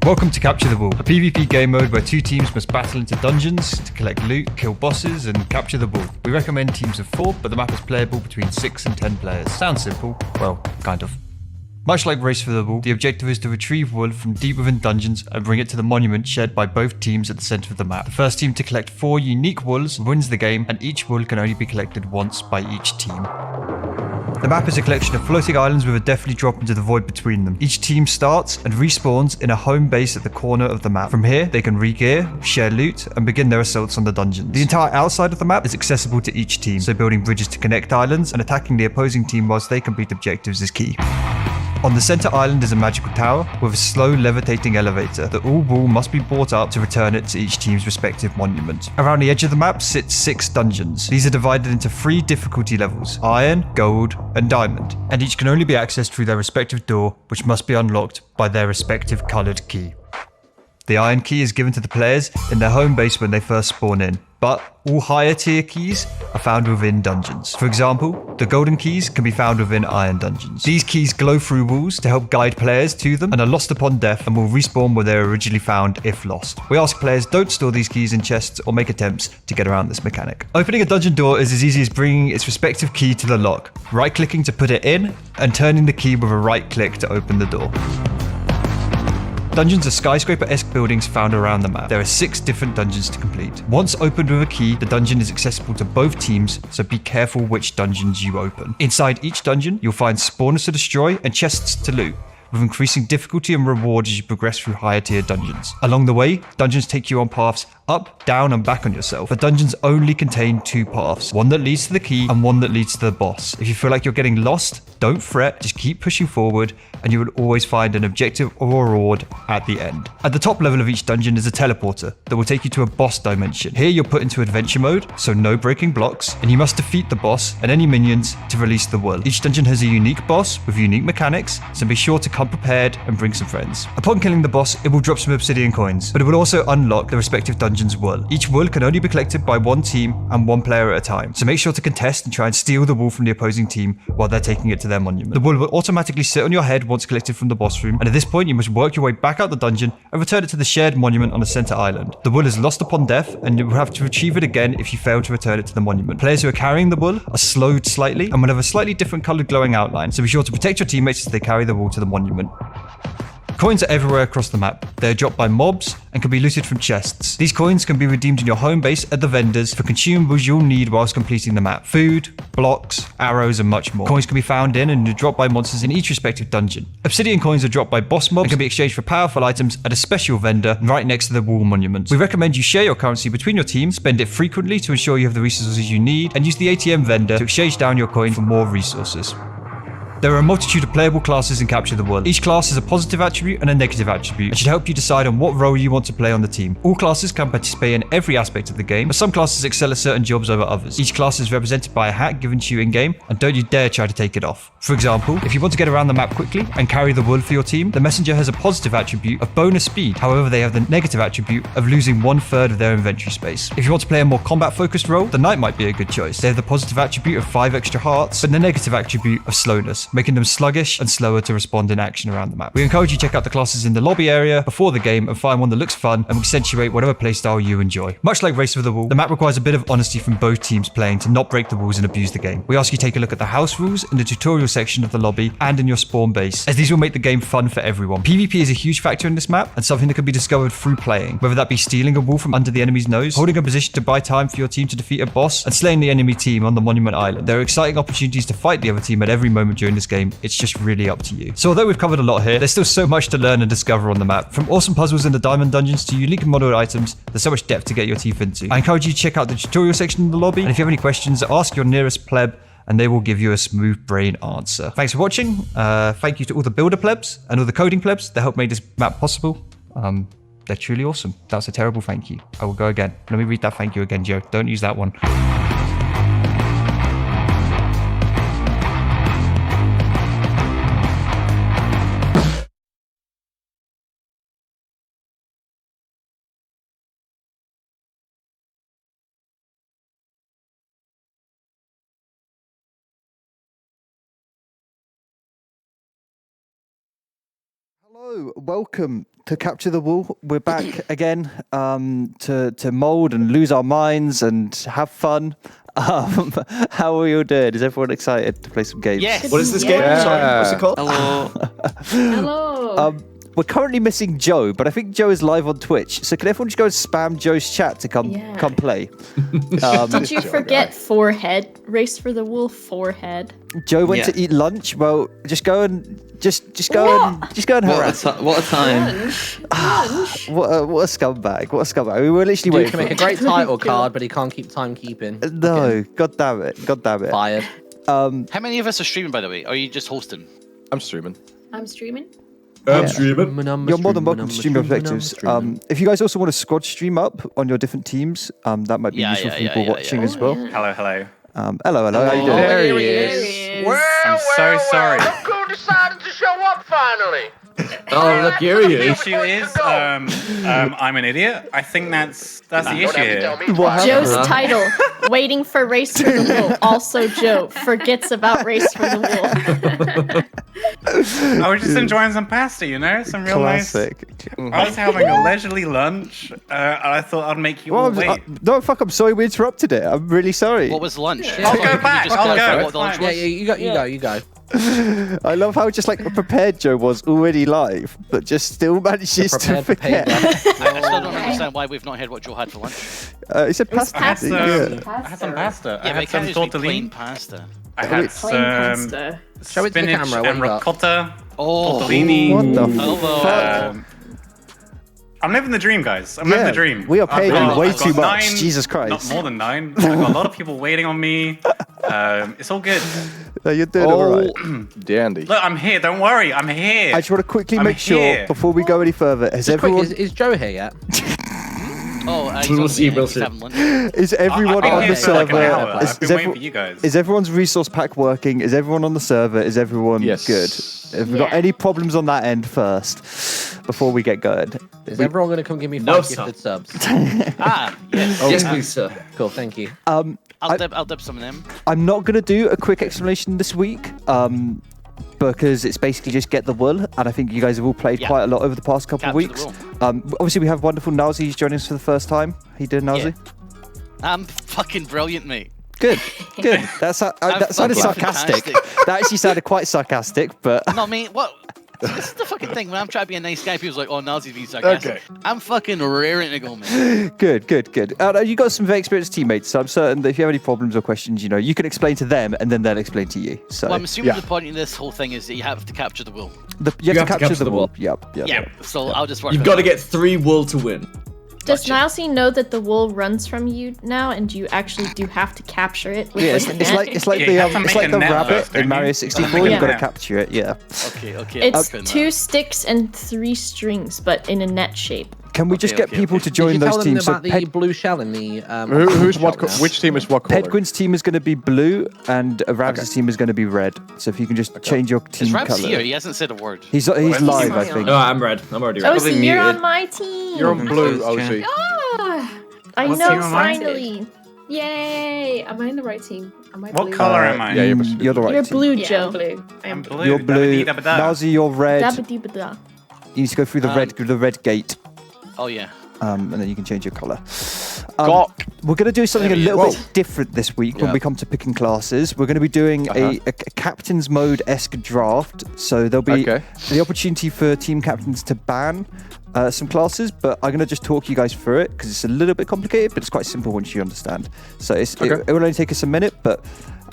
Welcome to Capture the Ball, a PvP game mode where two teams must battle into dungeons to collect loot, kill bosses, and capture the ball. We recommend teams of 4, but the map is playable between 6 and 10 players. Sounds simple? Well, kind of. Much like Race for the Ball, the objective is to retrieve wool from deep within dungeons and bring it to the monument shared by both teams at the centre of the map. The first team to collect 4 unique wools wins the game, and each wool can only be collected once by each team. The map is a collection of floating islands with a deathly drop into the void between them. Each team starts and respawns in a home base at the corner of the map. From here, they can re-gear, share loot, and begin their assaults on the dungeons. The entire outside of the map is accessible to each team, so building bridges to connect islands and attacking the opposing team whilst they complete objectives is key. On the center island is a magical tower with a slow levitating elevator. The all wool must be brought up to return it to each team's respective monument. Around the edge of the map sit 6 dungeons. These are divided into 3 difficulty levels: Iron, Gold, and Diamond, and each can only be accessed through their respective door, which must be unlocked by their respective coloured key. The Iron key is given to the players in their home base when they first spawn in, but all higher tier keys are found within dungeons. For example, the golden keys can be found within iron dungeons. These keys glow through walls to help guide players to them and are lost upon death and will respawn where they were originally found if lost. We ask players don't store these keys in chests or make attempts to get around this mechanic. Opening a dungeon door is as easy as bringing its respective key to the lock, right-clicking to put it in, and turning the key with a right click to open the door. Dungeons are skyscraper-esque buildings found around the map. There are 6 different dungeons to complete. Once opened with a key, the dungeon is accessible to both teams, so be careful which dungeons you open. Inside each dungeon, you'll find spawners to destroy and chests to loot, with increasing difficulty and reward as you progress through higher tier dungeons. Along the way, dungeons take you on paths up, down, and back on yourself. The dungeons only contain 2 paths, one that leads to the key and one that leads to the boss. If you feel like you're getting lost, don't fret, just keep pushing forward, and you will always find an objective or a reward at the end. At the top level of each dungeon is a teleporter that will take you to a boss dimension. Here you're put into adventure mode, so no breaking blocks, and you must defeat the boss and any minions to release the wool. Each dungeon has a unique boss with unique mechanics, so be sure to come prepared and bring some friends. Upon killing the boss, it will drop some obsidian coins, but it will also unlock the respective dungeon's wool. Each wool can only be collected by one team and one player at a time, so make sure to contest and try and steal the wool from the opposing team while they're taking it to their monument. The wool will automatically sit on your head once collected from the boss room, and at this point you must work your way back out the dungeon and return it to the shared monument on the center island. The wool is lost upon death, and you will have to retrieve it again if you fail to return it to the monument. Players who are carrying the wool are slowed slightly and will have a slightly different colored glowing outline, so be sure to protect your teammates as they carry the wool to the monument. Coins are everywhere across the map. They are dropped by mobs and can be looted from chests. These coins can be redeemed in your home base at the vendors for consumables you'll need whilst completing the map. Food, blocks, arrows, and much more. Coins can be found in and dropped by monsters in each respective dungeon. Obsidian coins are dropped by boss mobs and can be exchanged for powerful items at a special vendor right next to the wall monument. We recommend you share your currency between your teams, spend it frequently to ensure you have the resources you need, and use the ATM vendor to exchange down your coin for more resources. There are a multitude of playable classes in Capture the World. Each class has a positive attribute and a negative attribute, and should help you decide on what role you want to play on the team. All classes can participate in every aspect of the game, but some classes excel at certain jobs over others. Each class is represented by a hat given to you in-game, and don't you dare try to take it off. For example, if you want to get around the map quickly and carry the wool for your team, the messenger has a positive attribute of bonus speed. However, they have the negative attribute of losing 1/3 of their inventory space. If you want to play a more combat-focused role, the knight might be a good choice. They have the positive attribute of 5 extra hearts, but the negative attribute of slowness, making them sluggish and slower to respond in action around the map. We encourage you to check out the classes in the lobby area before the game and find one that looks fun and will accentuate whatever playstyle you enjoy. Much like Race for the Wall, the map requires a bit of honesty from both teams playing to not break the rules and abuse the game. We ask you to take a look at the house rules in the tutorial section of the lobby and in your spawn base, as these will make the game fun for everyone. PvP is a huge factor in this map and something that can be discovered through playing, whether that be stealing a wool from under the enemy's nose, holding a position to buy time for your team to defeat a boss, and slaying the enemy team on the Monument Island. There are exciting opportunities to fight the other team at every moment during this game. It's just really up to you. So although we've covered a lot here, there's still so much to learn and discover on the map. From awesome puzzles in the diamond dungeons to unique modeled items, there's so much depth to get your teeth into. I encourage you to check out the tutorial section in the lobby, and if you have any questions, ask your nearest pleb and they will give you a smooth brain answer. Thanks for watching. Thank you to all the builder plebs and all the coding plebs that helped make this map possible. They're truly awesome. That's a terrible thank you. I will go again. Let me read that thank you again, Joe. Don't use that one. Hello, welcome to Capture the Wool. We're back again to mould and lose our minds and have fun. How are we all doing? Is everyone excited to play some games? Yes. What is this game? Sorry, what's it called? Hello. Hello. We're currently missing Joe, but I think Joe is live on Twitch. So can everyone just go and spam Joe's chat to come play? Did you forget forehead? Race for the Wool forehead. Joe went to eat lunch. Well, just go and harass. What a time. Lunch. What a scumbag! What a scumbag! We were literally Dude waiting. can make a great title card, but he can't keep timekeeping. No, God damn it! Fired. How many of us are streaming, by the way? Or are you just hosting? I'm streaming. I'm streaming. I'm streaming. You're more than welcome to stream your perspectives. If you guys also want to squad stream up on your different teams, that might be useful for people watching as well. Hello. Hello. How you doing? There he is. I'm so sorry. Look who decided to show up finally. Oh, look, here he The is. issue is, I'm an idiot. I think that's the issue here. Joe's title, Waiting for Race for the Wool. Also Joe forgets about Race for the Wool. I was just enjoying some pasta, some real Classic. nice. I was having a leisurely lunch, and I thought I'd make you all wait. No, fuck! I'm sorry we interrupted it. I'm really sorry. What was lunch? I'll go back. I'll go. What the lunch was? You go. I love how just like prepared Joe was already live, but just still manages to forget. I still don't understand why we've not heard what Joe had for lunch. He said pasta. I had some, yeah. I had some pasta. Yeah, I but had it some can't just be plain tortellini. pasta. I had Plain pasta. Show it to the spinach camera, what and you got? ricotta. Oh, Tortellini. What the Hello. fuck? I'm living the dream, guys. I'm living the dream. We are paying I've you got- way I've got too much. 9, Jesus Christ. Not more than 9. I've got a lot of people waiting on me. It's all good. No, you're doing all right. Dandy. Look, I'm here. Don't worry. I'm here. I just want to quickly I'm make sure here. before we go any further, has Just quick, everyone is Joe here yet? We'll see, we'll see. is everyone I've been on here the for like an server? hour. I've been waiting for you guys. Is everyone's resource pack working? Is everyone on the server? Is everyone Yes. good? Have we got any problems on that end first before we get going? Is everyone going to come give me 5 No, gifted subs? Yes. Yes, please, sir. Cool, thank you. I'll dip some of them. I'm not going to do a quick explanation this week because it's basically just get the wool, and I think you guys have all played quite a lot over the past couple of Capture the weeks. Obviously, we have wonderful Nazi who's joining us for the first time. How you doing, Nazi? I'm fucking brilliant, mate. Good. That sounded fucking sarcastic. fantastic. That actually sounded quite sarcastic, but No, mate, what? This is the fucking thing. When I'm trying to be a nice guy, people's like, oh, Nazi's being sarcastic. Okay. I'm fucking raring to go, man. good. You got some very experienced teammates, so I'm certain that if you have any problems or questions, you can explain to them, and then they'll explain to you. So Well, I'm assuming the point of this whole thing is that you have to capture the wool. you have to capture the wool. Yep. Yeah, so I'll just work You've on got to that. get 3 wool to win. Does Nilesy know that the wool runs from you now, and you actually do have to capture it with Yeah, like a net? it's like Yeah, the you have to make a net rabbit first, don't in Mario you? 64. Make a You've got to net. capture it. Yeah. Okay. It's I'll 2 sticks and 3 strings, but in a net shape. Can we just get people to Did join you those tell them teams? So about the blue shell in the... Who's what? shop now? Which team is what color? Pedguin's team is going to be blue, and Rav's team is going to be red. So if you can just change your Is team Rabs color. here? He hasn't said a word. He's Where's live, he? I think. No, I'm red. I'm already red. Oh, so you're on my team. You're on blue, OC. I What know, team am I? finally. Yay! Am I in the right team? Am I What blue? color am I? Yeah, you must be. You're the right You're team. blue, Yeah, Joe. I'm blue. I am I'm blue. blue. You're blue. Dabba-dee-dabba-da. Nazi, you're red. Dabba-dee-ba-da. You need to go through the red gate, Oh, yeah. and then you can change your color. Gawk. We're going to do something a There he little is. bit different this week when Yeah. we come to picking classes. We're going to be doing a captain's mode-esque draft. So there'll be the opportunity for team captains to ban some classes, but I'm going to just talk you guys through it because it's a little bit complicated, but it's quite simple once you understand. So it will only take us a minute, but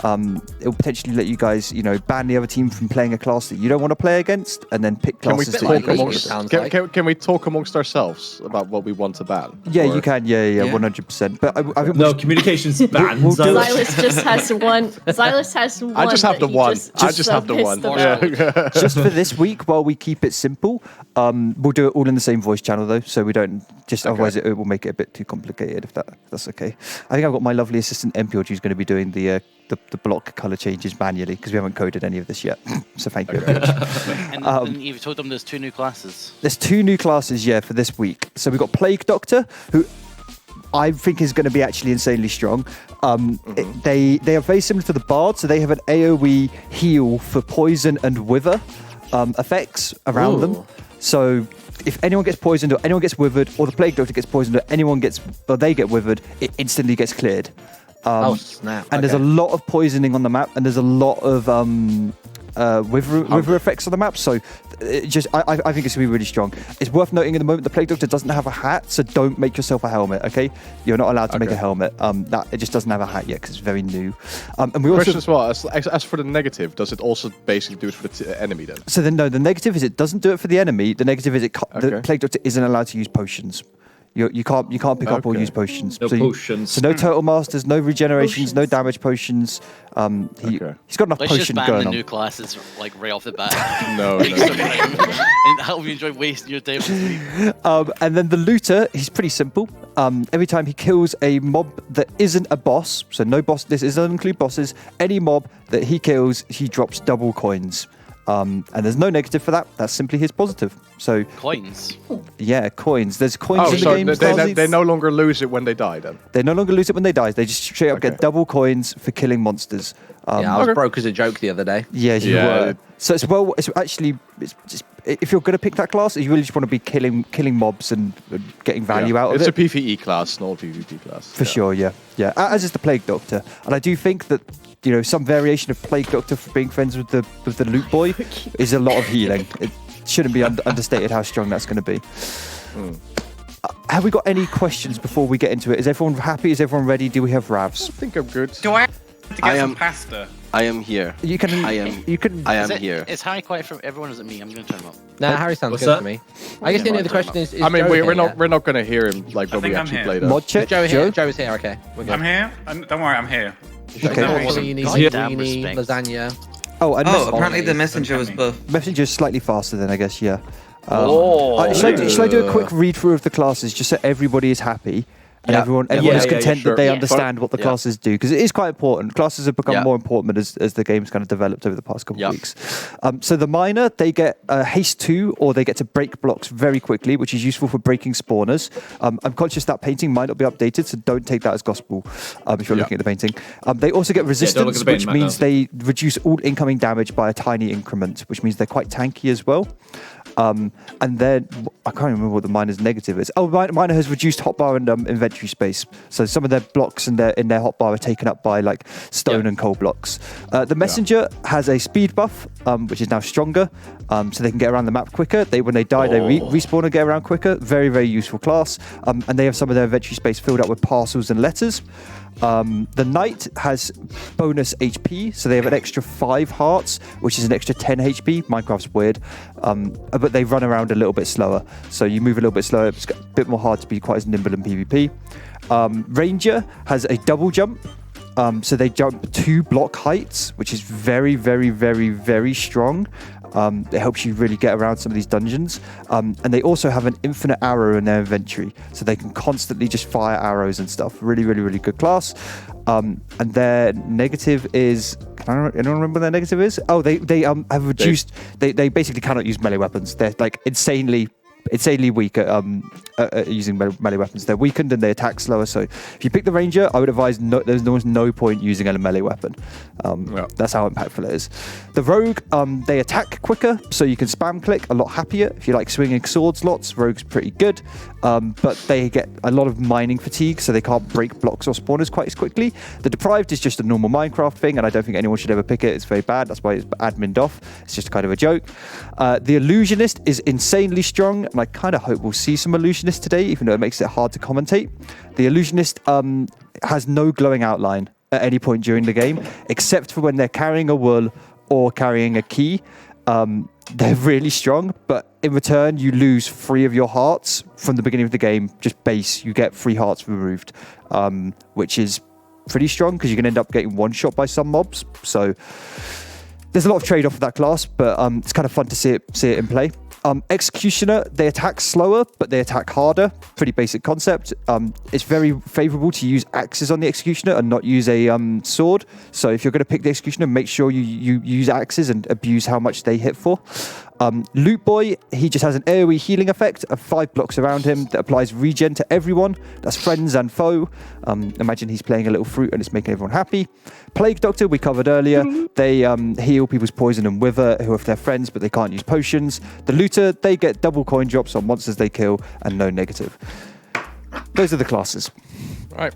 it will potentially let you guys, ban the other team from playing a class that you don't want to play against, and then pick Can we classes talk that you guys amongst? want. sounds like. Can we talk amongst ourselves about what we want to ban? Yeah, Or- you can. Yeah, 100%. But I think No, communications banned. we'll do Silas just has one. Silas has one. I just have that the he one. Just, I just have the one. pissed about. Yeah. just for this week, while we keep it simple, we'll do it all in the same voice channel though, so we don't otherwise it will make it a bit too complicated. If that's okay. I think I've got my lovely assistant MPLG who's going to be doing the block color changes manually because we haven't coded any of this yet. So thank you. And you've told them there's 2 new classes. There's 2 new classes, for this week. So we've got Plague Doctor, who I think is going to be actually insanely strong. They are very similar to the Bard, so they have an AoE heal for poison and wither effects around them. So if anyone gets poisoned or anyone gets withered, or the plague doctor gets poisoned or they get withered, it instantly gets cleared. Oh, snap. And there's a lot of poisoning on the map, and there's a lot of wither effects on the map. So I think it's going to be really strong. It's worth noting at the moment the plague doctor doesn't have a hat, so don't make yourself a helmet. Okay, you're not allowed to make a helmet. That it just doesn't have a hat yet because it's very new. And we Question also as well. As for the negative, does it also basically do it for the enemy then? so then no, the negative is it doesn't do it for the enemy. The negative is the plague doctor isn't allowed to use potions. You can't pick up or use potions. No potions. So no turtle masters, no regenerations, no damage potions. He's got enough Let's potion just ban going the on. new classes like right off the bat. No. And how you enjoy wasting your day with this. And then the looter, he's pretty simple. Every time he kills a mob that isn't a boss, so no boss, this doesn't include bosses, any mob that he kills, he drops double coins. And there's no negative for that. That's simply his positive. So Coins. yeah, coins. There's coins in the so game. they no longer lose it when they die then? They no longer lose it when they die. They just straight up get double coins for killing monsters. I was broke as a joke the other day. Yeah, you were. So it's actually just, if you're going to pick that class, you really just want to be killing mobs and getting value out of it. It's a PvE class, not a PvP class. For sure, yeah. As is the Plague Doctor, and I do think that some variation of Plague Doctor for being friends with the Loot Boy is a lot of healing. It shouldn't be understated how strong that's going to be. Have we got any questions before we get into it? Is everyone happy? Is everyone ready? Do we have ravs? I think I'm good. Do I have to get some pasta? I am here. You can. I am. You can. I am here. Is Harry quiet for everyone? Or is it me? I'm going to turn him up. Nah, Harry sounds What's good that? to me. I guess the only other question is I mean, Joe we're here not yet? we're not going to hear him like when we think I'm actually here. play that. Mod check. Joe here. Joe is here. Okay. We're good. I'm here. Don't worry, I'm here. Okay. Tortellini, Goddamn zucchini, respect. lasagna. Oh, and apparently the messenger was buff. Messenger's slightly faster than I guess. Yeah. Shall I do a quick read through of the classes just so everybody is happy? And everyone is content that they understand what the classes do, because it is quite important. Classes have become more important as the game's kind of developed over the past couple of weeks. So the miner, they get haste 2, or they get to break blocks very quickly, which is useful for breaking spawners. I'm conscious that painting might not be updated, so don't take that as gospel if you're looking at the painting. They also get resistance, which means they reduce all incoming damage by a tiny increment, which means they're quite tanky as well. And then I can't remember what the miner's negative is. Oh, miner has reduced hotbar and inventory space. So some of their blocks in their hotbar are taken up by like stone and coal blocks. The messenger has a speed buff, which is now stronger, so they can get around the map quicker. When they die, they respawn and get around quicker. Very, very useful class. And they have some of their inventory space filled up with parcels and letters. The knight has bonus HP, so they have an extra 5 hearts, which is an extra 10 HP. Minecraft's weird, but they run around a little bit slower, so you move a little bit slower. It's a bit more hard to be quite as nimble in PvP. Ranger has a double jump, so they jump 2 block heights, which is very, very, very, very strong. It helps you really get around some of these dungeons. And they also have an infinite arrow in their inventory, so they can constantly just fire arrows and stuff. Really, really, really good class. And their negative is... Anyone remember what their negative is? Oh, they have reduced... They basically cannot use melee weapons. They're like insanely weak at using melee weapons. They're weakened and they attack slower. So if you pick the ranger, I would advise there's almost no point using a melee weapon. That's how impactful it is. The rogue, they attack quicker, so you can spam click a lot happier. If you like swinging swords lots, rogue's pretty good. But they get a lot of mining fatigue, so they can't break blocks or spawners quite as quickly. The deprived is just a normal Minecraft thing, and I don't think anyone should ever pick it. It's very bad. That's why it's adminned off. It's just kind of a joke. The illusionist is insanely strong, and I kind of hope we'll see some illusionists today, even though it makes it hard to commentate. The illusionist has no glowing outline at any point during the game, except for when they're carrying a wool or carrying a key. They're really strong, but in return, you lose 3 of your hearts from the beginning of the game. Just base, you get 3 hearts removed, which is pretty strong because you can end up getting one-shot by some mobs. So there's a lot of trade-off with that class, but it's kind of fun to see it in play. Executioner, they attack slower, but they attack harder. Pretty basic concept. It's very favorable to use axes on the Executioner and not use a sword. So if you're going to pick the Executioner, make sure you use axes and abuse how much they hit for. Loot Boy, he just has an AoE healing effect of 5 blocks around him that applies regen to everyone. That's friends and foe. Imagine he's playing a little fruit and it's making everyone happy. Plague Doctor, we covered earlier. They heal people's poison and wither who are their friends, but they can't use potions. The Looter, they get double coin drops on monsters they kill and no negative. Those are the classes. Right.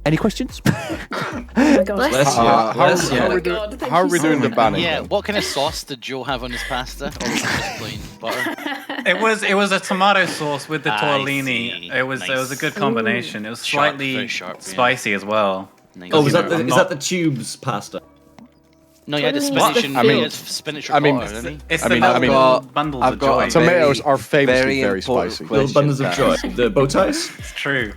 Any questions? Oh my god. How are we doing the banning? Yeah, what kind of sauce did Joe have on his pasta? Or was it just plain butter? It was a tomato sauce with the I tortellini. see. It was a good combination. It was Sharp, slightly very sharp, yeah. spicy as well. Nice. Oh, is that the tubes pasta? No, you had the What? spinach and I mean- spinach I mean, ricotta, didn't he? It's I the mean- I mean- bundles I've of got joy. a Tomatoes are famously very very important spicy. Little bundles of joy. The bow ties? It's true.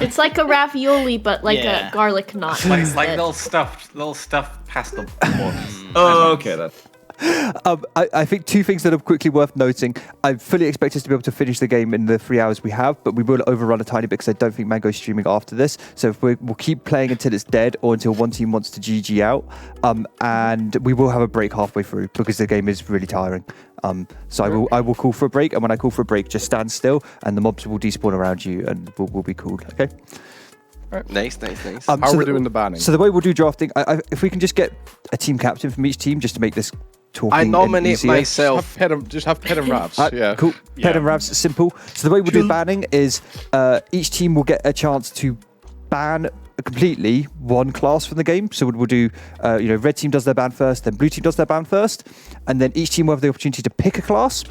It's like a ravioli, but like Yeah. a garlic knot. Like instead. little stuffed pasta balls. Oh, okay then. I think 2 things that are quickly worth noting. I fully expect us to be able to finish the game in the 3 hours we have, but we will overrun a tiny bit because I don't think Mango's streaming after this. So if we'll keep playing until it's dead or until one team wants to GG out. And we will have a break halfway through because the game is really tiring. So I will call for a break, and when I call for a break, just stand still and the mobs will despawn around you and we'll be cool, okay? Nice. How are we doing the banning? So the way we'll do drafting, if we can just get a team captain from each team just to make this talking I nominate easier. myself. Just have Pet and Ravs. Yeah. Cool. Pet and Ravs, simple. So the way we'll do banning is each team will get a chance to ban completely one class from the game. So we'll do, red team does their ban first, then blue team does their ban first, and then each team will have the opportunity to pick a class.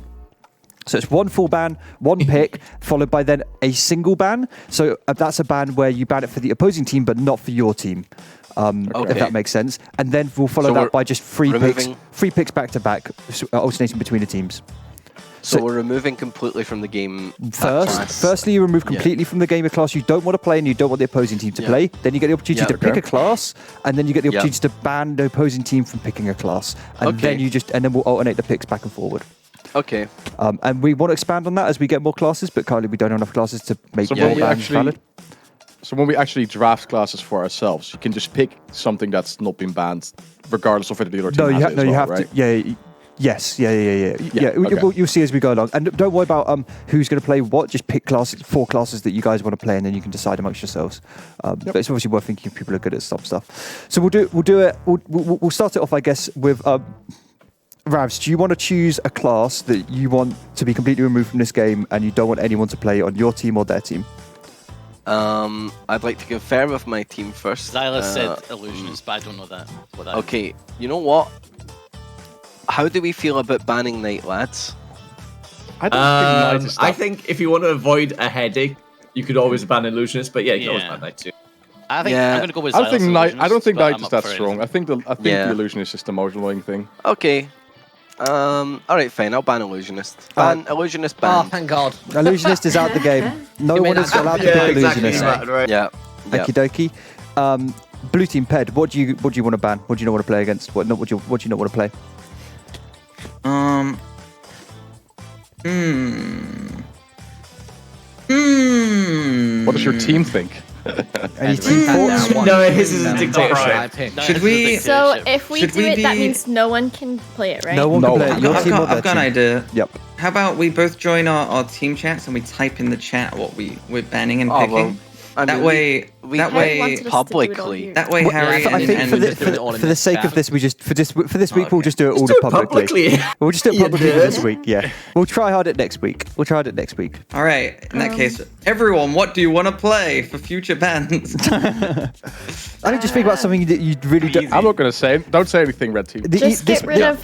So it's one full ban, one pick, followed by then a single ban. So that's a ban where you ban it for the opposing team, but not for your team. If that makes sense. And then we'll follow that by just free picks back to back, alternating between the teams. So we're removing completely from the game. Firstly, you remove completely from the game a class you don't want to play and you don't want the opposing team to play. Then you get the opportunity to pick a class, and then you get the opportunity to ban the opposing team from picking a class. And then we'll alternate the picks back and forward. Okay. And we want to expand on that as we get more classes, but currently we don't have enough classes to make more bans valid. So when we actually draft classes for ourselves, you can just pick something that's not been banned, regardless of whether the other team has it as well, have right? to. Yeah. Yes. Yeah. Okay. You'll see as we go along, and don't worry about who's going to play what. Just pick 4 classes that you guys want to play, and then you can decide amongst yourselves. But it's obviously worth thinking if people are good at some stuff. So we'll do it. We'll start it off, I guess, with Ravs. Do you want to choose a class that you want to be completely removed from this game, and you don't want anyone to play on your team or their team? I'd like to confirm with my team first. Zyla said illusionist, but I don't know what that is. Okay, you know what? How do we feel about banning Knight, lads? I don't think Knight is I think if you want to avoid a headache, you could always ban illusionist, but yeah, you can always ban Knight too. I think I'm going to go with I Zyla's don't think Knight. I don't think illusionist, Knight but is I'm up that for strong. anything. I think the illusionist is the most annoying thing. Okay. Alright, fine, I'll ban illusionist. Illusionist ban. Oh, thank God. Illusionist is out the game. No one is allowed to pick illusionist. Right. Yeah. Okie dokie. Blue team Ped, what do you want to ban? What do you not want to play against? What do you not want to play? What does your team think? Any team thoughts? No, his is a dictatorship. Right. Should we? So if we Should do we it, that be- means no one can play it, right? No one can play it. Your team or their I've got an team. idea. Yep. How about we both join our team chats and we type in the chat what we're banning and picking? well, that way, Harry wanted us to do it all publicly. here. That way, Harry I think for the sake of this, for this week, we'll just do it all publicly. We'll just do it publicly for this week. Yeah, we'll try hard at next week. All right. In that case, everyone, what do you want to play for future bans? I think just think about something that you really don't. I'm not going to say. Don't say anything, Red Team. Just get rid of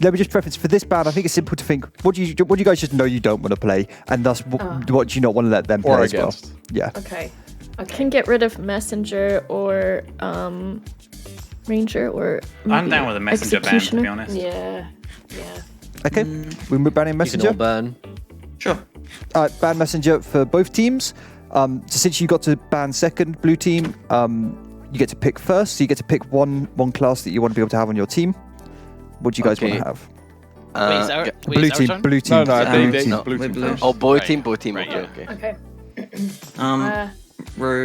Let me just preface for this ban. I think it's simple to think. What do you guys just know you don't want to play, and thus what do you not want to let them play Or as well? against. Yeah. Okay. Can get rid of messenger or ranger or. I'm down with a messenger ban, to be honest. Yeah. Okay. We're banning messenger. You can all burn. Sure. Ban messenger for both teams. So since you got to ban second, blue team, you get to pick first. So you get to pick one class that you want to be able to have on your team. What do you guys want to have? Blue team. No, Blue blue team. Oh, blue team. Right, Okay. Okay.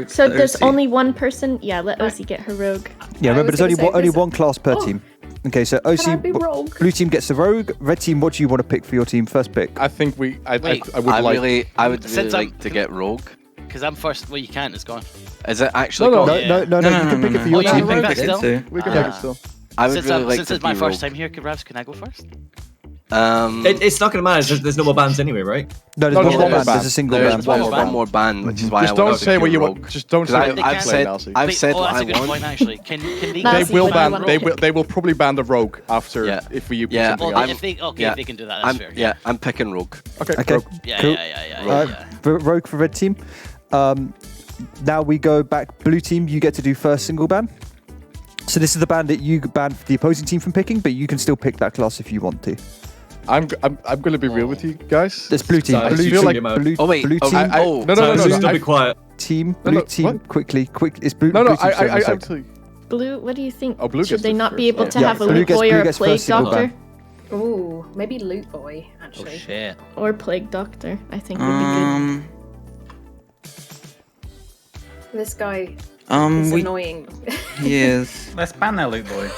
So there's only one person. Yeah, let Ozzy get her rogue. Yeah, remember was there's gonna say, only there's- one class per team. Okay, so Can I OC, be rogue? blue team gets the rogue. Red team, what do you want to pick for your team? First pick. I think Wait, I would I like. would really Since I'm- like to get rogue. Because I'm first. Well, you can't. It's gone. Is it actually? No, gone? No, you can pick it for your Oh, you team. can pick that still? We can Ah. make it still. I would Since, really like since to it's my be first rogue. time here, Ravs, can I go first? It's not going to matter. There's no more bands anyway, right? No, there's No, one there's more one more band. There's a band. single There's band. one more band, which is why Just I don't want to say be what you rogue. want. Just don't 'Cause say I- what you I've play, said- Nazi. I've said oh, what that's I a good want. point, actually. Can They Nazi, will what do you ban. want? They will probably ban the rogue after Yeah. if we use Yeah. something Well, else. if they yeah. if they can do that, that's fair. I'm picking rogue. Okay. Okay. Rogue. Yeah, Cool. yeah. Alright, rogue for red team. Now we go back. Blue team, you get to do first single ban. So this is the band that you banned the opposing team from picking, but you can still pick that class if you want to. I'm going to be real with you guys. It's blue team. Sorry, Blue feel team. like- Blue, Oh, wait. blue Oh, team. oh. No, Just I- be quiet. Team. No, Blue no, team. what? Quickly. It's blue. No, blue team, I sorry, one sec. actually. Blue, what do you think? Oh, Blue Should gets they to not be first. able to Yeah, have a Blue loot gets- boy Blue or a gets plague first single doctor? ban. Ooh, maybe Loot Boy, Oh actually. shit. Or plague doctor, I think would be good. This guy is we annoying. he is. Let's ban that loot boy.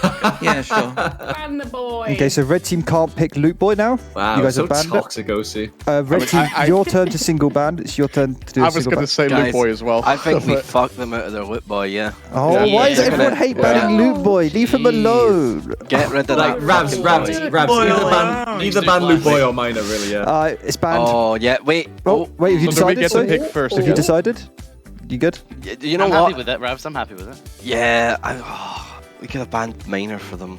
Yeah, sure. I'm the boy. Okay, so red team can't pick loot boy now. Wow, You guys so have banned it. toxic, OC. Red team, I- your turn to single ban. It's your turn to do I a was single going ban. to say Guys, Loot Boy as well. I think we but- fucked them out of their loot boy. Yeah. Oh, Yeah. why does Yeah. everyone hate banning loot boy? Leave him alone. Get rid of Like, that. Ravs, fucking Ravs, boy. Ravs. Either ban Loot Boy or Minor, really, yeah. It's banned. Oh yeah. Wait. Oh, wait, have you So do we decided? get to Sorry? pick first Have you again? decided? You good? You know I'm what? happy with it, Ravs. I'm happy with it. Yeah. We could have banned minor for them.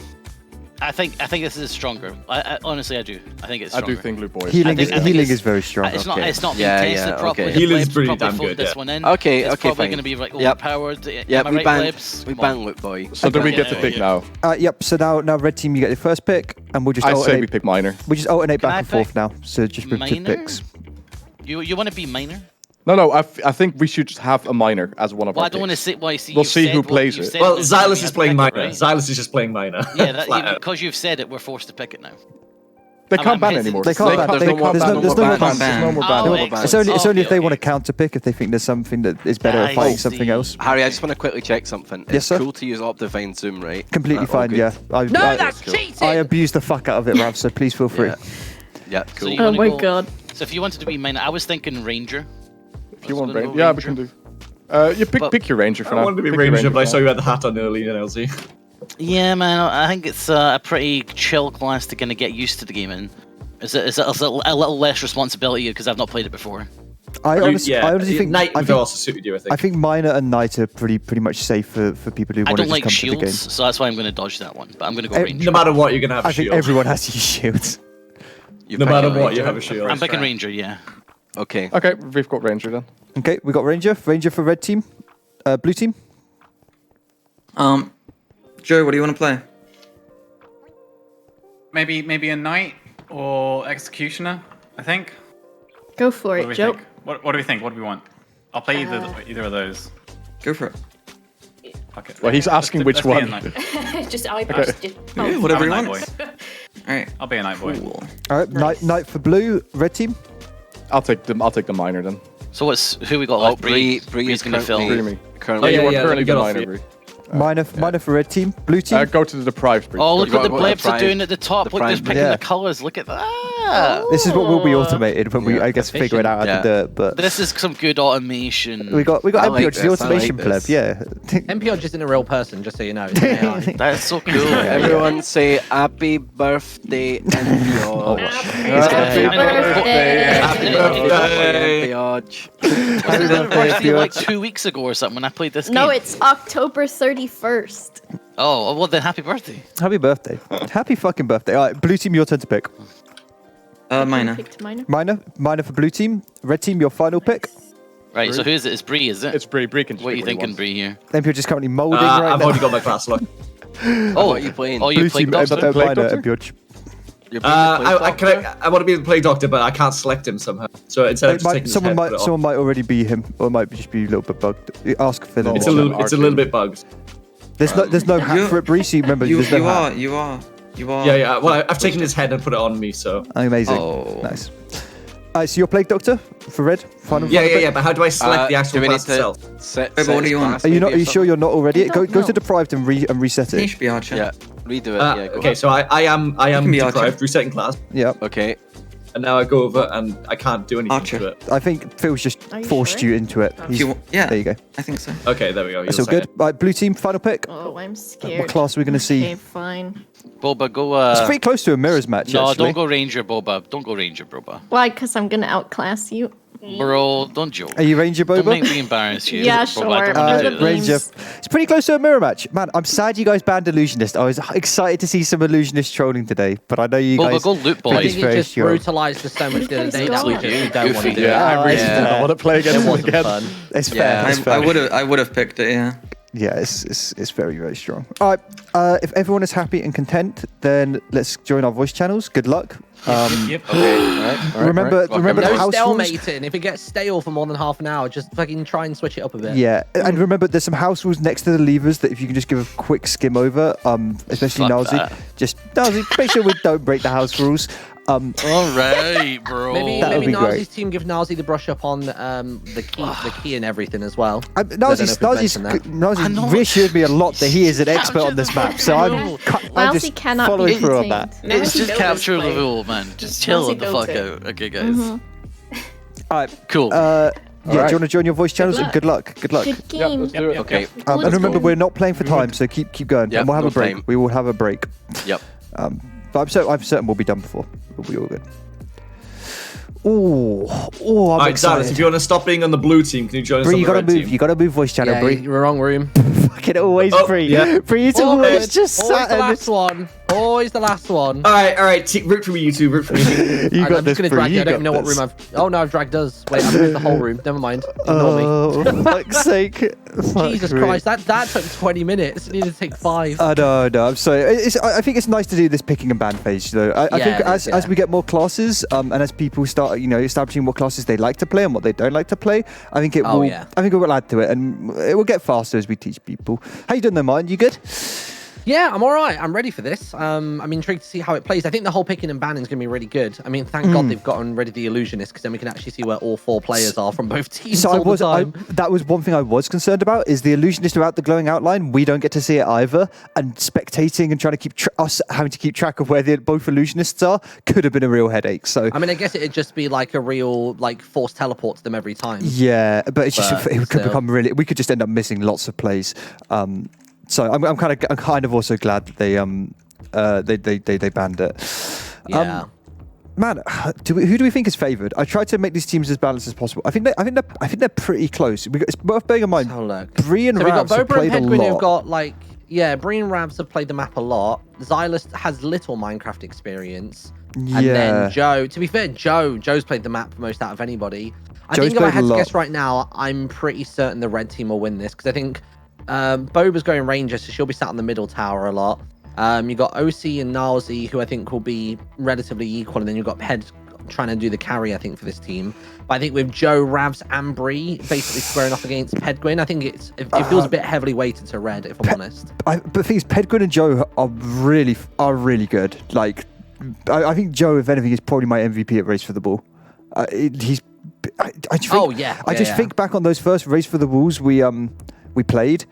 I think this is stronger. I honestly, I do. I think it's I stronger. do think Loot Boy is. Healing I is think it's- very strong. It's not. Okay. It's not Yeah, been tested yeah, properly. okay. The Healing's plebs pretty probably damn phoned good, this yeah. one in. Okay, It's okay, probably fine. going to be like Yep. overpowered. Yeah, Am I we right, ban plebs? we Come ban on. loot boy. So do we Yeah, get to yeah, pick yeah. now? Yep. So now red team, you get the first pick, and we'll just I say we alternate. pick Minor. We just alternate Can back I and forth pick now. So just repeat Minor? picks. You want to be minor? No, I think we should just have a Minor as one of Well, our I don't want to picks. say. Well, you see, We'll you've see said who what plays you've it. said Well, was Xylus you is have to playing pick Minor. it, right? Xylus is just playing Minor. Yeah, Flat out. because you've said it, we're forced to pick it now. They I'm can't ban hesitant. anymore. They can't ban. There's They no more can't- There's ban, no no more more ban. ban. There's no more Oh, ban. excellent. It's only if they Okay, want to okay. counter pick if they think there's something that is better at I fighting see. something else. Harry, I just want to quickly check something. Yes, It's sir. cool to use Optivine Zoom, right? Completely That all fine. good? Yeah. that's cool. cheating! I abuse the fuck out of it, Rav. So please feel free. Yeah. Yeah, So cool. you Oh wanna my go- god. So if you wanted to be minor, I was thinking ranger. If you want Let's Ranger, go yeah, we Ranger. can do. You But- pick your Ranger for I now. wanted to be Pick your Ranger, but I for saw now. you had the hat on early in LZ. Yeah, man, I think it's a pretty chill class to kind of get used to the game in. It's a little less responsibility because I've not played it before. I honestly think Knight I would think, also suited you, I think. I think Minor and Knight are pretty much safe for people who I want to don't just like come to the game. shields, so that's why I'm going to dodge that one. But I'm going to go Eh, ranger. No matter what, you're going to have a I think shield. everyone has to use shields. No matter what, you have a shield. I'm picking ranger, yeah. Okay. Okay, we've got Ranger then. Okay, we got Ranger. Ranger for red team. Blue team. Joe, what do you want to play? Maybe a knight or executioner. I think. Go for What do it, we Joe. think? What do we think? What do we want? I'll play either of those. Go for it. Fuck it. Well, he's asking which Let's be a one. knight. just I Okay. just Yeah, whatever I'm you a night want. boy. All right. I'll be a night boy. Cool. All right, Knight for blue. Red team. I'll take the Minor then. So who we got Oh, left? Bree Bree's is going to fill. currently, Bree me. currently yeah, you are yeah, currently get the off Minor, you. Bree. Minor for red team. Blue team. Go to the deprived Bree. Oh, look You what the gotta go to plebs are prime- doing at the top. the Look, they're prime picking Yeah. the colours. Look at that. This is what will be Oh. automated when we, Yeah, I guess, figure it out efficient. how to do it. But This is some good automation. we got I MPO, like which is the this, I automation like pleb. this. Yeah. MPO just isn't a real person, just so you know. It's an AI. That's so cool. Everyone say happy birthday, NPO. Happy birthday. Happy birthday, NPO. Was it anniversary like 2 weeks ago or something when I played this game? No, it's October 31st. Oh, well then happy birthday. Happy birthday. Happy fucking birthday. All right, blue team, your turn to pick. Minor. Picked minor. Minor for blue team. Red team, your final pick. Right, so who is it? It's Bree, is it? It's Bree. Bree can just What are pick you he thinking, wants. Bree, here? MPO just currently molding right I've now. already got my class lock. Oh, What are you playing? Oh, you Blue played team, Doctor? Plague Minor, Doctor? MPO. You're playing the Plague Doctor? I want to be the Plague Doctor, but I can't select him somehow. So instead of just taking his Someone head, might, put it someone on. might already be him, or it might just be a little bit bugged. Ask for them. It's a little bit bugged. There's no hack for it, Breeze. Remember, You there's no hack. you are. Yeah. Well, I've taken his head and put it on me, so. Amazing. Oh. Nice. So you're Plague Doctor for red. Final Yeah. pick? But how do I select the Do actual we need class itself? to set Wait, but what do you want? class Are you maybe not? or Are you sure something? you're not already? I Go don't to know. deprived and reset He it. should be Archer. Yeah. Redo it. Yeah. Go Okay, on. so I am can be deprived Archer. through second class, Yep. Okay. and now I go over and I can't do anything Archer. to it. I think Phil's just Are you forced sure? you into it. Do you, yeah, There you go. I think so. Okay, there we go. That's you're all good. second. Right, blue team, final pick. Oh, I'm scared. What class are we going to see? Okay, fine. Boba, go. It's pretty close to a mirrors match, No, actually. don't go Ranger, Boba. Don't go Ranger, Boba. Why? Because I'm gonna outclass you. Bro, don't joke. Are you Ranger, Don't Boba? make me embarrass you. Yeah, Boba, I sure. don't wanna do this. Ranger. It's pretty close to a mirror match. Man, I'm sad you guys banned Illusionist. I was excited to see some Illusionist trolling today, but I know you Boba, guys... go loot, I boys. It's think it very just sure. brutalized us so much the other day that we just don't want to do Yeah, it. I really Yeah. don't want to play against It them wasn't again. fun. It's Yeah. fair. It's fair. I would have picked it. Yeah. Yeah, it's very, very strong. All right, if everyone is happy and content, then let's join our voice channels. Good luck. Yep. Okay. Remember the No house rules. stalemating. If it gets stale for more than half an hour, just fucking try and switch it up a bit. Yeah, and remember, there's some house rules next to the levers that if you can just give a quick skim over, especially Fuck Nazi, that. just Nazi, make sure we don't break the house rules. All right, bro. Maybe That would be Nazi's great. team give Nazi the brush up on the key and everything as well. Nazi's reassured me a lot that he is an expert on this map, so I'm Nazi just cannot be following through on contained. that. It's Nazi just built capture this the play. rule, man. Just chill Nazi the built fuck it. out. Okay, guys. All right, Cool. yeah, do you right. want to join your voice channels? luck. Good luck. Good luck. Good game. Um, Okay. and remember, we're not playing for time, so keep going. Yep, and we'll have no a break. time. We will have a break. Yep. But I'm certain we'll be done before. We'll be all good. I'm Alright, excited. Dallas, if you want to stop being on the blue team, can you join us Bree, on you the gotta red move. team? You gotta move voice channel, Yeah, Bree. you're wrong room. Fucking always Oh, Bree. yeah. Bree, it's always just Always sat the in last this. one. Always the last one. Alright, root for me, you two, root for me. You got I'm this, just gonna Bree. drag you. You I don't got even know what this. room I've. Oh no, I've dragged us. Wait, I've moved the whole room. Never mind. Ignore me. Oh, for fuck's sake. Fuck Jesus me. Christ, that took 20 minutes. It needed to take 5. I know. I'm sorry. I think it's nice to do this picking and ban phase, though. I Yeah, think it is, as we get more classes, and as people start, establishing what classes they like to play and what they don't like to play, I think it Oh, will. yeah. I think it will add to it, and it will get faster as we teach people. How you doing, though, Martyn? You good? Yeah, I'm all right. I'm ready for this. I'm intrigued to see how it plays. I think the whole picking and banning is going to be really good. I mean, thank God they've gotten rid of the illusionist, because then we can actually see where all 4 players are from both teams So all the time. that was one thing I was concerned about, is the illusionist without the glowing outline. We don't get to see it either, and spectating and trying to keep us having to keep track of where both illusionists are could have been a real headache. So I mean, I guess it'd just be like a real forced teleport to them every time. yeah, but it's just But it could still. become really. We could just end up missing lots of plays. So I'm kind of also glad that they banned it. Yeah. Man, who do we think is favoured? I tried to make these teams as balanced as possible. I think they're pretty close. It's worth bearing in mind. Have a look. Bree and So we've got Ravs have Boba and played a Pedguin who've lot. got Bree and Ravs have played the map a lot. Xylus has little Minecraft experience. And Yeah. then Joe, to be fair, Joe's played the map most out of anybody. I Joe's think if I played had a to lot. guess right now, I'm pretty certain the red team will win this, because I think Boba's going Ranger, so she'll be sat on the middle tower a lot. You got OC and Nazi, who I think will be relatively equal, and then you've got Ped trying to do the carry, I think, for this team. But I think with Joe, Ravs, and Bree basically squaring off against Pedguin, I think it feels a bit heavily weighted to red, if I'm honest. But the thing is, Pedguin and Joe are really good. Like, I think Joe, if anything, is probably my MVP at Race for the Ball. I just think, think back on those first Race for the Balls we played,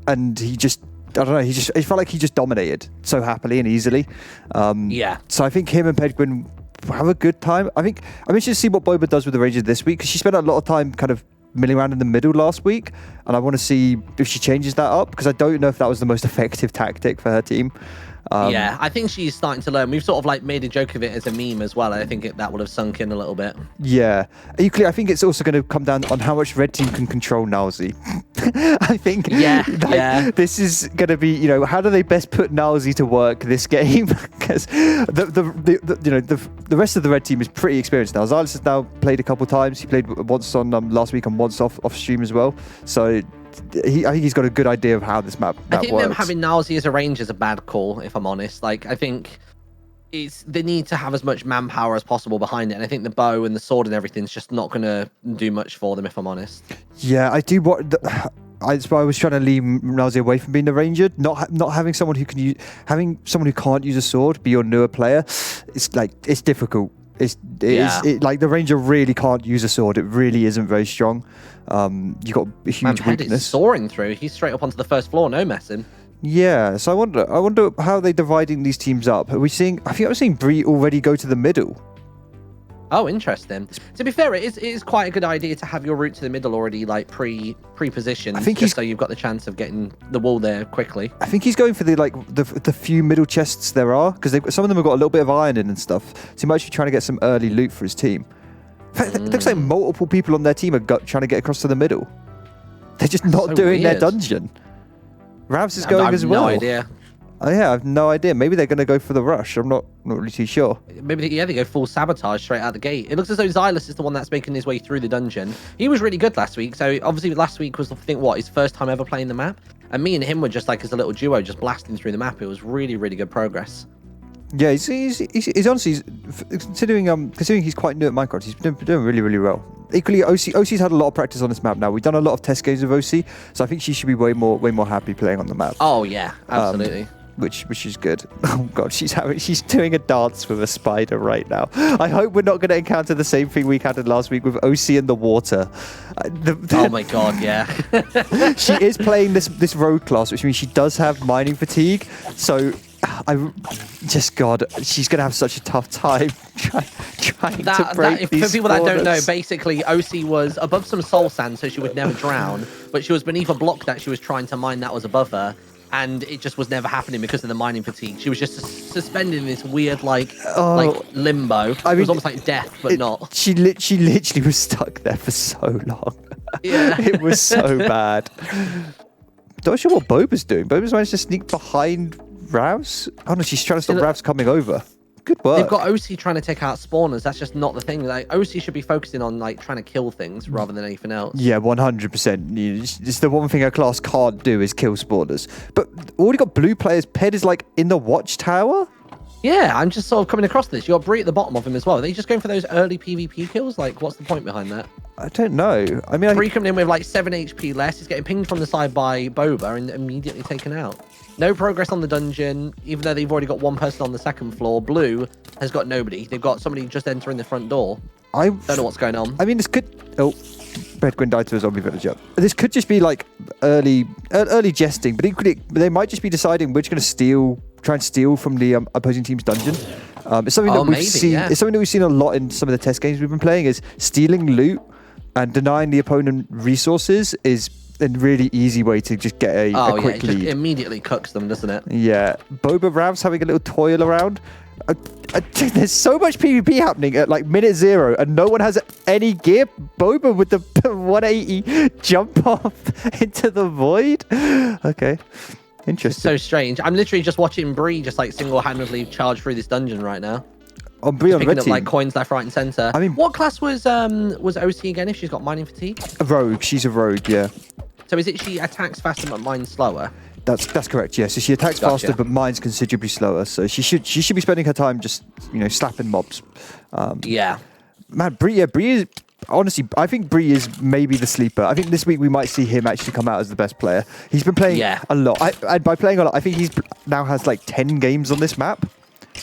and he just, I don't know, it felt like he just dominated so happily and easily. So I think him and Pedguin have a good time. I'm interested to see what Boba does with the Rangers this week, because she spent a lot of time kind of milling around in the middle last week, and I want to see if she changes that up, because I don't know if that was the most effective tactic for her team. I think she's starting to learn. We've sort of made a joke of it as a meme as well. I think that would have sunk in a little bit. Yeah. Equally, I think it's also going to come down on how much red team can control Nazi. I think this is going to be, how do they best put Nazi to work this game? Because the rest of the red team is pretty experienced now. Xylus has now played a couple times. He played once on last week and once off stream as well. So I think he's got a good idea of how this map I think works. them having Nazi as a range is a bad call, if I'm honest. I think they need to have as much manpower as possible behind it, and I think the bow and the sword and everything's just not going to do much for them, if I'm honest. Yeah, I do. That's why I was trying to leave Nazi away from being the ranger. Not having someone who can having someone who can't use a sword be your newer player. It's difficult. The ranger really can't use a sword. It really isn't very strong. You got a huge Ped is weakness. soaring through. He's straight up onto the first floor, no messing. Yeah, so I wonder how they're dividing these teams up. Are we seeing? I think I'm seeing Bree already go to the middle. Oh, interesting. To be fair, it is quite a good idea to have your route to the middle already like pre-positioned. I think so you've got the chance of getting the wall there quickly. I think he's going for the few middle chests there are, because some of them have got a little bit of iron in and stuff. So he might be trying to get some early loot for his team. In fact, it looks like multiple people on their team are trying to get across to the middle. They're just not doing their dungeon. Ravs is going as well. No idea. Oh yeah, I have no idea. Maybe they're going to go for the rush. I'm not really too sure. Maybe they go full sabotage straight out the gate. It looks as though Xylus is the one that's making his way through the dungeon. He was really good last week. So obviously last week was, I think, his first time ever playing the map. And me and him were just like as a little duo, just blasting through the map. It was really, really good progress. Yeah, he's honestly, considering he's quite new at Minecraft, he's been doing really, really well. Equally, OC's had a lot of practice on this map now. We've done a lot of test games with OC, so I think she should be way more happy playing on the map. Oh yeah, absolutely. Which is good. Oh god, she's doing a dance with a spider right now. I hope we're not going to encounter the same thing we encountered last week with OC in the water. Oh my god, yeah. She is playing this rogue class, which means she does have mining fatigue. So she's going to have such a tough time trying to break these for people that don't know, spawners. basically OC was above some soul sand, so she would never drown. But she was beneath a block that she was trying to mine that was above her. And it just was never happening because of the mining fatigue. She was just suspended in this weird, like limbo. It was almost like death, but not. She literally was stuck there for so long. Yeah. It was so bad. Not sure what Boba's doing. Boba's managed to sneak behind Ravs. Oh no, she's trying to stop Ravs coming over. Good work. They've got OC trying to take out spawners. That's just not the thing. Like OC should be focusing on like trying to kill things rather than anything else. Yeah, 100%. It's the one thing a class can't do is kill spawners. But already got blue players. Ped is like in the watchtower. Yeah, I'm just sort of coming across this. You got Bree at the bottom of him as well. Are they just going for those early PvP kills? Like, what's the point behind that? I don't know. I mean, Bree coming in with like 7 HP less. He's getting pinged from the side by Boba and immediately taken out. No progress on the dungeon, even though they've already got one person on the second floor. Blue has got nobody. They've got somebody just entering the front door. I don't know what's going on. I mean, this could... Oh, Bedgwin died to a zombie villager. This could just be like early jesting, but equally, they might just be deciding we're just going to try and steal from the opposing team's dungeon. It's something that we've seen. Yeah. It's something that we've seen a lot in some of the test games we've been playing. Is stealing loot and denying the opponent resources is a really easy way to just get a quick lead. Just immediately cooks them, doesn't it? Yeah. Boba Rav's having a little toil around. There's so much PvP happening at like minute 0 and no one has any gear. Boba with the 180 jump off into the void. Okay. Interesting. It's so strange. I'm literally just watching Bree just like single-handedly charge through this dungeon right now. On Bree on the red up team. like coins left, right, and center. I mean, what class was OC again? If she's got mining fatigue, a rogue. She's a rogue, yeah. So is it she attacks faster but mines slower? That's correct. Yeah. So she attacks faster, but mines considerably slower. So she should be spending her time just slapping mobs. Yeah. Man, Bree is. Honestly, I think Bree is maybe the sleeper. I think this week we might see him actually come out as the best player. He's been playing a lot. And by playing a lot, I think he's now has like 10 games on this map.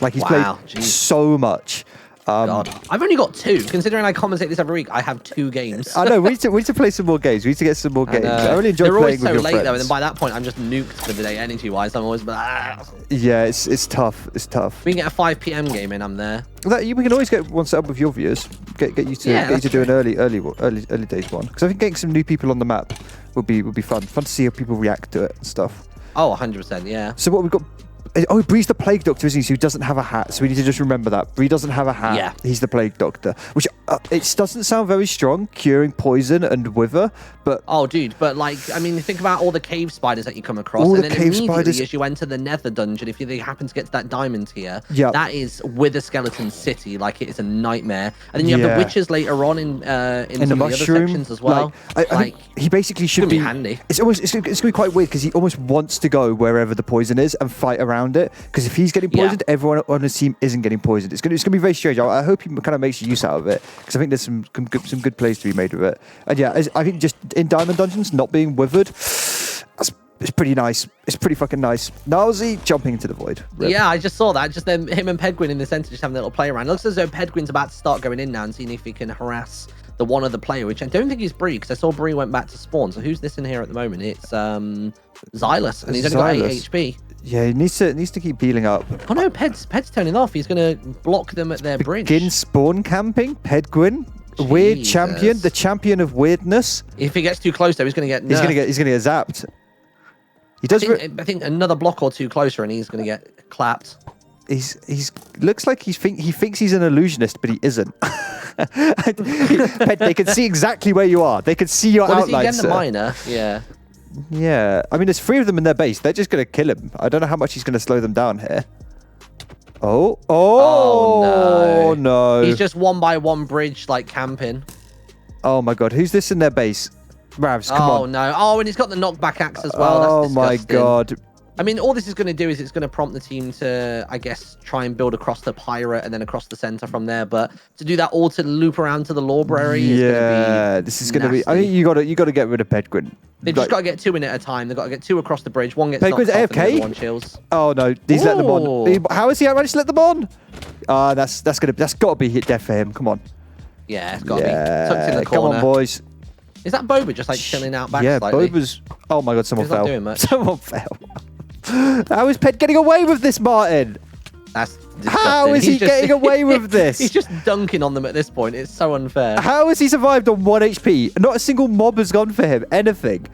Like he's played so much. God. I've only got 2. Considering I commentate this every week, I have 2 games. I know. We need to play some more games. We need to get some more games. I really enjoy playing with your friends. They're always so late though, and then by that point, I'm just nuked for the day energy-wise. I'm always Yeah, it's tough. It's tough. We can get a 5 PM game in. I'm there. We can always get one set up with your viewers. Get you to do an early days one. Because I think getting some new people on the map would be fun. Fun to see how people react to it and stuff. Oh, 100%. Yeah. So what we've got. Oh, Bree's the Plague Doctor, isn't he? So he doesn't have a hat. So we need to just remember that. Bree doesn't have a hat. Yeah. He's the Plague Doctor. Which, it doesn't sound very strong, curing poison and wither, but... Oh, dude, but like, I mean, think about all the cave spiders that you come across. And then immediately as you enter the Nether dungeon, if you happen to get to that diamond tier, that is Wither Skeleton City. Like, it is a nightmare. And then you have the witches later on in some of the other sections as well. I think he basically should be handy. It's going to be quite weird because he almost wants to go wherever the poison is and fight around it, because if he's getting poisoned, everyone on his team isn't getting poisoned. It's going to be very strange. I hope he kind of makes use out of it, because I think there's some good plays to be made with it. And yeah, I think just in diamond dungeons, not being withered, It's pretty nice. It's pretty fucking nice. Gnarlzy jumping into the void. Rip. Yeah, I just saw that. Just then, him and Pedguin in the center just having a little play around. It looks as though Pedguin's about to start going in now and seeing if he can harass the one other player, which I don't think is Bree, because I saw Bree went back to spawn. So who's this in here at the moment? It's Xylus, and he's only got 8 HP. Yeah, he needs to keep healing up. Oh no, Ped's turning off. He's going to block them at their bridge. Begin spawn camping. Pedguin, weird champion, the champion of weirdness. If he gets too close, though, he's going to get nerfed. He's gonna get zapped. He does. I think another block or two closer, and he's going to get clapped. He's looks like he thinks he's an illusionist, but he isn't. They can see exactly where you are. They can see your outlines. Is he getting the miner? Yeah. Yeah. I mean, there's 3 of them in their base. They're just gonna kill him. I don't know how much he's gonna slow them down here. Oh no! He's just 1 by 1 bridge like camping. Oh my god! Who's this in their base? Ravs, come on. Oh no! Oh, and he's got the knockback axe as well. That's my god! I mean, all this is going to do is it's going to prompt the team to, I guess, try and build across the pirate and then across the center from there. But to do that all to loop around to the library is going to be this is going to be. I think you got to get rid of Pedguin. They've just got to get 2 in at a time. They've got to get 2 across the bridge. One gets Pedguin's knocked off AFK. and the other one chills. Oh no, he's let them on. How is he managed to let them on? That's got to be hit death for him. Come on. Yeah, it's got to be tucked in the corner. Come on, boys. Is that Boba just like chilling out back Yeah, slightly? Boba's. Oh my god, someone He's not fell. doing much. Someone fell. How is Ped getting away with this, Martyn? That's disgusting. How is he getting away with this? He's just dunking on them at this point. It's so unfair. How has he survived on 1 HP? Not a single mob has gone for him. Anything.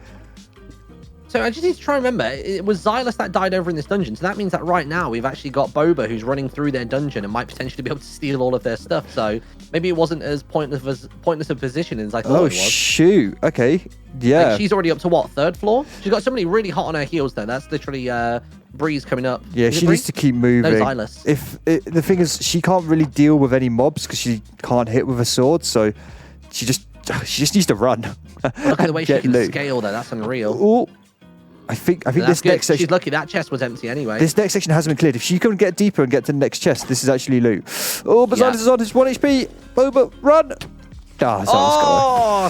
So I just need to try and remember, it was Xylus that died over in this dungeon. So that means that right now we've actually got Boba who's running through their dungeon and might potentially be able to steal all of their stuff. So maybe it wasn't as pointless a position as I thought it was. Oh, shoot. Okay. Yeah. Like, she's already up to what, 3rd floor? She's got somebody really hot on her heels though. That's literally Breeze coming up. Yeah, she needs to keep moving. No, Xylus. The thing is, she can't really deal with any mobs because she can't hit with a sword. So she just needs to run. Look at the way she can scale though. That's unreal. Ooh. I think this next section. She's lucky that chest was empty anyway. This next section hasn't been cleared. If she can get deeper and get to the next chest, this is actually loot. Oh, but Xylus is on his 1 HP. Boba, run!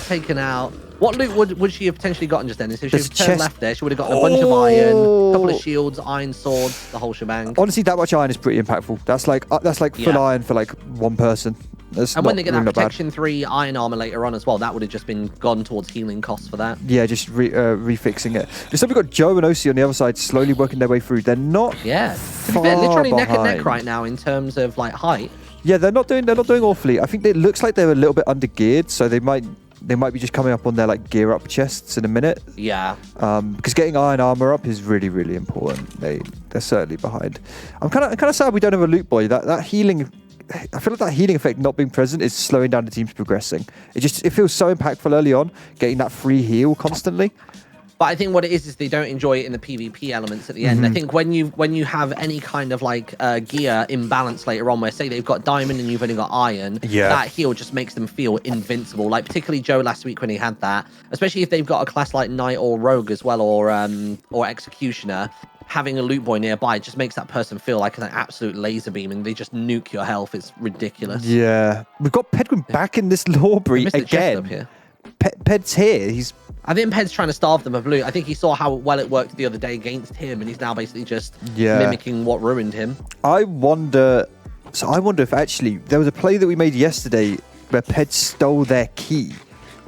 Taken out. What loot would she have potentially gotten just then? If she had turned left there, she would have gotten a bunch of Oh. iron, a couple of shields, iron swords, the whole shebang. Honestly, that much iron is pretty impactful. That's like full iron for like 1 person. And when they get that protection 3 iron armor later on as well, that would have just been gone towards healing costs for that. Yeah, just refixing it. Just we've got Joe and OC on the other side, slowly working their way through. They're not. Yeah, to be fair, literally neck and neck right now in terms of like height. Yeah, they're not doing awfully. I think it looks like they're a little bit under geared, so they might be just coming up on their like gear up chests in a minute. Yeah. Because getting iron armor up is really, really important. They're certainly behind. I'm kind of sad we don't have a loot boy. That healing. I feel like that healing effect not being present is slowing down the teams progressing. It feels so impactful early on, getting that free heal constantly. But I think what it is they don't enjoy it in the PvP elements at the end. I think when you have any kind of like gear imbalance later on, where say they've got diamond and you've only got iron, that heal just makes them feel invincible. Like particularly Joe last week when he had that, especially if they've got a class like Knight or Rogue as well, or Executioner. Having a loot boy nearby just makes that person feel like an absolute laser beam and they just nuke your health. It's ridiculous. Yeah. We've got Pedguin back in this library again. Here. Ped's here. I think Ped's trying to starve them of loot. I think he saw how well it worked the other day against him and he's now basically just mimicking what ruined him. I wonder if actually there was a play that we made yesterday where Ped stole their key,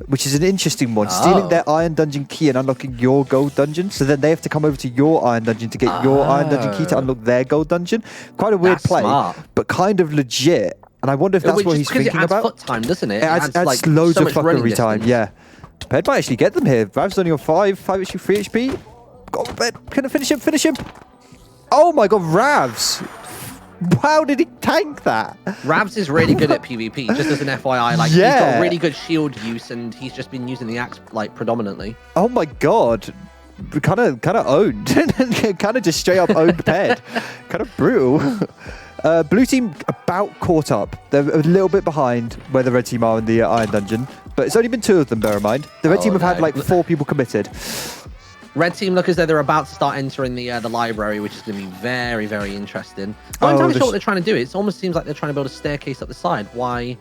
which is an interesting one. Stealing their iron dungeon key and unlocking your gold dungeon. So then they have to come over to your iron dungeon to get your iron dungeon key to unlock their gold dungeon. Quite a weird play, but kind of legit. And I wonder if that's what he's thinking it adds about. Foot time, doesn't it? It adds like loads so of fuckery time. Yeah. Ped might actually get them here. Rav's only on 5 HP, 3 HP. Go on, Ped. Can I finish him? Finish him. Oh my god, Ravs. How did he tank that? Ravs is really good at PvP, just as an FYI. Like, he's got really good shield use, and he's just been using the axe, like, predominantly. Oh my god. Kind of owned. Kind of just straight up owned Ped. Kind of brutal. Blue team about caught up. They're a little bit behind where the red team are in the iron dungeon, but it's only been 2 of them, bear in mind. The red team have had like 4 people committed. Red team look as though they're about to start entering the library, which is going to be very, very interesting. I'm not entirely sure what they're trying to do. It almost seems like they're trying to build a staircase up the side. Why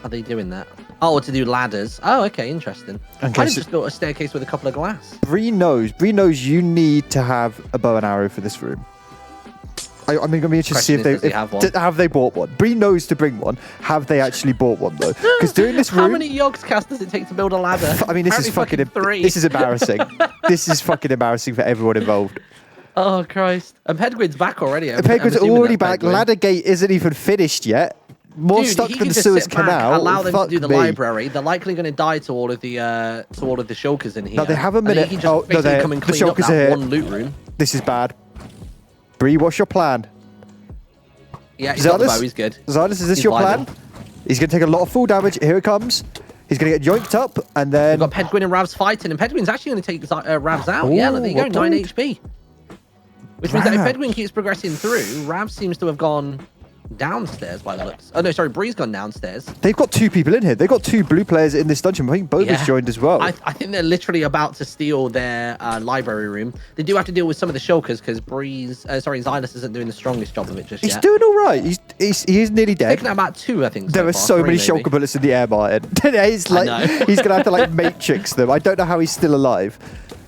are they doing that? Oh, to do ladders. Oh, okay, interesting. Okay, I just built a staircase with a couple of glass. Bree knows you need to have a bow and arrow for this room. I'm going to be interested to see if have they bought one. Bree knows to bring one. Have they actually bought one though? Because doing this room. How many Yogscast does it take to build a ladder? I mean, this is fucking 3. This is embarrassing. This is fucking embarrassing for everyone involved. Oh Christ! And Pedguin's back already. Pedguin's already back. Laddergate isn't even finished yet. More stuck than the Suez Canal. Allow them to do the library. They're likely going to die to all of the shulkers in here. No, they have a minute. Oh, no, come and clean up that one loot room. This is bad. Bree, what's your plan? Yeah, he's got the bow. He's good. Xylus, is this your plan? He's going to take a lot of full damage. Here it comes. He's going to get yoinked up, and then... We've got Pedguin and Ravs fighting, and Pedguin's actually going to take Ravs out. Yeah, there you go, 9 HP. Which means that if Pedguin keeps progressing through, Ravs seems to have gone downstairs by the looks. Oh, no, sorry, Bree's gone downstairs. They've got 2 people in here. They've got 2 blue players in this dungeon. I think Boba's joined as well. I think they're literally about to steal their library room. They do have to deal with some of the shulkers because Xylus isn't doing the strongest job of it just yet. He's doing all right. He is nearly dead. Taking out about 2, I think. There are so many shulker bullets in the air, Martyn. He's like, he's going to have to like matrix them. I don't know how he's still alive.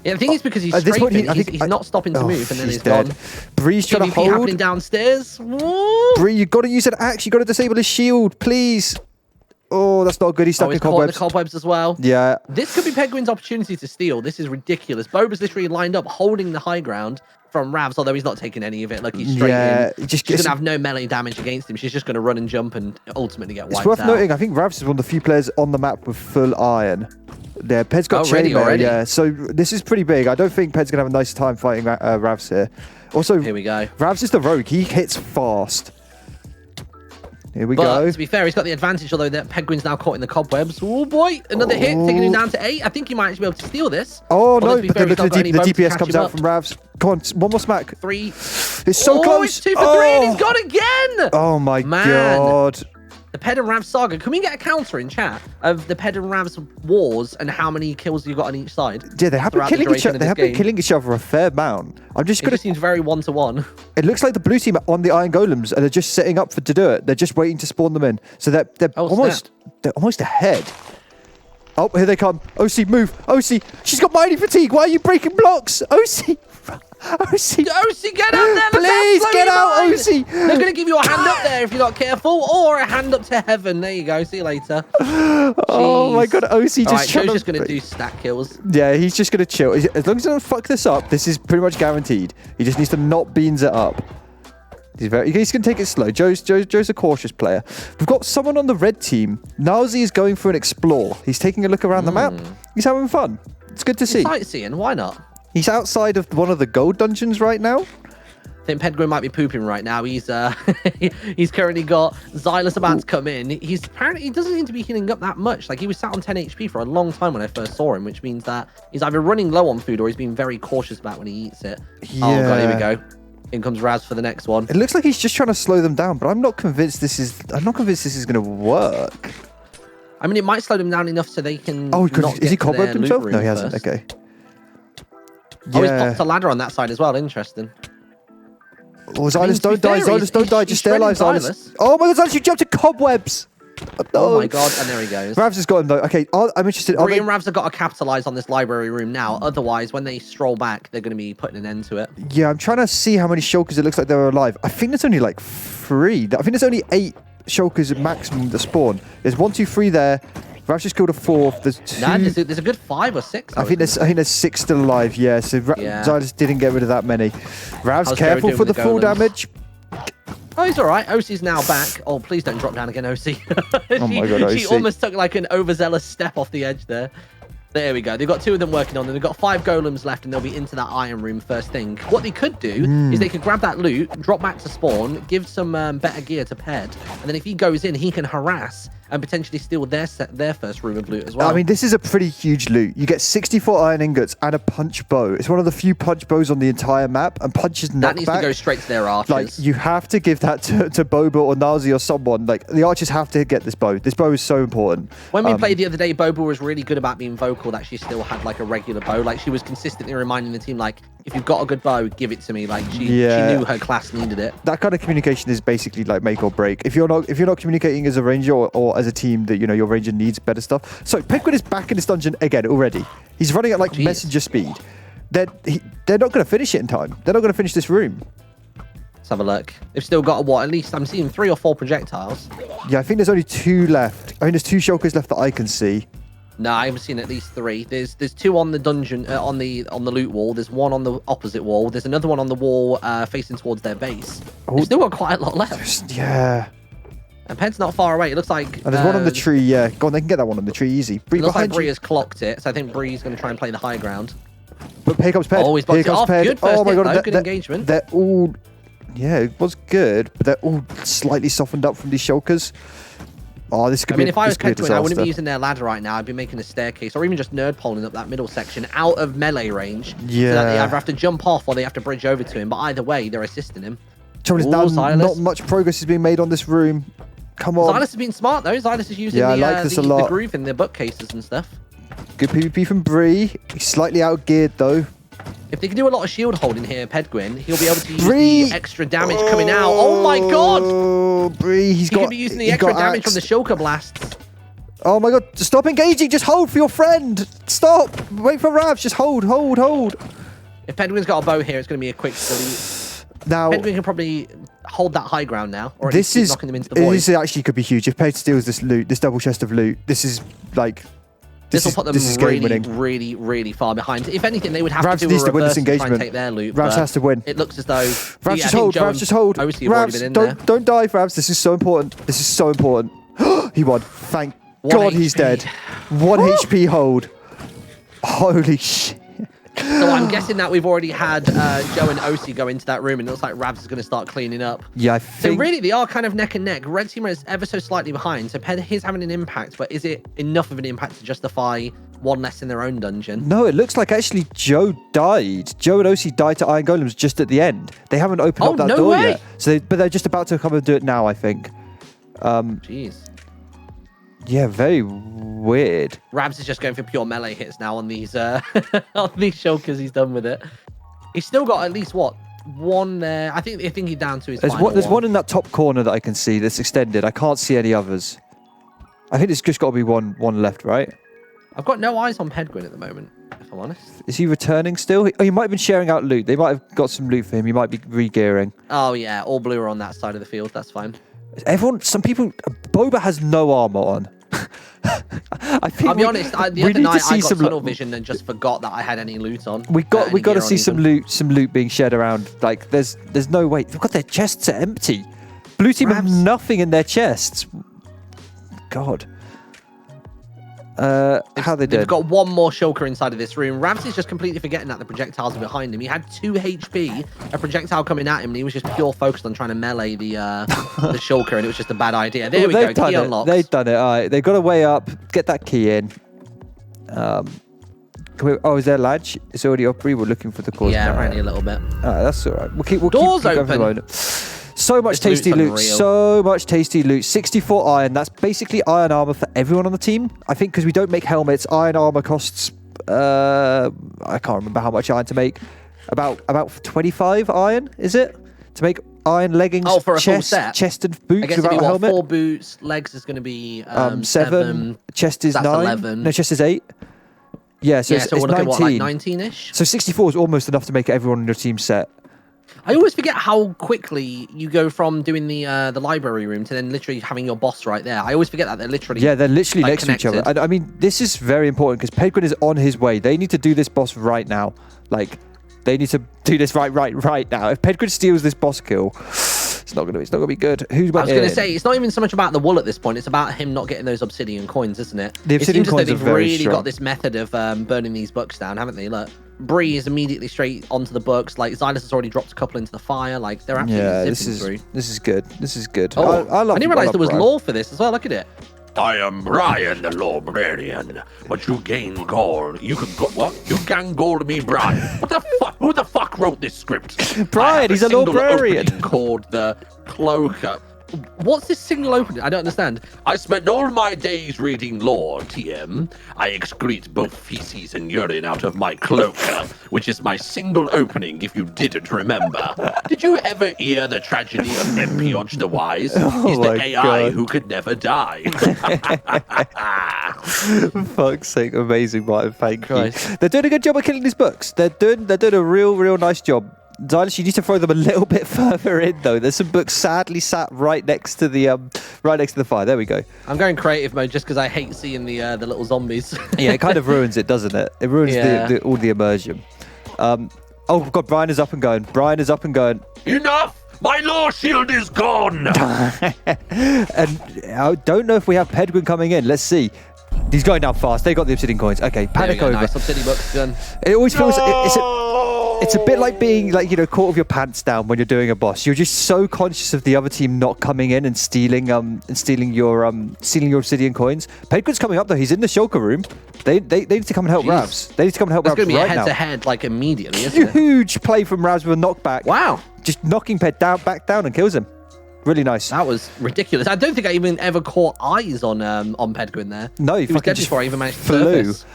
Yeah, the thing is because he's strafing, he's not stopping to move, and then he's dead. gone. Bree's trying to hold. Happening downstairs. Woo! Bree, you've got to use an axe. You've got to disable his shield, please. Oh, that's not good. He's stuck in cobwebs. The cobwebs as well. Yeah. This could be Pedguin's opportunity to steal. This is ridiculous. Boba's literally lined up, holding the high ground from Ravs, although he's not taking any of it. Like, he's straight in. She's going to have no melee damage against him. She's just going to run and jump and ultimately get wiped out. It's worth noting, I think Ravs is one of the few players on the map with full iron. Yeah, Ped's got chainmail, already. Yeah, so this is pretty big. I don't think Ped's going to have a nice time fighting Ravs here. Also, here we go. Ravs is the rogue. He hits fast. Here we go. To be fair, he's got the advantage, although that Pedguin's now caught in the cobwebs. Oh boy, another hit, taking him down to 8. I think he might actually be able to steal this. Oh no, but then look at the DPS comes out from Ravs. Come on, one more smack. 3. It's so close. It's 2 for 3 and he's gone again. Oh my god. The Ped and Ravs saga. Can we get a counter in chat of the Ped and Ravs wars and how many kills you got on each side? Yeah, they have been killing each other. They have been killing each other a fair amount. I'm just gonna. It seems very 1-to-1. It looks like the blue team on the iron golems, and they're just setting up to do it. They're just waiting to spawn them in, so they're almost ahead. Oh, here they come. OC, move. OC, she's got mining fatigue. Why are you breaking blocks? OC. OC, get out there! Please get out, OC! They're going to give you a hand up there if you're not careful, or a hand up to heaven. There you go. See you later. Oh my god, OC just Joe's just going to do stat kills. Yeah, he's just going to chill. As long as he doesn't fuck this up, this is pretty much guaranteed. He just needs to not beans it up. He's going to take it slow. Joe's a cautious player. We've got someone on the red team. Nazi is going for an explore. He's taking a look around the map. He's having fun. It's good to see. Sightseeing, why not? He's outside of one of the gold dungeons right now. I think Pedguin might be pooping right now. He's he's currently got Xylus about to come in. He doesn't seem to be healing up that much. Like, he was sat on 10 HP for a long time when I first saw him, which means that he's either running low on food or he's being very cautious about when he eats it. Yeah. Oh god, here we go. In comes Raz for the next one. It looks like he's just trying to slow them down, but I'm not convinced this is going to work. I mean, it might slow them down enough so they can. Oh, is he cobwebbed himself? No, he hasn't. Okay. Oh, he's popped a ladder on that side as well. Interesting. Oh, Xylus, don't die. Xylus, don't die. Just stay alive, Xylus. Oh my god, Xylus, you jumped to cobwebs. Oh my god, and there he goes. Ravs has got him though. Okay, I'm interested. Bree and Ravs have got to capitalize on this library room now. Otherwise, when they stroll back, they're going to be putting an end to it. Yeah, I'm trying to see how many shulkers it looks like they're alive. I think there's only like 3. I think there's only 8 shulkers maximum that spawn. There's 1, 2, 3 there. Ravs just killed a 4th. There's 2. Nah, there's a good 5 or 6. I think there's 6 still alive. Yeah, so Xylus didn't get rid of that many. Ravs, careful for the full damage. Oh, he's all right. OC's now back. Oh, please don't drop down again, OC. Oh my god, OC. She almost took like an overzealous step off the edge there. There we go. They've got 2 of them working on them. They've got 5 golems left, and they'll be into that iron room first thing. What they could do is they could grab that loot, drop back to spawn, give some better gear to Ped, and then if he goes in, he can harass and potentially steal their first room of loot as well. I mean, this is a pretty huge loot. You get 64 iron ingots and a punch bow. It's one of the few punch bows on the entire map, and punch is knockback. That needs to go straight to their archers. Like, you have to give that to Boba or Nazi or someone. Like, the archers have to get this bow. This bow is so important. When we played the other day, Boba was really good about being vocal that she still had like a regular bow. Like, she was consistently reminding the team, like, if you've got a good bow, give it to me. Like, she knew her class needed it. That kind of communication is basically like make or break. If you're not communicating as a ranger or as a team that, your ranger needs better stuff. So Penguin is back in this dungeon again already. He's running at like messenger speed. They're not going to finish it in time. They're not going to finish this room. Let's have a look. They've still got, at least I'm seeing 3 or 4 projectiles. Yeah, I think there's only 2 left. I mean, there's 2 shulkers left that I can see. No, I haven't seen at least 3. There's 2 on the dungeon, on the loot wall. There's 1 on the opposite wall. There's another one on the wall facing towards their base. They've still got quite a lot left. Yeah. And Ped's not far away. It looks like... And there's one on the tree, yeah. Go on, they can get that one on the tree easy. It looks like Bree has clocked it, so I think Bree's going to try and play the high ground. But here comes Ped. Oh, he's blocked it off. Good first hit, though. Good engagement. They're all... Yeah, it was good, but they're all slightly softened up from these shulkers. Oh, this could be. If I was Penguin, I wouldn't be disaster. using their ladder right now. I'd be making a staircase, or even just nerd poling up that middle section out of melee range. Yeah. So that they either have to jump off or they have to bridge over to him. But either way, they're assisting him. Trouble is now, not much progress is being made on this room. Come on. Xylus has been smart though. Xylus is using I like this a the lot. groove in the bookcases and stuff. Good PvP from Bree. He's slightly out geared though. If they can do a lot of shield holding here, Pedguin, he'll be able to use the extra damage coming out. Oh my god! Oh, Bree, he could be using the extra damage from the shulker blasts. Oh my god, stop engaging, just hold for your friend. Stop, wait for Ravs, just hold. If Pedguin's got a bow here, it's going to be a quick delete. Now, Pedguin can probably hold that high ground now, or at this least keep is knocking them into the void. This actually could be huge. If Ped steals this loot, this double chest of loot, this is like... This will put them really, really far behind. If anything, they would have Ravs to do needs a to win reverse this and try and engagement. take their loot. Ravs has to win. It looks as though... Ravs, just hold. Ravs, just hold. Ravs, don't die, Ravs. This is so important. This is so important. He won. Thank God he's dead. 1 HP hold. Holy shit. So I'm guessing that we've already had Joe and OC go into that room, and it looks like Ravs is going to start cleaning up. Yeah, I So think... really, they are kind of neck and neck. Red Team is ever so slightly behind, so Ped is having an impact, but is it enough of an impact to justify 1 less in their own dungeon? No, it looks like actually Joe died. Joe and OC died to Iron Golems just at the end. They haven't opened up that door yet. So, but they're just about to come and do it now, I think. Jeez. Yeah, very weird. Ravs is just going for pure melee hits now on these on these shulkers. He's done with it. He's still got at least what, 1 there. I think he's down to his final There's one in that top corner that I can see that's extended. I can't see any others. I think there's just got to be one left, right? I've got no eyes on Pedguin at the moment, if I'm honest. Is he returning still? Oh, he might have been sharing out loot. They might have got some loot for him. He might be re-gearing. Oh yeah, all blue are on that side of the field. That's fine. Some people... Boba has no armor on. I think I'll be honest. The other night I got tunnel vision and just forgot that I had any loot on. We got to see some loot being shared around. Like there's no way. They've got their chests are empty. Blue team have nothing in their chests. God. How they did? They've got 1 more shulker inside of this room. Ravs is just completely forgetting that the projectiles are behind him. He had 2 HP, a projectile coming at him, and he was just pure focused on trying to melee the shulker, and it was just a bad idea. There we go. Key unlocks. They've done it. All right. They've got a way up. Get that key in. Is there ledge? It's already up. We're looking for the cause. Yeah, only a little bit. That's all right. We'll keep Doors going for the open. moment. So much tasty loot. So much tasty loot. 64 iron. That's basically iron armor for everyone on the team. I think because we don't make helmets, iron armor costs... I can't remember how much iron to make. About 25 iron, is it? To make iron leggings, for a full set. Chest and boots I guess without it'd a be helmet. 4 boots. Legs is going to be 7. Chest is that's 9. 11. No, chest is 8. Yeah, so it's we're looking 19. at what, like 19-ish? So 64 is almost enough to make everyone on your team set. I always forget how quickly you go from doing the library room to then literally having your boss right there. I always forget that they're literally next to each other. And I mean, this is very important because Pedguin is on his way. They need to do this boss right now. Like, they need to do this right now. If Pedguin steals this boss kill, it's not gonna be good. I was gonna say it's not even so much about the wool at this point. It's about him not getting those obsidian coins, isn't it? The obsidian coins they've are very really strong. got this method of burning these books down, haven't they? Look, Bree is immediately straight onto the books. Like Xylus has already dropped a couple into the fire. Like they're absolutely zipping through. This is good. This is good. Oh, I didn't realize there was lore for this as well. Look at it. I am Brian the Librarian, but you gain gold. You can go what? You can gold me, Brian. What the fuck? Who the fuck wrote this script? Brian, he's a librarian. Called the Cloaker. What's this single opening? I don't understand. I spend all my days reading lore, TM. I excrete both feces and urine out of my cloaker, which is my single opening if you didn't remember. Did you ever hear the tragedy of Empiotch the Wise? He's the AI who could never die. Fuck's sake, amazing, Martyn. Thank you. They're doing a good job of killing these books. They're doing a real nice job. Xylus, you need to throw them a little bit further in, though. There's some books sadly sat right next to the fire. There we go. I'm going creative mode just because I hate seeing the little zombies. Yeah, it kind of ruins it, doesn't it? It ruins all the immersion. Oh god, Brian is up and going. Enough! My lore shield is gone! And I don't know if we have Pedguin coming in. Let's see. He's going down fast. They got the obsidian coins. Okay, panic over. Nice obsidian books done. It always feels it's a bit like being caught with your pants down when you're doing a boss. You're just so conscious of the other team not coming in and stealing your obsidian coins. Pedguin's coming up though. He's in the shulker room. They need to come and help Ravs. They need to come and help Ravs right now. It's going to be a head-to-head like immediately, isn't it? Huge play from Ravs with a knockback. Wow. Just knocking Ped back down and kills him. Really nice. That was ridiculous. I don't think I even ever caught eyes on Pedguin there. No, he was dead before I even managed to surface.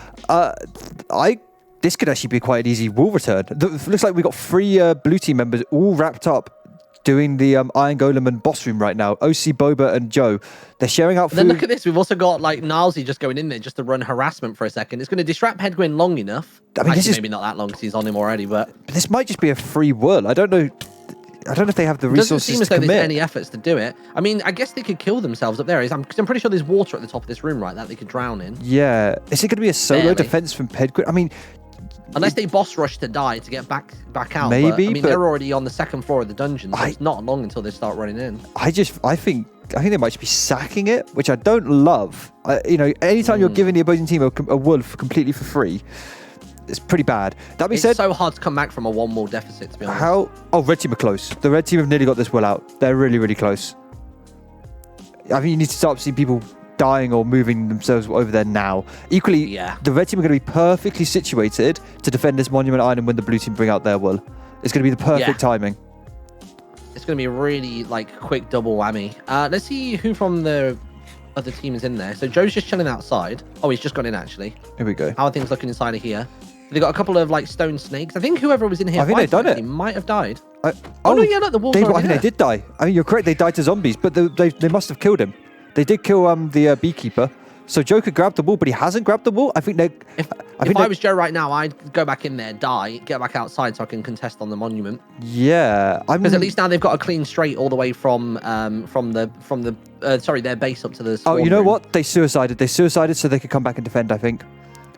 This could actually be quite an easy wall return. Looks like we've got 3 blue team members all wrapped up doing the Iron Golem and boss room right now. OC, Boba, and Joe. They're sharing out food. Then look at this. We've also got like Nalzi just going in there just to run harassment for a second. It's going to distract Pedguin long enough. I mean, actually, maybe not that long because he's on him already, but this might just be a free whirl. I don't know if they have the resources doesn't seem as to though commit. There's any efforts to do it. I mean, I guess they could kill themselves up there. I'm pretty sure there's water at the top of this room, right, that they could drown in. Yeah. Is it going to be a solo defense from Pedguin? I mean, unless they boss rush to die to get back out. Maybe, but they're already on the second floor of the dungeon, so it's not long until they start running in. I think they might just be sacking it, which I don't love. Anytime you're giving the opposing team a wolf completely for free, it's pretty bad. That being said, it's so hard to come back from a 1-wall deficit, to be honest. Red team are close. The red team have nearly got this well out. They're really, really close. I think you need to start seeing people dying or moving themselves over there now. Equally, the red team are going to be perfectly situated to defend this monument island when the blue team bring out their wool. It's going to be the perfect timing. It's going to be a really quick double whammy. Let's see who from the other team is in there. So Joe's just chilling outside. Oh, he's just gone in actually. Here we go. How are things looking inside of here? They got a couple of stone snakes. I think whoever was in here, I think they've done it. Might have died. No, look, the wolves. I think they did die. I mean, you're correct. They died to zombies, but they must have killed him. They did kill the beekeeper. So Joe could grab the wall, but he hasn't grabbed the wall. I think they. If I was Joe right now, I'd go back in there, die, get back outside, so I can contest on the monument. Yeah, because at least now they've got a clean straight all the way from their base up to the. Oh, you know what? They suicided. They suicided so they could come back and defend. I think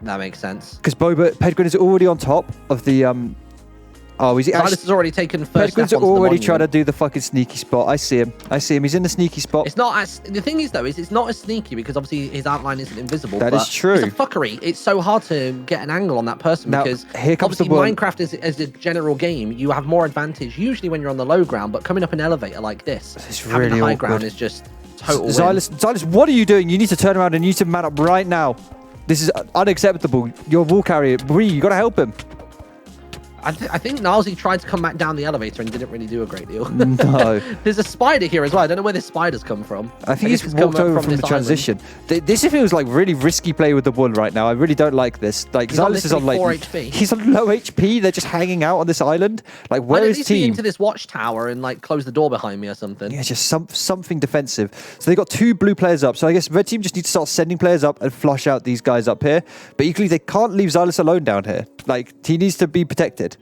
that makes sense. Because Pedguin is already on top of the Oh, is he actually? Silas has already taken first step Pedguin's onto already the trying to do the fucking sneaky spot. I see him. He's in the sneaky spot. It's not as. The thing is, though, it's not as sneaky because obviously his outline isn't invisible. That is true. It's a fuckery. It's so hard to get an angle on that person because here comes obviously Minecraft as a general game, you have more advantage usually when you're on the low ground, but coming up an elevator like this, having the high ground is just total. Xylus, what are you doing? You need to turn around and you need to man up right now. This is unacceptable. Your wall carrier, Bree, you got to help him. I think Nalzi tried to come back down the elevator and didn't really do a great deal. No. There's a spider here as well. I don't know where this spider's come from. I think he's walked over from the transition. This feels like really risky play with the wool right now. I really don't like this. Like Xylus is on 4 HP. He's on low HP. They're just hanging out on this island. Like where is team? Into this watchtower and close the door behind me or something. Yeah, just something defensive. So they got 2 blue players up. So I guess red team just needs to start sending players up and flush out these guys up here. But equally, they can't leave Xylus alone down here. Like he needs to be protected.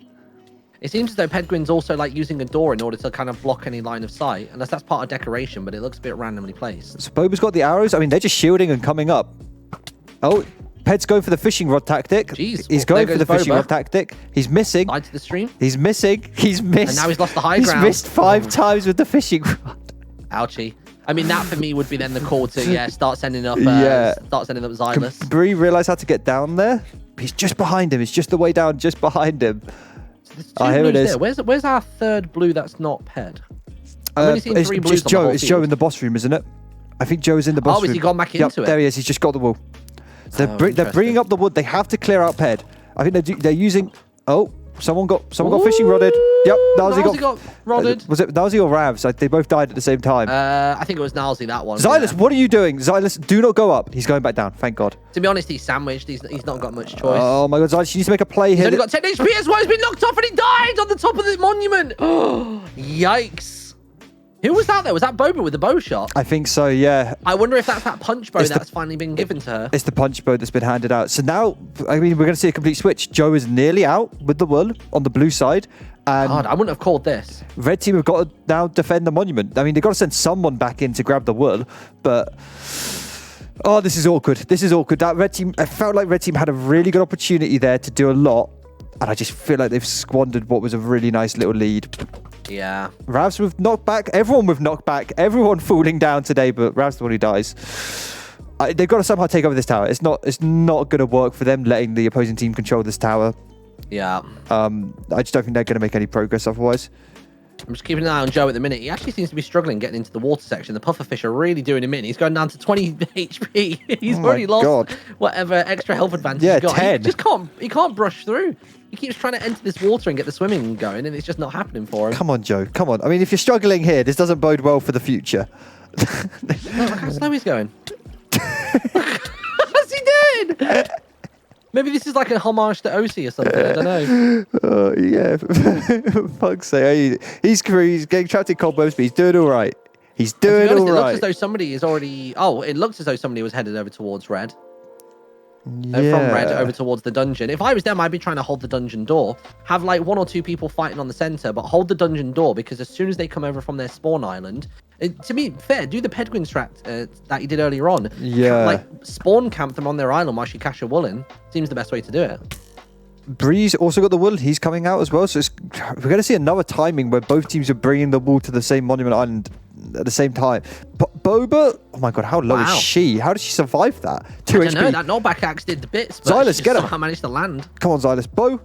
It seems as though Pedguin's also using a door in order to kind of block any line of sight, unless that's part of decoration, but it looks a bit randomly placed. So Boba's got the arrows. I mean, they're just shielding and coming up. Oh, Ped's going for the fishing rod tactic. Jeez. He's going for the fishing rod tactic. He's missing. Side to the stream. He's missing. He's missed. And now he's lost the high ground. He's missed 5 times with the fishing rod. Ouchie. I mean, that for me would be then the call to start sending up Xylus. Can Bree realize how to get down there? He's just behind him. It's just the way down, just behind him. Here it is. Where's our third blue that's not Ped? I've only seen 3 blues. It's Joe in the boss room, isn't it? I think Joe is in the boss room. Oh, has he gone back into it? There he is. He's just got the wool. They're bringing up the wood. They have to clear out Ped. I think they're using. Oh, someone got fishing rodded. Yep, Nalzi got rodded. Was it Nalzi or Ravs? They both died at the same time. I think it was Nalzi, that one. Xylus, what are you doing? Xylus, do not go up. He's going back down. Thank God. To be honest, he's sandwiched. He's not got much choice. Oh my God, Xylus, you need to make a play here. He's only got 10 HP as well. He's been knocked off and he died on the top of the monument. Yikes. Who was that there? Was that Boba with the bow shot? I think so, yeah. I wonder if that's that punch bow that's finally been given to her. It's the punch bow that's been handed out. So now, I mean, we're going to see a complete switch. Joe is nearly out with the wool on the blue side. And God, I wouldn't have called this. Red team have got to now defend the monument. I mean, they've got to send someone back in to grab the wool, but... Oh, this is awkward. This is awkward. That Red team, I felt like Red team had a really good opportunity there to do a lot. And I just feel like they've squandered what was a really nice little lead. Yeah. Ravs with knockback. Everyone with knockback. Everyone falling down today, but Ravs the one who dies. They've got to somehow take over this tower. It's not going to work for them letting the opposing team control this tower. Yeah. I just don't think they're going to make any progress otherwise. I'm just keeping an eye on Joe at the minute. He actually seems to be struggling getting into the water section. The pufferfish are really doing him in. He's going down to 20 HP. He's already lost whatever extra health advantage he's got. 10. He can't brush through. He keeps trying to enter this water and get the swimming going, and it's just not happening for him. Come on, Joe. Come on. I mean, if you're struggling here, this doesn't bode well for the future. Look how slow he's going. What's he doing? Maybe this is like a homage to OC or something. I don't know. Yeah. Fuck's sake. He's getting trapped in cobwebs, but he's doing all right. He's doing all right. It looks as though somebody is already... Oh, it looks as though somebody was headed over towards red. Yeah. From red over towards the dungeon. If I was them, I'd be trying to hold the dungeon door. Have like 1 or 2 people fighting on the center, but hold the dungeon door because as soon as they come over from their spawn island, to be fair, do the Pedguin strat that you did earlier on. Yeah. Like spawn camp them on their island while she cash a wool in. Seems the best way to do it. Breeze also got the wool. He's coming out as well. So we're going to see another timing where both teams are bringing the wool to the same monument island at the same time. Boba, oh my God, how low is she? How did she survive that? 2 I HP. don't know, that knockback axe did the bits, but Xylus, she get her. somehow managed to land. Come on, Xylus. Bo.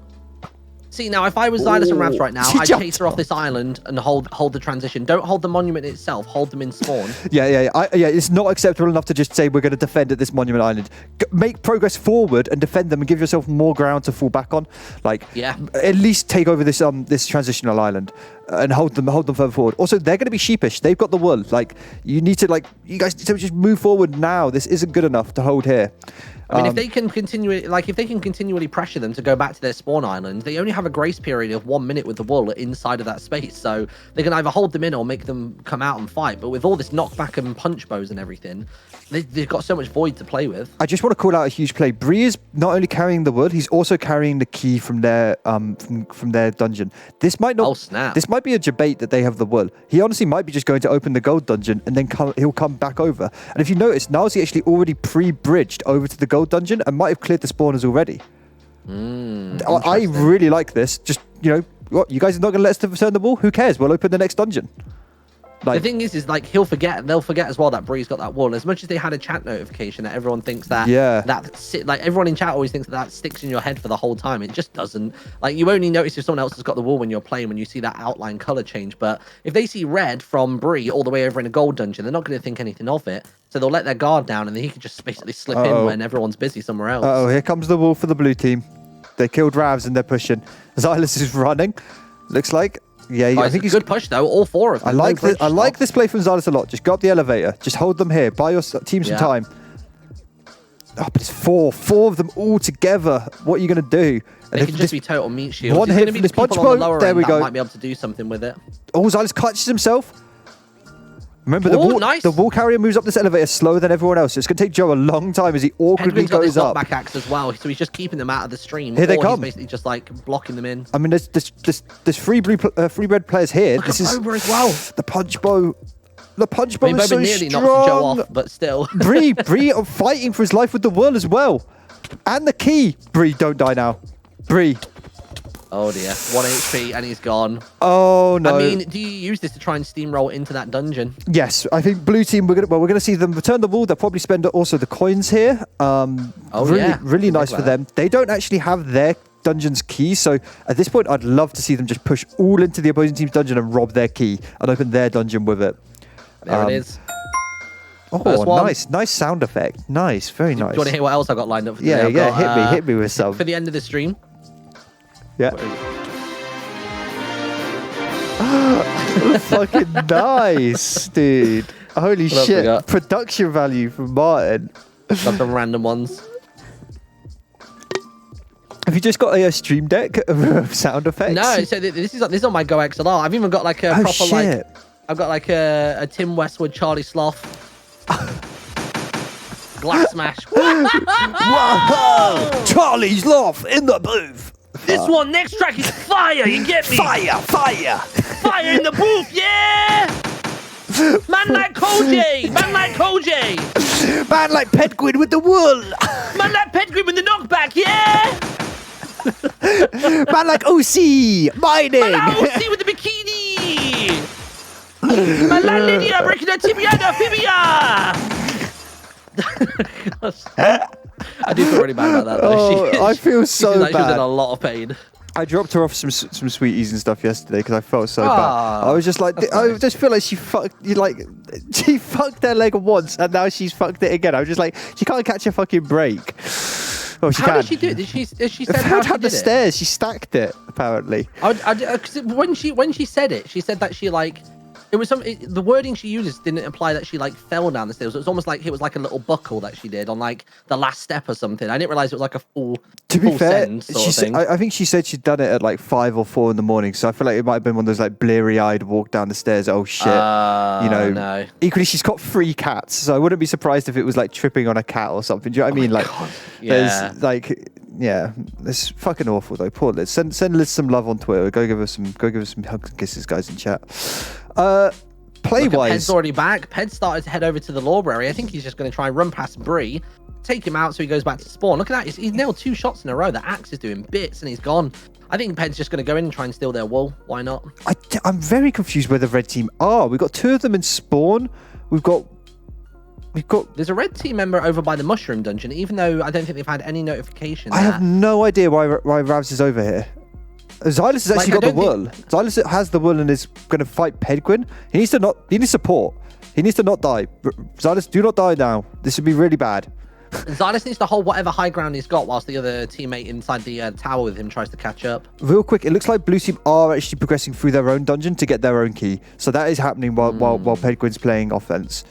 See, now, if I was Xylus and Ravs right now, She I'd jumped chase her off this island and hold the transition. Don't hold the monument itself, hold them in spawn. Yeah. It's not acceptable enough to just say we're going to defend at this monument island. Make progress forward and defend them and give yourself more ground to fall back on. Like, at least take over this this transitional island and hold them further forward. Also, they're going to be sheepish. They've got the wool. Like, you guys need to just move forward now. This isn't good enough to hold here. I mean, if they can continually pressure them to go back to their spawn island, they only have a grace period of 1 minute with the wool inside of that space. So they can either hold them in or make them come out and fight. But with all this knockback and punch bows and everything, they've got so much void to play with. I just want to call out a huge play. Bree is not only carrying the wood, he's also carrying the key from their from their dungeon. This might not. Oh snap! This might be a debate that they have the wool. He honestly might be just going to open the gold dungeon and then he'll come back over. And if you notice, Nalzi actually already pre-bridged over to the gold dungeon and might have cleared the spawners already. I really like this. Just, what, you guys are not going to let us return the wall? Who cares? We'll open the next dungeon. The thing is like they'll forget as well that Bree's got that wool. As much as they had a chat notification that everyone thinks that like everyone in chat always thinks that sticks in your head for the whole time. It just doesn't. Like you only notice if someone else has got the wool when you're playing, when you see that outline color change. But if they see red from Bree all the way over in a gold dungeon, they're not going to think anything of it. So they'll let their guard down, and then he can just basically slip in when everyone's busy somewhere else. Oh, here comes the wool for the blue team. They killed Ravs and they're pushing. Xylus is running. Looks like. Yeah, I think he's a good push though. All 4 of them. I like this play from Xylus a lot. Just go up the elevator. Just hold them here. Buy your team some time. Oh, but it's 4 of them all together. What are you going to do? They can just be total meat shields. One hit from this punch bow. There we go. Might be able to do something with it. Oh, Xylus clutches himself. Remember, the wall carrier moves up this elevator slower than everyone else. So it's going to take Joe a long time as he awkwardly goes up. Back axe as well, so he's just keeping them out of the stream. Here they come. He's basically just like blocking them in. I mean, there's free red players here. Look this is Boba as well. The punch bow. The punch bow is so nearly strong. Knocked Joe off, but still. Bree fighting for his life with the whirl as well, and the key. Bree, don't die now. Bree. Oh dear, 1 HP and he's gone. Oh no! I mean, do you use this to try and steamroll into that dungeon? Yes, I think blue team. We're gonna see them return the wall. They'll probably spend also the coins here. Really nice for them. They don't actually have their dungeon's key, so at this point, I'd love to see them just push all into the opposing team's dungeon and rob their key and open their dungeon with it. There it is. Oh, nice sound effect. Nice, very nice. Do you want to hear what else I got lined up for today? Hit me with some for the end of the stream. Yeah. Fucking nice, dude. Holy What else we shit. got? Production value from Martyn. Got some random ones. Have you just got a Stream Deck of sound effects? No, so this is on my Go XLR. I've even got like a proper shit. I've got like a Tim Westwood, Charlie Sloth. Glass smash. Whoa! Charlie's Loft in the booth. This one, next track is fire. You get me? Fire! Fire in the booth, yeah! Man like Koj! Man like Koj! Man like Pedguin with the wool. Man like Pedgrim with the knockback, yeah! Man like OC mining. Man like OC with the bikini! Man like Lydia breaking her tibia and her fibia! I do feel really bad about that though. Oh, I feel so She was bad. in a lot of pain. I dropped her off some sweeties and stuff yesterday because I felt so bad. I was just like, I just feel like she fucked her leg once and now she's fucked it again. I was just like, she can't catch a fucking break. Well, she How can. did she do it? Did she say How how she had the did it? stairs. She stacked it apparently. Cause when she said it, she said that she like it was the wording she uses didn't imply that she like fell down the stairs. It was almost like it was like a little buckle that she did on like the last step or something. I didn't realize it was like a full. To be fair, send sort of thing. I think she said she'd done it at like 5 or 4 in the morning. So I feel like it might have been one of those like bleary-eyed walk down the stairs. Oh shit! No. Equally, she's got 3 cats, so I wouldn't be surprised if it was like tripping on a cat or something. Do you know what I mean? Like, Yeah. there's like, yeah, it's fucking awful though. Poor Liz. Send Liz some love on Twitter. Go give her some hugs and kisses, guys, in chat. Play-wise, Ped's already back. Ped started to head over to the library. I think he's just going to try and run past Bree, take him out so he goes back to spawn. Look at that. He's nailed 2 shots in a row. The axe is doing bits and he's gone. I think Ped's just going to go in and try and steal their wool. Why not? I'm very confused where the red team are. We've got 2 of them in spawn. We've got. There's a red team member over by the mushroom dungeon, even though I don't think they've had any notification. I have no idea why Ravs is over here. Xylus has actually got the wool. Xylus has the wool and is going to fight Pedguin. He needs support. He needs to not die. Xylus, do not die now. This would be really bad. Xylus needs to hold whatever high ground he's got whilst the other teammate inside the tower with him tries to catch up. Real quick, it looks like Blue Team are actually progressing through their own dungeon to get their own key. So that is happening while Pedguin's playing offense.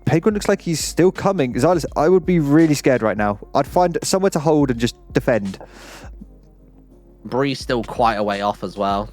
Pedguin looks like he's still coming. Xylus, I would be really scared right now. I'd find somewhere to hold and just defend. Bree's still quite a way off as well.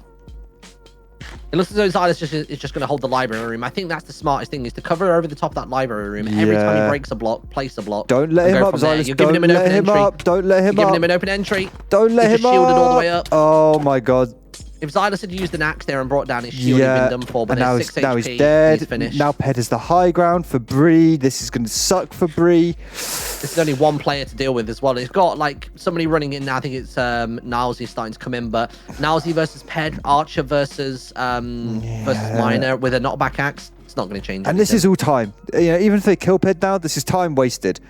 It looks as though Xylus is just going to hold the library room. I think that's the smartest thing, is to cover over the top of that library room. Every time he breaks a block, place a block. Don't let him up, Xylus. You're giving him an open entry. Don't let him up. You're giving him an open entry. Don't let him up. Shielded all the way up. Oh my god. If Xylus had used an axe there and brought down his shield, he'd been done for, but now it's 6 now HP. he's dead. He's finished. Now Ped is the high ground for Bree. This is going to suck for Bree. This is only one player to deal with as well. He's got like somebody running in now. I think it's Nilesy starting to come in, but Nilesy versus Ped, Archer versus Miner with a knockback axe. It's not going to change. And this is all time. Even if they kill Ped now, this is time wasted.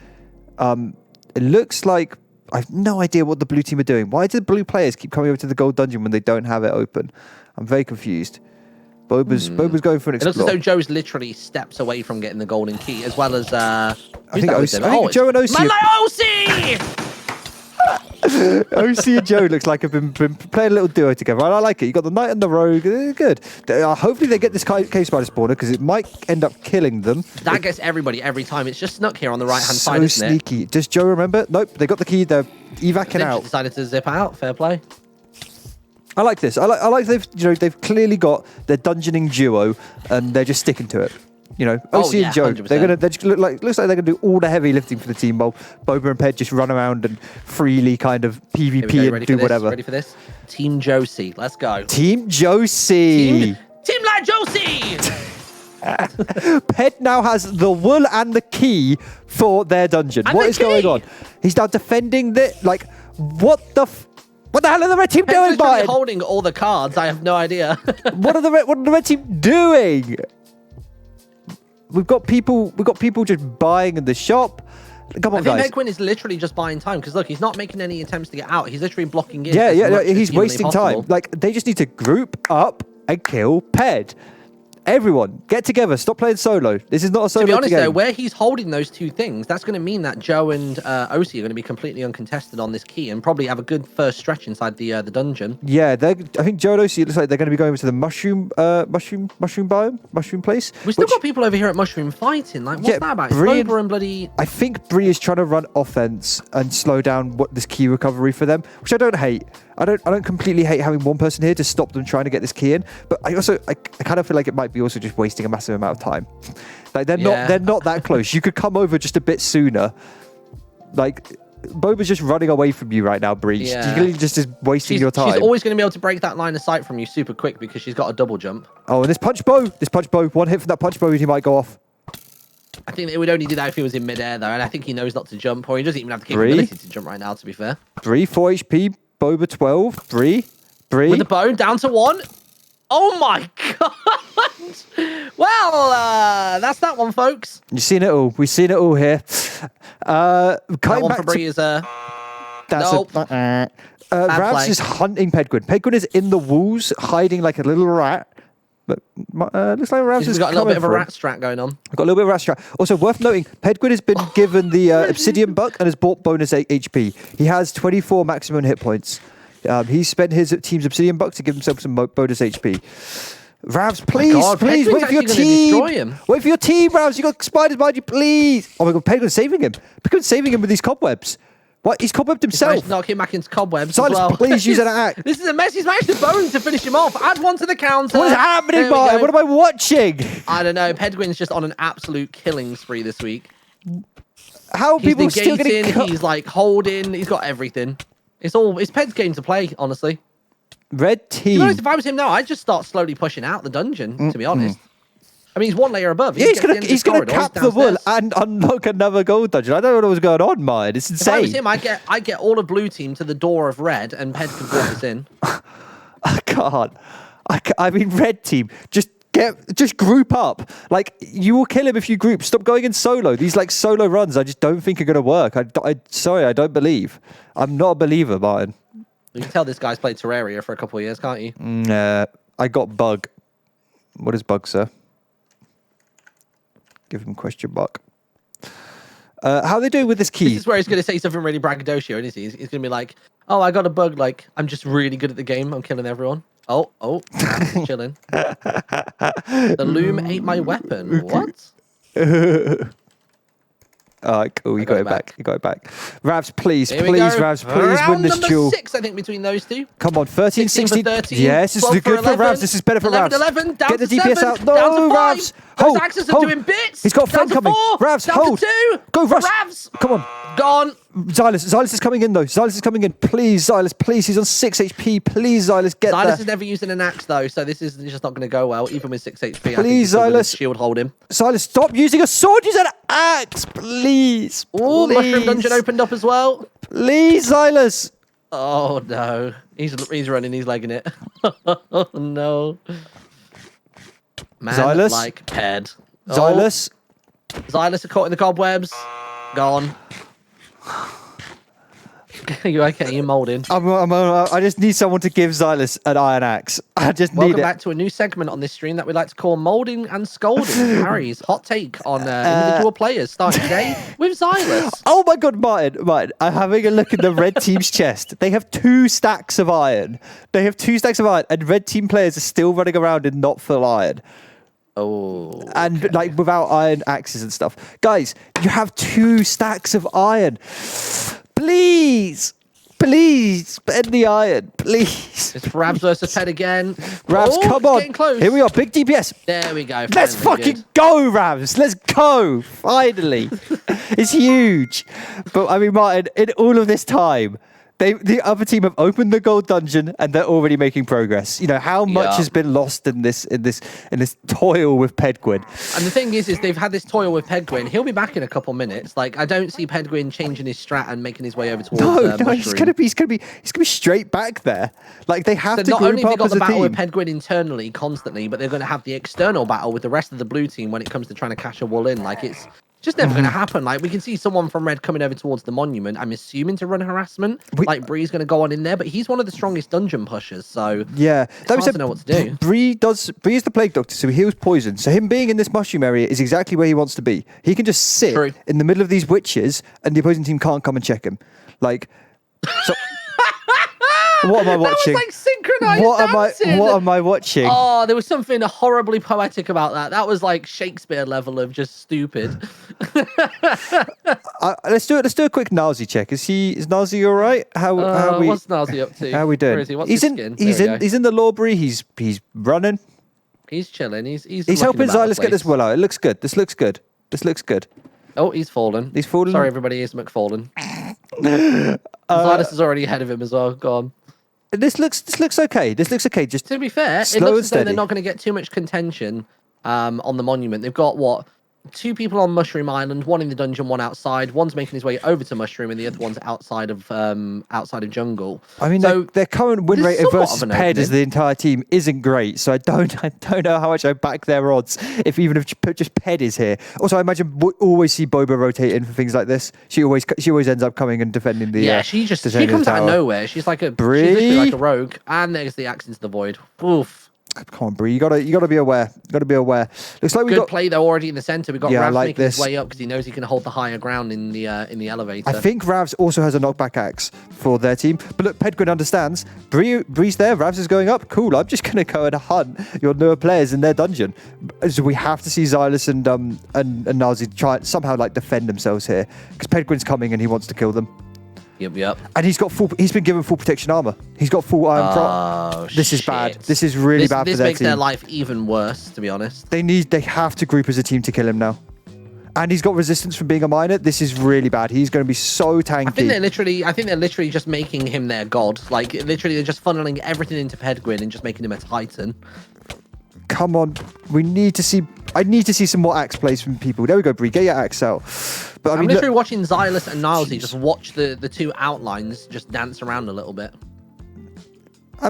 It looks like I have no idea what the blue team are doing. Why do the blue players keep coming over to the gold dungeon when they don't have it open? I'm very confused. Boba's going for an explore. It looks as though Joe's literally steps away from getting the golden key, as well as I think Joe and OC. Man like OC! OC and Joe looks like have been playing a little duo together. I like it. You got the knight and the rogue. They're good. Hopefully they get this cave spider spawner because it might end up killing them. That gets everybody every time. It's just snuck here on the right hand side, So isn't sneaky. Does Joe remember? Nope. They got the key. They're evacing out. Decided to zip out. Fair play. I like this. I like they've clearly got their dungeoning duo and they're just sticking to it. OC and Joe. 100%. They just looks like they're gonna do all the heavy lifting for the team while Boba and Ped just run around and freely kind of PvP and do whatever. Ready for this? Team Josie. Let's go. Team Josie. Team like Josie. Ped now has the wool and the key for their dungeon. And What the is going key! on? He's now defending the what the hell are the red team doing, Ped's literally Martyn? holding all the cards. I have no idea. What are the red team doing? We've got people just buying in the shop. Come on, I think guys. Pedguin is literally just buying time because look, he's not making any attempts to get out. He's literally blocking in. Yeah, as much as he's humanly wasting possible. time. Like they just need to group up and kill Ped. everyone, get together. Stop playing solo. This is not a solo To be honest, game. though, where he's holding those two things, that's going to mean that Joe and OC are going to be completely uncontested on this key and probably have a good first stretch inside the dungeon. Yeah, I think Joe and OC, it looks like they're going to be going to the mushroom biome, mushroom place. We've still got people over here at Mushroom fighting. Like, what's that about? It's Boba and bloody... I think Bree is trying to run offense and slow down this key recovery for them, which I don't hate. I don't completely hate having one person here to stop them trying to get this key in, but I kind of feel like it might be also just wasting a massive amount of time. Like they're not that close. You could come over just a bit sooner. Like Boba's just running away from you right now, Bree. Yeah. She just is wasting your time. She's always going to be able to break that line of sight from you super quick because she's got a double jump. Oh, and this punch bow, one hit from that punch bow and he might go off. I think it would only do that if he was in midair, though, and I think he knows not to jump, or he doesn't even have the capability to jump right now, to be fair. Bree, 4 HP, Boba 12, Bree. With the bone, down to 1. Oh my god! Well, that's that one, folks. You've seen it all. We've seen it all here. That one for Bree is That's nope. Ravs is hunting Pedguin. Pedguin is in the walls, hiding like a little rat. But looks like Ravs has got a little bit of a rat strat going on. Got a little bit of rat strat. Also, worth noting, Pedguin has been given the obsidian buck and has bought bonus HP. He has 24 maximum hit points. He's spent his team's obsidian buck to give himself some bonus HP. Ravs, please, please, wait for your team. Wait for your team, Ravs. You got spiders behind you, please. Oh my god, Pedguin's saving him. Pedguin's saving him with these cobwebs. What? He's cobwebbed himself. Knock him back into cobwebs Silas, as well. please use an axe. This is a mess. He's managed to bone to finish him off. Add one to the counter. What is happening, Martyn? What am I watching? I don't know. Pedguin's just on an absolute killing spree this week. How are people still getting He's like holding. He's got everything. It's Ped's game to play, honestly. Red team. To be honest, if I was him now, I'd just start slowly pushing out the dungeon, to be honest. I mean, he's one layer above. Yeah, he's gonna cap the wool and unlock another gold dungeon. I don't know what's going on, Martyn. It's insane. If I was him, I'd get all of blue team to the door of red, and Ped could walk us in. I can't. I mean, red team, just group up. Like, you will kill him if you group. Stop going in solo. These like solo runs, I just don't think are gonna work. Sorry, I don't believe. I'm not a believer, Martyn. You can tell this guy's played Terraria for a couple of years, can't you? I got bug. What is bug, sir? Give him question mark. How are they doing with this key? This is where he's going to say something really braggadocio, isn't he? He's going to be like, oh, I got a bug. Like, I'm just really good at the game. I'm killing everyone. Oh, I'm chilling. The loom ate my weapon. What? All right, cool. You got it back. You got it back. Ravs, please, Here please, Ravs, please win this duel. Number 6, I think, between those two. Come on, 13, 16. 13, Yes, this is good for Ravs. This is better for Ravs. 11, down Get the to DPS 7, out. No, down to 5. Ravs. Those axes are doing bits. He's got a friend down to coming. 4, Ravs, down hold. to 2. Go, for Ravs. Ravs. Come on. Gone. Xylus is coming in, though. Xylus is coming in. Please, Xylus, please. He's on 6 HP. Please, Xylus, get there. Xylus is never using an axe, though, so this is just not going to go well, even with 6 HP. Please, Xylus. Shield hold him. Xylus, stop using a sword. Use an axe, please. Oh, mushroom dungeon opened up as well. Please, Xylus. Oh, no. He's running. He's legging it. Oh, no. Man, Xylus. like Ped. Xylus. Xylus are caught in the cobwebs. Gone. You okay? You're molding. I just need someone to give Xylus an iron axe. I just need it. Welcome back to a new segment on this stream that we like to call Molding and Scolding. Harry's hot take on individual players starting today with Xylus. Oh my god, Martyn, I'm having a look at the red team's chest. They have 2 stacks of iron. And red team players are still running around in not full iron. Oh. And like without iron axes and stuff. Guys, you have 2 stacks of iron. Please, spend the iron, please. It's Ravs versus Ped again. Ravs, come on. Getting close. Here we are, big DPS. There we go. Let's fucking go, Ravs. Let's go. Finally. It's huge. But I mean, Martyn, in all of this time, the other team have opened the gold dungeon and they're already making progress. You know how much has been lost in this toil with Pedguin. And the thing is they've had this toil with Pedguin. He'll be back in a couple minutes. Like, I don't see Pedguin changing his strat and making his way over towards No, he's gonna be straight back there. Like they have to not group only have they up got as the a battle team. with Pedguin internally constantly, but they're going to have the external battle with the rest of the blue team when it comes to trying to cash a wall in. Like, it's Just never going to happen. Like, we can see someone from red coming over towards the monument. I'm assuming to run harassment. Like, Bree's going to go on in there, but he's one of the strongest dungeon pushers. So yeah, it's hard to know what to do. Bree is the plague doctor, so he heals poison. So him being in this mushroom area is exactly where he wants to be. He can just sit in the middle of these witches, and the opposing team can't come and check him. Like, so. What am I watching? That was like synchronized dancing. What am I watching? Oh, there was something horribly poetic about that. That was like Shakespeare level of just stupid. Let's do a quick Nazi check. Is Nazi all right? What's Nazi up to? How are we doing? Where is he? What's he's his in. skin? He's in the Lawbury. He's running. He's chilling. He's helping Xylus get this well out. It looks good. This looks good. Oh, he's fallen. He's fallen. Sorry, everybody. He's McFallen. Xylus is already ahead of him as well. Go on. This looks okay. Just to be fair, it looks as though they're not going to get too much contention on the monument. They've got 2 people on Mushroom Island, one in the dungeon, one outside. One's making his way over to Mushroom, and the other one's outside of Jungle. I mean, so their current win rate versus Ped as the entire team isn't great. So I don't know how much I back their odds. If just Ped is here. Also, I imagine we always see Boba rotating for things like this. She always ends up coming and defending the. Yeah, she comes out of nowhere. She's literally like a rogue, and there's the axe into the void. Oof. Come on, Bree. You gotta be aware. Looks like we got play though already in the center. We got Rav like making his way up because he knows he can hold the higher ground in the elevator. I think Ravs also has a knockback axe for their team. But look, Pedguin understands. Bree's there. Ravs is going up. Cool. I'm just gonna go and hunt your newer players in their dungeon. So we have to see Xylus and Nazi try somehow like defend themselves here because Pedguin's coming and he wants to kill them. Yep. And he's been given full protection armor. He's got full iron prop. This is bad. This is really bad for their team. This makes their life even worse, to be honest. They have to group as a team to kill him now. And he's got resistance from being a miner. This is really bad. He's going to be so tanky. I think they're literally just making him their god. Like, literally, they're just funneling everything into Pedguin and just making him a titan. Come on. I need to see some more axe plays from people. There we go, Bree. Get your axe out. But I'm literally watching Xylus and Nilesy just watch the 2 outlines just dance around a little bit.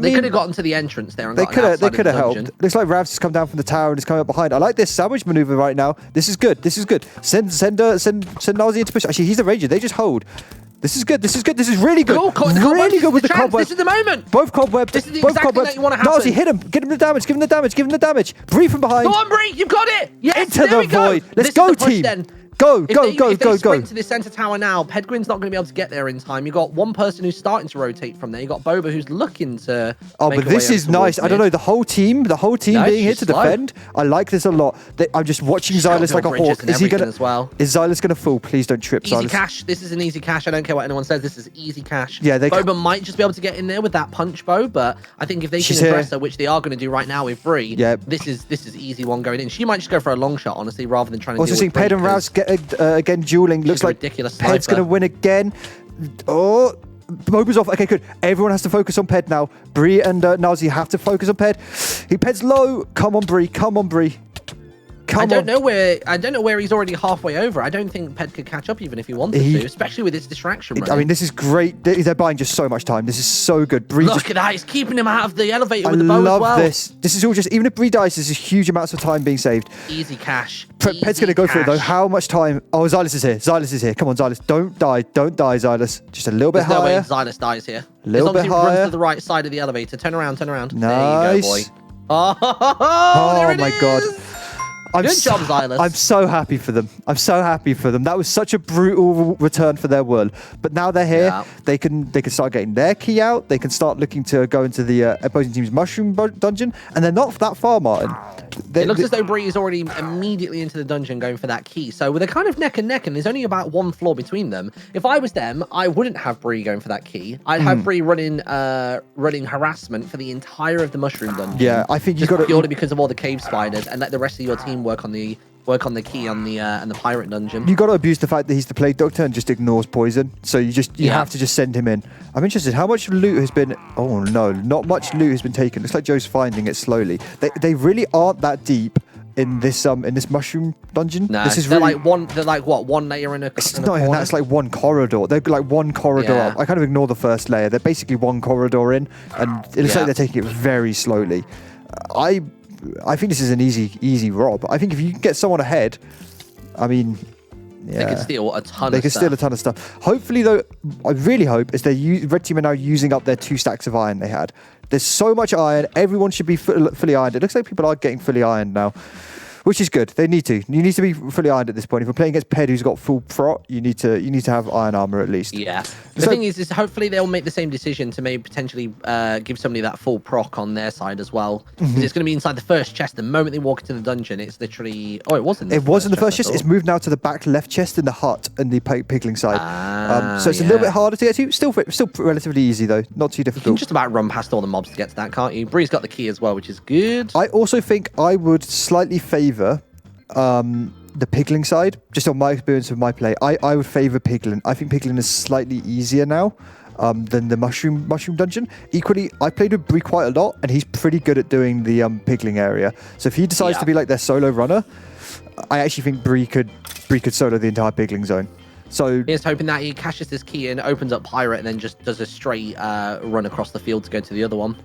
They could have gotten to the entrance there and they could have helped. Looks like Rav's has come down from the tower and is coming up behind. I like this sandwich maneuver right now. This is good. Send Nilesy into push. Actually, he's the ranger. They just hold. This is good. This is really good. Really good with the cobweb. This is the moment. Both cobwebs. This is the exact thing that you want to happen. Nilesy, hit him. Give him the damage. Bree from behind. Go on, Bree. You've got it. Yes, into the void. Let's go, team. Go. If they sprint to the center tower now, Pedguin's not going to be able to get there in time. You've got one person who's starting to rotate from there. You've got Boba who's looking to. Oh, but this is nice. I don't know. The whole team being here to defend. I like this a lot. I'm just watching Xylus like a hawk. Is he going to as well? Is Xylus going to fall? Please don't trip, Xylus. Easy cash. This is an easy cash. I don't care what anyone says. This is easy cash. Yeah, Boba might just be able to get in there with that punch bow, but I think if they can address her, which they are going to do right now with Bree, this is easy one going in. She might just go for a long shot, honestly, rather than trying to. Also seeing Ped and Rouse get again dueling. Looks like Ped's going to win again. Oh, Boba's off. Okay, good. Everyone has to focus on Ped now. Bree and Nazi have to focus on Ped. Ped's low. Come on, Bree. I don't know where he's already halfway over. I don't think Ped could catch up even if he wanted to, especially with its distraction running. I mean, this is great. They're buying just so much time. This is so good. Bree Look at that. He's keeping him out of the elevator with the bow as well. I love this. This is all just, even if Bree dies, this is huge amounts of time being saved. Easy cash. Ped's going to go for it, though. How much time? Oh, Xylus is here. Come on, Xylus. Don't die, Xylus. Just a little bit higher. There's no way Xylus dies here. As long as he runs to the right side of the elevator. Turn around. Nice. There you go, boy. Oh my God. Good job, Xylus. I'm so happy for them. That was such a brutal return for their world. But now they're here. Yeah. They can start getting their key out. They can start looking to go into the opposing team's mushroom dungeon. And they're not that far, Martyn. It looks as though Bree is already immediately into the dungeon going for that key. So they're kind of neck and neck, and there's only about 1 floor between them. If I was them, I wouldn't have Bree going for that key. I'd have Bree running harassment for the entire of the mushroom dungeon. Yeah, I think you got purely because of all the cave spiders, and let the rest of your team work on the key on the and the pirate dungeon. You got to abuse the fact that he's the plague doctor and just ignores poison. So you have to just send him in. I'm interested. How much loot has been? Oh no, not much loot has been taken. Looks like Joe's finding it slowly. They really aren't that deep in this mushroom dungeon. No, this is they're really, like what, 1 layer in a. It's not even that. It's like 1 corridor. They're like 1 corridor up. I kind of ignore the first layer. They're basically 1 corridor in, and it looks like they're taking it very slowly. I think this is an easy rob. I think if you can get someone ahead, I mean, They could steal a ton of stuff. They could steal a ton of stuff. Hopefully, though, I really hope is Red Team are now using up their 2 stacks of iron they had. There's so much iron. Everyone should be fully ironed. It looks like people are getting fully ironed now, which is good. They need to. You need to be fully ironed at this point. If you're playing against Ped, who's got full prot, you need to have iron armor at least. Yeah. The thing is hopefully they'll make the same decision to maybe potentially give somebody that full proc on their side as well. Because it's going to be inside the first chest. The moment they walk into the dungeon, it's literally. Oh, it wasn't. It was in the first chest. It's moved now to the back left chest in the hut and the pigling side. So it's a little bit harder to get to. Still relatively easy though. Not too difficult. You can just about run past all the mobs to get to that, can't you? Bree's got the key as well, which is good. I also think I would slightly favour the pigling side, just on my experience of my play. I would favour piglin. I think piglin is slightly easier now than the mushroom dungeon. Equally, I played with Bree quite a lot, and he's pretty good at doing the pigling area. So if he decides to be like their solo runner, I actually think Bree could solo the entire pigling zone. So he's hoping that he cashes this key and opens up Pirate and then just does a straight run across the field to go to the other one.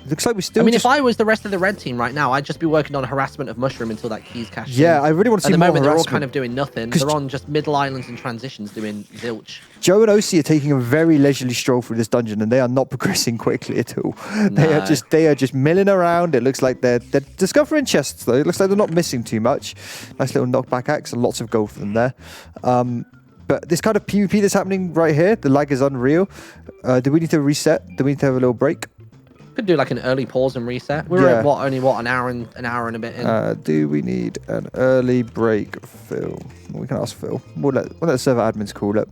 Looks like we still. I mean, if I was the rest of the red team right now, I'd just be working on harassment of Mushroom until that key's cashed. Yeah, I really want to see more harassment. At the moment, they're all kind of doing nothing. They're on just middle islands and transitions doing zilch. Joe and OC are taking a very leisurely stroll through this dungeon, and they are not progressing quickly at all. No. They are just milling around. It looks like they're discovering chests though. It looks like they're not missing too much. Nice little knockback axe and lots of gold for them there. But this kind of PvP that's happening right here, the lag is unreal. Do we need to reset? Do we need to have a little break? Could do like an early pause and reset. We're at only an hour and a bit in. Do we need an early break, Phil? We can ask Phil. We'll let the server admins call it.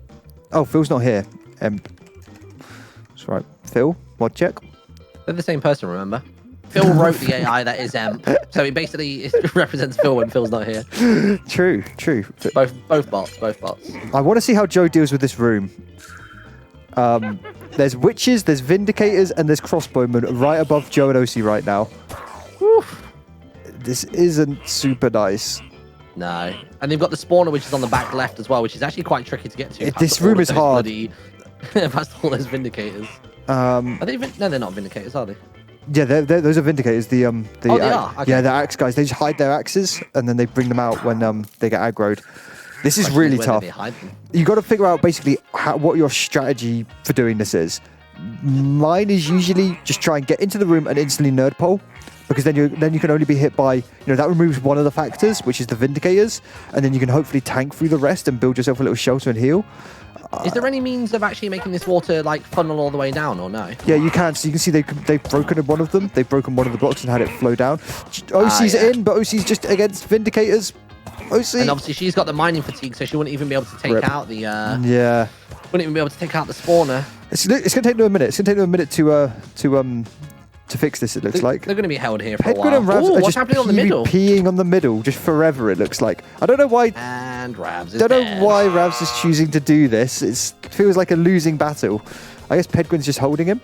Oh, Phil's not here. That's right. Phil, mod check. They're the same person, remember? Phil wrote the AI that is Emp, so it represents Phil when Phil's not here. True. Both bots. I want to see how Joe deals with this room. There's witches, there's vindicators, and there's crossbowmen right above Joe and OC right now. Whew. This isn't super nice. No. And they've got the spawner, which is on the back left as well, which is actually quite tricky to get to. This room is hard. Past all those vindicators. Are they? No, they're not vindicators, are they? Yeah, those are vindicators. They are. Okay. Yeah, they're axe guys. They just hide their axes, and then they bring them out when they get aggroed. This is really tough. You got to figure out basically what your strategy for doing this is. Mine is usually just try and get into the room and instantly nerd pole, because then you can only be hit by, that removes one of the factors, which is the vindicators, and then you can hopefully tank through the rest and build yourself a little shelter and heal. Is there any means of actually making this water like funnel all the way down, or no? Yeah, you can. So you can see they've broken one of them. They've broken one of the blocks and had it flow down. OC's in, but OC's just against vindicators. OC. And obviously she's got the mining fatigue, so she wouldn't even be able to take out the. Yeah. Wouldn't even be able to take out the spawner. It's gonna take them a minute. It's gonna take them a minute to fix this. It looks like they're gonna be held here for Pedguin a while. And Ravs are what's happening on the middle? Peeing on the middle, just forever. It looks like. I don't know why. And Ravs is Don't know dead. why Ravs is choosing to do this. It feels like a losing battle. I guess Pedguin's just holding him.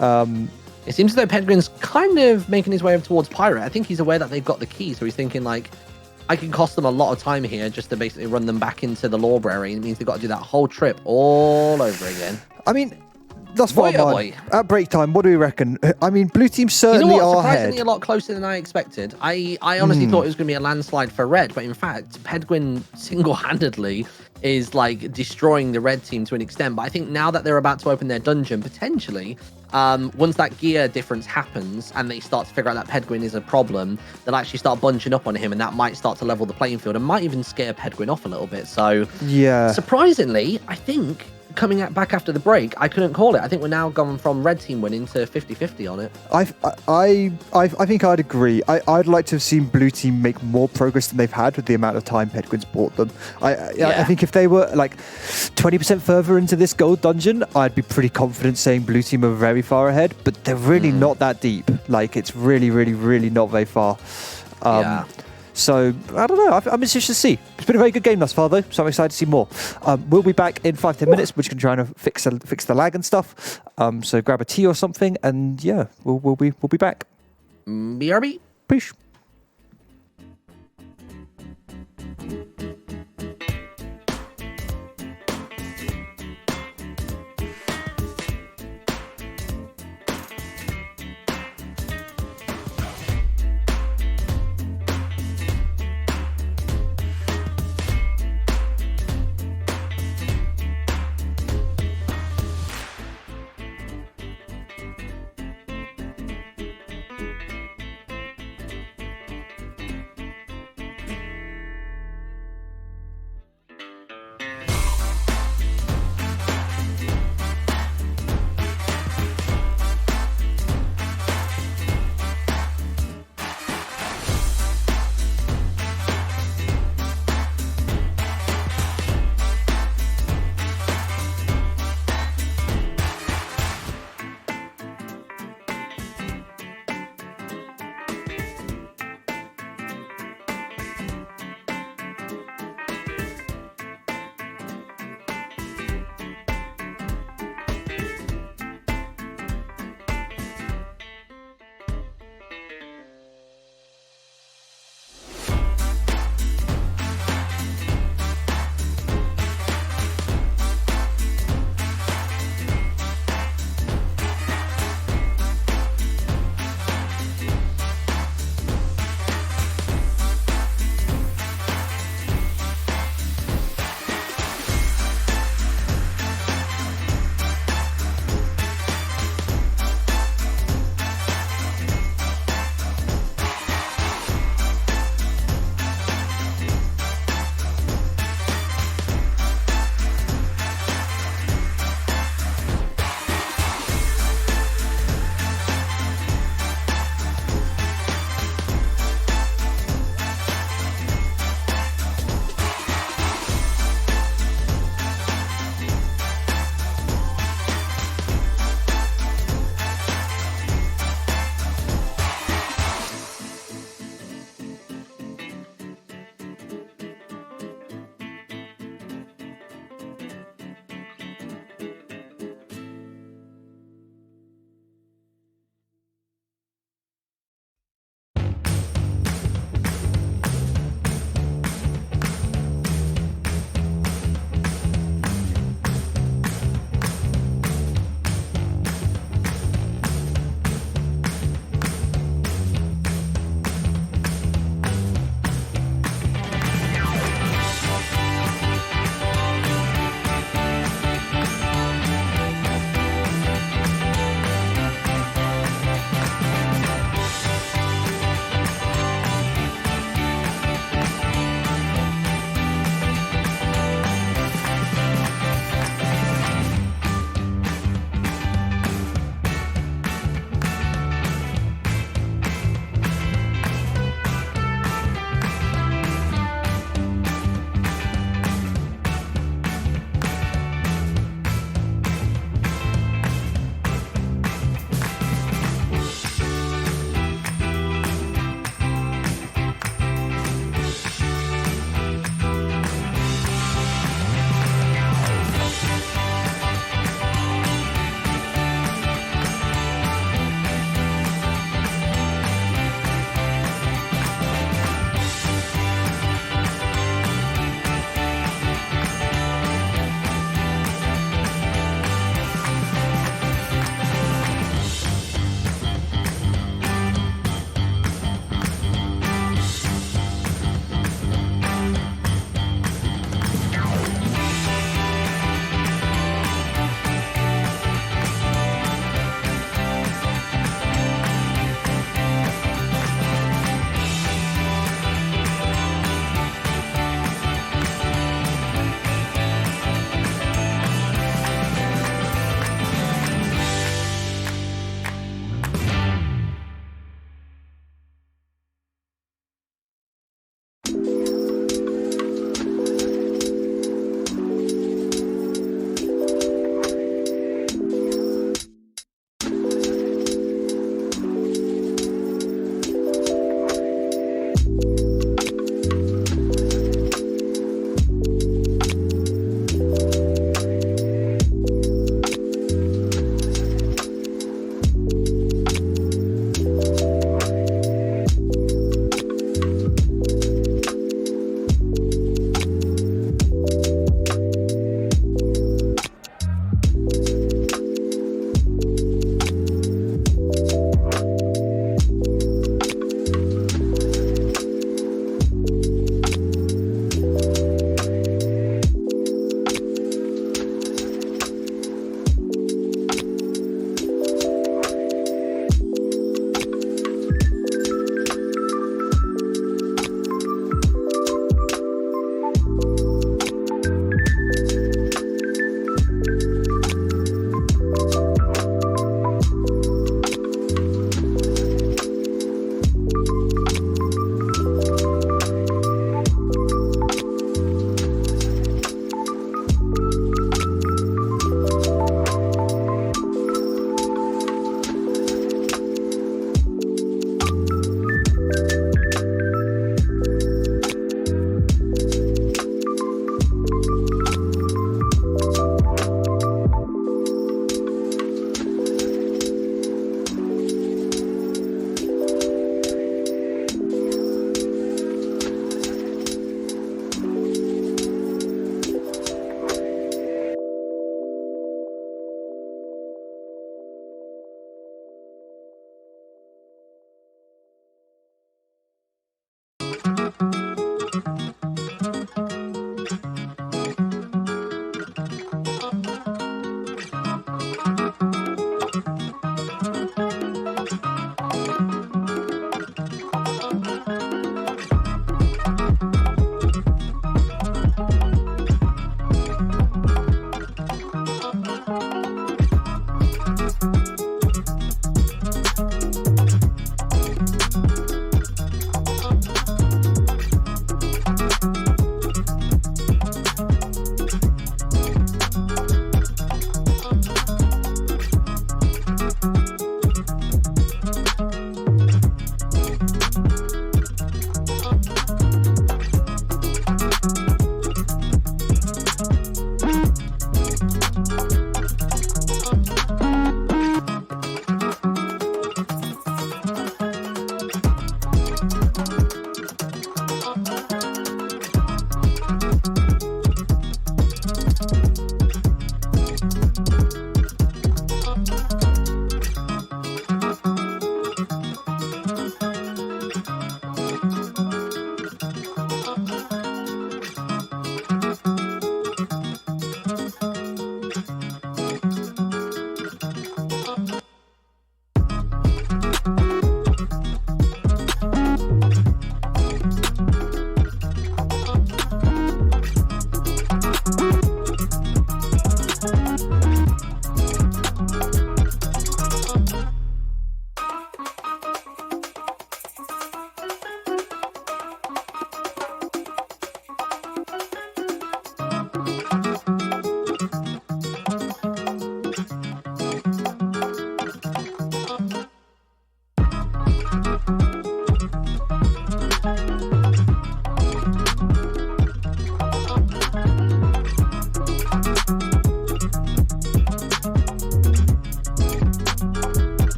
It seems as though Pedguin's kind of making his way up towards Pirate. I think he's aware that they've got the key, so he's thinking like, I can cost them a lot of time here just to basically run them back into the library. It means they've got to do that whole trip all over again. I mean, that's fine. At break time, what do we reckon? I mean, blue team certainly are surprisingly ahead. a lot closer than I expected. I honestly thought it was going to be a landslide for red, but in fact, Pedguin single-handedly is like destroying the red team to an extent. But I think now that they're about to open their dungeon, potentially, once that gear difference happens and they start to figure out that Pedguin is a problem, they'll actually start bunching up on him, and that might start to level the playing field and might even scare Pedguin off a little bit. So, yeah, surprisingly, I think coming back after the break, I couldn't call it. I think we're now gone from red team winning to 50-50 on it. I think I'd agree. I'd like to have seen blue team make more progress than they've had with the amount of time Pedguin's bought them. I think if they were like 20% further into this gold dungeon, I'd be pretty confident saying blue team are very far ahead, but they're really not that deep. Like, it's really, really, really not very far. So, I don't know. I'm interested to see. It's been a very good game thus far, though, so I'm excited to see more. We'll be back in 5-10 minutes, which can try and fix the lag and stuff. So grab a tea or something, and yeah, we'll be back. BRB. Peace.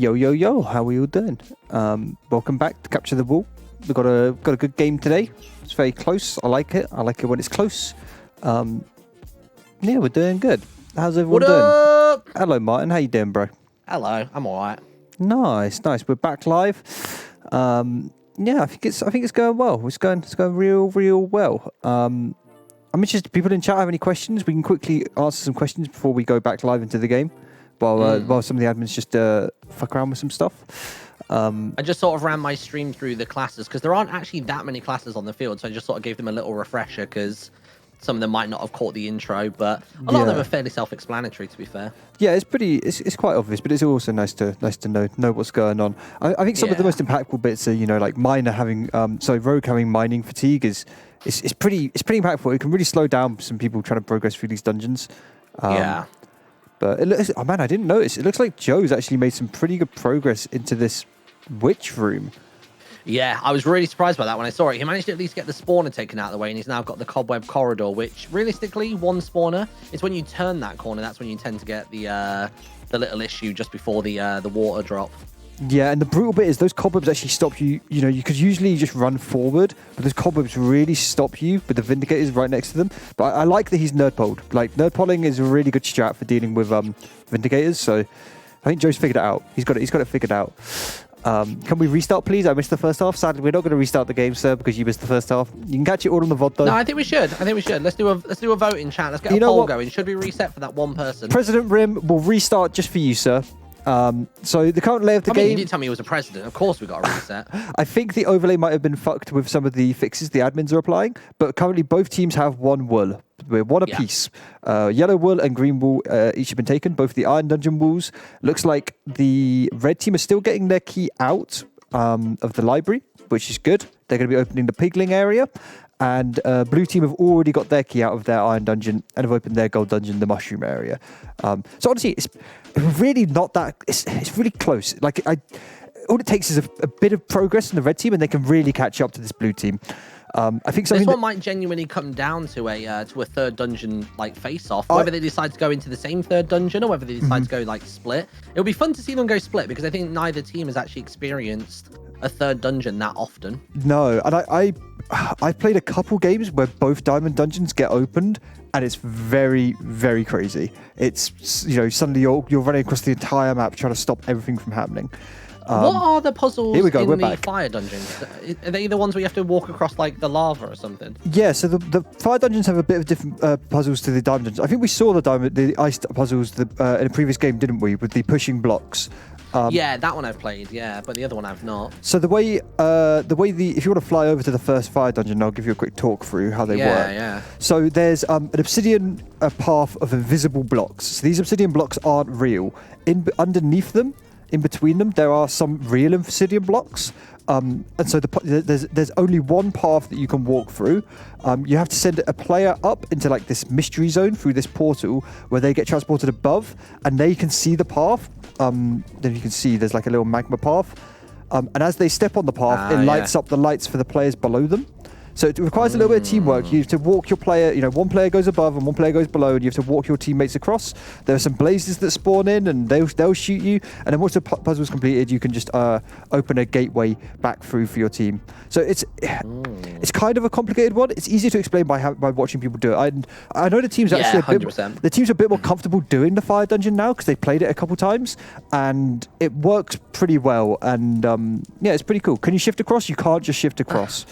Yo, yo, yo, how are we all doing? Welcome back to Capture the Ball. We've got a good game today. It's very close. I like it. I like it when it's close. Yeah, we're doing good. How's everyone doing? Up? Hello, Martin. How you doing, bro? Hello, I'm all right. Nice. We're back live. Yeah, I think it's going well. It's going real well. I'm interested. People in chat have any questions? We can quickly answer some questions before we go back live into the game. While some of the admins just fuck around with some stuff. I just sort of ran my stream through the classes because there aren't actually that many classes on the field, so I just sort of gave them a little refresher because some of them might not have caught the intro, but a lot of them are fairly self-explanatory, to be fair. Yeah, it's quite obvious, but it's also nice to know what's going on. I think some of the most impactful bits are, like Miner having Rogue having mining fatigue is pretty impactful. It can really slow down some people trying to progress through these dungeons. But it looks, I didn't notice. It looks like Joe's actually made some pretty good progress into this witch room. Yeah, I was really surprised by that when I saw it. He managed to at least get the spawner taken out of the way, and he's now got the cobweb corridor, which realistically, one spawner, it's when you turn that corner, that's when you tend to get the little issue just before the water drop. Yeah, and the brutal bit is those cobwebs actually stop you. You could usually just run forward, but those cobwebs really stop you with the Vindicators right next to them. But I like that he's nerd-polled. Like, nerd-polling is a really good strat for dealing with Vindicators, so I think Joe's figured it out. He's got it figured out. Can we restart, please? I missed the first half. Sadly, we're not going to restart the game, sir, because you missed the first half. You can catch it all on the VOD, though. No, I think we should. Let's do a vote in chat. Let's get a poll going. Should we reset for that one person? President Rim will restart just for you, sir. So the current layout of the game... you didn't tell me he was a president. Of course we got a reset. I think the overlay might have been fucked with some of the fixes the admins are applying, but currently both teams have one wool. We're one apiece. Yellow wool and green wool each have been taken, both the Iron Dungeon wools. Looks like the red team are still getting their key out of the library, which is good. They're going to be opening the pigling area. And blue team have already got their key out of their Iron Dungeon and have opened their gold dungeon, the mushroom area. So honestly, it's really not that... It's really close. Like, all it takes is a bit of progress in the red team and they can really catch up to this blue team. I think this one might genuinely come down to a third dungeon like face-off. Whether they decide to go into the same third dungeon or whether they decide to go like split. It'll be fun to see them go split because I think neither team has actually experienced a third dungeon that often. No, and I've played a couple games where both diamond dungeons get opened, and it's very, very crazy. It's suddenly you're running across the entire map trying to stop everything from happening. What are the puzzles in the back. Fire dungeons? Are they the ones where you have to walk across like the lava or something? Yeah, so the fire dungeons have a bit of different puzzles to the diamond dungeons. I think we saw the ice puzzles in a previous game, didn't we, with the pushing blocks? Yeah, that one I've played, but the other one I've not. So if you want to fly over to the first fire dungeon, I'll give you a quick talk through how they work. Yeah. So there's an obsidian path of invisible blocks. So these obsidian blocks aren't real. Underneath them, in between them, there are some real obsidian blocks. And so there's only one path that you can walk through. You have to send a player up into like this mystery zone through this portal where they get transported above and they can see the path. Then you can see there's like a little magma path. And as they step on the path, it lights up the lights for the players below them. So it requires a little bit of teamwork. You have to walk your player, one player goes above and one player goes below, and you have to walk your teammates across. There are some blazes that spawn in, and they'll shoot you. And then once the puzzle's completed, you can just open a gateway back through for your team. So it's kind of a complicated one. It's easier to explain by watching people do it. I know the team's actually a bit more comfortable doing the fire dungeon now because they've played it a couple times, and it works pretty well. And it's pretty cool. Can you shift across? You can't just shift across.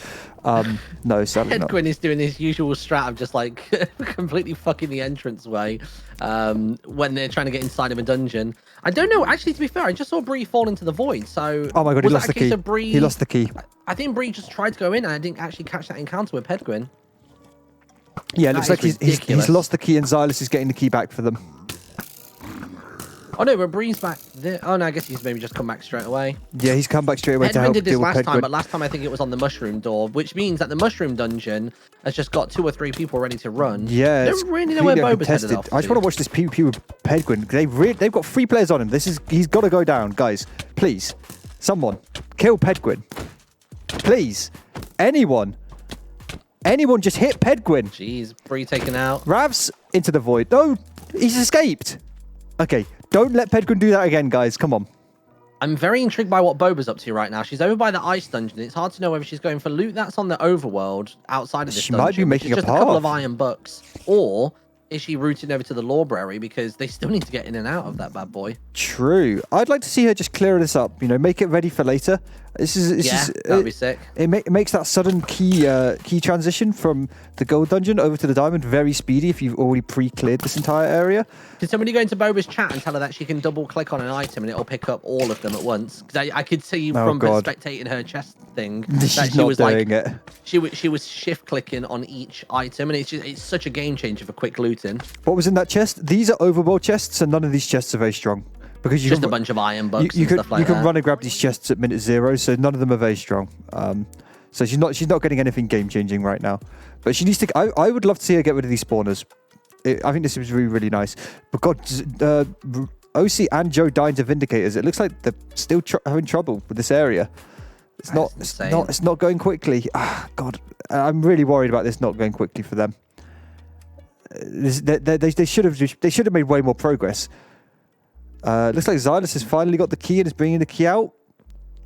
No, sadly not. Edwin is doing his usual strat of just like completely fucking the entranceway when they're trying to get inside of a dungeon. I don't know. Actually, to be fair, I just saw Bree fall into the void. So oh my god, he lost the key. He lost the key. I think Bree just tried to go in, and I didn't actually catch that encounter with Pedguin. Yeah, it looks like he's lost the key, and Xylus is getting the key back for them. Oh no, but Bree's back there. Oh no, I guess he's maybe just come back straight away. Yeah, he's come back straight away to help did this deal with last time, Pedguin. but last time I think it was on the mushroom door, which means that the mushroom dungeon has just got 2 or 3 people ready to run. Yeah, I don't really know where Boba's headed off. I just want to watch this PvP with Pedguin. They've got 3 players on him. He's got to go down, guys. Please, someone kill Pedguin. Please, anyone just hit Pedguin. Jeez, Bree taken out. Ravs into the void. No, he's escaped. Okay. Don't let Pedguin do that again, guys. Come on. I'm very intrigued by what Boba's up to right now. She's over by the ice dungeon. It's hard to know whether she's going for loot that's on the overworld outside of this She dungeon. might be making just a couple path. of iron bucks, or is she routing over to the library because they still need to get in and out of that bad boy? True. I'd like to see her just clear this up. Make it ready for later. This is That'd be sick. It makes that sudden key transition from the gold dungeon over to the diamond very speedy if you've already pre-cleared this entire area. Can somebody go into Boba's chat and tell her that she can double click on an item and it'll pick up all of them at once? Because I could see from spectating her chest thing that She's not doing it. She was shift clicking on each item, and it's such a game changer for quick looting. What was in that chest? These are overworld chests, and none of these chests are very strong. Because you Just can, a bunch of iron bucks you and can, stuff like you can that. run and grab these chests at minute 0, so none of them are very strong. So she's not getting anything game changing right now. But she needs to. I would love to see her get rid of these spawners. I think this was really, really nice. But God, OC and Joe dying to Vindicators. It looks like they're still having trouble with this area. It's not going quickly. Ah, God, I'm really worried about this not going quickly for them. They should have made way more progress. Looks like Xylus has finally got the key and is bringing the key out.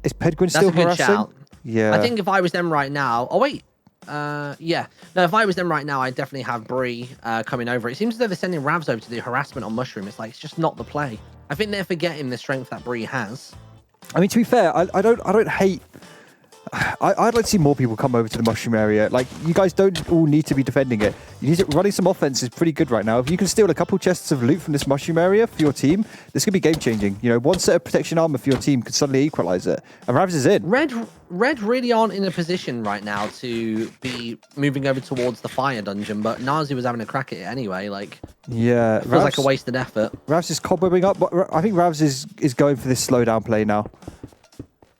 Is Pedguin still That's a good harassing? shout. Yeah. I think if I was them right now... Oh, wait. Yeah. No, if I was them right now, I'd definitely have Bree coming over. It seems as though they're sending Ravs over to do harassment on Mushroom. It's just not the play. I think they're forgetting the strength that Bree has. I mean, to be fair, I don't hate... I'd like to see more people come over to the mushroom area. Like, you guys don't all need to be defending it. Running some offense is pretty good right now. If you can steal a couple chests of loot from this mushroom area for your team, this could be game changing. One set of protection armor for your team could suddenly equalize it. And Ravs is in. Red really aren't in a position right now to be moving over towards the fire dungeon, but Nazi was having a crack at it anyway. Yeah, it feels like a wasted effort. Ravs is cobwebbing up. I think Ravs is going for this slowdown play now.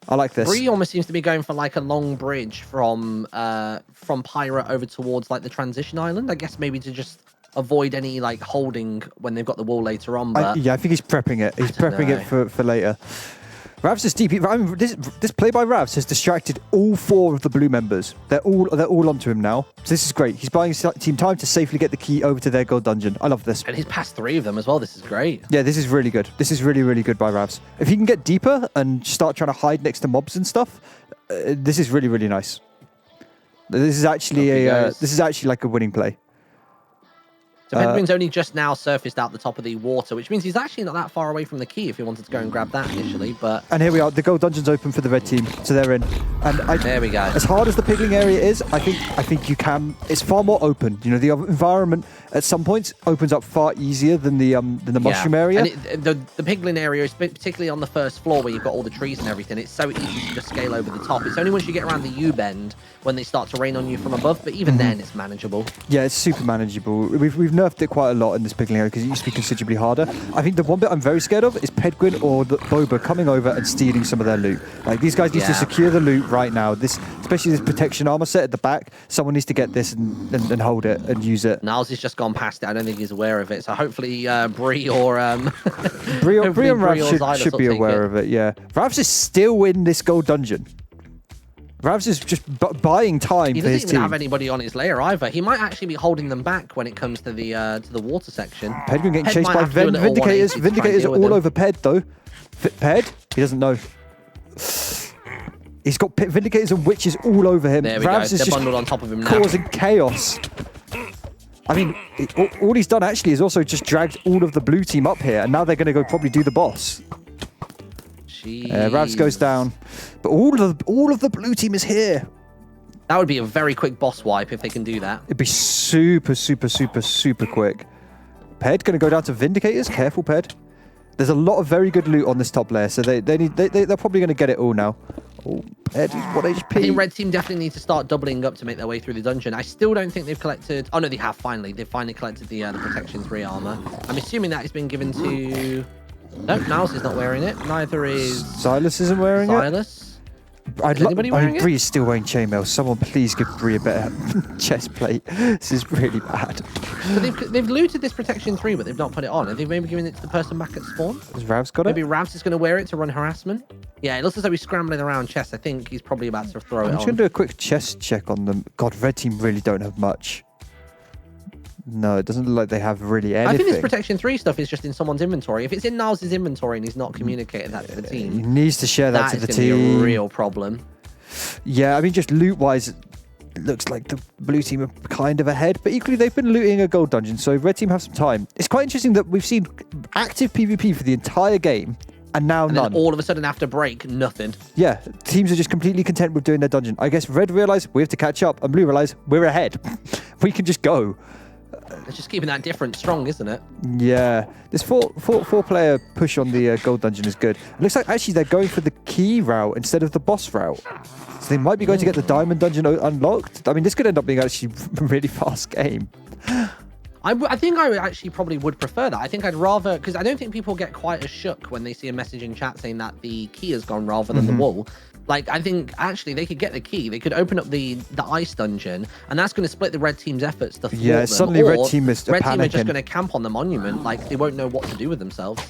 I like this. Bree almost seems to be going for a long bridge from Pirate over towards the transition island. I guess maybe to just avoid any holding when they've got the wall later on. But I think he's prepping it. He's prepping it for later. Ravs is deep. This play by Ravs has distracted all 4 of the blue members. They're all onto him now. So this is great. He's buying his team time to safely get the key over to their gold dungeon. I love this. And he's passed 3 of them as well. This is great. Yeah, this is really good. This is really, really good by Ravs. If he can get deeper and start trying to hide next to mobs and stuff, this is really, really nice. This is actually like a winning play. So Pedguin's only just now surfaced out the top of the water, which means he's actually not that far away from the key if he wanted to go and grab that initially. But and here we are. The gold dungeon's open for the red team, so they're in. And there we go. As hard as the pigling area is, I think you can. It's far more open. The environment at some points opens up far easier than the mushroom area. And the piglin area is particularly on the first floor where you've got all the trees and everything. It's so easy to just scale over the top. It's only once you get around the U-bend when they start to rain on you from above, but even then it's manageable. Yeah, it's super manageable. We've nerfed it quite a lot in this piglin area because it used to be considerably harder. I think the one bit I'm very scared of is Pedguin or Boba coming over and stealing some of their loot. These guys need to secure the loot right now. Especially this protection armor set at the back. Someone needs to get this and hold it and use it. Niles has just gone past it. I don't think he's aware of it. So hopefully Bree or Bree and Ravs should be aware of it. Yeah, Ravs is still in this gold dungeon. Ravs is just buying time for his team. He doesn't even have anybody on his lair either. He might actually be holding them back when it comes to the water section. Pedguin getting chased by Vindicators. Vindicators are all over Ped though. Ped? He doesn't know. He's got Vindicators and Witches all over him. There we Ravs go. is They're just bundled on top of him now. causing chaos. I mean, all he's done actually is also just dragged all of the blue team up here, and now they're going to go probably do the boss. Ravs goes down, but all of the blue team is here. That would be a very quick boss wipe if they can do that. It'd be super, super, super, super quick. Ped going to go down to Vindicators. Careful, Ped. There's a lot of very good loot on this top layer, so they're probably going to get it all now. Oh, Ped is 1 HP. I think red team definitely need to start doubling up to make their way through the dungeon. I still don't think they've collected... Oh, no, they have finally. They've finally collected the Protection 3 armor. I'm assuming that has been given to... No, Niles is not wearing it. Neither is... Silas isn't wearing Silas. Bree is still wearing chainmail. Someone please give Bree a better chest plate. This is really bad. But they've looted this Protection 3, but they've not put it on. Have they maybe given it to the person back at spawn? Has Ravs got it? Maybe Ravs is going to wear it to run harassment? Yeah, it looks as though he's scrambling around chest. I think he's probably about to throw it on. I'm just going to do a quick chest check on them. God, red team really don't have much. No, it doesn't look like they have really anything. I think this Protection 3 stuff is just in someone's inventory. If it's in Niles' inventory and he's not communicating that to the team, he needs to share that to the team. That is going to be a real problem. Yeah, I mean, just loot-wise, it looks like the blue team are kind of ahead, but equally they've been looting a gold dungeon, so red team have some time. It's quite interesting that we've seen active PvP for the entire game, and now none. Then all of a sudden, after break, nothing. Yeah, teams are just completely content with doing their dungeon. I guess red realise we have to catch up, and blue realise we're ahead. We can just go. It's just keeping that difference strong, isn't it? Yeah, this four-player push on the gold dungeon is good. It looks like actually they're going for the key route instead of the boss route. So they might be going to get the diamond dungeon unlocked. I mean, this could end up being actually a really fast game. I think I actually probably would prefer that. I think I'd rather, because I don't think people get quite as shook when they see a message in chat saying that the key has gone rather than the wall. Like, I think actually they could get the key. They could open up the ice dungeon, and that's going to split the red team's efforts to thwart them. Suddenly red team is red team are just going to camp on the monument. Like, they won't know what to do with themselves.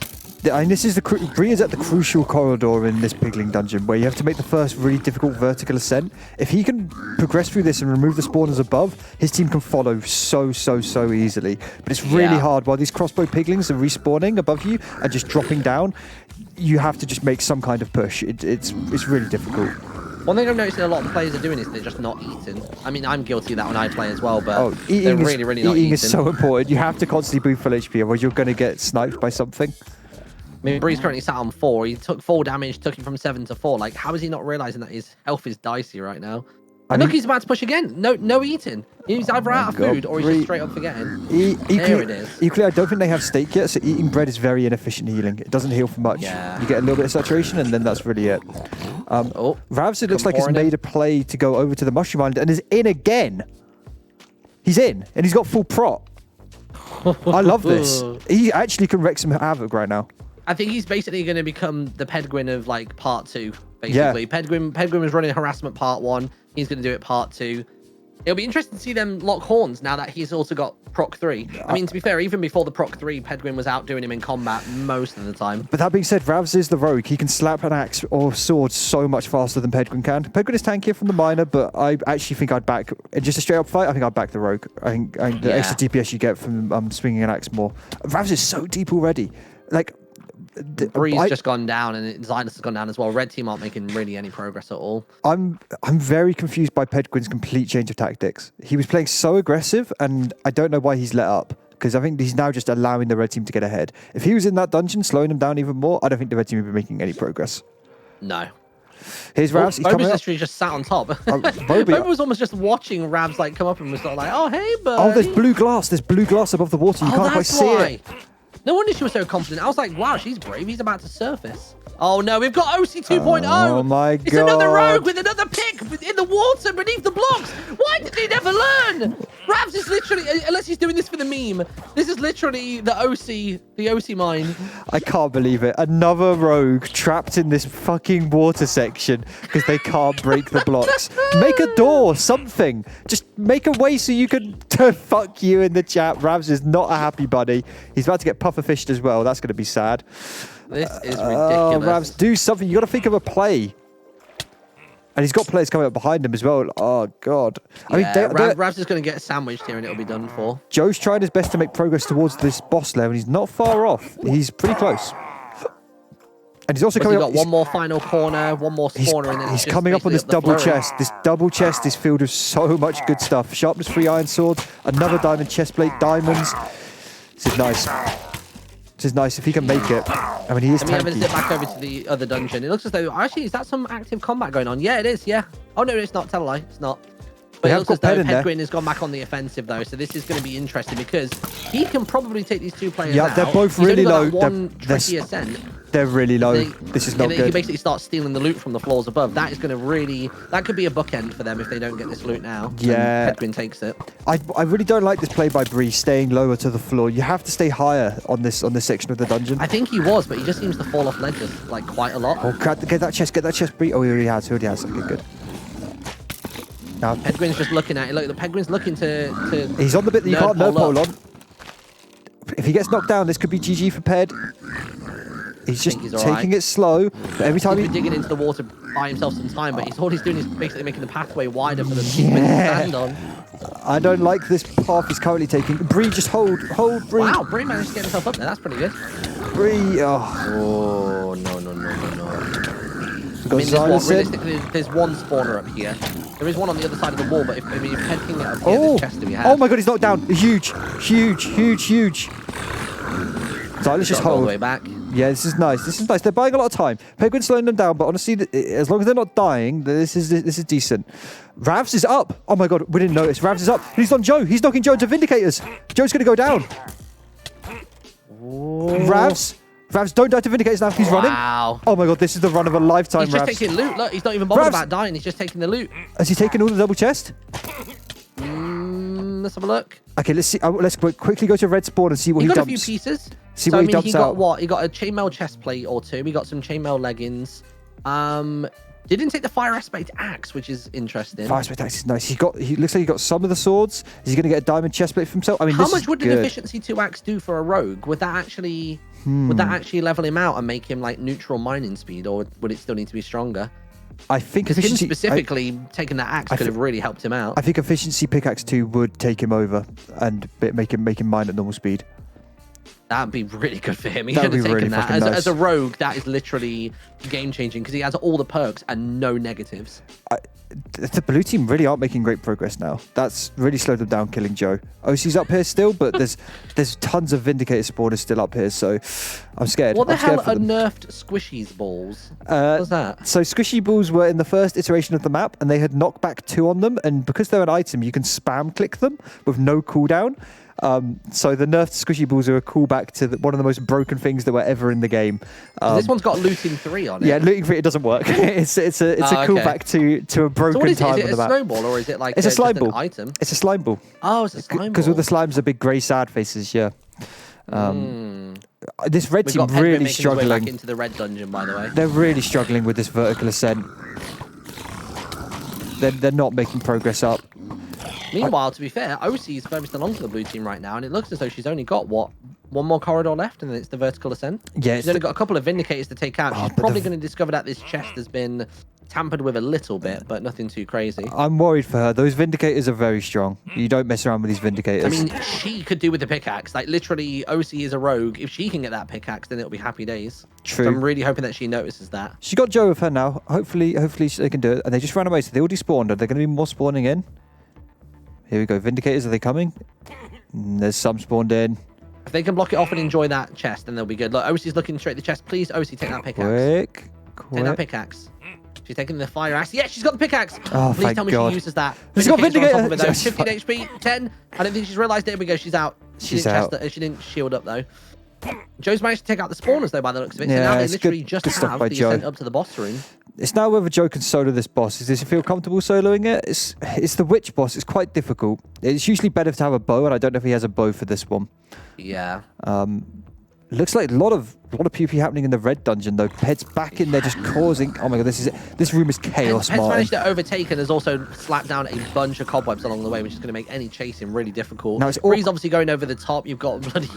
And this is Bree is at the crucial corridor in this pigling dungeon where you have to make the first really difficult vertical ascent. If he can progress through this and remove the spawners above, his team can follow so easily. But it's really hard while these crossbow piglings are respawning above you and just dropping down. You have to just make some kind of push. It's really difficult. One thing I've noticed that a lot of players are doing is they're just not eating. I mean, I'm guilty of that when I play as well, but they're really not eating. Eating is so important. You have to constantly boost full HP, otherwise you're going to get sniped by something. I mean, Bree's currently sat on 4. He took 4 damage, took him from 7 to 4. Like, how is he not realizing that his health is dicey right now? And look, he's about to push again. No eating. He's either out of food or he's just straight up forgetting. There it is. Equally, I don't think they have steak yet, so eating bread is very inefficient healing. It doesn't heal for much. Yeah. You get a little bit of saturation, and then that's really it. Ravs, it looks like, has made a play to go over to the Mushroom Island and is in again. He's in, and he's got full prot. I love this. He actually can wreak some havoc right now. I think he's basically going to become the Pedguin of, like, part 2, basically. Yeah. Pedguin was running harassment part 1. He's going to do it part 2. It'll be interesting to see them lock horns now that he's also got proc 3. I mean, to be fair, even before the proc 3, Pedguin was outdoing him in combat most of the time. But that being said, Ravs is the rogue. He can slap an axe or sword so much faster than Pedguin can. Pedguin is tankier from the miner, but I actually think I'd back, in just a straight up fight, I think I'd back the rogue. I think the extra DPS you get from swinging an axe more. Ravs is so deep already. Like, Bree's just gone down, and Zylus has gone down as well. Red team aren't making really any progress at all. I'm very confused by Pedguin's complete change of tactics. He was playing so aggressive, and I don't know why he's let up, because I think he's now just allowing the red team to get ahead. If he was in that dungeon, slowing them down even more, I don't think the red team would be making any progress. No. Here's Ravs. He's coming up. Literally just sat on top. Boba was almost just watching Ravs like come up and was sort of like, "Oh hey, buddy." Oh, there's blue glass. Thethe's blue glass above the water. You can't quite see it. No wonder she was so confident. I was like, wow, she's brave. He's about to surface. Oh, no, we've got OC 2.0. Oh, my God. It's another rogue with another pick in the water beneath the blocks. Why did they never learn? Ravs is literally, unless he's doing this for the meme, this is literally the OC mine. I can't believe it. Another rogue trapped in this fucking water section because they can't break the blocks. Make a door, something. Just make a way so you can fuck you in the chat. Ravs is not a happy buddy. He's about to get puffer-fished as well. That's going to be sad. This is ridiculous. Ravs, do something. You got to think of a play. And he's got players coming up behind him as well. Oh, God. I mean, Ravs is going to get sandwiched here and it'll be done for. Joe's trying his best to make progress towards this boss level. He's not far off. He's pretty close. And he's also coming up. He's got one more final corner, one more spawner, and then he's coming up on this double chest. This double chest is filled with so much good stuff. Sharpness 3 iron sword, another diamond chest plate, diamonds. This is nice. This is nice if he can make it. I mean, he is tanky. Let me zip back over to the other dungeon. It looks as though, actually, is that some active combat going on? Yeah, it is, yeah. Oh, no, it's not. Tell a lie. It's not. But it looks as though Pedguin has gone back on the offensive, though. So this is going to be interesting because he can probably take these two players out. Yeah, they're both really low. They're really low. This is not good. He basically starts stealing the loot from the floors above. That is going to really... That could be a bookend for them if they don't get this loot now. Yeah. Pedguin takes it. I really don't like this play by Bree, staying lower to the floor. You have to stay higher on this section of the dungeon. I think he was, but he just seems to fall off ledges like quite a lot. Oh, get that chest, Bree. Oh, he already has. Okay, good. Now, Pedguin's just looking at it. Look, the Pedguin's looking to he's on the bit that you can't nerd pole on. If he gets knocked down, this could be GG for Ped. He's just taking it slow. But every time he's digging into the water, buy himself some time, but all he's doing is basically making the pathway wider for them to stand on. I don't like this path he's currently taking. Bree, just hold, Bree. Wow, Bree managed to get himself up there. That's pretty good. Bree, oh no. I mean, realistically, there's one spawner up here. There is one on the other side of the wall, but if Ped can get up here, there's chest to be had. Oh my god, he's knocked down. Huge. So let's just hold. All the way back. Yeah, this is nice. They're buying a lot of time. Penguin's slowing them down, but honestly, as long as they're not dying, this is decent. Ravs is up. Oh my god, we didn't notice. Ravs is up. He's on Joe. He's knocking Joe into Vindicators. Joe's going to go down. Ravs, don't die to Vindicators now. He's running. Wow. Oh my god, this is the run of a lifetime, He's just Ravs. taking loot. Look, he's not even bothered about dying. He's just taking the loot. Has he taken all the double chest? Let's have a look. Okay, let's see. Let's quickly go to red spawn and see what he got dumps. a few pieces. See what he dumps he got out. what? He got a chainmail chest plate or two. He got some chainmail leggings. Didn't take the fire aspect axe, which is interesting. Fire aspect axe is nice. He looks like he got some of the swords. Is he going to get a diamond chest plate for himself? I mean, how much would an efficiency 2 axe do for a rogue? Would that actually level him out and make him like neutral mining speed, or would it still need to be stronger? I think because him specifically taking that axe could have really helped him out. I think efficiency pickaxe 2 would take him over and make him mine at normal speed. That'd be really good for him. He should have taken that. As a rogue, that is literally game-changing because he has all the perks and no negatives. The blue team really aren't making great progress now. That's really slowed them down killing Joe. OC's up here still, but there's tons of Vindicator spawners still up here, so I'm scared. What the hell are nerfed Squishies balls? What's that? So Squishy balls were in the first iteration of the map, and they had knockback 2 on them, and because they're an item, you can spam click them with no cooldown. So the nerfed squishy balls are a callback to one of the most broken things that were ever in the game. This one's got looting 3 on it. Yeah, looting 3 it doesn't work. it's a callback to a broken so what is time it? Is it on the a map. snowball or is it like it's a slime ball item? It's a slime ball. Oh, it's a slime ball. Because all the slimes are big grey sad faces. Yeah. This red team really struggling. Back into the red dungeon, by the way. They're really struggling with this vertical ascent. They're not making progress up. Meanwhile, to be fair, OC is furthest along to the blue team right now, and it looks as though she's only got, one more corridor left, and then it's the vertical ascent. Yeah, she's only got a couple of Vindicators to take out. She's probably going to discover that this chest has been tampered with a little bit, but nothing too crazy. I'm worried for her. Those Vindicators are very strong. You don't mess around with these Vindicators. I mean, she could do with the pickaxe. Like, literally, OC is a rogue. If she can get that pickaxe, then it'll be happy days. True. So I'm really hoping that she notices that. She got Joe with her now. Hopefully they can do it. And they just ran away, so they already spawned. Are there going to be more spawning in? Here we go. Vindicators, are they coming? There's some spawned in. If they can block it off and enjoy that chest, then they'll be good. Look, OC's looking straight at the chest. Please, OC, take that pickaxe. Quick. Take that pickaxe. She's taking the fire axe. Yeah, she's got the pickaxe. Oh, please tell me she uses that. She's got Vindicator. 15 HP, 10. I don't think she's realised it. There we go. She's out. She's out. She didn't shield up, though. Joe's managed to take out the spawners, though, by the looks of it. So Yeah, now they it's literally good- just good stuff have by the Joe. ascent up to the boss room. It's now whether Joe can solo this boss. Does he feel comfortable soloing it? It's the witch boss. It's quite difficult. It's usually better to have a bow, and I don't know if he has a bow for this one. Yeah. Looks like a lot of PvP happening in the red dungeon though. Ped's back in there just causing. Oh my god, this room is chaos. Ped's Martyn. managed to overtake and has also slapped down a bunch of cobwebs along the way, which is going to make any chasing really difficult. Now it's Bree's obviously going over the top. You've got bloody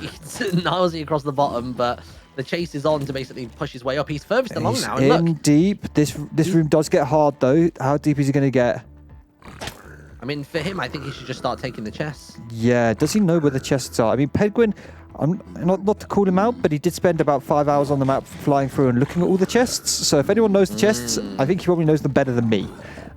Gnarly across the bottom, but the chase is on to basically push his way up. He's furthest along now. And in look, deep. This room does get hard though. How deep is he going to get? I mean, for him, I think he should just start taking the chests. Yeah. Does he know where the chests are? I mean, Penguin. I'm not to call him out, but he did spend about 5 hours on the map flying through and looking at all the chests. So if anyone knows the chests, I think he probably knows them better than me.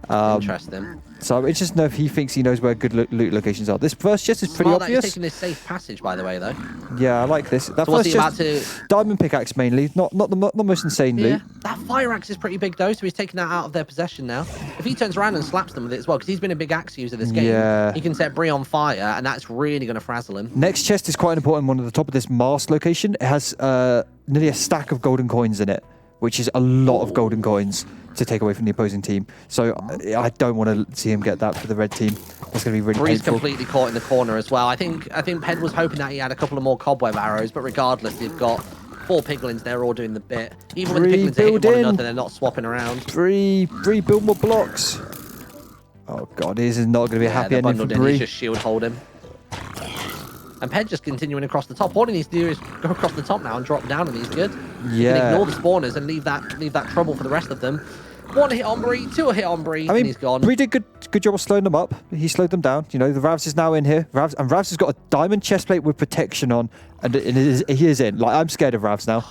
Interesting. So I'm interested to know if he thinks he knows where good loot locations are. This first chest is pretty Smart that obvious. he's taking this safe passage, by the way, though. Yeah, I like this. That So what's first he about chest, to... diamond pickaxe mainly, not the most insane Yeah, loot. that fire axe is pretty big though, so he's taking that out of their possession now. If he turns around and slaps them with it as well, because he's been a big axe user this game, Yeah. he can set Bree on fire, and that's really going to frazzle him. Next chest is quite an important one at the top of this mast location. It has nearly a stack of golden coins in it, which is a lot of golden coins to take away from the opposing team. So I don't want to see him get that for the red team. That's going to be really Bree's painful. completely caught in the corner as well. I think Ped was hoping that he had a couple of more cobweb arrows, but regardless, they've got 4 piglins. They're all doing the bit. Even when the Bree, piglins are hitting build one in. another, they're not swapping around. Bree, build more blocks. Oh god, this is not going to be a happy they're ending for bundled in. Bree. He's just shield hold him. And Ped just continuing across the top. All he needs to do is go across the top now and drop down, and he's good. You can ignore the spawners and leave that trouble for the rest of them. 1 hit on Bree, 2 hit on Bree, and he's gone. Bree did good job of slowing them up. He slowed them down. You know, the Ravs is now in here. Ravs has got a diamond chestplate with protection on, and he is in. Like, I'm scared of Ravs now.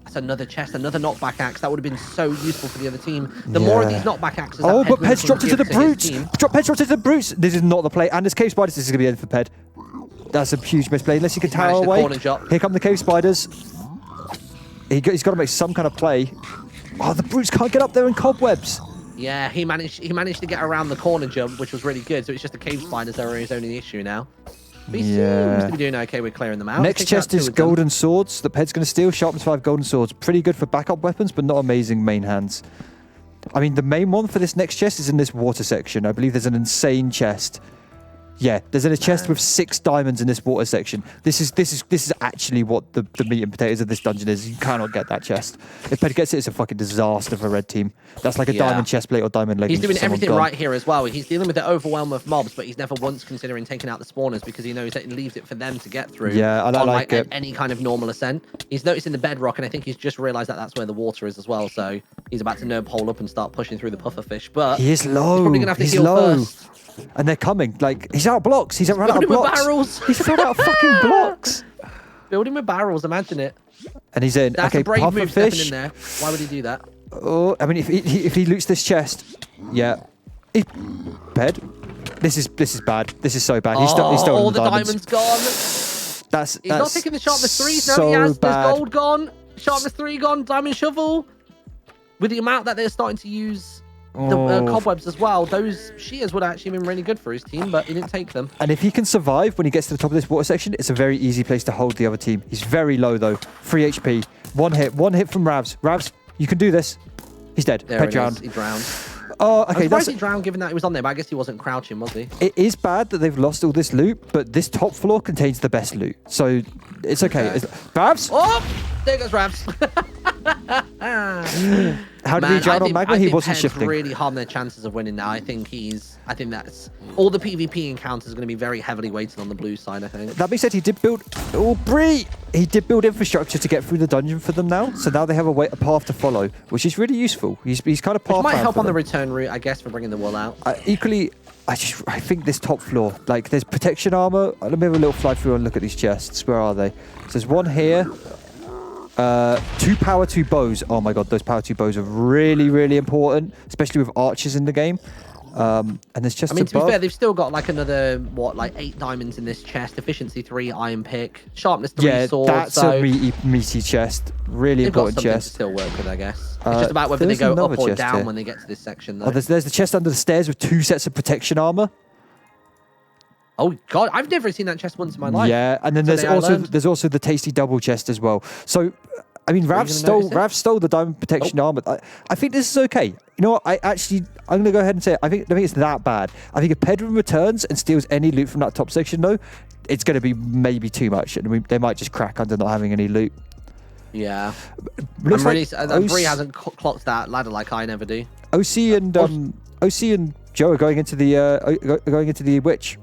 That's another chest, another knockback axe. That would have been so useful for the other team. The more of these knockback axes. Oh, but Ped's dropped into the brutes. Ped's dropped into the brutes. This is not the play. And there's cave spiders. This is going to be the end for Ped. That's a huge misplay. Unless he can tower away. Here come the cave spiders. He's got to make some kind of play. Oh, the brutes can't get up there in cobwebs. Yeah, he managed to get around the corner jump, which was really good. So it's just the cave spiders that are his only issue now. But he seems to be doing okay with clearing them out. Next chest is golden swords that Ped's going to steal. Sharpness 5 golden swords. Pretty good for backup weapons, but not amazing main hands. I mean, the main one for this next chest is in this water section. I believe there's an insane chest. Yeah, there's a chest with 6 diamonds in this water section. This is actually what the meat and potatoes of this dungeon is. You cannot get that chest. If Ped gets it, it's a fucking disaster for red team. That's like a diamond chest plate or diamond leggings. He's doing everything right here as well. He's dealing with the overwhelm of mobs, but he's never once considering taking out the spawners because he knows that it leaves it for them to get through. Yeah, I like it. Any kind of normal ascent. He's noticing the bedrock, and I think he's just realised that that's where the water is as well. So he's about to nerve hole up and start pushing through the pufferfish. But he is low. He's probably gonna have to heal first. And they're coming. Like, he's out of blocks. He's run out of blocks. Barrels. He's run out of fucking blocks. Building with barrels, imagine it. And he's in. That's okay, a brave move pufferfish. stepping in there. Why would he do that? Oh, I mean, if he loots this chest, yeah. Ped, this is bad. This is so bad. He's stolen all the diamonds. gone. That's not taking the sharpness 3s now. So He has. bad. There's gold gone. Sharpness 3 gone. Diamond shovel. With the amount that they're starting to use the cobwebs as well, those shears would have actually been really good for his team, but he didn't take them. And if he can survive when he gets to the top of this water section, it's a very easy place to hold the other team. He's very low though. 3 HP. One hit from Ravs. Ravs, you can do this. He's dead. There Ped it drowned. is. He drowned. Oh, okay. That's he drowned given that he was on there, but I guess he wasn't crouching, was he? It is bad that they've lost all this loot, but this top floor contains the best loot. So it's okay. Ravs? Oh, there goes Ravs. How did he drown on Magma? He wasn't shifting. Really harm their chances of winning now. I think that's all the PvP encounters are going to be very heavily weighted on the blue side. I think. That being said, he did build. Oh, Bree! He did build infrastructure to get through the dungeon for them now. So now they have a path to follow, which is really useful. He's kind of path. Which might help on the return route, I guess, for bringing the wool out. Equally, I think this top floor, like, there's protection armor. Let me have a little fly through and look at these chests. Where are they? So there's one here. 2 power 2 bows. Oh my god, those power 2 bows are really, really important, especially with archers in the game. And there's chests above. To be fair, they've still got like another 8 diamonds in this chest. Efficiency 3 iron pick, sharpness 3 sword. Yeah, that's a meaty chest. Really important chest. To still work with, I guess. It's just about whether they go up or down when they get to this section. Though. Oh, there's the chest under the stairs with 2 sets of protection armor. Oh god, I've never seen that chest once in my life. Yeah, and then there's also the tasty double chest as well. So, I mean, Rav stole the diamond protection armor. I think this is okay. You know what? I'm going to go ahead and say it. I think it's that bad. I think if Pedro returns and steals any loot from that top section, though, it's going to be maybe too much, and they might just crack under not having any loot. Yeah, Looks Bree hasn't clocked that ladder like I never do. OC and Joe are going into the witch.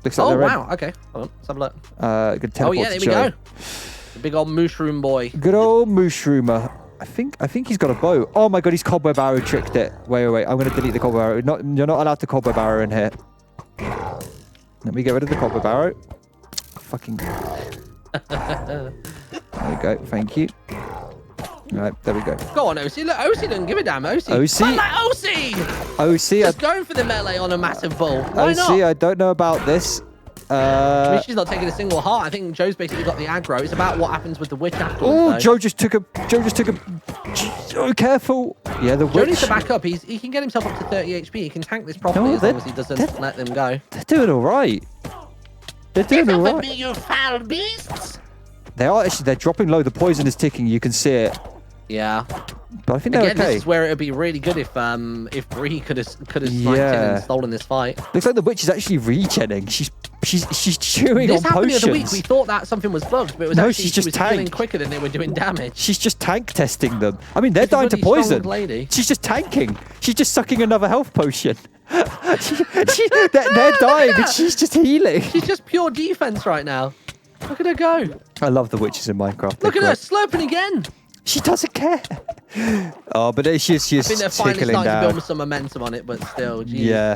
Looks like wow! Okay, hold on, let's have a look. Good teleport there we go. The big old mushroom boy. Good old mushroomer. I think he's got a bow. Oh my god, he's cobweb arrow tricked it. Wait. I'm going to delete the cobweb arrow. You're not allowed to cobweb arrow in here. Let me get rid of the cobweb arrow. Fucking. There we go. Thank you. Right, there we go. Go on, OC. Look, OC doesn't give a damn. OC. Fight like OC! Just going for the melee on a massive bull. Why not? I don't know about this. I mean, she's not taking a single heart. I think Joe's basically got the aggro. It's about what happens with the witch afterwards. Oh, Joe just took a. Oh, careful. Yeah, the witch. Joe needs to back up. He can get himself up to 30 HP. He can tank this properly as long as he doesn't let them go. They're doing all right. They're doing all right. Me, you foul beasts! They're dropping low. The poison is ticking. You can see it. Yeah. But I think they're okay. This is where it would be really good if Bree could have sniped in and stolen this fight. Looks like the witch is actually regenning. She's chewing on potions. This happened the other week. We thought that something was bugged, but it was actually she's just healing quicker than they were doing damage. She's just tank testing them. I mean, they're dying to poison. Lady. She's just tanking. She's just sucking another health potion. They're dying, and she's just healing. She's just pure defense right now. Look at her go. I love the witches in Minecraft. Look at her slurping again. She doesn't care. Oh, but she's I think they're finally tickling starting down. to build some momentum on it, but still, geez. Yeah.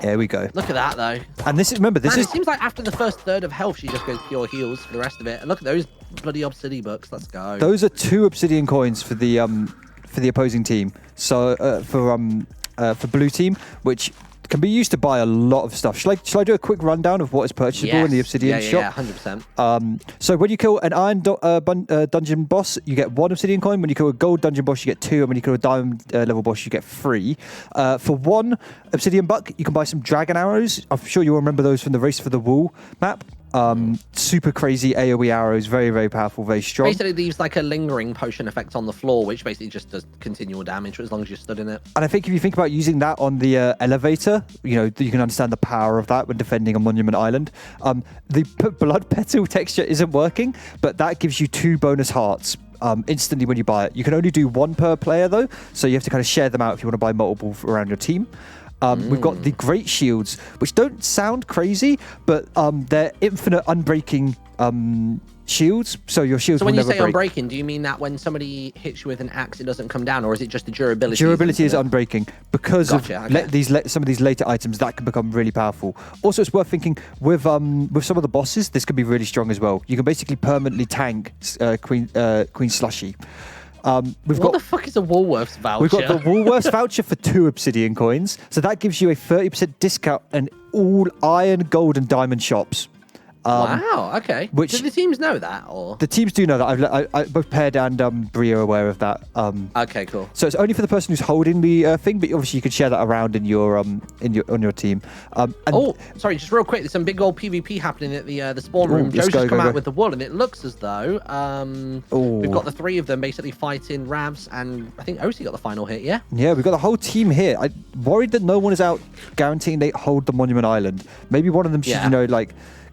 There we go. Look at that, though. And this is, remember, this is... It seems like after the first third of health, she just goes pure heals for the rest of it. And look at those bloody obsidian books. Let's go. Those are 2 obsidian coins for the opposing team. So for blue team, which can be used to buy a lot of stuff. Shall I do a quick rundown of what is purchasable in the obsidian shop? Yeah, 100%. So when you kill an iron dungeon boss, you get 1 obsidian coin. When you kill a gold dungeon boss, you get 2. And when you kill a diamond level boss, you get 3. For 1 obsidian buck, you can buy some dragon arrows. I'm sure you'll remember those from the Race for the Wool map. Super crazy AoE arrows, very, very powerful, very strong. Basically leaves like a lingering potion effect on the floor, which basically just does continual damage as long as you're stood in it. And I think if you think about using that on the elevator, you know, you can understand the power of that when defending a Monument Island. The blood petal texture isn't working, but that gives you 2 bonus hearts instantly when you buy it. You can only do 1 per player though, so you have to kind of share them out if you want to buy multiple around your team. We've got the Great Shields, which don't sound crazy, but they're infinite unbreaking shields, so your shields will never break. So when you say unbreaking, do you mean that when somebody hits you with an axe, it doesn't come down, or is it just the durability? Durability is unbreaking because of okay. some of these later items that can become really powerful. Also, it's worth thinking with some of the bosses, this could be really strong as well. You can basically permanently tank Queen Slushy. What the fuck is a Woolworths voucher? We've got the Woolworths voucher for 2 obsidian coins. So that gives you a 30% discount in all iron, gold, and diamond shops. Wow, okay. Which, do the teams know that? Or the teams do know that. Both Ped and Brie are aware of that. Okay, cool. So it's only for the person who's holding the thing, but obviously you could share that around on your team. Sorry, just real quick. There's some big old PvP happening at the spawn room. Joe's just come out with the wool, and it looks as though we've got the 3 of them basically fighting Ravs, and I think OC got the final hit. Yeah. Yeah, we've got the whole team here. I'm worried that no one is out guaranteeing they hold the Monument Island. Maybe one of them should,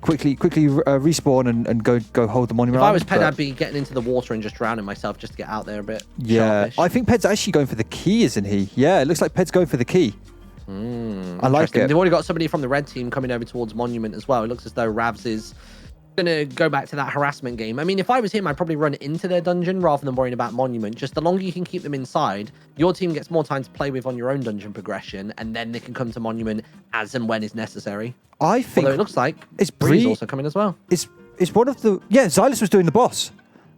quickly respawn and go hold the Monument Island. If I Island, was Ped, I'd be getting into the water and just drowning myself just to get out there a bit. Yeah, sharpish. I think Ped's actually going for the key, isn't he? Yeah, it looks like Ped's going for the key. I like it. They've already got somebody from the red team coming over towards Monument as well. It looks as though Ravs is going to go back to that harassment game. I mean, if I was him, I'd probably run into their dungeon rather than worrying about Monument. Just the longer you can keep them inside, your team gets more time to play with on your own dungeon progression, and then they can come to Monument as and when is necessary. I think... Although it looks like Bree's also coming as well. It's one of the... Yeah, Xylus was doing the boss.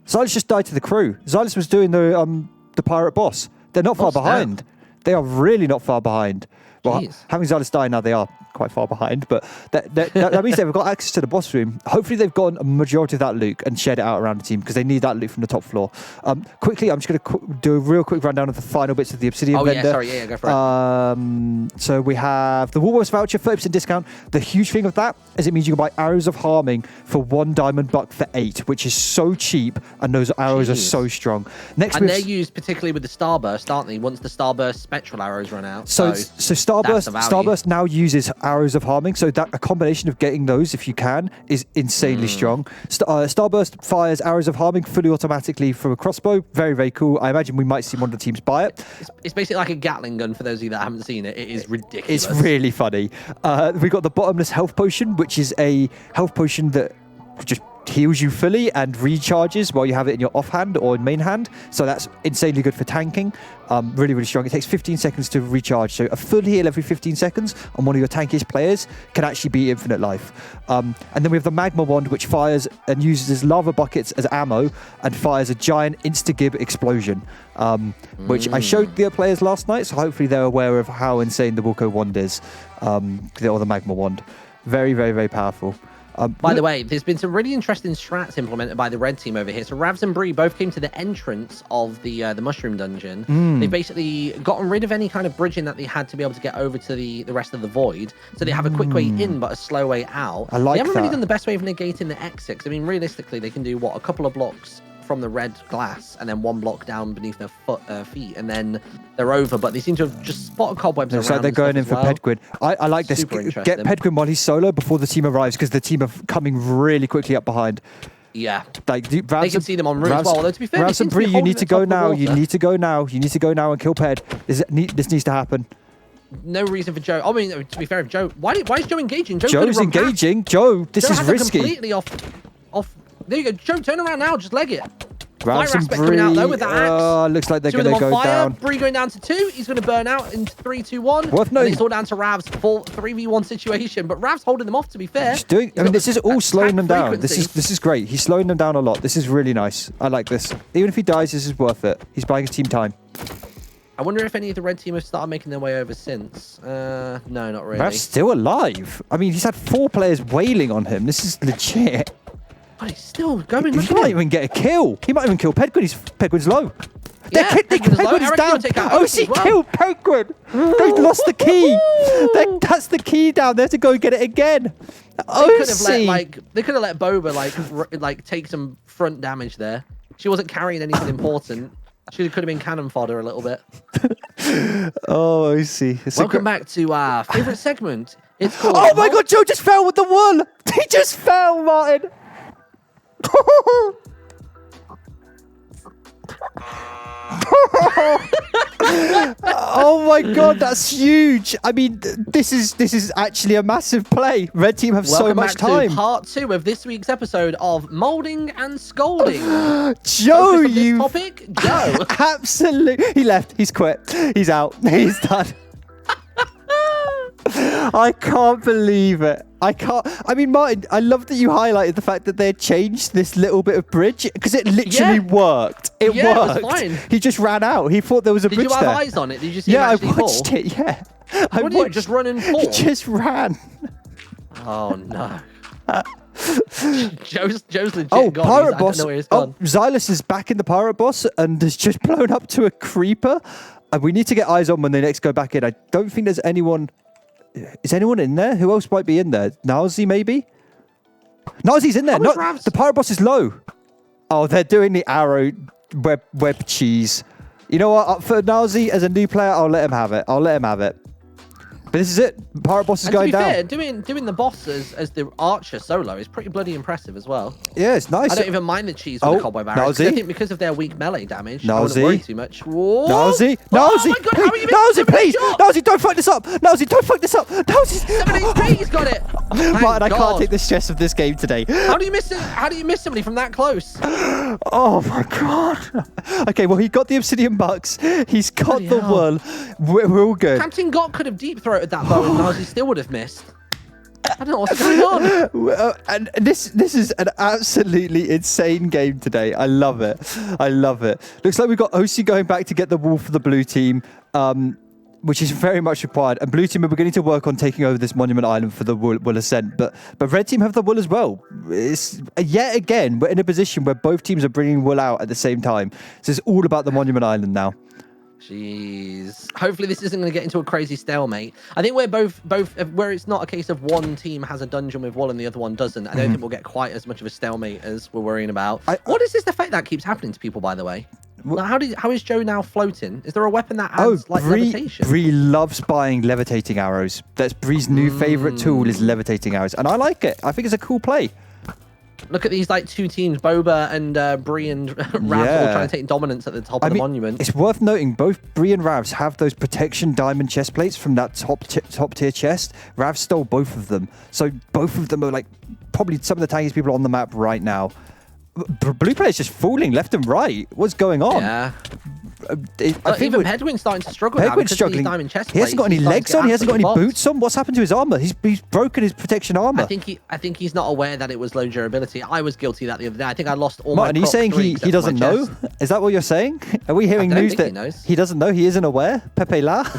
Xylus just died to the crew. Xylus was doing the pirate boss. They're not far behind. They are really not far behind. Well, having Xylus die now, they are quite far behind, but that means they've got access to the boss room. Hopefully they've gotten a majority of that loot and shared it out around the team because they need that loot from the top floor. Quickly, I'm just going to do a real quick rundown of the final bits of the Obsidian vendor. Go for it. So we have the Woolworths voucher, 30% discount. The huge thing of that is it means you can buy Arrows of Harming for 1 diamond buck for 8, which is so cheap, and those arrows are so strong. And they're used particularly with the Starburst, aren't they? Once the Starburst spectral arrows run out. So Starburst now uses Arrows of Harming, so that a combination of getting those, if you can, is insanely strong. Starburst fires Arrows of Harming fully automatically from a crossbow. Very, very cool. I imagine we might see one of the teams buy it. It's basically like a Gatling gun for those of you that haven't seen it. It is ridiculous. It's really funny. We've got the Bottomless Health Potion, which is a health potion that just heals you fully and recharges while you have it in your offhand or in main hand. So that's insanely good for tanking. Really, really strong. It takes 15 seconds to recharge. So a full heal every 15 seconds on one of your tankiest players can actually be infinite life. And then we have the Magma Wand, which fires and uses lava buckets as ammo and fires a giant insta-gib explosion, which I showed the players last night. So hopefully they're aware of how insane the Wilco Wand is, or the Magma Wand. Very, very, very powerful. By the way, there's been some really interesting strats implemented by the red team over here. So Ravs and Bree both came to the entrance of the Mushroom Dungeon. They've basically gotten rid of any kind of bridging that they had to be able to get over to the rest of the void. So they have a quick way in, but a slow way out. I like They haven't that. really done the best way of negating the exits. I mean, realistically, they can do, a couple of blocks from the red glass and then 1 block down beneath their feet, and then they're over. But they seem to have just spotted cobwebs around. So they're going in for Pedguin. I like this. Get Pedguin while he's solo before the team arrives, because the team are coming really quickly up behind. Yeah, like they can see them en route as well. Although to be fair, Ravs and Bree, you need to go now. You need to go now. You need to go now and kill Ped. This needs to happen. no reason for Joe. I mean, to be fair, if Joe, why is Joe engaging? Joe's engaging. Joe, this is risky. Completely off. There you go, Joe. Turn around now. Just leg it. Fire aspect coming out though with that axe. Oh, looks like they're going to go down. Bree going down to 2. He's going to burn out in 3, 2, 1. Worth noting. It's all down to Rav's full 3v1 situation, but Rav's holding them off. To be fair, this is all slowing them down. This is great. He's slowing them down a lot. This is really nice. I like this. Even if he dies, this is worth it. He's buying his team time. I wonder if any of the red team have started making their way over since. No, not really. Rav's still alive. I mean, he's had 4 players wailing on him. This is legit. But he's still going. He might even get a kill. He might even kill Penguin. Penguin's low. Yeah, Penguin's down. OC killed Penguin. They've lost the key. That's the key down there to go and get it again. They could have let Boba like take some front damage there. She wasn't carrying anything important. She could have been cannon fodder a little bit. Oh, I see. Welcome back to our favorite segment. It's called. Oh my God! Joe just fell with the wool. He just fell, Martyn. Oh my God, that's huge. I mean, this is actually a massive play. Red team have so much time. To part 2 of this week's episode of molding and scolding. Joe, you topic, Joe. Absolutely. He left. He's quit. He's out. He's done. I can't believe it. I mean, Martyn, I love that you highlighted the fact that they had changed this little bit of bridge because it literally worked. It worked. It was fine. He just ran out. He thought there was a bridge there. Did you have eyes on it? Did you see him actually I watched fall? it. Yeah. What did you just run and fall? He just ran. Oh no. Joe's legit gone. Pirate Boss. I don't know where he's gone. Xylus is back in the Pirate Boss and has just blown up to a creeper. And we need to get eyes on when they next go back in. I don't think there's anyone. Is anyone in there? Who else might be in there? Nazi, maybe? Nazi's in there. No, the Pirate Boss is low. Oh, they're doing the arrow web cheese. You know what? For Nazi, as a new player, I'll let him have it. But this is it. Pirate Boss is going down. To be fair, doing the boss as the archer solo is pretty bloody impressive as well. Yeah, it's nice. I don't even mind the cheese with the cobweb arrows. I think because of their weak melee damage, I wouldn't worry too much. Nazi! Oh my God, how are you Nazi, please! Nazi, don't fuck this up! Nazi, don't fuck this up! Nazi! 7 HP, he's got it! Martyn, I can't take the stress of this game today. How do you miss somebody from that close? Oh my God. Okay, well, he got the obsidian bucks. He's got the wool. We're all good. Captain Gott could have deep-throated that bow and Nazi still would have missed. I don't know what's going on. And this is an absolutely insane game today. I love it. Looks like we've got OC going back to get the wool for the blue team, which is very much required. And blue team are beginning to work on taking over this Monument Island for the wool ascent. But red team have the wool as well. It's, yet again, we're in a position where both teams are bringing wool out at the same time. So it's all about the Monument Island now. Jeez. Hopefully this isn't going to get into a crazy stalemate. I think we're both where it's not a case of one team has a dungeon with wool and the other one doesn't. I don't think we'll get quite as much of a stalemate as we're worrying about. What is this effect that keeps happening to people, by the way? How is Joe now floating? Is there a weapon that adds levitation? Bree loves buying levitating arrows. That's Bree's new favorite tool is levitating arrows. And I like it. I think it's a cool play. Look at these two teams, Boba and Bree and Rav all trying to take dominance at the top of the monument. It's worth noting both Bree and Ravs have those protection diamond chest plates from that top tier chest. Rav stole both of them. So both of them are like probably some of the tankiest people on the map right now. Blue player's just fooling left and right. What's going on? Yeah. I think even Pedguin's starting to struggle now because of these diamond chest plates. He hasn't got any legs on. He hasn't got any boots on. What's happened to his armor? He's broken his protection armor. I think he's not aware that it was low durability. I was guilty of that the other day. I think I lost all my. Martyn, are you saying he doesn't know? Is that what you're saying? Are we hearing news that he doesn't know? He isn't aware? Pepe La.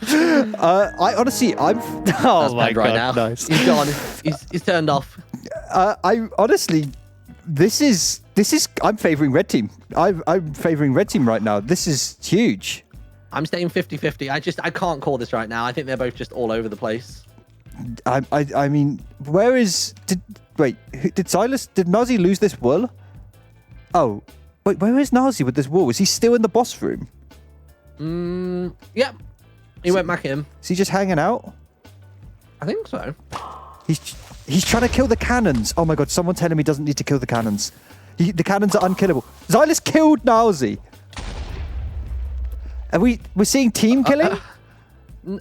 I honestly, oh my God, now. Nice. He's gone. He's turned off. I honestly. This is. I'm favoring red team. I'm favoring red team right now. This is huge. I'm staying 50-50. I can't call this right now. I think they're both just all over the place. I mean, where is? Did Nazi lose this wool? Oh, wait, where is Nazi with this wool? Is he still in the boss room? Yep. He went back in. Is he just hanging out? I think so. He's trying to kill the cannons. Oh my God, someone tell him he doesn't need to kill the cannons. The cannons are unkillable. Xylus killed Nazi. We're seeing team killing?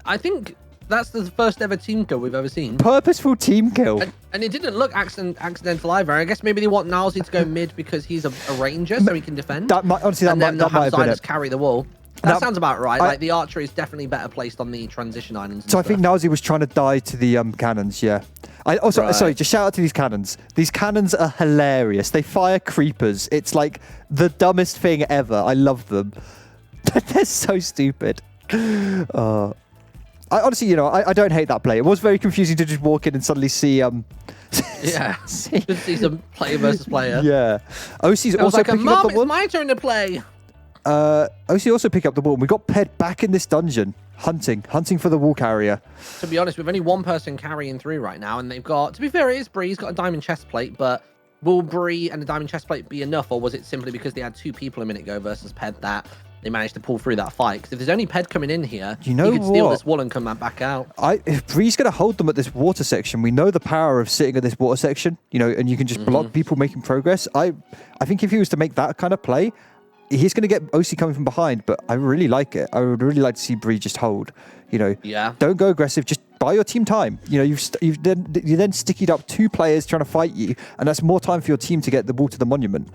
I think that's the first ever team kill we've ever seen. Purposeful team kill. And it didn't look accidental either. I guess maybe they want Nowsy to go mid because he's a ranger, so he can defend. Honestly, and then that might have been it. carry the wall. That sounds about right. Like the archer is definitely better placed on the transition islands. So I think Nowsy was trying to die to the cannons. Yeah. Sorry, just shout out to these cannons. These cannons are hilarious. They fire creepers. It's like the dumbest thing ever. I love them. They're so stupid. I honestly, I don't hate that play. It was very confusing to just walk in and suddenly see just see some player versus player. Yeah. OC's also like, picking up the wall. It's my turn to play. OC also pick up the wall. We got Ped back in this dungeon, hunting for the wall carrier. To be honest, we've only one person carrying through right now, and they've got, to be fair, it is Bree's got a diamond chest plate, but will Bree and a diamond chest plate be enough, or was it simply because they had 2 people a minute ago versus Ped that they managed to pull through that fight? Because if there's only Ped coming in here, he could steal this wall and come back out. If Bree's going to hold them at this water section, we know the power of sitting at this water section, and you can just block people making progress. I think if he was to make that kind of play, he's going to get OC coming from behind, but I really like it. I would really like to see Bree just hold. Don't go aggressive. Just buy your team time. You then stickied up 2 players trying to fight you, and that's more time for your team to get the ball to the monument.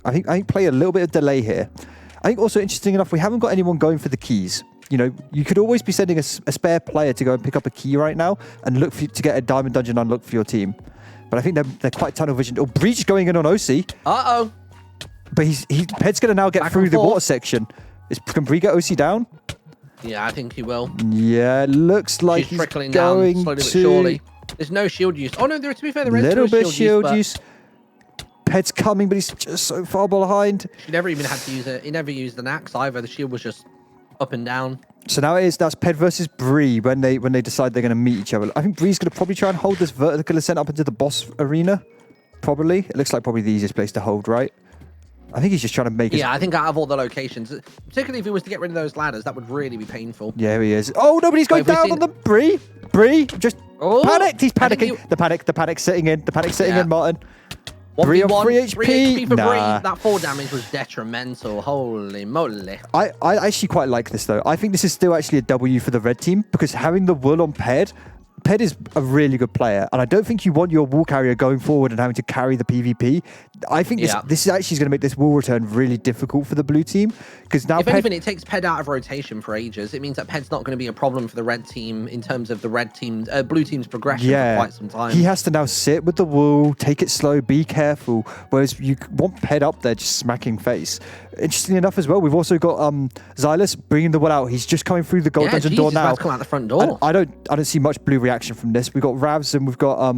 I think play a little bit of delay here. I think also interesting enough, we haven't got anyone going for the keys. You could always be sending a spare player to go and pick up a key right now and look to get a diamond dungeon unlocked for your team. But I think they're quite tunnel vision. Oh, Bree's going in on OC. Uh-oh. But Ped's going to now get through the water section. Can Bree get OC down? Yeah, I think he will. Yeah, looks like She's he's trickling going down slowly to... but surely. There's no shield use. Oh no, to be fair, there is little bit shield use. Ped's coming, but he's just so far behind. He never even had to use it. He never used an axe either. The shield was just up and down. So now that's Ped versus Bree when they decide they're going to meet each other. I think Bree's going to probably try and hold this vertical ascent up into the boss arena. Probably. It looks like probably the easiest place to hold, right? I think he's just trying to make it. Yeah, I think out of all the locations, particularly if he was to get rid of those ladders, that would really be painful. Yeah, he is. Oh, nobody's going down on them. Bree, just panicked. He's panicking. The panic's setting in. Martyn. Bree on 3 HP. 3 HP for Bree. That 4 damage was detrimental. Holy moly. I actually quite like this, though. I think this is still actually a W for the red team, because having the wool on Ped is a really good player, and I don't think you want your wall carrier going forward and having to carry the PvP. I think this is actually going to make this wall return really difficult for the blue team, because now if anything, it takes Ped out of rotation for ages. It means that Ped's not going to be a problem for the red team in terms of the blue team's progression for quite some time. He has to now sit with the wall, take it slow, be careful, whereas you want Ped up there just smacking face. Interestingly enough as well, we've also got Xylus bringing the wool out. He's just coming through the gold dungeon door now. Come out the front door. I don't see much blue reaction from this. We've got Ravs and we've got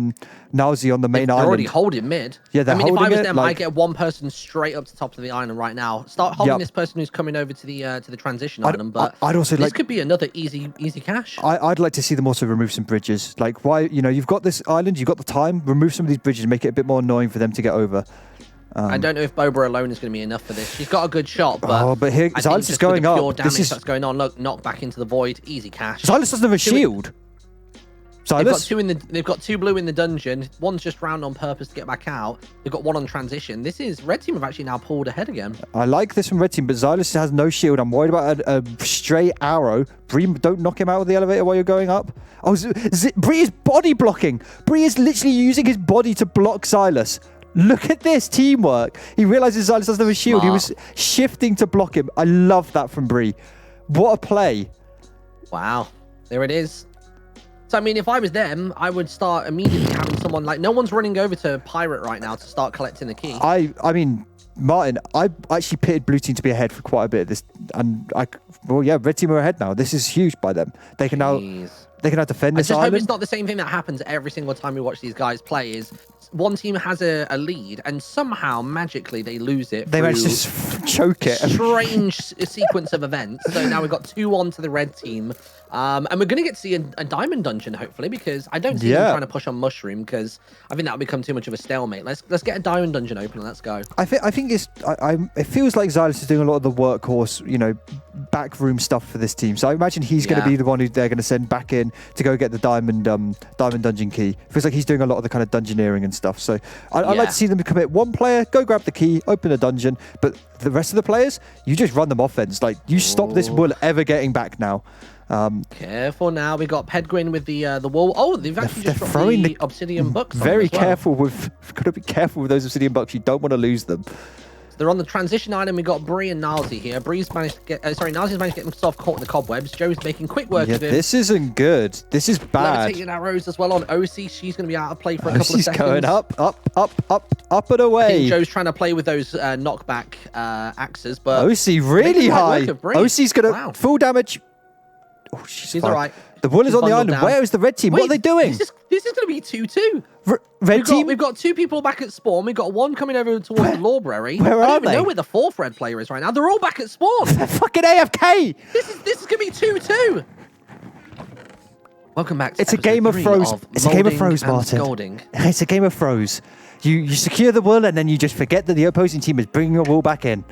Nowsy on the main island. They're already holding mid. Yeah, they're holding it. If I was them, I'd get one person straight up to the top of the island right now. Start holding this person who's coming over to the transition island. But I'd also this could be another easy cash. I'd like to see them also remove some bridges. Like, why? You've got this island, you've got the time. Remove some of these bridges and make it a bit more annoying for them to get over. I don't know if Boba alone is going to be enough for this. She's got a good shot, but here Xylus is going up. Pure damage that's going on. Look, knocked back into the void. Easy cash. Xylus doesn't have a shield. They've got 2 blue in the dungeon. One's just round on purpose to get back out. They've got 1 on transition. Red team have actually now pulled ahead again. I like this from red team, but Xylus has no shield. I'm worried about a stray arrow. Bree, don't knock him out of the elevator while you're going up. Oh, Bree is body blocking. Bree is literally using his body to block Xylus. Look at this teamwork. He realizes Xylus doesn't have a shield. He was shifting to block him. I love that from Bree. What a play. Wow. There it is. So, I mean, if I was them, I would start immediately having someone like... No one's running over to Pirate right now to start collecting the key. I mean, Martyn, I actually pitted blue team to be ahead for quite a bit of this. And, red team are ahead now. This is huge by them. They can now defend this island. I just hope it's not the same thing that happens every single time we watch these guys play, is one team has a lead and somehow magically they lose it. They manage to choke it. Strange sequence of events. So now we've got 2-1 to the red team. And we're going to get to see a diamond dungeon, hopefully, because I don't see them trying to push on mushroom, because I think that would become too much of a stalemate. Let's get a diamond dungeon open and let's go. I think it feels like Xylus is doing a lot of the workhorse, backroom stuff for this team. So I imagine he's going to be the one who they're going to send back in to go get the diamond dungeon key. Feels like he's doing a lot of the kind of dungeoneering and stuff. So I'd like to see them commit one player, go grab the key, open a dungeon, but the rest of the players, you just run them offense. Like, you stop this wool ever getting back now. Careful now. We got Pedguin with the wool. Oh, they've actually just dropped throwing the obsidian bucks. Very careful with. Got to be careful with those obsidian bucks. You don't want to lose them. They're on the transition island. We got Bree and Nalzi here. Bree's managed to get. Nalzi's managed to get himself caught in the cobwebs. Joe's making quick work of him. This isn't good. This is bad. Levitating arrows as well on OC. She's going to be out of play for a couple of seconds. Going up and away. I think Joe's trying to play with those knockback axes, but OC really high. OC's going to full damage. Oh, she's all right. The wool is on the island. Down. Where is the red team? What are they doing? This is going to be 2-2. Red team? We've got 2 people back at spawn. We've got one coming over towards the library. Where are I don't they? even know where the 4th red player is right now. They're all back at spawn. They're fucking AFK. This is going to be 2-2. Welcome back to It's a game of throws. It's a game of throws, Martyn. Scolding. It's a game of throws. You secure the wool and then you just forget that the opposing team is bringing your wool back in.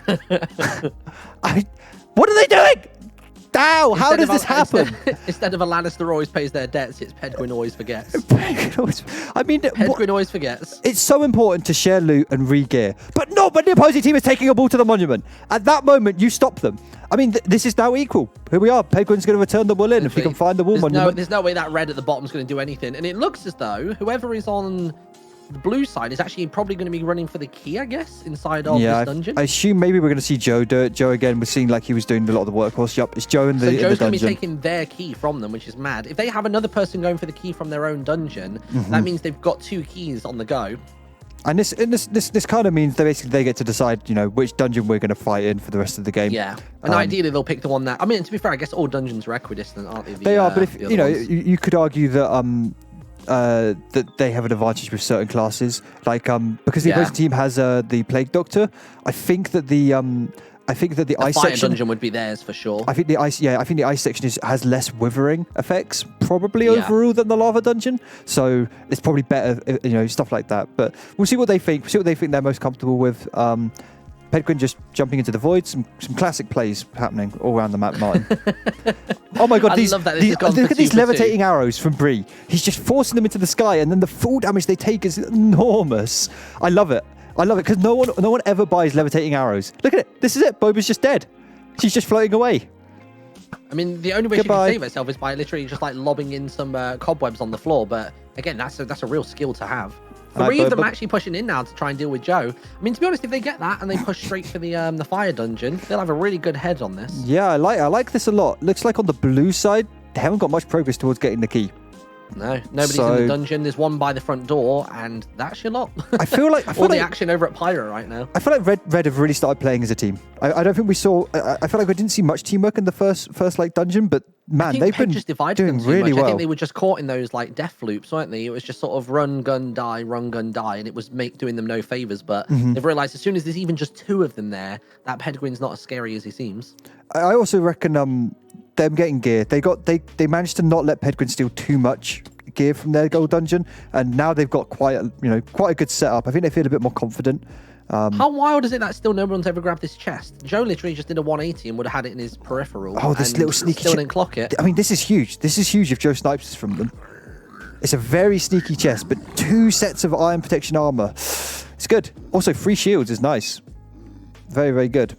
What are they doing? Ow, how does this happen? Instead of a Lannister always pays their debts, it's Pedguin always forgets. Pedguin always forgets. It's so important to share loot and re-gear, but not when the opposing team is taking a ball to the monument. At that moment, you stop them. I mean, this is now equal. Here we are. Pedguin's going to return the wool in if he can find the wool monument. There's no way that red at the bottom is going to do anything. And it looks as though whoever is on the blue side is actually probably going to be running for the key, I guess, inside of this dungeon. I assume maybe we're going to see Joe do it. Joe again was seeing like he was doing a lot of the workhorse. Yup, it's Joe in the Joe's going to be dungeon. taking their key from them, which is mad. If they have another person going for the key from their own dungeon, that means they've got 2 keys on the go. And this kind of means that basically they get to decide, which dungeon we're going to fight in for the rest of the game. Yeah, and ideally they'll pick the one that. I mean, to be fair, I guess all dungeons are equidistant, aren't they? They are, but if you could argue that that they have an advantage with certain classes, like because the opposing team has the Plague Doctor. I think that the ice fire section dungeon would be theirs for sure. I think the ice section has less withering effects probably overall than the lava dungeon, so it's probably better, stuff like that. But we'll see what they think. See what they think they're most comfortable with. Pedguin just jumping into the void. Some classic plays happening all around the map, Martyn. Oh my god, love that look at these levitating arrows from Bree. He's just forcing them into the sky, and then the full damage they take is enormous. I love it because no one ever buys levitating arrows. Look at it. This is it. Boba's just dead. She's just floating away. I mean, the only way she can save herself is by literally just like lobbing in some cobwebs on the floor. But again, that's a real skill to have. 3 of them actually pushing in now to try and deal with Joe. I mean, to be honest, if they get that and they push straight for the fire dungeon, they'll have a really good head on this. Yeah, I like this a lot. Looks like on the blue side, they haven't got much progress towards getting the key. No, nobody's in the dungeon. There's one by the front door, and that's your lot. I feel like all the action over at Pyro right now. I feel like Red have really started playing as a team. I don't think we saw. I feel like we didn't see much teamwork in the first like dungeon, but man, they've been just divided doing them too really much. well. I think they were just caught in those like death loops, weren't they? It was just sort of run, gun, die, and it was doing them no favors. But they've realized as soon as there's even just 2 of them there, that Pedguin's not as scary as he seems. I also reckon them getting gear. They managed to not let Pedguin steal too much gear from their gold dungeon, and now they've got quite a good setup. I think they feel a bit more confident. How wild is it that still no one's ever grabbed this chest? Joe literally just did a 180 and would have had it in his peripheral. Oh, this little sneaky still didn't clock it. I mean, this is huge. This is huge if Joe snipes this from them. It's a very sneaky chest, but 2 sets of iron protection armor. It's good. Also, free shields is nice. Very, very good.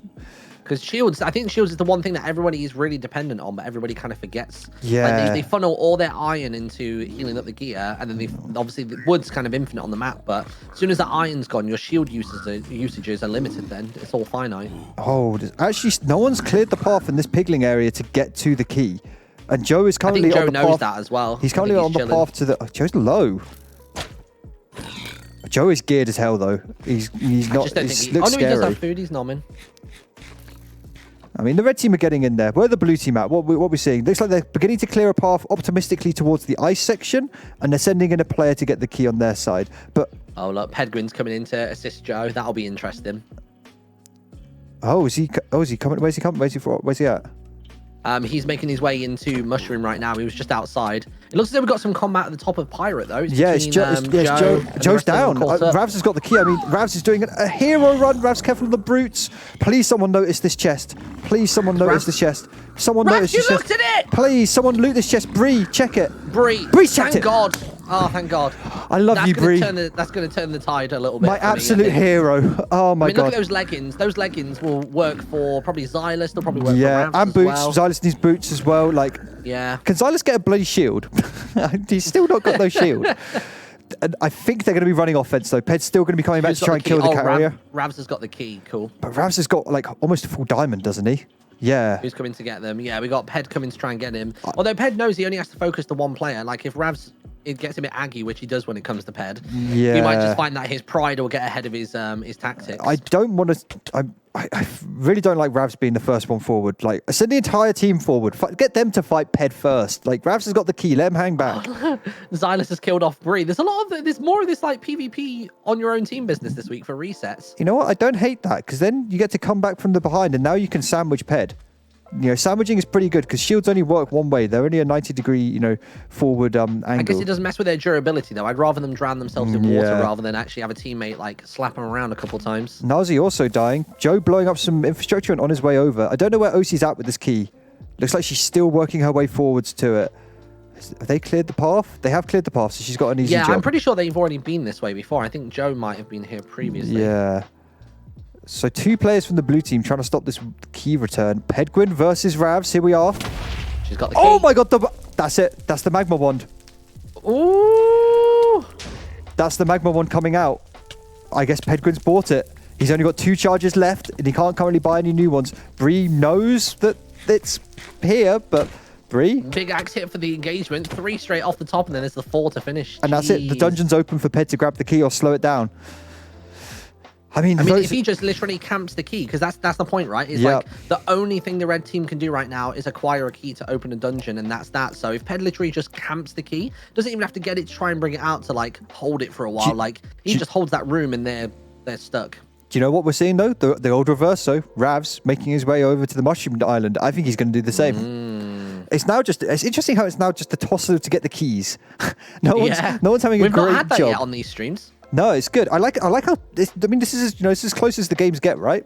Because shields, I think shields is the one thing that everybody is really dependent on, but everybody kind of forgets. Yeah. Like they funnel all their iron into healing up the gear, and then obviously the wood's kind of infinite on the map, but as soon as the iron's gone, your shield usages are limited then. It's all finite. Oh, actually, no one's cleared the path in this pigling area to get to the key. And Joe is currently I think on the Joe knows path. that as well. He's currently on the path to the... Oh, Joe's low. Joe is geared as hell, though. He's not... He looks scary. Oh, no, he does have food. He's nomming. I mean, the red team are getting in there. Where are the blue team at? What we're seeing? Looks like they're beginning to clear a path optimistically towards the ice section, and they're sending in a player to get the key on their side. But oh, look, Pedguin's coming in to assist Joe. That'll be interesting. is he coming? Where's he coming? Where's he at? He's making his way into Mushroom right now. He was just outside. It looks as though we've got some combat at the top of Pirate, though. It's Joe's down. Ravs has got the key. I mean, Ravs is doing a hero run. Ravs careful of the brutes. Please, someone notice this chest. Please, someone notice this chest. Someone notice this chest. Looked at it! Please, someone loot this chest. Bree, check it. Bree, checked it. Thank God. Oh, thank God. I love you, Bree. That's going to turn the tide a little bit. My absolute hero. Oh my God. Look at those leggings. Those leggings will work for probably Xylus. They'll probably work for Ravs and boots. well. Xylus needs boots as well. Like, yeah. Can Xylus get a bloody shield? He's still not got no shield. And I think they're going to be running offense though. Ped's still going to be coming back to try and kill the carrier. Ravs has got the key. Cool. But Ravs has got like almost a full diamond, doesn't he? Yeah. Who's coming to get them? Yeah, we got Ped coming to try and get him. Although Ped knows he only has to focus the one player. Like if Ravs it gets a bit aggy, which he does when it comes to Ped. Yeah. He might just find that his pride will get ahead of his tactics. I don't want to. I really don't like Ravs being the first one forward. Like, send the entire team forward. Get them to fight Ped first. Like, Ravs has got the key. Let him hang back. Xylus has killed off Bree. There's more of this like PvP on your own team business this week for resets. You know what? I don't hate that because then you get to come back from the behind and now you can sandwich Ped. You know, sandwiching is pretty good because shields only work one way. They're only a 90-degree, you know, forward angle. I guess it does mess with their durability, though. I'd rather them drown themselves in water rather than actually have a teammate, like, slap them around a couple times. Nazi also dying. Joe blowing up some infrastructure and on his way over. I don't know where OC's at with this key. Looks like she's still working her way forwards to it. Have they cleared the path? They have cleared the path, so she's got an easy job. Yeah, I'm pretty sure they've already been this way before. I think Joe might have been here previously. Yeah. So 2 players from the blue team trying to stop this key return. Pedguin versus Ravs. Here we are. She's got the key. Oh my God. That's it. That's the magma wand. Ooh. That's the magma wand coming out. I guess Pedguin's bought it. He's only got 2 charges left and he can't currently buy any new ones. Bree knows that it's here, but Bree. Big axe hit for the engagement. 3 straight off the top and then there's the 4 to finish. And that's it. The dungeon's open for Ped to grab the key or slow it down. I mean, if he just literally camps the key, because that's the point, right? It's like the only thing the red team can do right now is acquire a key to open a dungeon, and that's that. So if Ped literally just camps the key, doesn't even have to get it to try and bring it out to like hold it for a while. He just holds that room and they're stuck. Do you know what we're seeing though? The old reverse. So Ravs making his way over to the Mushroom Island. I think he's going to do the same. It's interesting how it's now just the tosser to get the keys. no one's having a great job. We've not had that yet on these streams. No, it's good. I like how this, I mean, this is as close as the games get, right?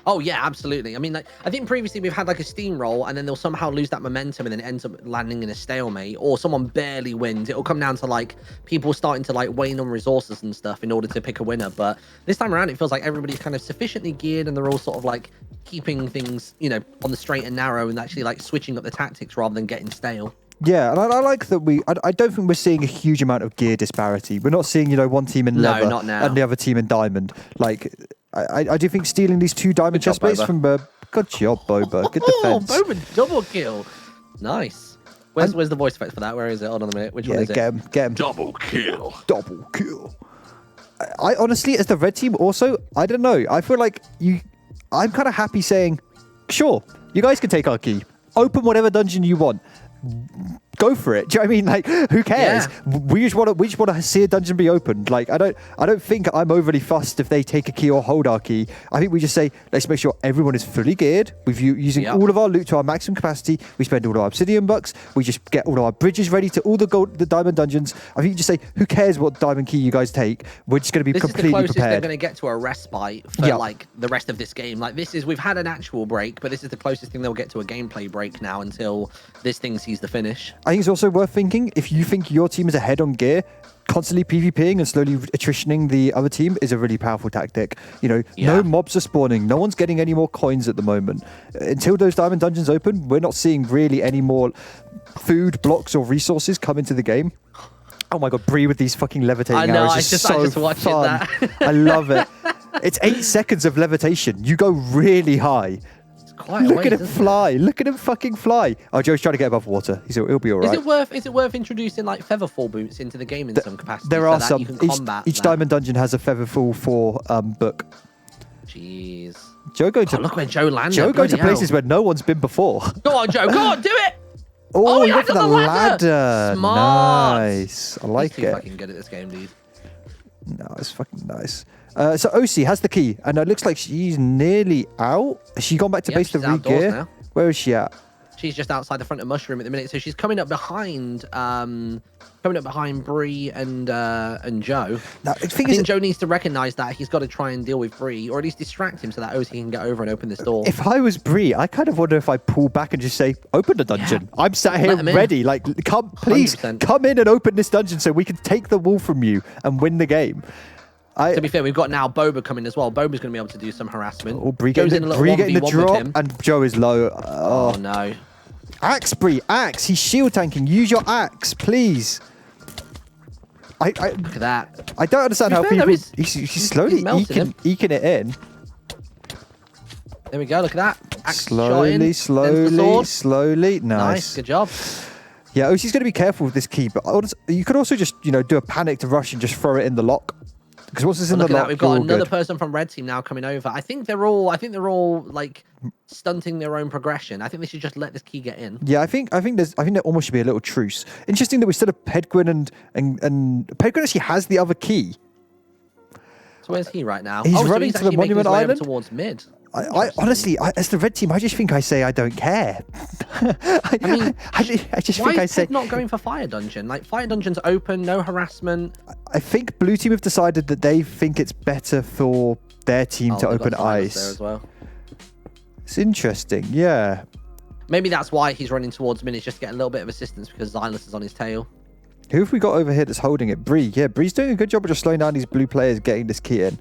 Oh yeah, absolutely. I mean, like, I think previously we've had like a steamroll, and then they'll somehow lose that momentum, and then it ends up landing in a stalemate, or someone barely wins. It'll come down to like people starting to like wane on resources and stuff in order to pick a winner. But this time around, it feels like everybody's kind of sufficiently geared, and they're all sort of like keeping things, you know, on the straight and narrow, and actually like switching up the tactics rather than getting stale. Yeah, and I like that I don't think we're seeing a huge amount of gear disparity. We're not seeing, you know, one team in leather and the other team in diamond. Like, I do think stealing these 2 diamond chest plates from... good job, Boba. Good defense. Oh, Boba double kill. Nice. Where's the voice effect for that? Where is it? Hold on a minute. Which one is it? Get him. Double kill. Double kill. I honestly, as the red team also, I don't know. I feel like I'm kind of happy saying, sure, you guys can take our key. Open whatever dungeon you want. Go for it. Do you know what I mean? Like, who cares? Yeah. We just want to see a dungeon be opened. Like, I don't think I'm overly fussed if they take a key or hold our key. I think we just say, let's make sure everyone is fully geared. We've using all of our loot to our maximum capacity. We spend all of our obsidian bucks. We just get all of our bridges ready to all the diamond dungeons. I think you just say, who cares what diamond key you guys take? We're just going to be completely prepared. This is the closest they're going to get to a respite for like the rest of this game. Like, we've had an actual break, but this is the closest thing they'll get to a gameplay break now until this thing sees the finish. I think it's also worth thinking, if you think your team is ahead on gear, constantly PvPing and slowly attritioning the other team is a really powerful tactic. You know, no mobs are spawning. No one's getting any more coins at the moment. Until those diamond dungeons open, we're not seeing really any more food, blocks, or resources come into the game. Oh my God, Bree with these fucking levitating arrows is so fun. I love it. It's 8 seconds of levitation. You go really high. Look at him fly. Look at him fucking fly. Oh, Joe's trying to get above water. He'll be all right. Is it worth introducing like featherfall boots into the game in some capacity? There are some. Each diamond dungeon has a featherfall 4 book. Jeez. Joe going to look where Joe landed. Joe going to places where no one's been before. Go on, Joe. Go on, do it. Oh, he went for the ladder. Smart. Nice. I like it. Fucking good at this game, dude. No, it's fucking nice. So OC has the key, and it looks like she's nearly out. Has she gone back to base to re-gear? Where is she at? She's just outside the front of Mushroom at the minute, so she's coming up behind Bree and Joe. Now, I think Joe needs to recognise that he's got to try and deal with Bree, or at least distract him so that OC can get over and open this door. If I was Bree, I kind of wonder if I pull back and just say, "Open the dungeon. I'm sat here ready. Like, come, please, 100%. come in and open this dungeon so we can take the wall from you and win the game." To be fair, we've got now Boba coming as well. Boba's going to be able to do some harassment. Oh, Bree getting the drop, and Joe is low. Oh no. Axe, Bree, axe. He's shield tanking. Use your axe, please. Look at that. I don't understand how people. He's slowly eking it in. There we go. Look at that. Axe Slowly. Nice. Nice. Good job. Yeah, OC's going to be careful with this key, but you could also just, do a panicked rush and just throw it in the lock. Because once it's in the lock, we've got another person from Red Team now coming over. I think they're all like stunting their own progression. I think they should just let this key get in. Yeah, I think there almost should be a little truce. Interesting that we still have Pedguin and Pedguin actually has the other key. So where's he right now? He's running to the Monument Island towards mid. I honestly, as the Red Team, I just think I say I don't care. I just why think is Ped not going for Fire Dungeon? Like, Fire Dungeon's open, no harassment. I think Blue Team have decided that they think it's better for their team to open Ice. There as well. It's interesting, yeah. Maybe that's why he's running towards mid, just to get a little bit of assistance because Xylus is on his tail. Who have we got over here that's holding it? Bree. Yeah, Bree's doing a good job of just slowing down these blue players getting this key in.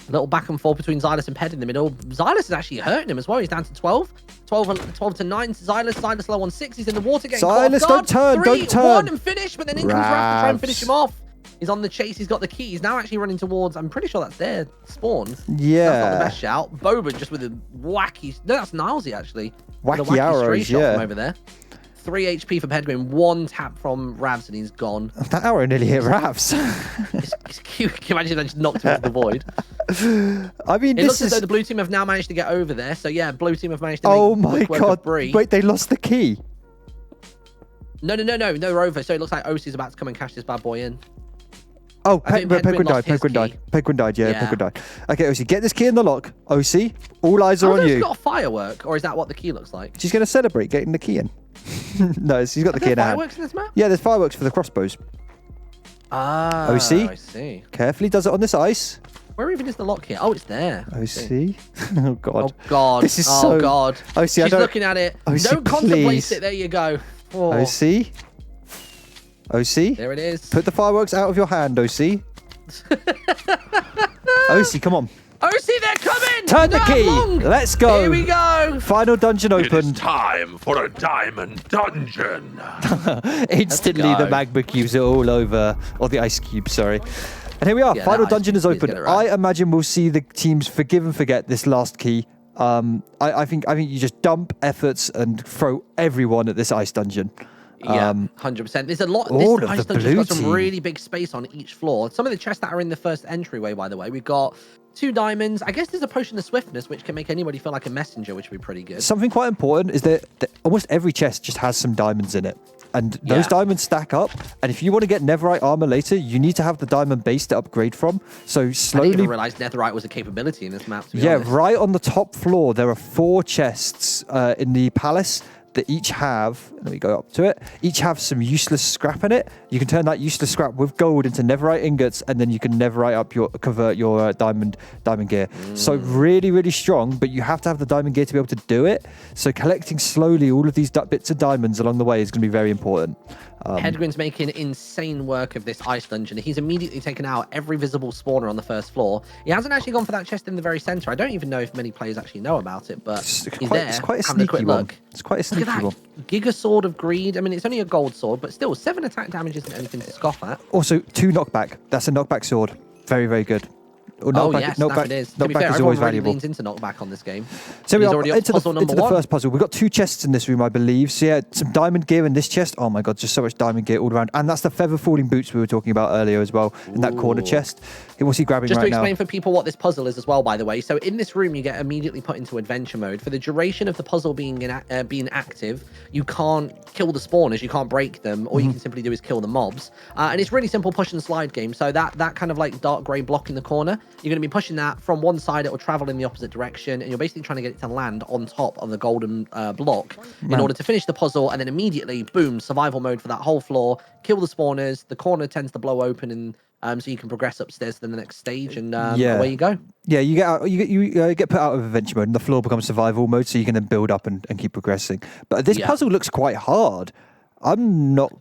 A little back and forth between Xylus and Ped in the middle. Xylus is actually hurting him as well. He's down to 12 to 9 to Xylus low on 6. He's in the water getting Xylus, caught off guard. don't turn. 1 and finish, but then in comes Raph to try and finish him off. He's on the chase. He's got the key. He's now actually running towards, I'm pretty sure that's their spawn. Yeah. That's not the best shout. Boba just with a wacky, no, that's Nilesy actually. Wacky arrows, shot from over there. 3 HP for Pedguin, 1 tap from Ravs, and he's gone. That arrow nearly hit Ravs. It's cute. Can you imagine if I just knocked him into the void? I mean, it looks as though the blue team have now managed to get over there. So yeah, blue team have managed to make oh my quick work god! of Bree. Wait, they lost the key. No, they're over. So it looks like OC's about to come and cash this bad boy in. Oh, Pedguin died. Pedguin died. Yeah, Pedguin died. Okay, OC, get this key in the lock. OC, all eyes are on you. Got a firework, or is that what the key looks like? She's going to celebrate getting the key in. No, she's got the key in her hand. Fireworks in this map? Yeah, there's fireworks for the crossbows. Ah, OC, I see. Carefully does it on this ice. Where even is the lock here? Oh, it's there. OC. Oh god. Oh god. This is so. Oh god. OC, she's looking at it. OC, don't contemplate please. it. There you go. Oh. OC. OC. There it is. Put the fireworks out of your hand, OC. OC, come on. OC, they're coming! Turn the key! Let's go! Here we go! Final dungeon opened. It's time for a diamond dungeon. Instantly, the magma cubes are all over. Or the ice cubes, sorry. And here we are. Yeah, Final dungeon is open. Right. I imagine we'll see the teams forgive and forget this last key. I think you just dump efforts and throw everyone at this ice dungeon. Yeah, 100%. There's a lot. All this of ice the dungeon's blue got some team. really big space on each floor. Some of the chests that are in the first entryway, by the way, we've got 2 diamonds. I guess there's a potion of swiftness, which can make anybody feel like a messenger, which would be pretty good. Something quite important is that almost every chest just has some diamonds in it. And those diamonds stack up. And if you want to get netherite armor later, you need to have the diamond base to upgrade from. So slowly. I didn't even realize netherite was a capability in this map, to be honest. Right on the top floor, there are 4 chests in the palace that each have, let me go up to it, each have some useless scrap in it. You can turn that useless scrap with gold into netherite ingots, and then you can convert your diamond gear. So really, really strong, but you have to have the diamond gear to be able to do it. So collecting slowly all of these bits of diamonds along the way is going to be very important. Pedguin's making insane work of this ice dungeon. He's immediately taken out every visible spawner on the first floor. He hasn't actually gone for that chest in the very center. I don't even know if many players actually know about it, but it's quite a sneaky one. It's quite a sneaky one. Giga Sword of Greed. I mean, it's only a gold sword, but still, 7 attack damage isn't anything to scoff at. Also, 2 knockback. That's a knockback sword. Very, very good. Knockback, it is. To be fair, is always really valuable. leans into knockback on this game. So we are already into puzzle number the first puzzle. We've got 2 chests in this room, I believe. So yeah, some diamond gear in this chest. Oh my god, just so much diamond gear all around. And that's the feather falling boots we were talking about earlier as well, in that corner chest. What's he grabbing Just right to now? explain for people what this puzzle is as well, by the way. So in this room, you get immediately put into adventure mode. For the duration of the puzzle being active, you can't kill the spawners, you can't break them. All you can simply do is kill the mobs. And it's really simple push and slide game. So that kind of like dark grey block in the corner, You're going to be pushing that from one side. It will travel in the opposite direction, and you're basically trying to get it to land on top of the golden block in order to finish the puzzle. And then immediately, boom, survival mode for that whole floor. Kill the spawners. The corner tends to blow open, and so you can progress upstairs to the next stage, and away you go. Yeah, you get out. You get put out of adventure mode, and the floor becomes survival mode, so you can then build up and keep progressing. But this puzzle looks quite hard. I'm not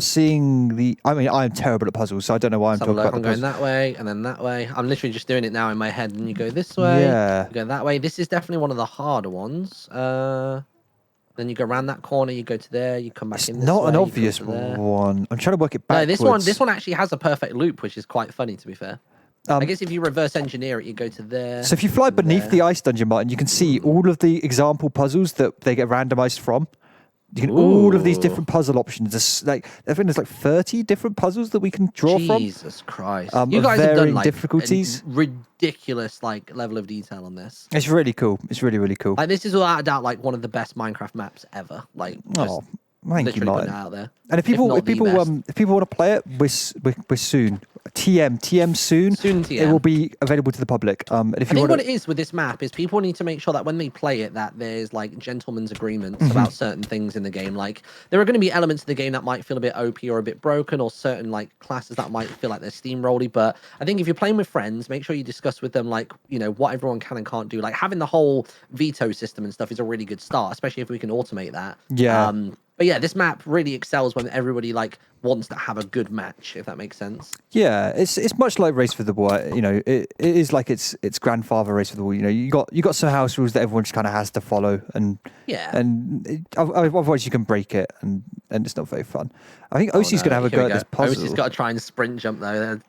seeing the. I mean, I'm terrible at puzzles, so I don't know why I'm talking about the going that way and then that way. I'm literally just doing it now in my head. And you go this way. Yeah. You go that way. This is definitely one of the harder ones. Then you go around that corner. You go to there. You come back in. This Not way, an obvious one. I'm trying to work it backwards. No, this one actually has a perfect loop, which is quite funny, to be fair. I guess if you reverse engineer it, you go to there. So if you fly beneath the ice dungeon, Martyn, you can see all of the example puzzles that they get randomized from. You can all of these different puzzle options. I think there's like 30 different puzzles that we can draw from. Jesus Christ! You guys have done like difficulties. A ridiculous level of detail on this. It's really cool. It's really, really cool. Like this is without a doubt like one of the best Minecraft maps ever. Like thank you, Martyn. Out there. And if people want to play it, we're soon. TM soon. Soon TM. It will be available to the public. And if I think what it is with this map is people need to make sure that when they play it, that there's like gentlemen's agreements about certain things in the game. Like there are going to be elements of the game that might feel a bit OP or a bit broken, or certain like classes that might feel like they're steamrolly. But I think if you're playing with friends, make sure you discuss with them like what everyone can and can't do. Like having the whole veto system and stuff is a really good start, especially if we can automate that. Yeah. But yeah, this map really excels when everybody like wants to have a good match, if that makes sense. Yeah, it's much like Race for the Ball. It is like its grandfather, Race for the Ball. You got some house rules that everyone just kind of has to follow, and otherwise you can break it, and it's not very fun. I think OC's going to have a go at this puzzle. OC's got to try and sprint jump though.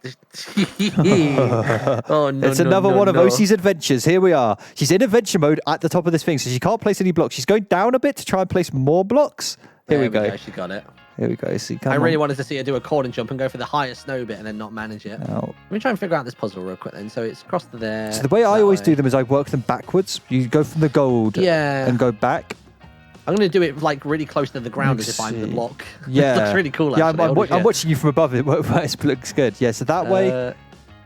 Oh no! It's another one of OC's adventures. Here we are. She's in adventure mode at the top of this thing, so she can't place any blocks. She's going down a bit to try and place more blocks. Here we go. She got it. Here we go. See, I really wanted to see her do a corner jump and go for the highest snow bit and then not manage it. Oh. Let me try and figure out this puzzle real quick then. So it's across to there. So the way I always do them is I work them backwards. You go from the gold and go back. I'm going to do it like really close to the ground as if I'm the block. Yeah. It looks really cool, Yeah, actually. I'm watching you from above. It looks good. Yeah, so that way...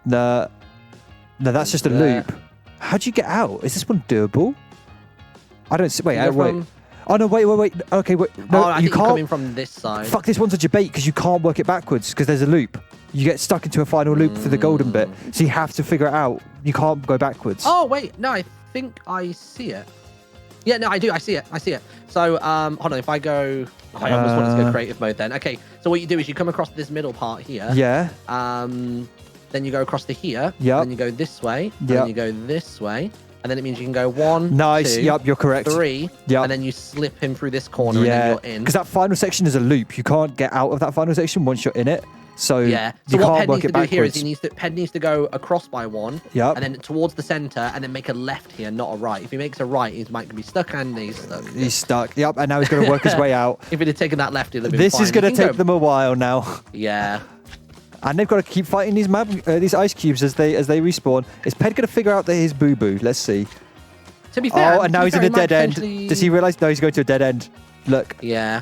No, that's just a loop. How'd you get out? Is this one doable? I don't see... Wait. Oh, no, wait. Okay, wait. No, I you think can't... you're coming from this side. Fuck, this one's a debate because you can't work it backwards because there's a loop. You get stuck into a final loop for the golden bit. So you have to figure it out. You can't go backwards. Oh, wait. No, I think I see it. Yeah, no, I do. I see it. So, hold on. If I go... I almost wanted to go creative mode then. Okay, so what you do is you come across this middle part here. Yeah. Then you go across to here. Yeah. Then you go this way. Yeah. Then you go this way. And then it means you can go 1, Nice. 2, Yep, you're correct. 3. Yep. And then you slip him through this corner and then you're in. Because that final section is a loop. You can't get out of that final section once you're in it. So yeah. you So what can't Ped work needs it to do backwards. here is Ped needs to go across by 1. Yep. And then towards the center and then make a left here, not a right. If he makes a right, he might be stuck and he's stuck. He's stuck. Yep. And now he's going to work his way out. If he'd have taken that left, he'd have been This fine. is going to take them a while now. Yeah. And they've got to keep fighting these ice cubes as they respawn. Is Ped going to figure out that he's boo boo? Let's see. To be fair, and now he's in a dead end. Does he realize? No, he's going to a dead end. Look. Yeah.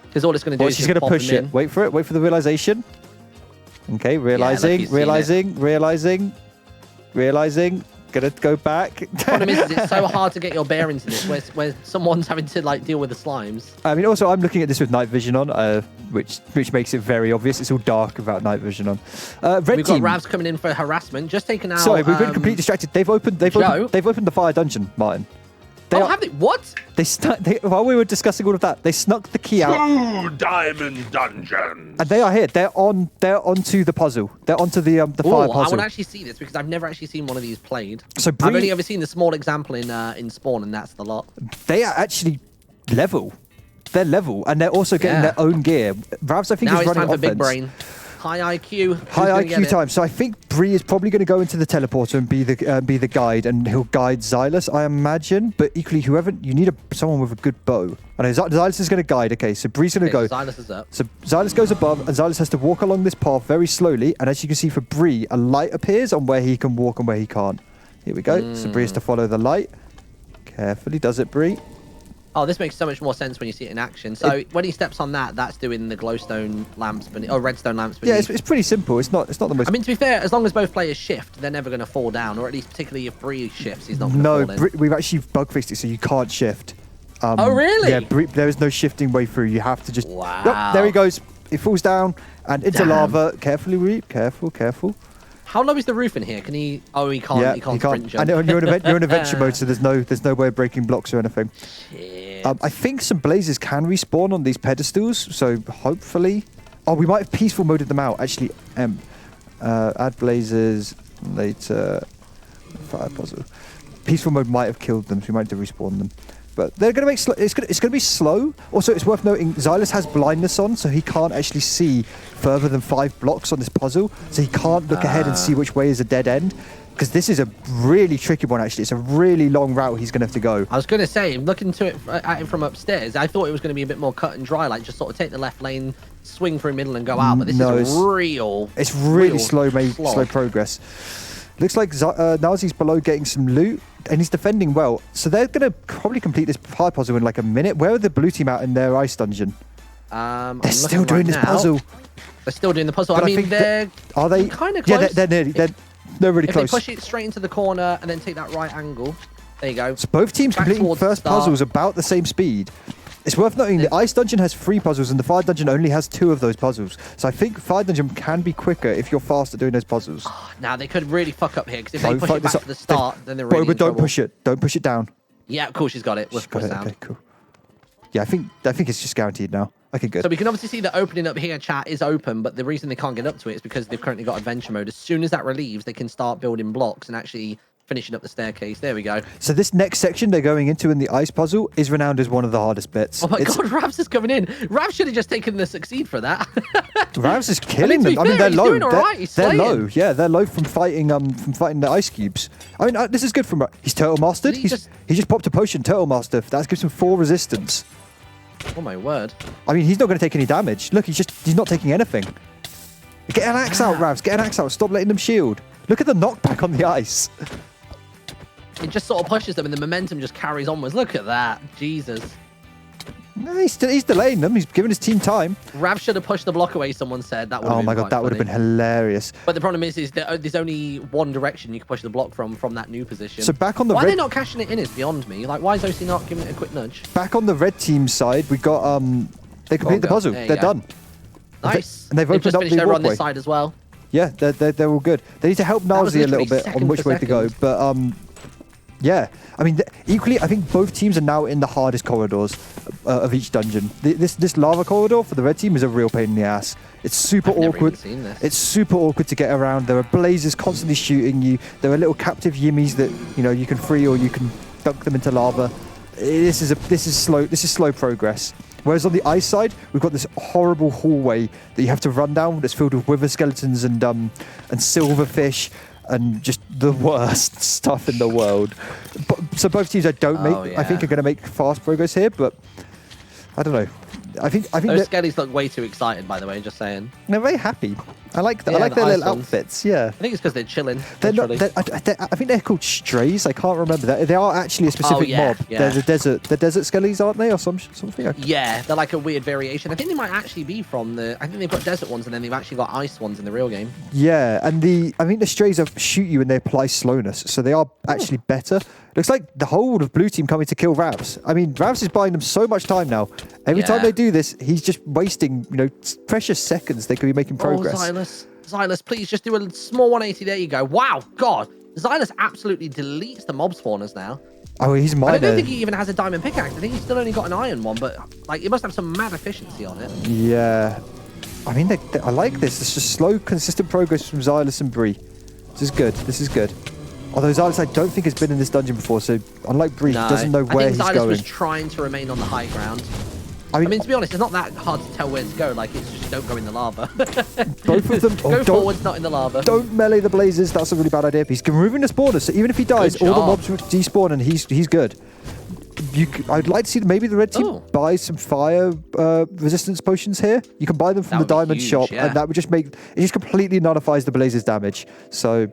Because all it's going to do is she's going to push it. Wait for it. Wait for the realization. Okay, realizing. Gonna go back. Problem is it's so hard to get your bearings in this, where someone's having to like deal with the slimes. I mean, also I'm looking at this with night vision on, which makes it very obvious. It's all dark without night vision on. We've got Ravs coming in for harassment, just taken out. Sorry, we've been completely distracted. They've opened the fire dungeon, Martyn. Have they? What? While we were discussing all of that, they snuck the key out. 2 diamond dungeons. And they are here. They're onto the puzzle. They're onto the fire puzzle. I want to actually see this because I've never actually seen one of these played. So I've only ever seen the small example in Spawn, and that's the lot. They are actually level. They're level, and they're also getting their own gear. Ravs, I think, now is running time for offense. big brain. High IQ. High IQ time. So I think Bree is probably going to go into the teleporter and be the guide, and he'll guide Xylus, I imagine. But equally, you need someone with a good bow. I know Xylus is going to guide. Okay, so Bree's going to go. Xylus is up. So Xylus goes above, and Xylus has to walk along this path very slowly. And as you can see for Bree, a light appears on where he can walk and where he can't. Here we go. So Bree has to follow the light. Carefully does it, Bree. Oh, this makes so much more sense when you see it in action. So when he steps on that, that's doing the glowstone lamps, redstone lamps. Yeah, it's pretty simple. It's not the most. I mean, to be fair, as long as both players shift, they're never going to fall down, or at least particularly if Bree shifts, he's not going to fall in. We've actually bug fixed it so you can't shift. Oh, really? Yeah, there is no shifting way through. You have to just. Wow. Yep, there he goes. He falls down and into lava. Carefully, Reap. Careful. How low is the roof in here? Can he? Oh, he can't. Yeah, he can't sprint jump. And you're in adventure mode, so there's no way of breaking blocks or anything. Shit. I think some blazes can respawn on these pedestals, so hopefully. Oh, we might have peaceful moded them out. Actually, add blazes later. Fire puzzle. Peaceful mode might have killed them, so we might have to respawn them. But they're going to make it's going to be slow. Also, it's worth noting Xylus has blindness on, so he can't actually see further than 5 blocks on this puzzle. So he can't look ahead and see which way is a dead end. Because this is a really tricky one, actually. It's a really long route he's going to have to go. I was going to say, looking at it from upstairs, I thought it was going to be a bit more cut and dry, like just sort of take the left lane, swing through middle, and go out. But this is real. It's really slow progress. Looks like Nazi's below getting some loot, and he's defending well. So they're going to probably complete this fire puzzle in like a minute. Where are the blue team out in their ice dungeon? They're still doing this puzzle. They're still doing the puzzle. But I mean, are they kind of close. Yeah, they're nearly. They're really close. If they push it straight into the corner and then take that right angle, there you go. So both teams completing first puzzles about the same speed. It's worth noting the ice dungeon has 3 puzzles and the fire dungeon only has 2 of those puzzles. So I think fire dungeon can be quicker if you're fast at doing those puzzles. Now they could really fuck up here because if they push it back to the start, then they're really in don't trouble. push it. Don't push it down. Yeah, cool. She's got it. With sound. Okay, cool. Yeah, I think it's just guaranteed now. Okay, good. So we can obviously see the opening up here, chat, is open, but the reason they can't get up to it is because they've currently got adventure mode. As soon as that relieves, they can start building blocks and actually finishing up the staircase. There we go. So this next section they're going into in the ice puzzle is renowned as one of the hardest bits. Oh my god, Ravs is coming in. Ravs should have just taken the succeed for that. Ravs is killing them. I mean, they're low. They're low. Yeah, they're low from fighting the ice cubes. I mean, this is good from he's turtle mastered. He just popped a potion, turtle master. That gives him 4 resistance. Oh my word. I mean, he's not going to take any damage. Look, he's not taking anything. Get an axe out, Ravs. Get an axe out. Stop letting them shield. Look at the knockback on the ice. It just sort of pushes them and the momentum just carries onwards. Look at that. Jesus. No, he's delaying them. He's giving his team time. Rav should have pushed the block away, someone said. That would oh my god, that would have been hilarious. But the problem is that there's only one direction you can push the block from that new position. So back on the why are they not cashing it in is beyond me. Like, why is OC not giving it a quick nudge? Back on the red team side, we got they complete the puzzle. They're done. Nice. And they've opened just up finished the over on walkway. this side as well. Yeah, they're all good. They need to help Nazi a little bit on which way to go, but yeah, I mean, equally, I think both teams are now in the hardest corridors of each dungeon. This lava corridor for the red team is a real pain in the ass. It's super awkward. It's super awkward to get around. There are blazes constantly shooting you. There are little captive yimmies that you can free or you can dunk them into lava. This is slow progress. Whereas on the ice side, we've got this horrible hallway that you have to run down that's filled with wither skeletons and silverfish. And just the worst stuff in the world. So both teams I think are going to make fast progress here, but I don't know. I think those skellies look way too excited, by the way, just saying. They're very happy. I like their little outfits. Yeah. I think it's because they're chilling. I think they're called strays. I can't remember. They are actually a specific mob. Yeah. They're the desert skellies, aren't they, or something? Yeah, they're like a weird variation. I think they might actually be from I think they've got desert ones and then they've actually got ice ones in the real game. Yeah, and I think the strays shoot you and they apply slowness, so they are actually better. Looks like the whole of blue team coming to kill Ravs. I mean, Ravs is buying them so much time now. Every time they do this, he's just wasting, precious seconds they could be making progress. Oh, Xylus, please just do a small 180. There you go. Wow, God. Xylus absolutely deletes the mob spawners now. Oh, he's minor. I don't think he even has a diamond pickaxe. I think he's still only got an iron one, but it must have some mad efficiency on it. Yeah. I mean, I like this. It's just slow, consistent progress from Xylus and Bree. This is good. Although Xylus, I don't think has been in this dungeon before, so unlike Bree, he doesn't know where he's going. I think Xylus was trying to remain on the high ground. I mean, to be honest, it's not that hard to tell where to go. Like, it's just don't go in the lava. Both of them. Go forwards, not in the lava. Don't melee the blazes. That's a really bad idea. He's removing the spawners, so even if he dies, all the mobs will despawn, and he's good. I'd like to see maybe the red team buy some fire resistance potions here. You can buy them from the diamond shop, and that would just it just completely nullifies the blazes damage. So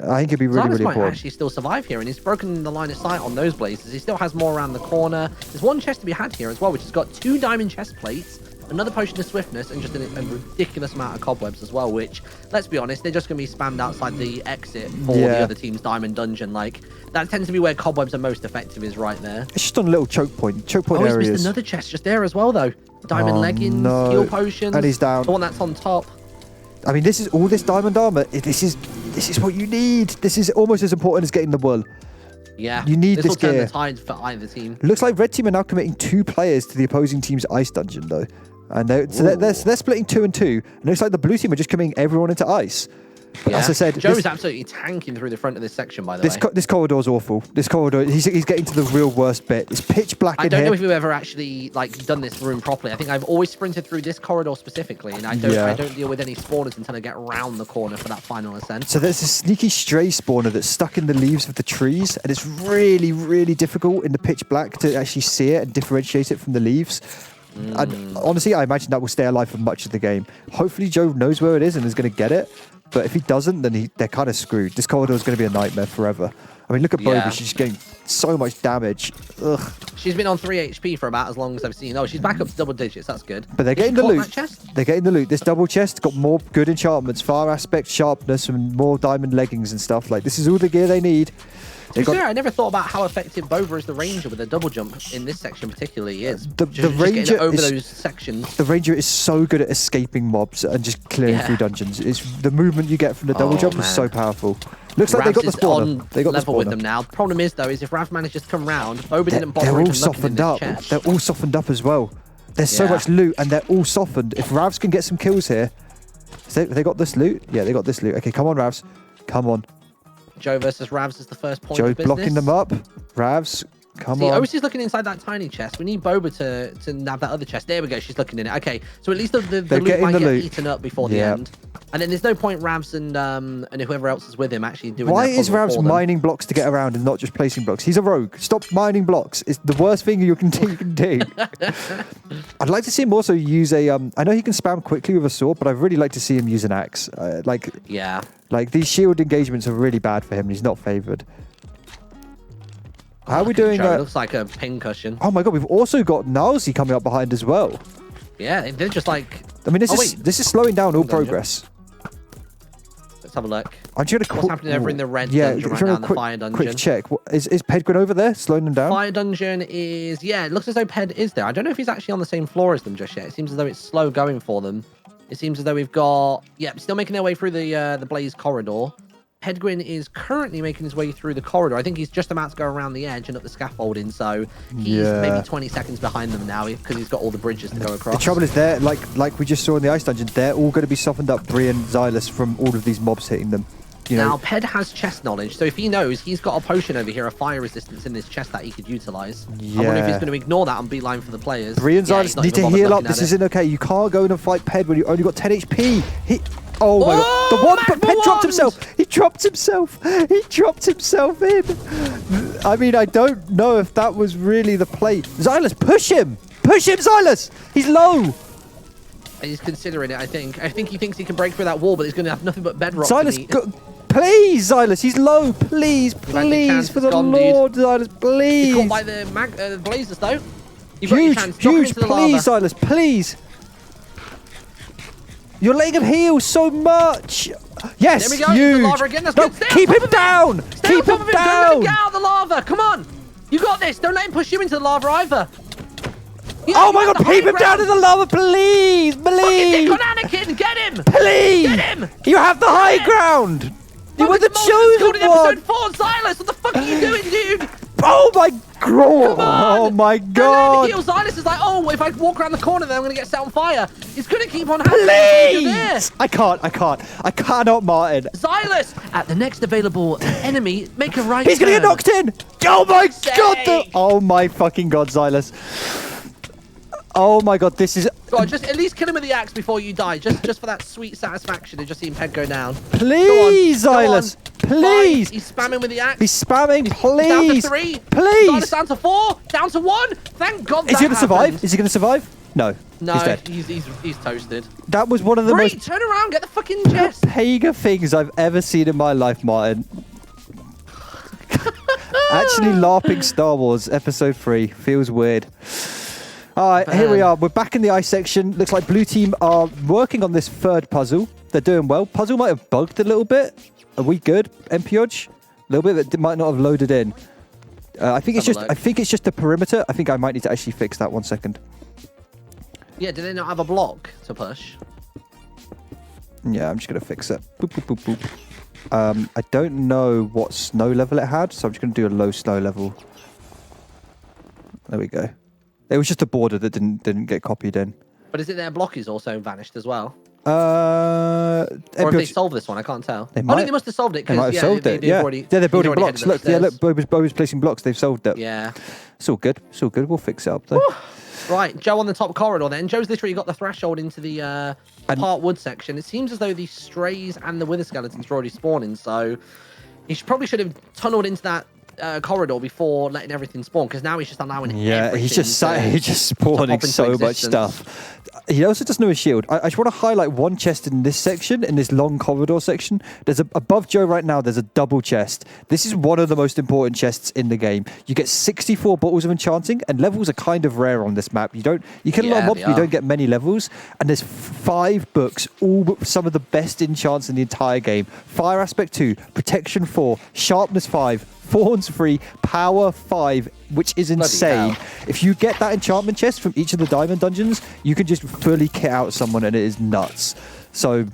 I think it'd be really, Xylus really might important. actually still survive here, and he's broken the line of sight on those blazes. He still has more around the corner. There's one chest to be had here as well, which has got 2 diamond chest plates, another potion of swiftness, and just a ridiculous amount of cobwebs as well, which, let's be honest, they're just going to be spammed outside the exit for the other team's diamond dungeon. Like, that tends to be where cobwebs are most effective, is right there. It's just on a little choke point. Choke point he's areas. missed another chest just there as well, though. Diamond leggings, heal potions. And he's down. The one that's on top. I mean, this is all this diamond armor. This is what you need. This is almost as important as getting the wool. Yeah. You need this will turn gear. the tides for either team. Looks like red team are now committing 2 players to the opposing team's ice dungeon, though. And they're splitting 2 and 2. And it looks like the blue team are just committing everyone into ice. Yeah. As I said, Joe's absolutely tanking through the front of this section, by the way. This corridor's awful. This corridor, he's getting to the real worst bit. It's pitch black in here. I don't know if we've ever actually done this room properly. I think I've always sprinted through this corridor specifically, and I don't deal with any spawners until I get around the corner for that final ascent. So there's a sneaky stray spawner that's stuck in the leaves of the trees, and it's really, really difficult in the pitch black to actually see it and differentiate it from the leaves. And honestly, I imagine that will stay alive for much of the game. Hopefully Joe knows where it is and is going to get it. But if he doesn't, then they're kind of screwed. This corridor is going to be a nightmare forever. I mean, look at Bobby. She's getting so much damage. Ugh. She's been on 3 HP for about as long as I've seen. Oh, she's back up to double digits. That's good. But they're getting the loot. They're getting the loot. This double chest got more good enchantments, far aspect, sharpness, and more diamond leggings and stuff. Like, this is all the gear they need. I never thought about how effective Bova as the ranger with a double jump in this section particularly is. The ranger over those sections. The ranger is so good at escaping mobs and just clearing through dungeons. It's the movement you get from the double jump is so powerful. Looks like they got the spawner. They got the spawner with them now. The problem is though, is if Rav manages to come round, Boba didn't bother. They're all softened up. They're all softened up as well. There's so much loot and they're all softened. If Ravs can get some kills here, they got this loot. Yeah, they got this loot. Okay, come on, Ravs. Come on. Joe versus Ravs is the first point Joe of business. blocking them up. Ravs, come on. OC's looking inside that tiny chest. We need Boba to nab that other chest. There we go. She's looking in it. Okay, so at least the loot might get eaten up before the end. And then there's no point Ravs and whoever else is with him actually doing Why is Ravs mining blocks to get around and not just placing blocks? He's a rogue. Stop mining blocks. It's the worst thing you can do. I'd like to see him also use a... I know he can spam quickly with a sword, but I'd really like to see him use an axe. Like, these shield engagements are really bad for him, and he's not favoured. How are we doing? It looks like a pin cushion. Oh my god, we've also got Nalzi coming up behind as well. Yeah, they're just like... I mean, this is slowing down all progress. Let's have a look. I'm just What's happening over in the red dungeon right now, in the fire dungeon? Quick check. Is Pedguin over there, slowing them down? Fire dungeon is... Yeah, it looks as though Ped is there. I don't know if he's actually on the same floor as them just yet. It seems as though it's slow going for them. It seems as though we've got... Yep, still making their way through the blaze corridor. Pedguin is currently making his way through the corridor. I think he's just about to go around the edge and up the scaffolding, so he's maybe 20 seconds behind them now because he's got all the bridges to go across. The trouble is, like we just saw in the ice dungeon, they're all going to be softened up, Bree and Xylus, from all of these mobs hitting them. Now, Ped has chest knowledge, so if he knows he's got a potion over here, a fire resistance in this chest that he could utilize. I wonder if he's going to ignore that and beeline for the players. Bree and Xylus need to heal up. This isn't okay. You can't go in and fight Ped when you only got 10 HP. Oh my god. The one, but Ped dropped himself. He dropped himself. He dropped himself in. I mean, I don't know if that was really the play. Xylus, push him. Push him, Xylus. He's low. He's considering it, I think. I think he thinks he can break through that wall, but he's going to have nothing but bedrock. Xylus, please, Xylus. He's low. Please, please, for the Lord, Xylus, please. He's caught by the blazers, though. Huge, please, Xylus, please. You're letting him heal so much. Yes, there we go. huge. The lava again. That's good. Keep him down. Keep him down. Don't let him get out of the lava. Come on. You got this. Don't let him push you into the lava either. Oh my god, keep him down in the lava, please. Please. Fucking Anakin, get him. Please. Get him. You have the high ground. You were the chosen one. Episode 4, Xylus. What the fuck are you doing, dude? Oh my god. Oh my god. Xylus is like, oh, if I walk around the corner, then I'm going to get set on fire. He's going to keep on happening. Please. I cannot, Martyn. Xylus, at the next available enemy, make a right He's going to get knocked in. Oh my god. Oh my fucking god, Xylus. Oh my god, this is... God, just at least kill him with the axe before you die, just for that sweet satisfaction of just seeing Ped go down. Please, Xylus, please. He's spamming with the axe. He's spamming, please. Down to 3. Please. Xylus down to 4. Down to 1. Thank God. Is he going to survive? Is he going to survive? No. No, He's dead. He's toasted. That was one of the most turn around, get the fucking chest. Pega things I've ever seen in my life, Martyn. Actually, LARPing Star Wars Episode 3 feels weird. All right, here we are. We're back in the ice section. Looks like blue team are working on this third puzzle. They're doing well. Puzzle might have bugged a little bit. Are we good, MPOG? A little bit that might not have loaded in. I think it's just the perimeter. I think I might need to actually fix that 1 second. Yeah, do they not have a block to push? Yeah, I'm just gonna fix it. Boop, boop, boop, boop. I don't know what snow level it had, so I'm just gonna do a low snow level. There we go. It was just a border that didn't get copied in. But is it their block is also vanished as well? Or have they solved this one? I can't tell. They They must have solved it. They might have solved it. Yeah, they're building blocks. Look, yeah, look, Bo was placing blocks. They've solved it. Yeah. It's all good. It's all good. We'll fix it up though. Right, Joe on the top corridor then. Joe's literally got the threshold into the part wood section. It seems as though the strays and the wither skeletons are already spawning, so he probably should have tunneled into that corridor before letting everything spawn, because now he's just allowing everything. He's just spawning so much stuff. He also doesn't know his shield. I just want to highlight one chest in this section, in this long corridor section. There's above Joe right now, there's a double chest. This is one of the most important chests in the game. You get 64 bottles of enchanting, and levels are kind of rare on this map. You can learn mobs, but you don't get many levels. And there's 5 books, all some of the best enchants in the entire game. Fire Aspect 2, Protection 4, Sharpness 5, Thorns 3, Power 5, which is insane. If you get that enchantment chest from each of the diamond dungeons, you can just fully kit out someone, and it is nuts. So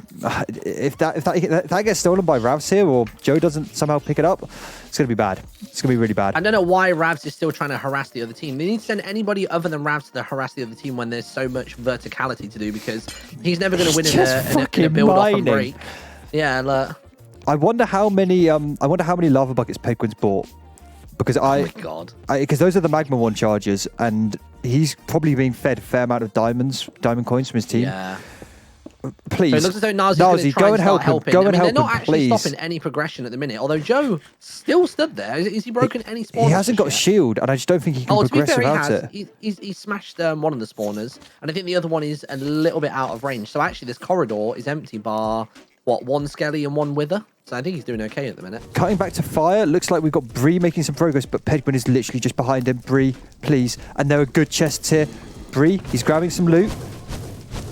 if that gets stolen by Ravs here, or Joe doesn't somehow pick it up, it's going to be bad. It's going to be really bad. I don't know why Ravs is still trying to harass the other team. They need to send anybody other than Ravs to harass the other team when there's so much verticality to do, because he's never going to win in a build off and break. Yeah, look. I wonder how many lava buckets Pedguin's bought, because because those are the Magma 1 charges, and he's probably being fed a fair amount of diamond coins from his team. Yeah. Please, so it looks as though Nazi's go and help him. Go and help him, they're not actually please. stopping any progression at the minute. Although Joe still stood there. Is he broken any spawners? He hasn't got a shield, and I just don't think he can progress without it. He smashed one of the spawners, and I think the other one is a little bit out of range. So actually, this corridor is empty bar. What, 1 skelly and 1 wither? So I think he's doing okay at the minute. Cutting back to fire, looks like we've got Bree making some progress, but Pedguin is literally just behind him. Bree, please. And there are good chests here. Bree, he's grabbing some loot.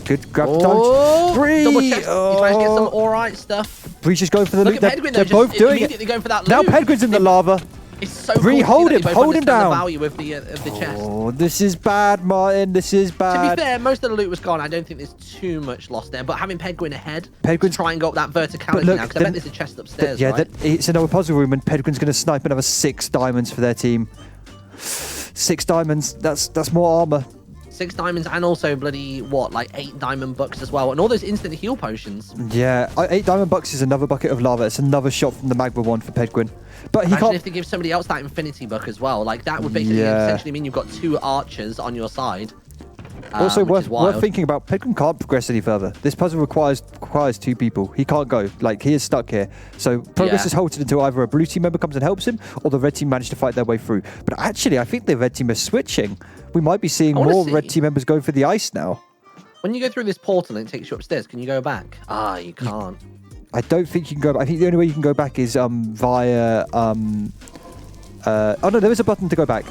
Good grab dodge. Bree! Double chest. He's trying to get some alright stuff. Bree's just going for the loot. Pedguin, they're both doing it. Going for that loot. Now Pedguin's in the lava. It's so Bree, cool hold him down. The value of the chest. Oh, this is bad, Martyn. This is bad. To be fair, most of the loot was gone. I don't think there's too much lost there. But having Pedguin ahead, Pedguin's try and go up that verticality now, because I bet there's a chest upstairs, right? It's another puzzle room, and Pedguin's going to snipe another 6 diamonds for their team. 6 diamonds. That's more armor. 6 diamonds, and also bloody, what, like 8 diamond bucks as well. And all those instant heal potions. Yeah, 8 diamond bucks is another bucket of lava. It's another shot from the Magma 1 for Pedguin. But he can't. If they give somebody else that infinity buck as well, like that would basically essentially mean you've got 2 archers on your side. Also worth thinking about, Pedguin can't progress any further. This puzzle requires 2 people. He can't go. Like, he is stuck here. So progress is halted until either a blue team member comes and helps him, or the red team manage to fight their way through. But actually, I think the red team is switching. We might be seeing more red team members go for the ice now. When you go through this portal and it takes you upstairs, can you go back? You can't. I don't think you can go back. I think the only way you can go back is via... oh no, there is a button to go back.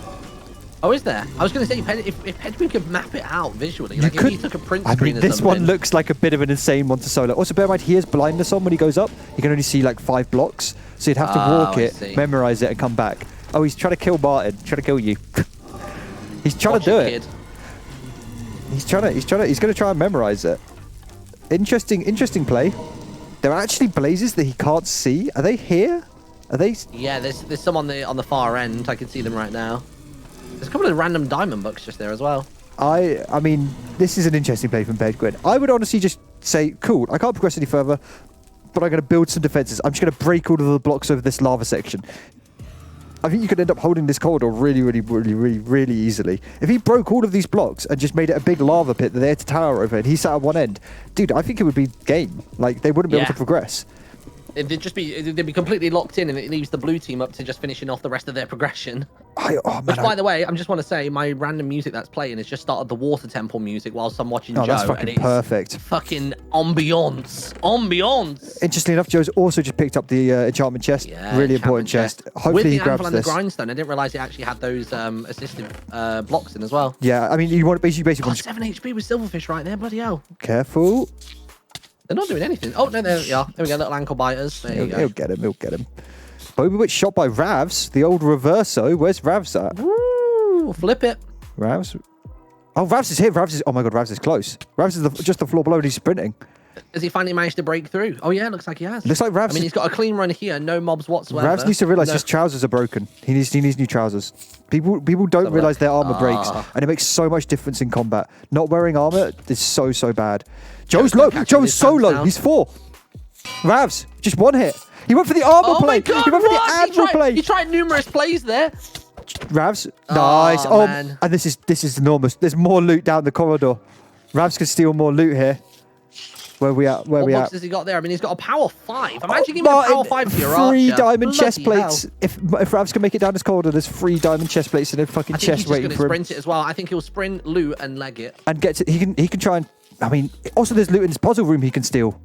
Oh, is there? I was going to say, if Pedguin could map it out visually, like if he took a print screen or this something. one looks like a bit of an insane one to solo. Also, bear in mind, he has blindness on when he goes up. You can only see like 5 blocks. So you'd have to walk it, memorize it, and come back. Oh, he's trying to kill Martyn. Trying to kill you. He's trying to do it. He's going to try and memorize it. Interesting play. There are actually blazes that he can't see. Are they here? Are they? Yeah, there's some on the far end. I can see them right now. There's a couple of random diamond bucks just there as well. I mean, this is an interesting play from Pedguin. I would honestly just say, cool, I can't progress any further, but I'm going to build some defenses. I'm just going to break all of the blocks over this lava section. I think you could end up holding this corridor really easily. If he broke all of these blocks and just made it a big lava pit that they had to tower over, and he sat at one end, dude, I think it would be game. Like, they wouldn't be able to progress. They'd be completely locked in, and it leaves the blue team up to just finishing off the rest of their progression. Which, by the way, I just want to say, my random music that's playing has just started the water temple music whilst I'm watching Joe. That's fucking perfect. Fucking ambiance. Interestingly enough, Joe's also just picked up the enchantment chest. Yeah, really important chest. Hopefully with he the grabs anvil this. and the grindstone, I didn't realize it actually had those assistive blocks in as well. Yeah, I mean, you want basically God, 7 HP with silverfish right there, bloody hell. Careful. They're not doing anything. Oh, no, there we are. There we go, little ankle biters. There you go. He'll get him. Bobowitch shot by Ravs, the old reverso. Where's Ravs at? Woo, flip it. Ravs? Oh, Ravs is here. Oh my god, Ravs is close. Ravs is just the floor below and he's sprinting. Has he finally managed to break through? Oh yeah, looks like he has. Looks like Ravs. I mean, he's got a clean run here, no mobs whatsoever. Ravs needs to realise his trousers are broken. He needs new trousers. People don't realise their armour breaks, and it makes so much difference in combat. Not wearing armour is so bad. Joe's low. Joe is so low. He's 4. Ravs, just 1 hit. He went for the armour play. God, he went for the admiral play. He tried numerous plays there. Ravs, nice. Oh, man. and this is enormous. There's more loot down the corridor. Ravs can steal more loot here. Where we at? What box has he got there? I mean, he's got a power 5. Imagine giving him a power 5 to your archer. 3 diamond chest Bloody plates. hell. If Ravs can make it down this corridor, there's 3 diamond chest plates in a fucking I think chest he's waiting just for going him. to sprint it as well. I think he'll sprint, loot, and leg it. And get to, he can try and. I mean, also there's loot in this puzzle room he can steal.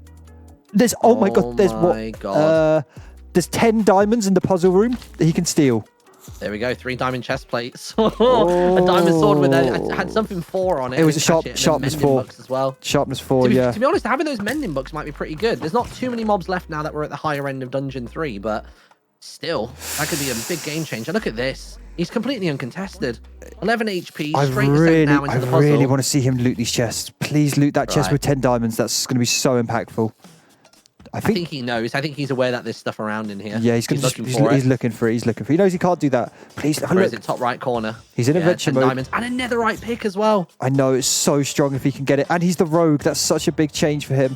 There's oh my god. There's God. There's 10 diamonds in the puzzle room that he can steal. There we go, 3 diamond chest plates. A diamond sword with had something 4 on it. It was a sharpness 4 as well. Sharpness 4, yeah. To be honest, having those mending books might be pretty good. There's not too many mobs left now that we're at the higher end of Dungeon 3, but still, that could be a big game changer. Look at this. He's completely uncontested. 11 HP, straight descent now into the puzzle. I really want to see him loot these chests. Please loot that chest with 10 diamonds. That's going to be so impactful. I think he knows. I think he's aware that there's stuff around in here. Yeah, he's looking for it. He knows he can't do that. Please have a Where look. is it? Top right corner. He's in adventure mode. Diamonds and a netherite pick as well. I know, it's so strong if he can get it. And he's the rogue. That's such a big change for him.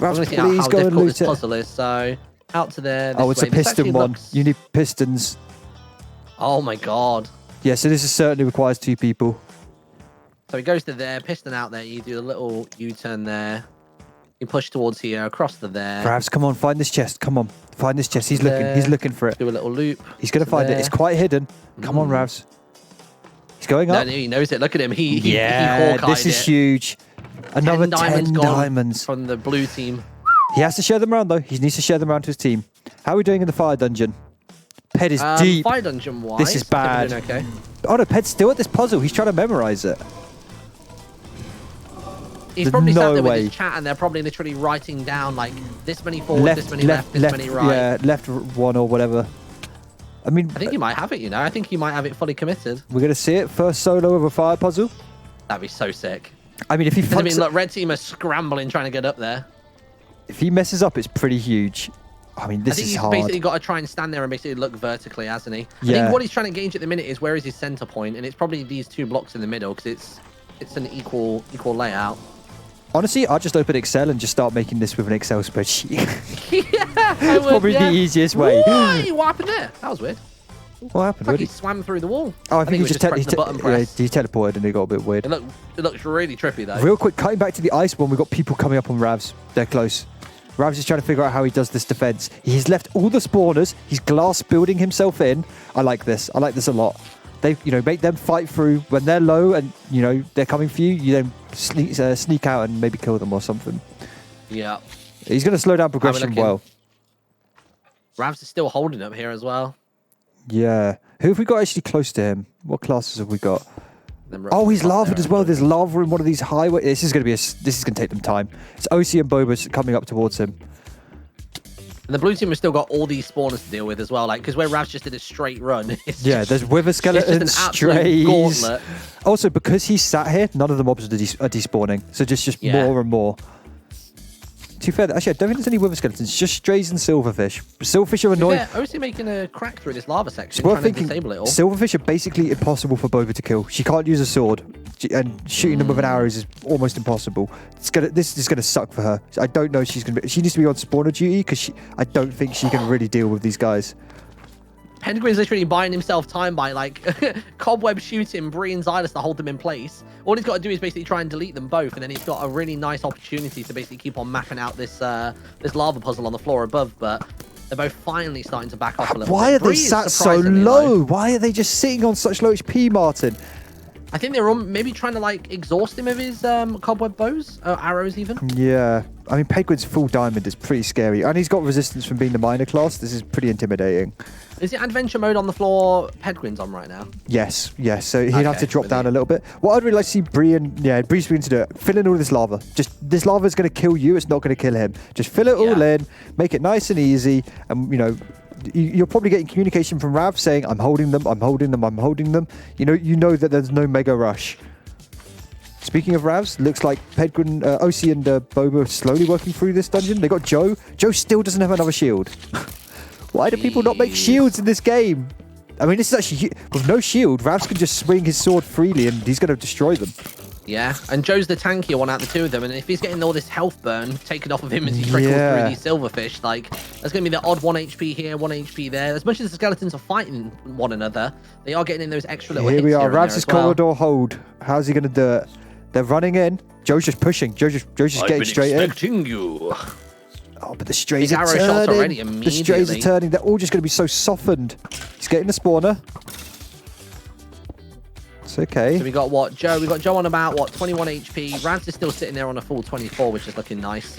Ravs, please go and loot this puzzle is. So out to there. Oh, it's a piston one. You need pistons. Oh my god. Yeah, so this certainly requires 2 people. So he goes to there, piston out there. You do a little U-turn there. You push towards here, across to there. Ravs, come on, find this chest. Come on, find this chest. He's looking for it. Do a little loop. He's going to find it. It's quite hidden. Come on, Ravs. He's going up. No, he knows it. Look at him. He this is huge. Another 10 diamonds from the blue team. He has to share them around, though. He needs to share them around to his team. How are we doing in the fire dungeon? Ped is deep. Fire dungeon wise. This is bad. Okay. Oh no, Ped's still at this puzzle. He's trying to memorize it. He's probably sat there with his chat and they're probably literally writing down like this many forward, this many left, this many right. Yeah, left 1 or whatever. I mean, I think he might have it, you know. I think he might have it fully committed. We're going to see it. First solo of a fire puzzle. That'd be so sick. I mean, if he I mean, look, red team are scrambling trying to get up there. If he messes up, it's pretty huge. I mean, this is hard. He's basically got to try and stand there and basically look vertically, hasn't he? Yeah. I think what he's trying to gauge at the minute is where is his center point, and it's probably these 2 blocks in the middle because it's an equal layout. Honestly, I'll just open Excel and just start making this with an Excel spreadsheet. Yeah, it's probably the easiest way. What happened there? That was weird. What happened? Like he swam through the wall. Oh, I think he just pressed the button press. He teleported and it got a bit weird. It looks really trippy though. Real quick, cutting back to the ice one, we've got people coming up on Ravs. They're close. Ravs is trying to figure out how he does this defense. He's left all the spawners. He's glass building himself in. I like this. I like this a lot. They, make them fight through when they're low and, they're coming for you. You then sneak out and maybe kill them or something. Yeah. He's going to slow down progression well. Ravs is still holding up here as well. Yeah. Who have we got actually close to him? What classes have we got? Oh, he's lava as well. There's lava in one of these highways. This is going to take them time. It's OC and Boba coming up towards him. And the blue team has still got all these spawners to deal with as well, like because where Ravs just did a straight run. There's wither skeletons, strays. Also, because he's sat here, none of the mobs are despawning. So just more and more. To be fair, actually, I don't think there's any wither skeletons. Just strays and silverfish. Silverfish are annoying. Yeah, OC making a crack through this lava section, trying to disable it all. Silverfish are basically impossible for Boba to kill. She can't use a sword, and shooting them with an arrow is almost impossible. This is gonna suck for her. I don't know if she's gonna. She needs to be on spawner duty because I don't think she can really deal with these guys. Penguin's literally buying himself time by like cobweb shooting Bree and Xylus to hold them in place. All he's got to do is basically try and delete them both, and then he's got a really nice opportunity to basically keep on mapping out this this lava puzzle on the floor above. But they're both finally starting to back off a little Why bit. are they sat so low? Why are they just sitting on such low HP, Martyn? I think they're maybe trying to like exhaust him of his cobweb bows, arrows even. Yeah, I mean Penguin's full diamond is pretty scary, and he's got resistance from being the minor class. This is pretty intimidating. Is it adventure mode on the floor? Penguin's on right now. Yes. So he'd have to drop down a little bit. What I'd really like to see Bree's going to do it. Fill in all this lava. Just this lava is going to kill you. It's not going to kill him. Just fill it all in, make it nice and easy, and you're probably getting communication from Rav saying, I'm holding them. You know that there's no mega rush. Speaking of Ravs, looks like Penguin, OC and Boba are slowly working through this dungeon. They got Joe. Joe still doesn't have another shield. Why do people not make shields in this game? I mean, this is actually, with no shield, Ravs can just swing his sword freely and he's going to destroy them. Yeah, and Joe's the tankier one out of the two of them, and if he's getting all this health burn taken off of him as he trickles through these silverfish, like, there's going to be the odd 1 HP here, 1 HP there. As much as the skeletons are fighting one another, they are getting in those extra little hits. Here we are, Ravs' corridor hold. How's he going to do it? They're running in. Joe's just pushing. Joe's just getting straight in. Expecting you. Oh, but the strays are arrow turning. shots already immediately. The strays are turning. They're all just going to be so softened. He's getting the spawner. It's okay. So we got Joe? We got Joe on about 21 HP. Ravs is still sitting there on a full 24, which is looking nice.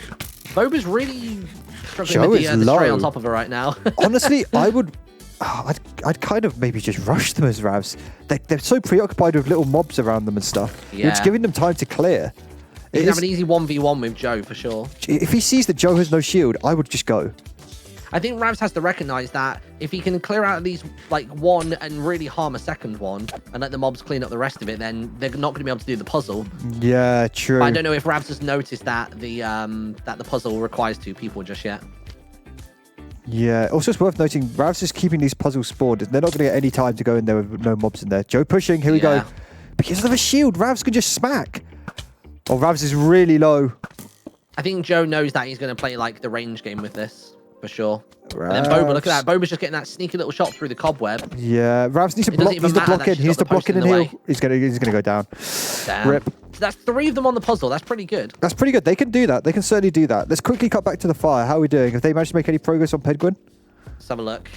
Boba's really struggling with the stray on top of her right now. Honestly, I'd kind of maybe just rush them as Ravs. They're so preoccupied with little mobs around them and stuff. Yeah. You're just giving them time to clear. You can have an easy 1v1 with Joe for sure. If he sees that Joe has no shield, I would just go. I think Ravs has to recognize that if he can clear out at least like one and really harm a second one and let the mobs clean up the rest of it, then they're not going to be able to do the puzzle. Yeah, true. But I don't know if Ravs has noticed that the puzzle requires 2 people just yet. Yeah, also it's worth noting, Ravs is keeping these puzzles spawned. They're not going to get any time to go in there with no mobs in there. Joe pushing, here we go. Because of a shield, Ravs can just smack. Oh, Ravs is really low. I think Joe knows that he's going to play like the range game with this, for sure. And then Boba, look at that. Boba's just getting that sneaky little shot through the cobweb. Yeah, Ravs needs to block. He's the block in. He's the block in and heal. He's gonna go down. Damn. Rip. So that's 3 of them on the puzzle. That's pretty good. That's pretty good. They can do that. They can certainly do that. Let's quickly cut back to the fire. How are we doing? Have they managed to make any progress on Penguin? Let's have a look.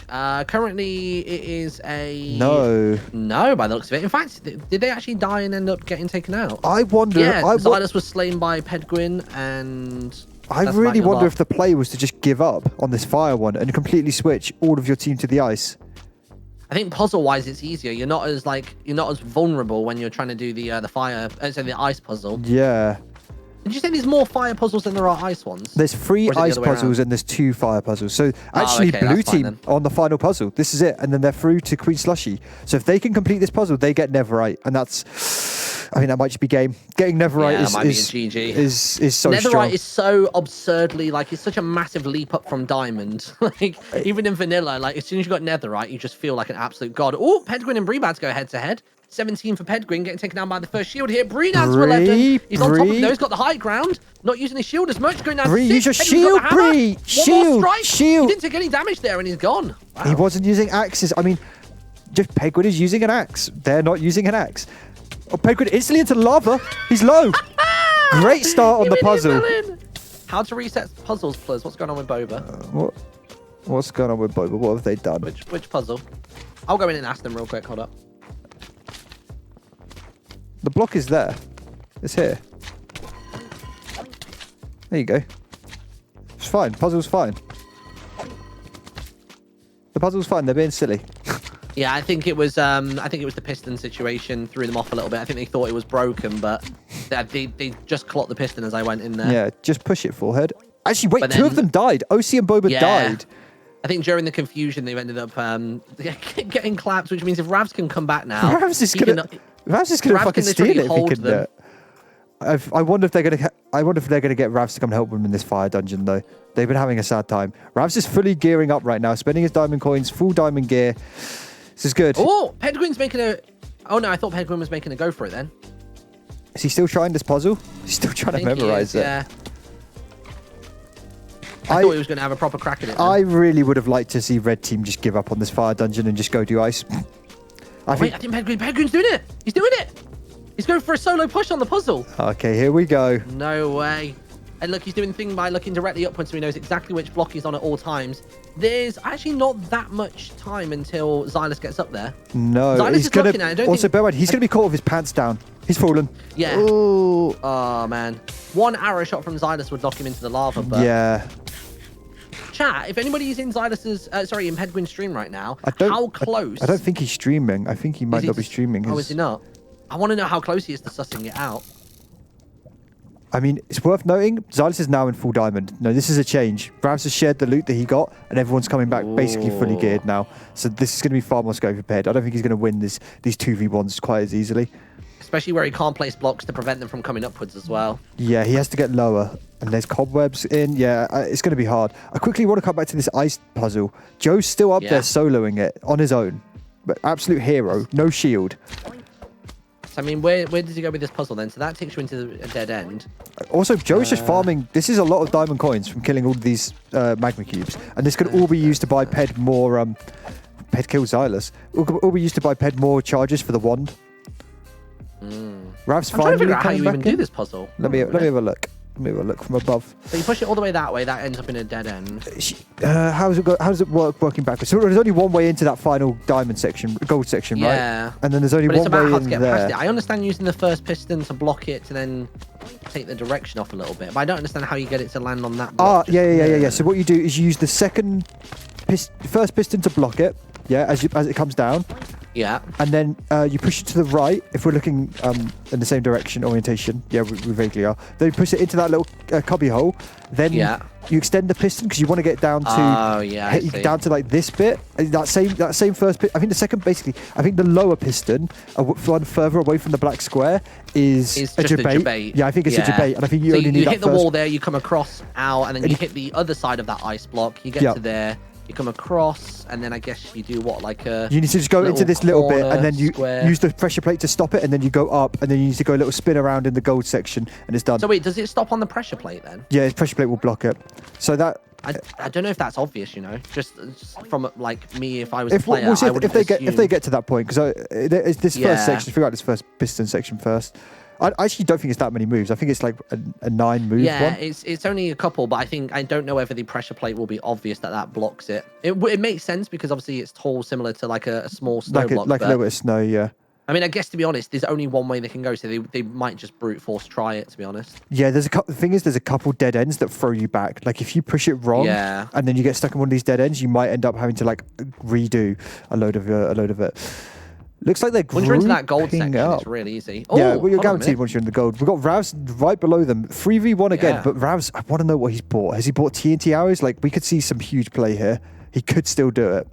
Currently, it is a... No, by the looks of it. In fact, did they actually die and end up getting taken out? I wonder. Yeah, Xylus was slain by Penguin, and... I really wonder if the play was to just give up on this fire one and completely switch all of your team to the ice. I think puzzle-wise, it's easier. You're not as vulnerable when you're trying to do the the ice puzzle. Yeah. Did you say there's more fire puzzles than there are ice ones? There's 3 ice puzzles and there's 2 fire puzzles. So actually, blue team on the final puzzle. This is it, and then they're through to Queen Slushy. So if they can complete this puzzle, they get Netherite, and that's. I mean, that might just be game. Getting Netherite is so Netherite strong. is so absurdly, like, it's such a massive leap up from Diamond. Like, even in vanilla, like, as soon as you got Netherite, you just feel like an absolute god. Oh, Pedguin and Bree about to go head to head. 17 for Pedguin, getting taken down by the first shield here. Bree down to 11. He's on top of it. He's got the high ground. Not using his shield as much. Going down to 6. Use your shield, Bree. Shield. He didn't take any damage there, and he's gone. Wow. He wasn't using axes. I mean, just Pedguin is using an axe. They're not using an axe. Oh, Pedguin instantly into lava. He's low. Great start on the puzzle. How to reset puzzles, please. What's going on with Boba? What's going on with Boba? What have they done? Which puzzle? I'll go in and ask them real quick. Hold up. The block is there. It's here. There you go. It's fine. Puzzle's fine. The puzzle's fine. They're being silly. Yeah, I think it was the piston situation threw them off a little bit. I think they thought it was broken, but they just clocked the piston as I went in there. Yeah, just push it forehead. Actually, wait, 2 of them died. OC and Boba died. I think during the confusion they've ended up getting clapped, which means if Ravs can come back now, Ravs is gonna fucking steal it if he can do it. I wonder if they're gonna get Ravs to come help them in this fire dungeon though. They've been having a sad time. Ravs is fully gearing up right now, spending his diamond coins, full diamond gear. This is good. Oh, Pedguin's making a... Oh no, I thought Pedguin was making a go for it then. Is he still trying this puzzle? He's still trying to memorize it. Yeah. thought he was going to have a proper crack at it. I really would have liked to see Red Team just give up on this fire dungeon and just go do ice. I think Penguin's doing it. He's doing it. He's going for a solo push on the puzzle. Okay, here we go. No way. And look, he's doing the thing by looking directly upwards so he knows exactly which block he's on at all times. There's actually not that much time until Xylus gets up there. No, Xylus he's is going looking at it. I don't also, think... bear in mind, he's going to be caught with his pants down. He's fallen. Yeah. Ooh. Oh, man. One arrow shot from Xylus would knock him into the lava, but... Yeah. Chat, if anybody's in Xylus's, in Penguin's stream right now, how close... I don't think he's streaming. I think he might not be streaming. Oh, is he not? I want to know how close he is to sussing it out. I mean, it's worth noting, Xylus is now in full diamond. No, this is a change. Ravs has shared the loot that he got, and everyone's coming back basically fully geared now. So this is going to be far more scope prepared. I don't think he's going to win these 2v1s quite as easily. Especially where he can't place blocks to prevent them from coming upwards as well. Yeah, he has to get lower. And there's cobwebs in. Yeah, it's going to be hard. I quickly want to come back to this ice puzzle. Joe's still up there soloing it on his own. But absolute hero. No shield. So, I mean, where does he go with this puzzle then? So that takes you into a dead end. Also, Joe's just farming. This is a lot of diamond coins from killing all these magma cubes. And this could all be used to buy Ped more... Ped kills Xylus. All be used to buy Ped more charges for the wand. Rav's I'm trying to figure out how you back even do this puzzle. Let me have a look. Let me have a look from above. So you push it all the way that way, that ends up in a dead end. How does it work working backwards? So there's only one way into that final diamond section, gold section, right? Yeah. And then there's only one way in there. I understand using the first piston to block it to then take the direction off a little bit, but I don't understand how you get it to land on that block. Yeah. So what you do is you use the first piston to block it, as it comes down. Yeah. And then you push it to the right, if we're looking in the same direction orientation. Yeah, we vaguely are. Then you push it into that little cubby hole. Then you extend the piston because you want to get down to down to like this bit. That same first bit. I think the second, basically, I think the lower piston, one further away from the black square, is a debate. Yeah, I think it's a debate, and I think you only need you that hit the wall there, you come across out, and then you hit the other side of that ice block. You get to there. You come across, and then I guess you do what, like a... You need to just go into this little bit, and then you use the pressure plate to stop it, and then you go up, and then you need to go a little spin around in the gold section, and it's done. So wait, does it stop on the pressure plate then? Yeah, the pressure plate will block it. So that... I don't know if that's obvious, just from like me, if I was a player, we'll see I would if they get to that point, because this first section, figure out this first piston section first. I actually don't think it's that many moves. I think it's like a 9 move one. It's only a couple, but I don't know whether the pressure plate will be obvious that blocks it. It makes sense because obviously it's tall, similar to like a small snow block. Like a little bit of snow, yeah. I mean, I guess to be honest, there's only one way they can go, so they might just brute force try it. To be honest. Yeah, the thing is, there's a couple dead ends that throw you back. Like if you push it wrong, and then you get stuck in one of these dead ends, you might end up having to like redo a load of it. Looks like they're once you're into that gold section, up. It's really easy. Yeah, well, you're guaranteed once you're in the gold. We've got Ravs right below them. 3v1 again, but Ravs, I want to know what he's bought. Has he bought TNT arrows? Like, we could see some huge play here. He could still do it.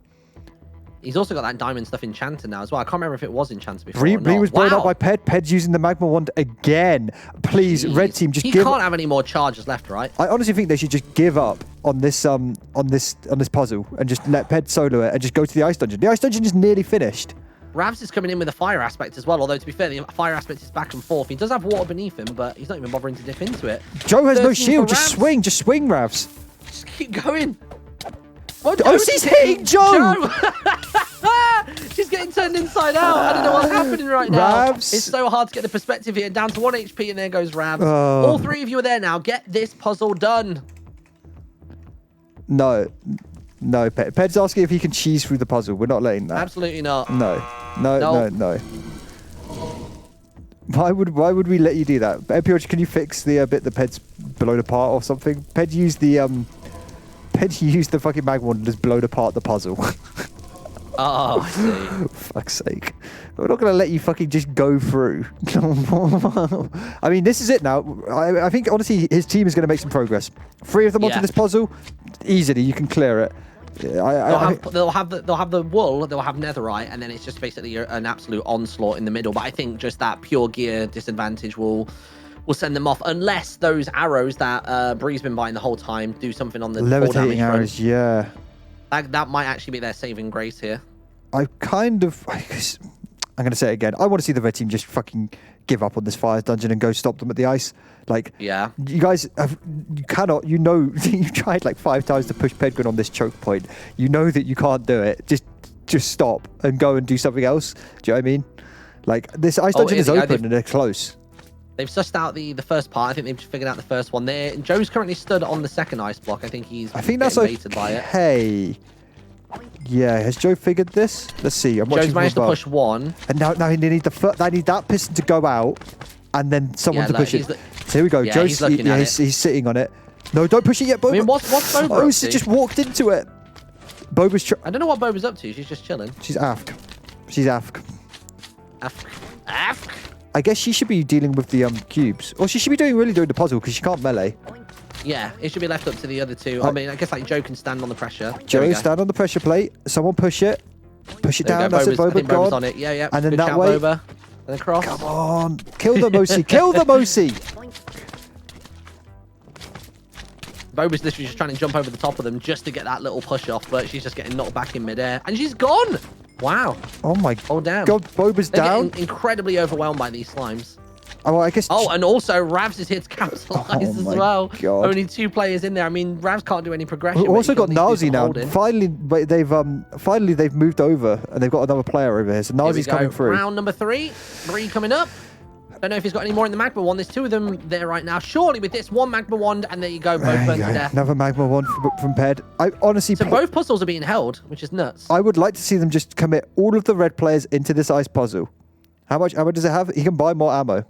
He's also got that diamond stuff enchanted now as well. I can't remember if it was enchanted before Bree was blown up by Ped. Ped's using the magma wand again. Please, Red Team, just he give... He can't have any more charges left, right? I honestly think they should just give up on this puzzle and just let Ped solo it and just go to the ice dungeon. The ice dungeon is nearly finished. Ravs is coming in with a fire aspect as well, although to be fair, the fire aspect is back and forth. He does have water beneath him, but he's not even bothering to dip into it. Joe has no shield. Just swing, Ravs. Just keep going. Oh, she's hitting Joe! She's getting turned inside out. I don't know what's happening right now. Ravs. It's so hard to get the perspective here. Down to 1 HP, and there goes Ravs. All 3 of you are there now. Get this puzzle done. No, Ped's asking if he can cheese through the puzzle. We're not letting that. Absolutely not. No. Why would we let you do that? Epiorch, can you fix the bit that Ped's blown apart or something? Ped used the fucking mag wand and just blown apart the puzzle. Oh, I see. Fuck's sake. We're not going to let you fucking just go through. I mean, this is it now. I think, honestly, his team is going to make some progress. 3 of them onto this puzzle, easily, you can clear it. They'll have the wool, they'll have netherite, and then it's just basically an absolute onslaught in the middle. But I think just that pure gear disadvantage will send them off, unless those arrows that Bree's been buying the whole time do something on the levitating arrows, front. Yeah. That might actually be their saving grace here. I I'm going to say it again. I want to see the red team just fucking give up on this fire dungeon and go stop them at the ice. Like, yeah, you guys, you cannot, you know, you tried like 5 times to push Pedguin on this choke point. You know that you can't do it. Just stop and go and do something else. Do you know what I mean? Like, this ice dungeon is open and they're close. They've sussed out the first part. I think they've figured out the first one there. Joe's currently stood on the second ice block. I think that's baited by it. Hey. Yeah, has Joe figured this? Let's see. Joe's managed to push one. And now they need that piston to go out and then someone to push it. So here we go. Yeah, Joe's he's sitting on it. No, don't push it yet, Boba. I mean, what's Boba up to? Just walked into it. Boba's I don't know what Boba's up to. She's just chilling. She's AFK. She's AFK. AFK? I guess she should be dealing with the cubes. Or she should be doing the puzzle because she can't melee. Yeah, it should be left up to the other two. I mean, I guess like Joe can stand on the pressure. Joe, stand on the pressure plate. Someone push it. Push it down. That's it, Boba. Boba's on it. Yeah. And then Good that way. Boba. And across. Come on. Kill the Mosi. Kill the Mosi. Boba's literally just trying to jump over the top of them just to get that little push off, but she's just getting knocked back in midair. And she's gone! Wow. Oh my damn. God, Boba's They're down. Incredibly overwhelmed by these slimes. Oh, well, I guess. Oh, and also Ravs is here to capitalize as well. God. Only 2 players in there. I mean, Ravs can't do any progression. We've also got Nazi now. Finally, they've moved over and they've got another player over here. So Nazi's coming through. Round number 3. Bree coming up. Don't know if he's got any more in the magma wand. There's 2 of them there right now. Surely with this one magma wand, and there you go, both burnt to death. Another magma wand from Ped. I honestly. So both puzzles are being held, which is nuts. I would like to see them just commit all of the red players into this ice puzzle. How much ammo does it have? He can buy more ammo.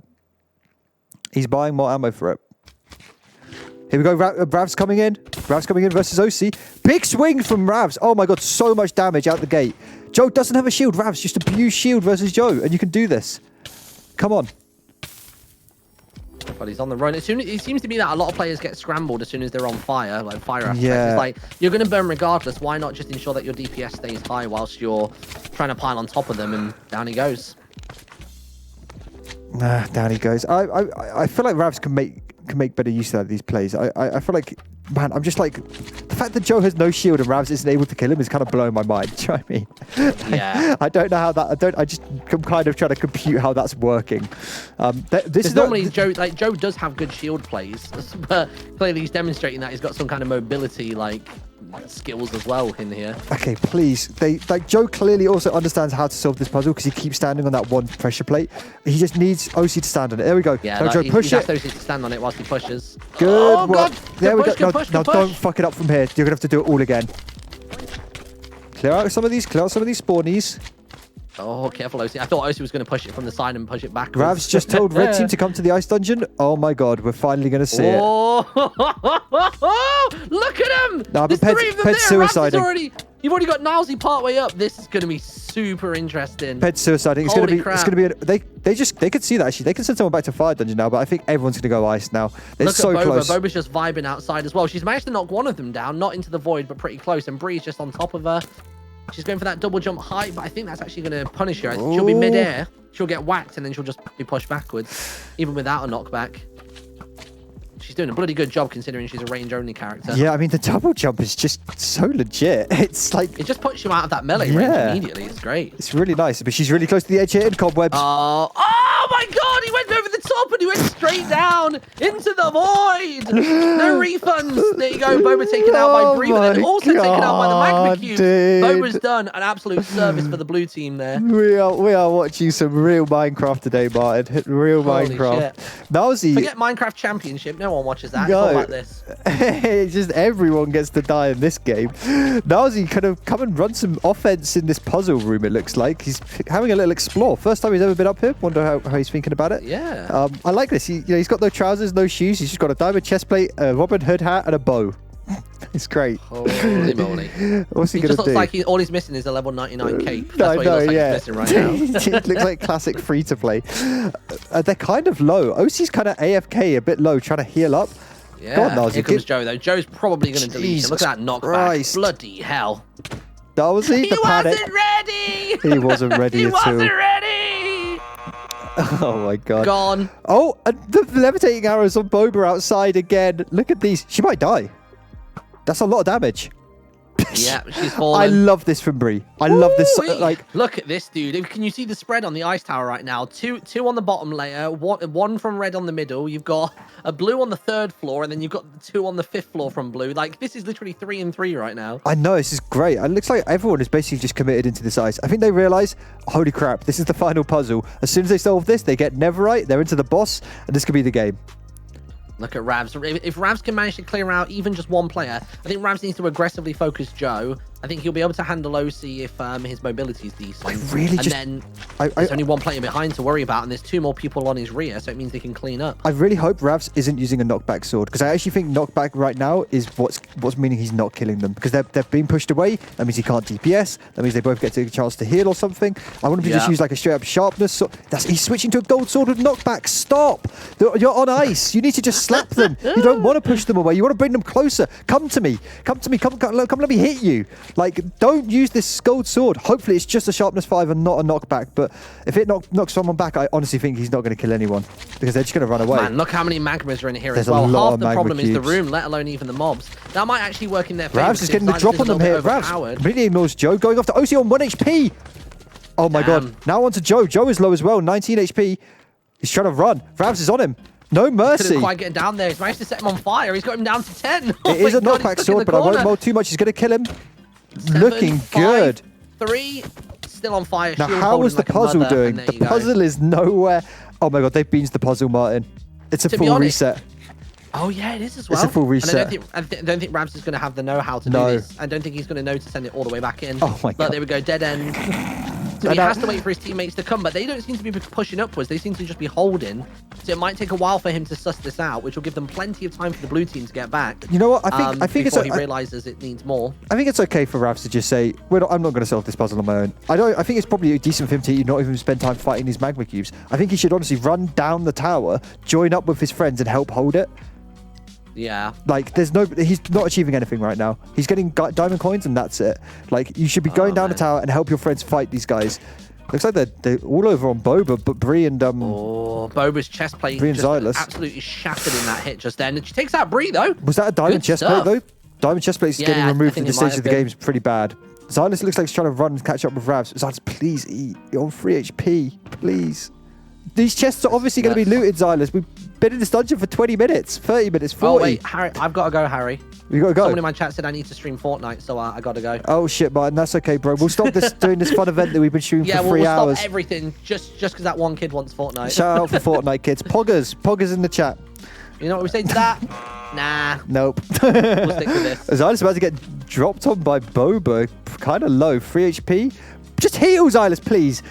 He's buying more ammo for it. Here we go. Rav's coming in. Rav's coming in versus OC. Big swing from Ravs. Oh my God, so much damage out the gate. Joe doesn't have a shield. Ravs just abuse shield versus Joe, and you can do this. Come on. But he's on the run. It seems to be that a lot of players get scrambled as soon as they're on fire, like fire aspects. Yeah. It's like, you're going to burn regardless. Why not just ensure that your DPS stays high whilst you're trying to pile on top of them, and down he goes. Down he goes. I feel like Ravs can make better use of these plays. I feel like, man, I'm just like, the fact that Joe has no shield and Ravs isn't able to kill him is kind of blowing my mind. Do you know what I mean? Yeah. I don't know how that. I'm kind of trying to compute how that's working. This is normally Joe does have good shield plays, but clearly he's demonstrating that he's got some kind of mobility skills as well in here. Okay, please. Joe clearly also understands how to solve this puzzle because he keeps standing on that one pressure plate. He just needs OC to stand on it. There we go. Yeah, no, Joe, push it. He's asked OC to stand on it whilst he pushes. Good. Oh, God. There we go. Push. Now don't fuck it up from here. You're gonna have to do it all again. Clear out some of these spawnies. Oh, careful, OC. I thought OC was going to push it from the side and push it back. Rav's just told Red Team to come to the ice dungeon. Oh my God, we're finally going to see it. Look at him! No, There's but 3 of them Ped's there. suiciding. You've already got Nowsy part way up. This is going to be super interesting. Ped's suiciding. It's going to be. They could see that actually. They can send someone back to fire dungeon now, but I think everyone's going to go ice now. It's so close. Boba's just vibing outside as well. She's managed to knock one of them down, not into the void, but pretty close. And Bree's just on top of her. She's going for that double jump height, but I think that's actually going to punish her. She'll be mid-air, she'll get whacked, and then she'll just be pushed backwards, even without a knockback. She's doing a bloody good job considering she's a range-only character. Yeah, I mean, the double jump is just so legit. It's like... It just puts you out of that melee range immediately. It's great. It's really nice, but she's really close to the edge here in cobwebs. Oh my God, he went over the top and he went straight down into the void. No refunds. There you go, Boba taken out by Bree, but then also taken out by the magma cubes. Boba's done an absolute service for the blue team there. We are watching some real Minecraft today, Martyn. Real Minecraft. Nowsy. Forget Minecraft Championship. No one watches that. No. It's all like this. It's just everyone gets to die in this game. Nowsy kind of come and run some offense in this puzzle room, it looks like. He's having a little explore. First time he's ever been up here. Wonder how he's thinking about it. Yeah. I like this. He's got no trousers, no shoes. He's just got a diamond chest plate, a Robin Hood hat, and a bow. It's great. Holy moly. What's he going to do? He just looks like all he's missing is a level 99 cape. That's what he looks like he's missing right now. It looks like classic free-to-play. They're kind of low. OC's kind of AFK, a bit low, trying to heal up. Yeah, Go on, Nowsy. Here comes Joe, though. Joe's probably going to delete him. Look at that knockback. Christ. Bloody hell. Nowsy, He the panic. wasn't ready! He wasn't ready at all. He wasn't ready! Oh my God. Gone. Oh, and the levitating arrows on Boba outside again. Look at these. She might die. That's a lot of damage. Yeah, she's fallen. I love this from Bree. I love this. Like, look at this, dude. Can you see the spread on the ice tower right now? Two on the bottom layer, one from red on the middle. You've got a blue on the 3rd floor, and then you've got 2 on the 5th floor from blue. Like, this is literally 3 and 3 right now. I know, this is great. It looks like everyone is basically just committed into this ice. I think they realize, holy crap, this is the final puzzle. As soon as they solve this, they get Neverite, they're into the boss, and this could be the game. Look at Ravs. If Ravs can manage to clear out even just one player, I think Ravs needs to aggressively focus Joe. I think he'll be able to handle OC if his mobility is decent. Then there's only one player behind to worry about, and there's 2 more people on his rear, so it means they can clean up. I really hope Ravs isn't using a knockback sword, because I actually think knockback right now is what's meaning he's not killing them, because they've been pushed away. That means he can't DPS. That means they both get a chance to heal or something. I want him to just use like a straight up sharpness. So he's switching to a gold sword with knockback. Stop! You're on ice. You need to just slap them. You don't want to push them away. You want to bring them closer. Come to me. Come to me. Come let me hit you. Like, don't use this gold sword. Hopefully it's just a sharpness 5 and not a knockback. But if it knocks someone back, I honestly think he's not going to kill anyone, because they're just going to run away. Man, look how many magmas are in here There's as well. a lot Half of the magma problem is the cubes. room, let alone even the mobs. That might actually work in their favor. Ravs is getting the drop on them here. Ravs completely ignores Joe, going off to OC on 1 HP. Oh my god. Now onto Joe. Joe is low as well, 19 HP. He's trying to run. Ravs is on him. No mercy. Couldn't quite get down there. He's managed to set him on fire. He's got him down to 10. It is a knockback sword, but I won't mold too much. He's going to kill him. 7, Looking 5, good. 3, still on fire. Now, Shield how was the holding like a puzzle mother, doing? and there The you go. puzzle is nowhere. Oh my god, they've beansed the puzzle, Martyn. It's a To be full honest, reset. Oh yeah, it is as well. It's a full reset. And I don't think Ravs is going to have the know-how to do this. I don't think he's going to know to send it all the way back in. Oh my god. Look, there we go, dead end. So he has to wait for his teammates to come, but they don't seem to be pushing upwards. They seem to just be holding. So it might take a while for him to suss this out, which will give them plenty of time for the blue team to get back. You know what? I think before it's he realizes it needs more. I think it's okay for Ravs to just say, I'm not going to solve this puzzle on my own. I think it's probably decent for him to not even spend time fighting these magma cubes. I think he should honestly run down the tower, join up with his friends, and help hold it. Yeah. Like, he's not achieving anything right now. He's getting diamond coins, and that's it. Like, you should be going down the tower and help your friends fight these guys. Looks like they're all over on Boba, but Bree and Oh, Boba's chest plate Bree and just Xylus absolutely shattered in that hit just then. And she takes out Bree though. Was that a diamond chest plate though? Diamond chest plate is getting removed at this stage of the game is pretty bad. Xylus looks like he's trying to run and catch up with Ravs. Xylus, please eat. You're on 3 HP, please. These chests are obviously going to be looted, Xylus. We've been in this dungeon for 20 minutes, 30 minutes, 40. Oh wait, Harry, I've got to go, Harry. You got to go. Someone in my chat said I need to stream Fortnite, so I got to go. Oh shit, Martyn, that's okay, bro. We'll stop doing this fun event that we've been shooting for 3 hours. We'll stop everything just because that one kid wants Fortnite. Shout out for Fortnite kids. Poggers in the chat. You know what we say to that? Nah. Nope. We'll stick with this. Xylus about to get dropped on by Boba. Kind of low, 3 HP. Just heal, Xylus, please.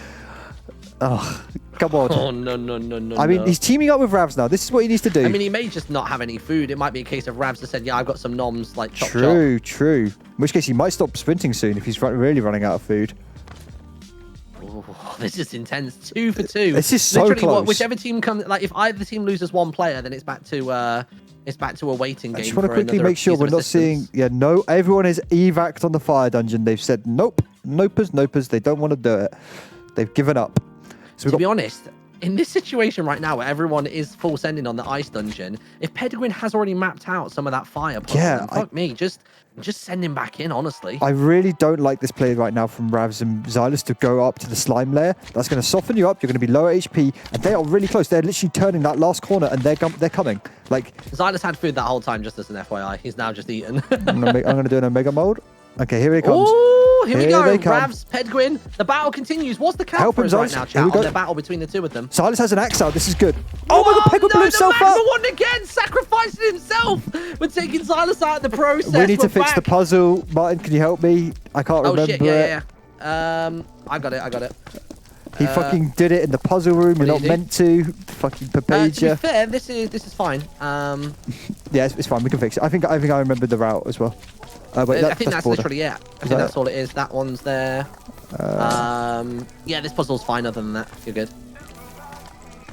Oh, come on. Oh, no. I mean, he's teaming up with Ravs now. This is what he needs to do. I mean, he may just not have any food. It might be a case of Ravs that said, yeah, I've got some noms, like chop True. In which case, he might stop sprinting soon if he's really running out of food. Oh, this is intense. 2 for 2. This is so literally, close. Whichever team comes, like, if either team loses one player, then it's back to a waiting game. I just want to quickly make sure we're not seeing... Yeah, no, everyone is evac'd on the fire dungeon. They've said, nope, nopers. They don't want to do it. They've given up. So to be honest, in this situation right now where everyone is full sending on the ice dungeon, if Pedguin has already mapped out some of that fire puzzle, then fuck me, just send him back in, honestly. I really don't like this play right now from Ravs and Xylus to go up to the slime layer. That's going to soften you up. You're going to be lower HP, and they are really close. They're literally turning that last corner, and they're coming. Like, Xylus had food that whole time, just as an FYI. He's now just eaten. I'm going to do an Omega mode. Okay, here he comes. Ooh, here we go. They come. Ravs, Pedguin. The battle continues. What's the count Help for him, us right Xylus. now, Here we chat, on go. the battle between the two of them? Xylus has an axe out. This is good. Oh my god, Pedguin blew himself the up. one again, sacrificing himself. We're taking Xylus out of the process. We need to We're fix the back. puzzle. Martyn, can you help me? I can't remember shit, it. yeah. I got it. He fucking did it in the puzzle room. You're not meant to. Fucking To be Papagia. fair, this is fine. Yeah, it's fine. We can fix it. I think I remember the route as well. Wait, I think that's border. literally it. I think that's all it is. That one's there. Yeah, this puzzle's fine other than that. You're good.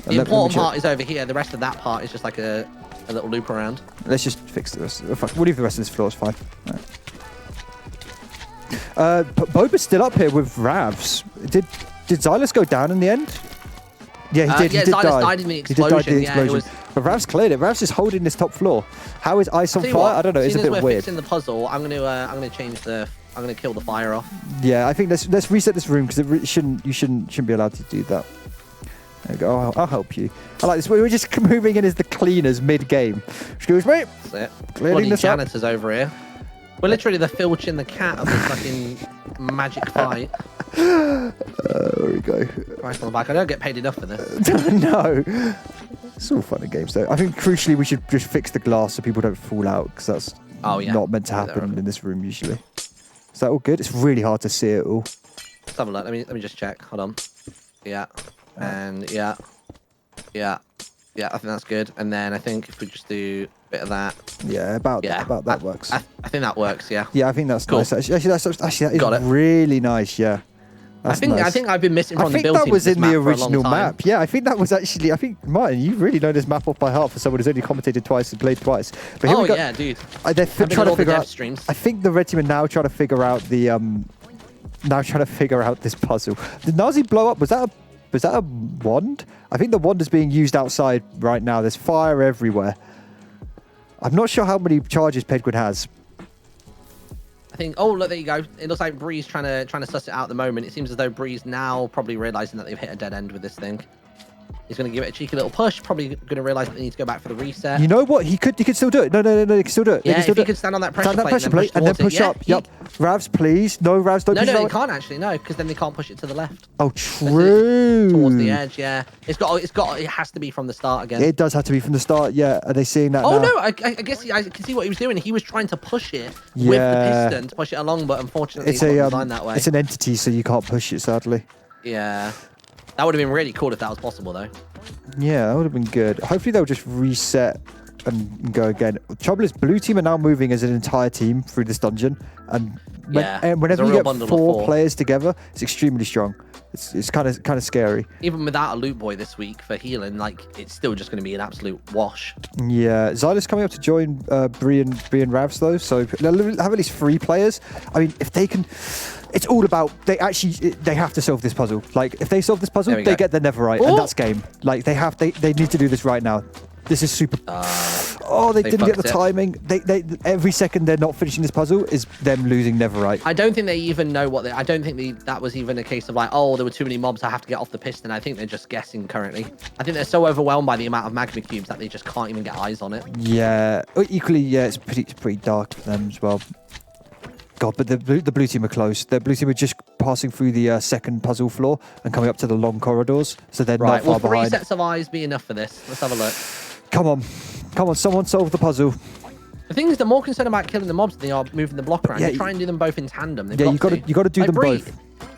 The important part is over here. The rest of that part is just like a little loop around. Let's just fix the rest. We'll leave the rest of this floor. It's fine. Right. Boba's still up here with Ravs. Did Xylus go down in the end? Yeah, he did. Yeah, he did Xylus die. died in the He did die in the explosion. Yeah, it explosion. was. But Rav's cleared it. Rav's just holding this top floor. How is ice on Tell fire? you what, I don't know. It's a seeing as bit we're weird. fixing the puzzle, I'm gonna change the. I'm gonna kill the fire off. Yeah, I think let's reset this room because you shouldn't be allowed to do that. There we go. I'll help you. I like this. We're just moving in as the cleaners mid-game. Excuse me. That's it. Cleaning Bloody this up. janitors over here. We're literally the Filchin the cat of this fucking magic fight. There we go. Right on the back. I don't get paid enough for this. No. It's all fun and games though. I think crucially we should just fix the glass so people don't fall out because that's not meant to happen in this room usually. Is that all good? It's really hard to see it all. Let's have a look. Let me just check. Hold on. Yeah. And yeah. I think that's good. And then I think if we just do a bit of that. Yeah, about that works. I think that works. Yeah. Yeah, I think that's cool. nice. Actually, that is Got it. really nice. Yeah. That's I nice. think I've been missing from the build I think team that was in the for a long original time. map. Yeah, I think that was actually. I think Martyn, you really know this map off by heart for someone who's only commentated twice and played twice. But here we go. Yeah, dude. They're I've been trying on to all the figure dev out. streams. I think the red team are now trying to figure out the this puzzle. Did Nazi blow up? Was that a wand? I think the wand is being used outside right now. There's fire everywhere. I'm not sure how many charges Pedguin has. I think. Oh, look, there you go. It looks like Bree's trying to suss it out at the moment. It seems as though Bree's now probably realizing that they've hit a dead end with this thing. He's going to give it a cheeky little push. Probably going to realize that they need to go back for the reset. You know what? He could still do it. No, they can still do it. Yeah, if he could stand on that pressure plate and then push up. Yep. Ravs, please. No, Ravs, don't push No, it. they can't actually. No, because then they can't push it to the left. Oh, true. Towards the edge. Yeah. It has to be from the start again. It does have to be from the start. Yeah. Are they seeing that Oh now? no! I guess I can see what he was doing. He was trying to push it with the piston to push it along, but unfortunately, it's not designed that way. It's an entity, so you can't push it. Sadly. Yeah. That would have been really cool if that was possible, though. Yeah, that would have been good. Hopefully they'll just reset and go again. Trouble is, blue team are now moving as an entire team through this dungeon, and whenever you get four players together, it's extremely strong. It's kind of scary. Even without a loot boy this week for healing, like it's still just going to be an absolute wash. Yeah, Xylus coming up to join Bree and Ravs though, so they'll have at least 3 players. I mean, if they can. It's all about they have to solve this puzzle. Like if they solve this puzzle, they get the Netherite, and that's game. Like they need to do this right now. This is super. They didn't get the timing. They every second they're not finishing this puzzle is them losing Netherite. I don't think they even know what they. I don't think that was even a case of like, oh, there were too many mobs. I have to get off the piston. I think they're just guessing currently. I think they're so overwhelmed by the amount of magma cubes that they just can't even get eyes on it. Yeah. Equally, yeah, it's pretty dark for them as well. God, but the blue team are close. The blue team are just passing through the second puzzle floor and coming up to the long corridors, so they're not far behind. Will 3 sets of eyes be enough for this? Let's have a look. Come on, someone solve the puzzle. The thing is, they're more concerned about killing the mobs than they are moving the block around. You try and do them both in tandem. Yeah, you got to do them both.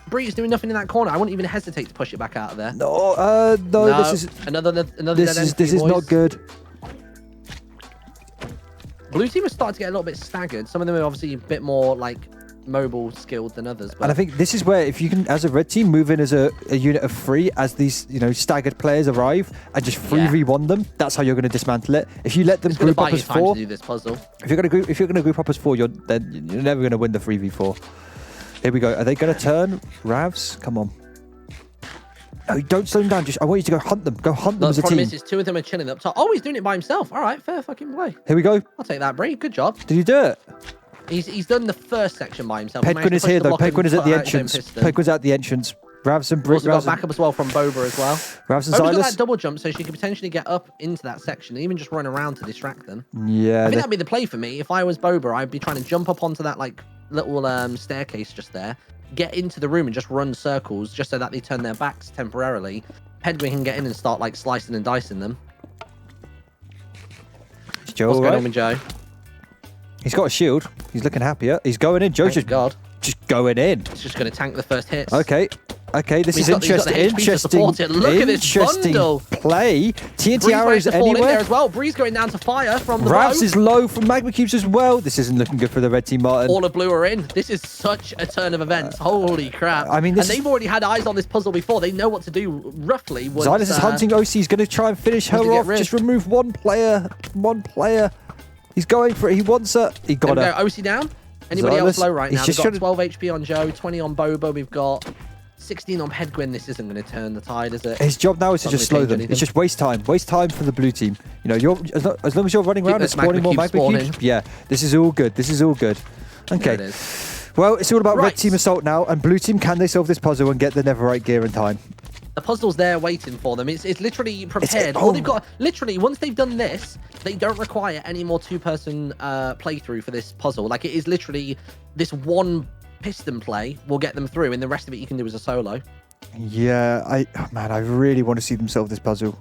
Bree's doing nothing in that corner. I wouldn't even hesitate to push it back out of there. No, this is another this is not good. Blue team are starting to get a little bit staggered. Some of them are obviously a bit more like mobile skilled than others. But... And I think this is where if you can, as a red team, move in as a unit of 3 as these staggered players arrive and just 3v1 them. That's how you're going to dismantle it. If you let them group up as 4, to do this puzzle. If you're going to group up as 4, you're never going to win the 3v4. Here we go. Are they going to turn? Ravs, come on. No, don't slow them down. I want you to go hunt them. Go hunt them as a team. The problem is 2 of them are chilling up top. Oh, he's doing it by himself. All right, fair fucking play. Here we go. I'll take that, Bree. Good job. Did you do it? He's done the first section by himself. Pedguin is here though. Pedguin is at the entrance. Pedguin's at the entrance. Ravs and also got backup as well from Boba as well. Ravs and Boba's Xylus got that double jump, so she could potentially get up into that section and even just run around to distract them. Yeah, I think that'd be the play for me. If I was Boba, I'd be trying to jump up onto that like little staircase just there, get into the room and just run circles, just so that they turn their backs temporarily. Pedguin can get in and start like slicing and dicing them. Is Joe What's going on with Joe? He's got a shield. He's looking happier. He's going in. Joe's just going in. He's just going to tank the first hits. Okay, this is interesting. Look at this bundle. Play. TNT Bree's arrows to fall in anywhere there as well. Bree's going down to fire from the Ravs bow. is low from magma cubes as well. This isn't looking good for the red team, Martyn. All of blue are in. This is such a turn of events. Holy crap. I mean, and they've already had eyes on this puzzle before. They know what to do roughly. Xylus is hunting OC. He's going to try and finish her off. Just remove one player. He's going for it. He wants her. He got her. OC down. Anybody Xylus, else low right now? We've got 12 HP on Joe, 20 on Boba. We've got 16 on Pedguin, this isn't going to turn the tide, is it? His job now is to Not just gonna slow change them. anything. It's just waste time. Waste time for the blue team. You know, as long as you're running Keep around and those spawning more magma magma cubes cubes. Yeah, this is all good. This is all good. There Okay. it is. Well, it's all about Right. red team assault now, and blue team. Can they solve this puzzle and get the Netherite gear in time? The puzzle's there waiting for them. It's literally prepared. oh. All they've got, literally, once they've done this, they don't require any more two-person playthrough for this puzzle. Like, it is literally this one piston play will get them through, and the rest of it you can do as a solo. Yeah, I really want to see them solve this puzzle.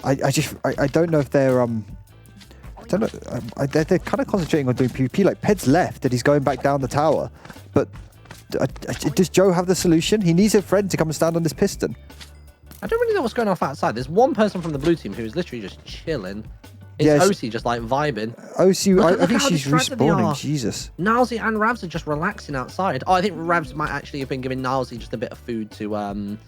I don't know if they're I don't know. They're kind of concentrating on doing PvP. Like Ped's left and he's going back down the tower, but does Joe have the solution? He needs a friend to come and stand on this piston. I don't really know what's going on outside. There's one person from the blue team who is literally just chilling. It's Yes. OC just like vibing. OC, I Look think how she's distracted they respawning. are. Jesus. Nalzi and Ravs are just relaxing outside. Oh, I think Ravs might actually have been giving Nalzi just a bit of food to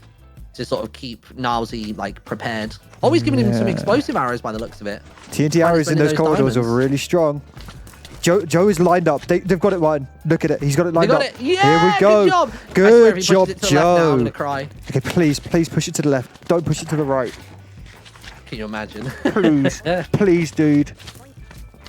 sort of keep Nalzi like prepared. Always giving him some Yeah. explosive arrows by the looks of it. TNT Why are they arrows in spending those corridors diamonds? are really strong. Joe is lined up. They've got it right. Look at it. He's got it lined got up. it. Yeah, Here we go. good job. I swear if Good he pushes job, it to the left now, I'm Joe. gonna cry. Okay, please push it to the left. Don't push it to the right. Can you imagine? Please, please, dude.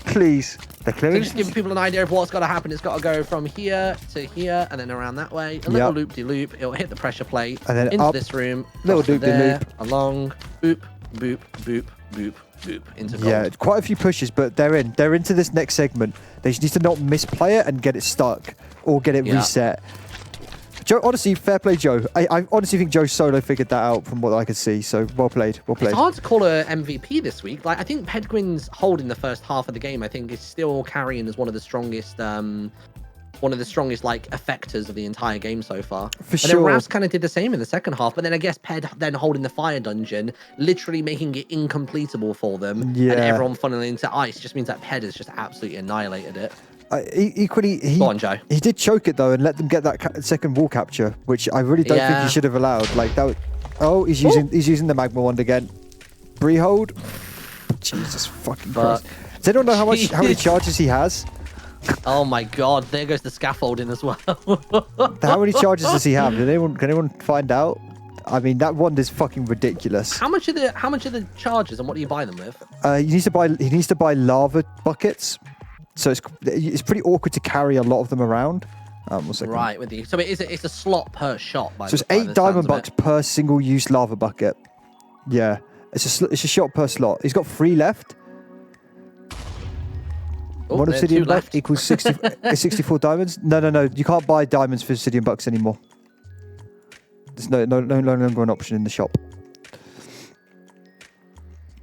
Please. They're So clearing. just giving people an idea of what's got to happen. It's got to go from here to here and then around that way. A little Yep. loop-de-loop. It'll hit the pressure plate. And then into up. this room. Little across to loop-de-loop. there, along. Boop, boop, boop, boop, boop. Into gold. Yeah, quite a few pushes, but they're in. They're into this next segment. They just need to not misplay it and get it stuck or get it Yeah. reset. Joe, honestly, fair play, Joe. I honestly think Joe Solo figured that out from what I could see. So well played, well played. It's hard to call her MVP this week. Like I think Pedguin's hold in the first half of the game, I think, is still carrying as one of the strongest like effectors of the entire game so far. For And sure. then Ravs kind of did the same in the second half, but then I guess Ped then holding the fire dungeon, literally making it incompletable for them, Yeah. and everyone funneling into ice just means that Ped has just absolutely annihilated it. Equally, Go on, Joe. he did choke it though and let them get that second wall capture, which I really don't think Yeah. he should have allowed. Like that. Oh, he's using the magma wand again. Bree hold. Jesus fucking Christ. Does anyone know how many charges he has? Oh my god, there goes the scaffolding as well. How many charges does he have? Can anyone find out? I mean, that wand is fucking ridiculous. How much are the charges and what do you buy them with? He needs to buy lava buckets, so it's pretty awkward to carry a lot of them around. 1 second. Right, with you. So it's a slot per shot. So it's 8 diamond bucks per single-use lava bucket. Yeah, it's a shot per slot. He's got 3 left. Oh, One there are obsidian 2 buck left. equals 64 diamonds. No. You can't buy diamonds for obsidian bucks anymore. There's no longer an option in the shop.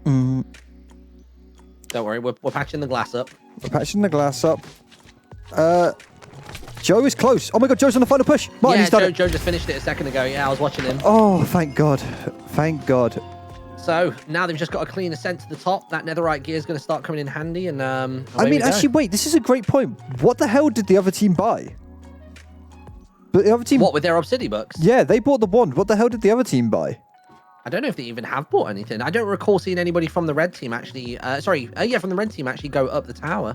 Don't worry, we're patching the glass up. We're patching the glass up. Joe is close. Oh my god, Joe's on the final push. Martyn, Yeah, he's done it. Joe just finished it a second ago. Yeah, I was watching him. Oh, thank God. Thank God. So now they've just got a clean ascent to the top. That netherite gear is going to start coming in handy. And I mean, actually, wait. This is a great point. What the hell did the other team buy? But the other team. What with their obsidian bucks? Yeah, they bought the wand. What the hell did the other team buy? I don't know if they even have bought anything. I don't recall seeing anybody from the red team actually. From the red team actually go up the tower.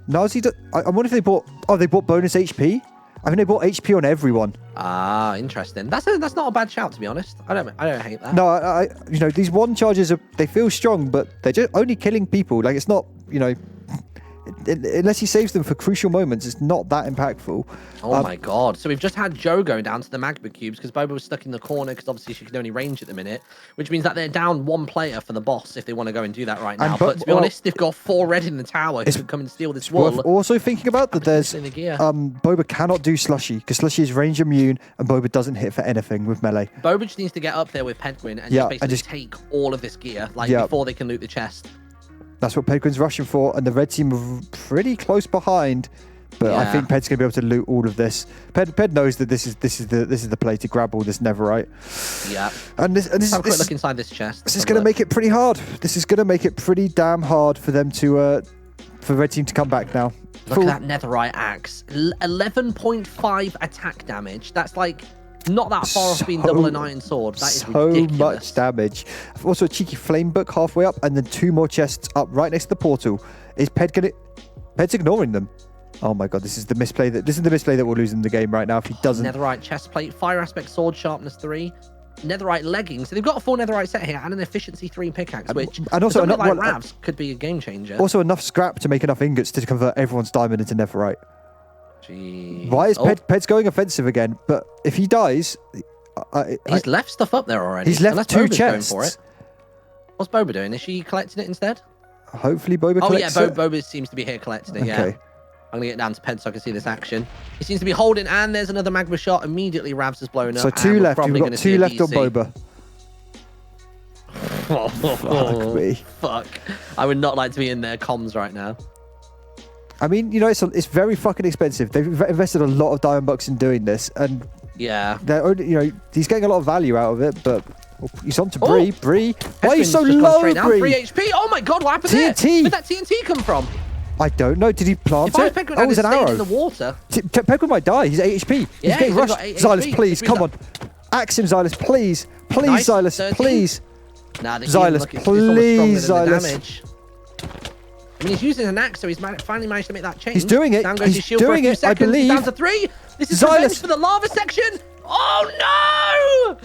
No, I wonder if they bought. Oh, they bought bonus HP. I mean, they bought HP on everyone. Ah, interesting. That's not a bad shout, to be honest. I don't hate that. No, I these wand charges they feel strong, but they're just only killing people. Like it's not, unless he saves them for crucial moments, it's not that impactful. Oh my god. So we've just had Joe going down to the magma cubes because Boba was stuck in the corner because obviously she can only range at the minute, which means that they're down 1 player for the boss if they want to go and do that right now. But to be honest, they've got 4 red in the tower who can come and steal this wall. Worth also thinking about that there's in the gear. Boba cannot do Slushy because Slushy is range immune and Boba doesn't hit for anything with melee. Boba just needs to get up there with Pedguin and Yeah, just basically take all of this gear Yeah. before they can loot the chest. That's what Pedguin's rushing for, and the red team are pretty close behind. But I Yeah. think Ped's gonna be able to loot all of this. Ped knows that this is the play to grab all this netherite. Yeah. And this Let's have a quick this look inside this chest. is going to make it pretty hard. This is going to make it pretty damn hard for them to for red team to come back now. Look at that netherite axe. 11.5 attack damage. That's like not that far off being double an iron sword. That is so ridiculous. much damage. Also a cheeky flame book halfway up, and then 2 more chests up right next to the portal. Is Ped's ignoring them? Oh my god, this is the misplay that we're losing the game right now if he doesn't. Netherite chest plate, fire aspect sword, sharpness 3. Netherite leggings. So they've got a full netherite set here and an efficiency 3 pickaxe, which and also like Ravs could be a game changer. Also enough scrap to make enough ingots to convert everyone's diamond into netherite. Jeez. Why is Ped's going offensive again? But if he dies, he's left stuff up there already. He's left Unless 2 Boba's chests. Going for it. What's Boba doing? Is she collecting it instead? Hopefully Boba collects it. Boba seems to be here collecting it. Okay. Yeah. I'm gonna get down to Ped so I can see this action. He seems to be holding, and there's another magma shot. Immediately, Ravs is blown up. So 2 left. We've got 2 left on Boba. Fuck me. Fuck. I would not like to be in their comms right now. I mean, you know, it's very fucking expensive. They've invested a lot of diamond bucks in doing this, and yeah, they're only, you know, he's getting a lot of value out of it. But he's on to Bree. Bree, why are you so low, Bree? 3 HP. Oh my god, what happened there? Where'd that TNT come from? I don't know. Did he plant it? Penguin Oh, it was an arrow. In the water. Penguin might die. He's 8 HP. Yeah, he's getting rushed. Xylus, please, come on. Axe him, Xylus, please. Please, nice. Xylus, 13. please. Nah, Xylus, please, Xylus. I mean, he's using an axe, so he's finally managed to make that change. He's doing it. Down goes his shield doing for a few it, seconds. I believe. He's down to 3. This is revenge for the lava section. Oh,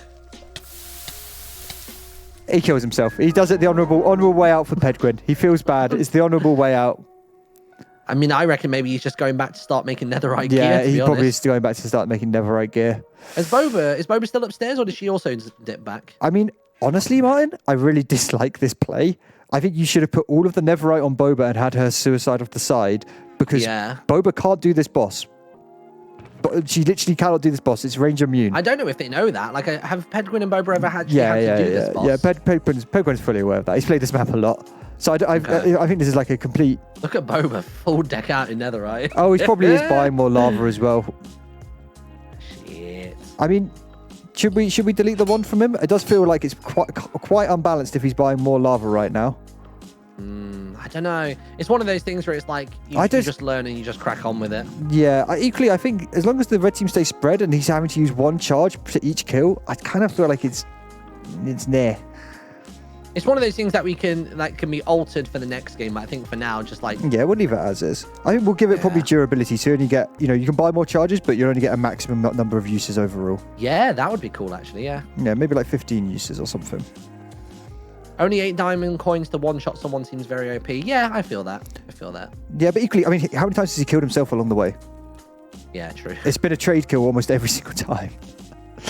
no! He kills himself. He does it the honourable way out for Pedguin. He feels bad. It's the honourable way out. I mean, I reckon maybe he's just going back to start making netherite gear. Yeah, he probably is going back to start making netherite gear. Is Boba still upstairs, or does she also dip back? I mean, honestly, Martyn, I really dislike this play. I think you should have put all of the netherite on Boba and had her suicide off the side, because Boba can't do this boss. But she literally cannot do this boss. It's range immune. I don't know if they know that. Like, have Pedguin and Boba ever had to do this boss? Yeah, Pedguin's fully aware of that. He's played this map a lot. So I think this is like a complete... Look at Boba, full deck out in netherite. Oh, he probably is buying more lava as well. Shit. I mean, should we delete the wand from him? It does feel like it's quite unbalanced if he's buying more lava right now. I don't know. It's one of those things where it's like you just learn and you just crack on with it. Yeah, equally, I think as long as the red team stays spread and he's having to use 1 charge to each kill, I kind of feel like it's near. It's one of those things that can be altered for the next game. But I think for now, just like we'll leave it as is. I think we'll give it probably durability. So you only get, you can buy more charges, but you only get a maximum number of uses overall. Yeah, that would be cool actually. Yeah. Yeah, maybe like 15 uses or something. Only 8 diamond coins to one-shot someone seems very OP. Yeah, I feel that. Yeah, but equally, I mean, how many times has he killed himself along the way? Yeah, true. It's been a trade kill almost every single time.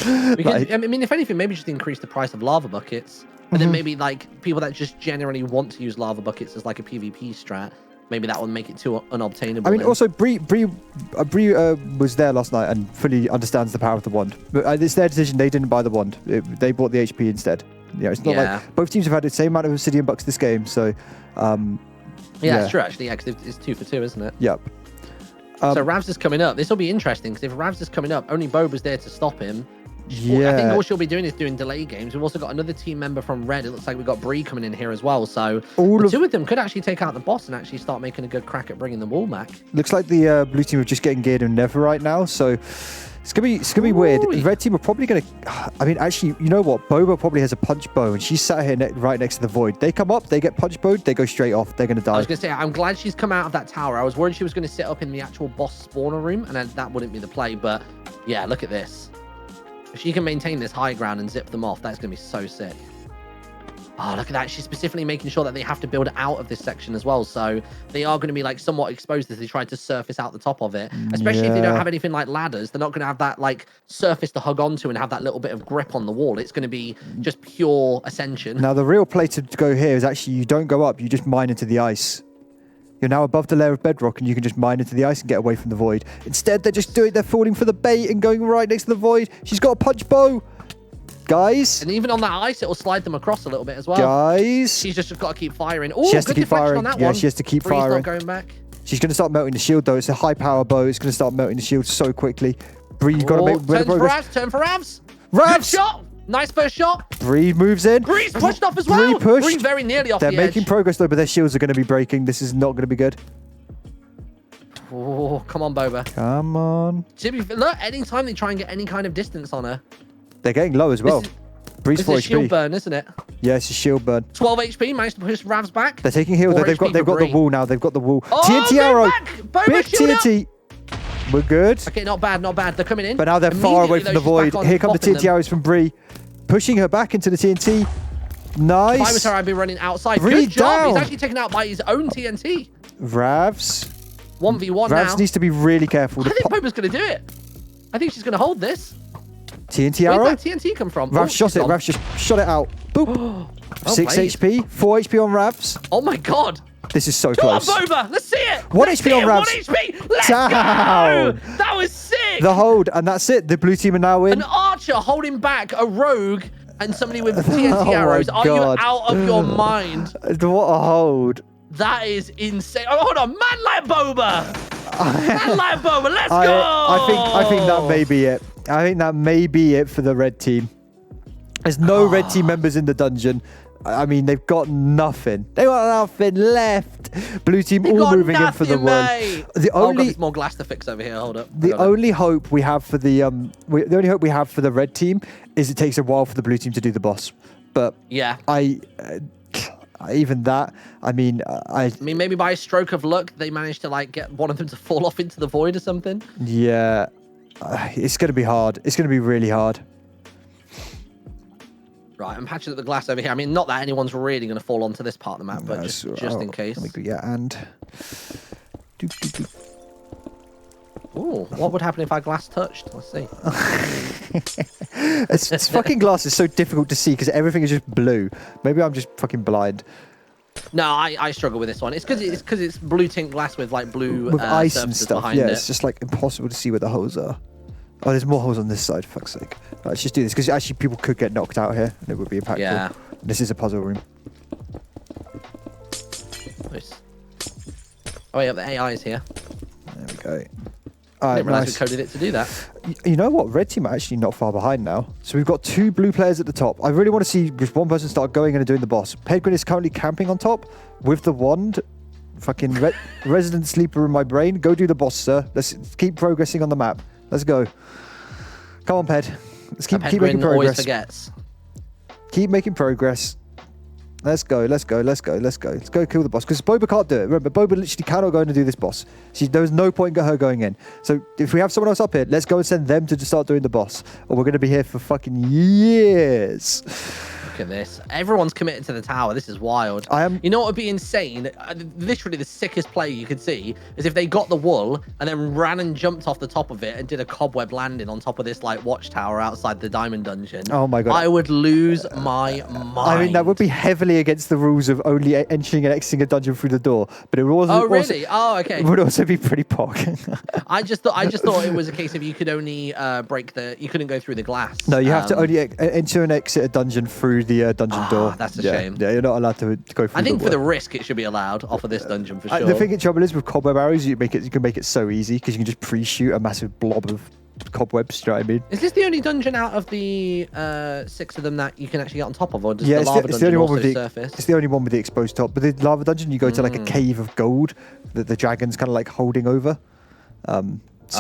I mean, if anything, maybe just increase the price of lava buckets. But then maybe like people that just generally want to use lava buckets as like a PvP strat, maybe that will make it too unobtainable. I mean, also Bree was there last night and fully understands the power of the wand. But it's their decision. They didn't buy the wand. They bought the HP instead. It's not like both teams have had the same amount of obsidian bucks this game. So, it's true actually. Yeah, because it's 2 for 2, isn't it? Yep. So Ravs is coming up. This will be interesting because if Ravs is coming up, only Boba's there to stop him. Yeah. I think all she'll be doing is doing delay games. We've also got another team member from Red. It looks like we've got Bree coming in here as well. So the 2 of them could actually take out the boss and actually start making a good crack at bringing the wall back. Looks like the blue team are just getting geared in Nether right now. So it's gonna be weird. The red team are probably gonna. I mean, actually, you know what? Boba probably has a punch bow, and she's sat here right next to the void. They come up, they get punch bowed, they go straight off. They're gonna die. I was gonna say, I'm glad she's come out of that tower. I was worried she was gonna sit up in the actual boss spawner room, and that wouldn't be the play. But yeah, look at this. If she can maintain this high ground and zip them off, that's going to be so sick. Oh, look at that. She's specifically making sure that they have to build out of this section as well. So they are going to be like somewhat exposed as they try to surface out the top of it. Especially if they don't have anything like ladders. They're not going to have that like surface to hug onto and have that little bit of grip on the wall. It's going to be just pure ascension. Now, the real play to go here is actually you don't go up. You just mine into the ice. You're now above the layer of bedrock and you can just mine into the ice and get away from the void. Instead, they're falling for the bait and going right next to the void. She's got a punch bow. Guys. And even on that ice, it'll slide them across a little bit as well. Guys. She's just got to keep firing. Oh, she has to keep firing. On that yeah, one. she has to keep Bree's firing. Not going back. She's going to start melting the shield, though. It's a high power bow. It's going to start melting the shield so quickly. Bree, you've got to make better progress. Turn for Ravs. Ravs! Good shot. Nice first shot. Bree moves in. Bree's pushed off as well. Bree very nearly off the edge. They're making progress, though, but their shields are going to be breaking. This is not going to be good. Oh, come on, Boba. Come on. Look, anytime they try and get any kind of distance on her. They're getting low as well. Bree's 4 HP. This is a shield burn, isn't it? Yeah, it's a shield burn. 12 HP, managed to push Ravs back. They're taking heal. 4 They've got HP for the Bree. wall now. They've got the wall. Oh, TNT they're arrow. back! Boba, Big shield up! TNT. We're good. Okay, not bad, not bad. They're coming in. But now they're far away from the void. Here come the TNT arrows. arrows from Bree. Pushing her back into the TNT. Nice. Primator I've been running outside. Bree Good job. down. He's actually taken out by his own TNT. Ravs. 1v1 now. Ravs needs to be really careful. I think Boba's going to do it. I think she's going to hold this. TNT Where'd arrow. that TNT come from? Ravs shot it. Ravs just shot it out. Boop. 6 played. HP. 4 HP on Ravs. Oh my god. This is so Come on, close. Boba. Let's see it. 1 Let's HP see on it. Ravs. 1 HP. Let's Down. go. That was sick. The hold, and that's it. The blue team are now in. An archer holding back a rogue and somebody with TNT Oh my arrows. Are you God. out of your mind? What a hold. That is insane. Oh, hold on. Man like Boba. Man like Boba. Let's go. I think that may be it. I think that may be it for the red team. There's no red team members in the dungeon. I mean, they've got nothing. They got nothing left. Blue team They all got moving in for the nothing, run. mate. The Oh, God, only there's more glass to fix over here. Hold up. the only hope we have for the only hope we have for the red team is it takes a while for the blue team to do the boss. But Yeah. Even that, I mean, I mean, maybe by a stroke of luck, they managed to like get one of them to fall off into the void or something. yeah, it's going to be hard. It's going to be really hard. Right, I'm patching up the glass over here. I mean, not that anyone's really going to fall onto this part of the map, but just in case. Yeah, and Ooh, what would happen if our glass touched? Let's see. it's fucking glass is so difficult to see because everything is just blue. Maybe I'm just fucking blind. No, I struggle with this one. It's because it's blue tint glass with like blue With ice and surfaces stuff. behind Yeah, it. it's just like impossible to see where the holes are. Oh, there's more holes on this side. Fuck's sake. Right, let's just do this because actually people could get knocked out here and it would be impactful. Yeah. This is a puzzle room. Nice. Oh yeah, the AI is here. There we go. I Alright, didn't realize nice. we coded it to do that. You know what? Red team are actually not far behind now. So we've got 2 blue players at the top. I really want to see just one person start going in and doing the boss. Pedguin is currently camping on top with the wand. Fucking resident sleeper in my brain. Go do the boss, sir. Let's keep progressing on the map. Let's go. Come on, Ped. Let's keep making Pedguin always progress. forgets. Keep making progress. Let's go. Let's go kill the boss. Because Boba can't do it. Remember, Boba literally cannot go in and do this boss. There's no point in her going in. So if we have someone else up here, let's go and send them to just start doing the boss. Or we're going to be here for fucking years. Look at this. Everyone's committed to the tower. This is wild. You know what would be insane? Literally the sickest play you could see is if they got the wool and then ran and jumped off the top of it and did a cobweb landing on top of this like watchtower outside the diamond dungeon. Oh my God. I would lose my mind. I mean, that would be heavily against the rules of only entering and exiting a dungeon through the door. But it would Oh really? Oh okay. It would also be pretty pog. I just thought it was a case of you could only you couldn't go through the glass. No, you have to only enter and exit a dungeon through the dungeon door. That's a shame. Yeah, you're not allowed to go through. I think for the risk, it should be allowed off of this dungeon for sure. The thing, trouble is with cobweb arrows, you can make it so easy because you can just pre-shoot a massive blob of cobwebs. Do you know what I mean? Is this the only dungeon out of the 6 of them that you can actually get on top of, or does Yeah, the lava it's the dungeon only one also with the surface? it's the only one with the exposed top. But the lava dungeon, you go to like a cave of gold that the dragon's kind of like holding over.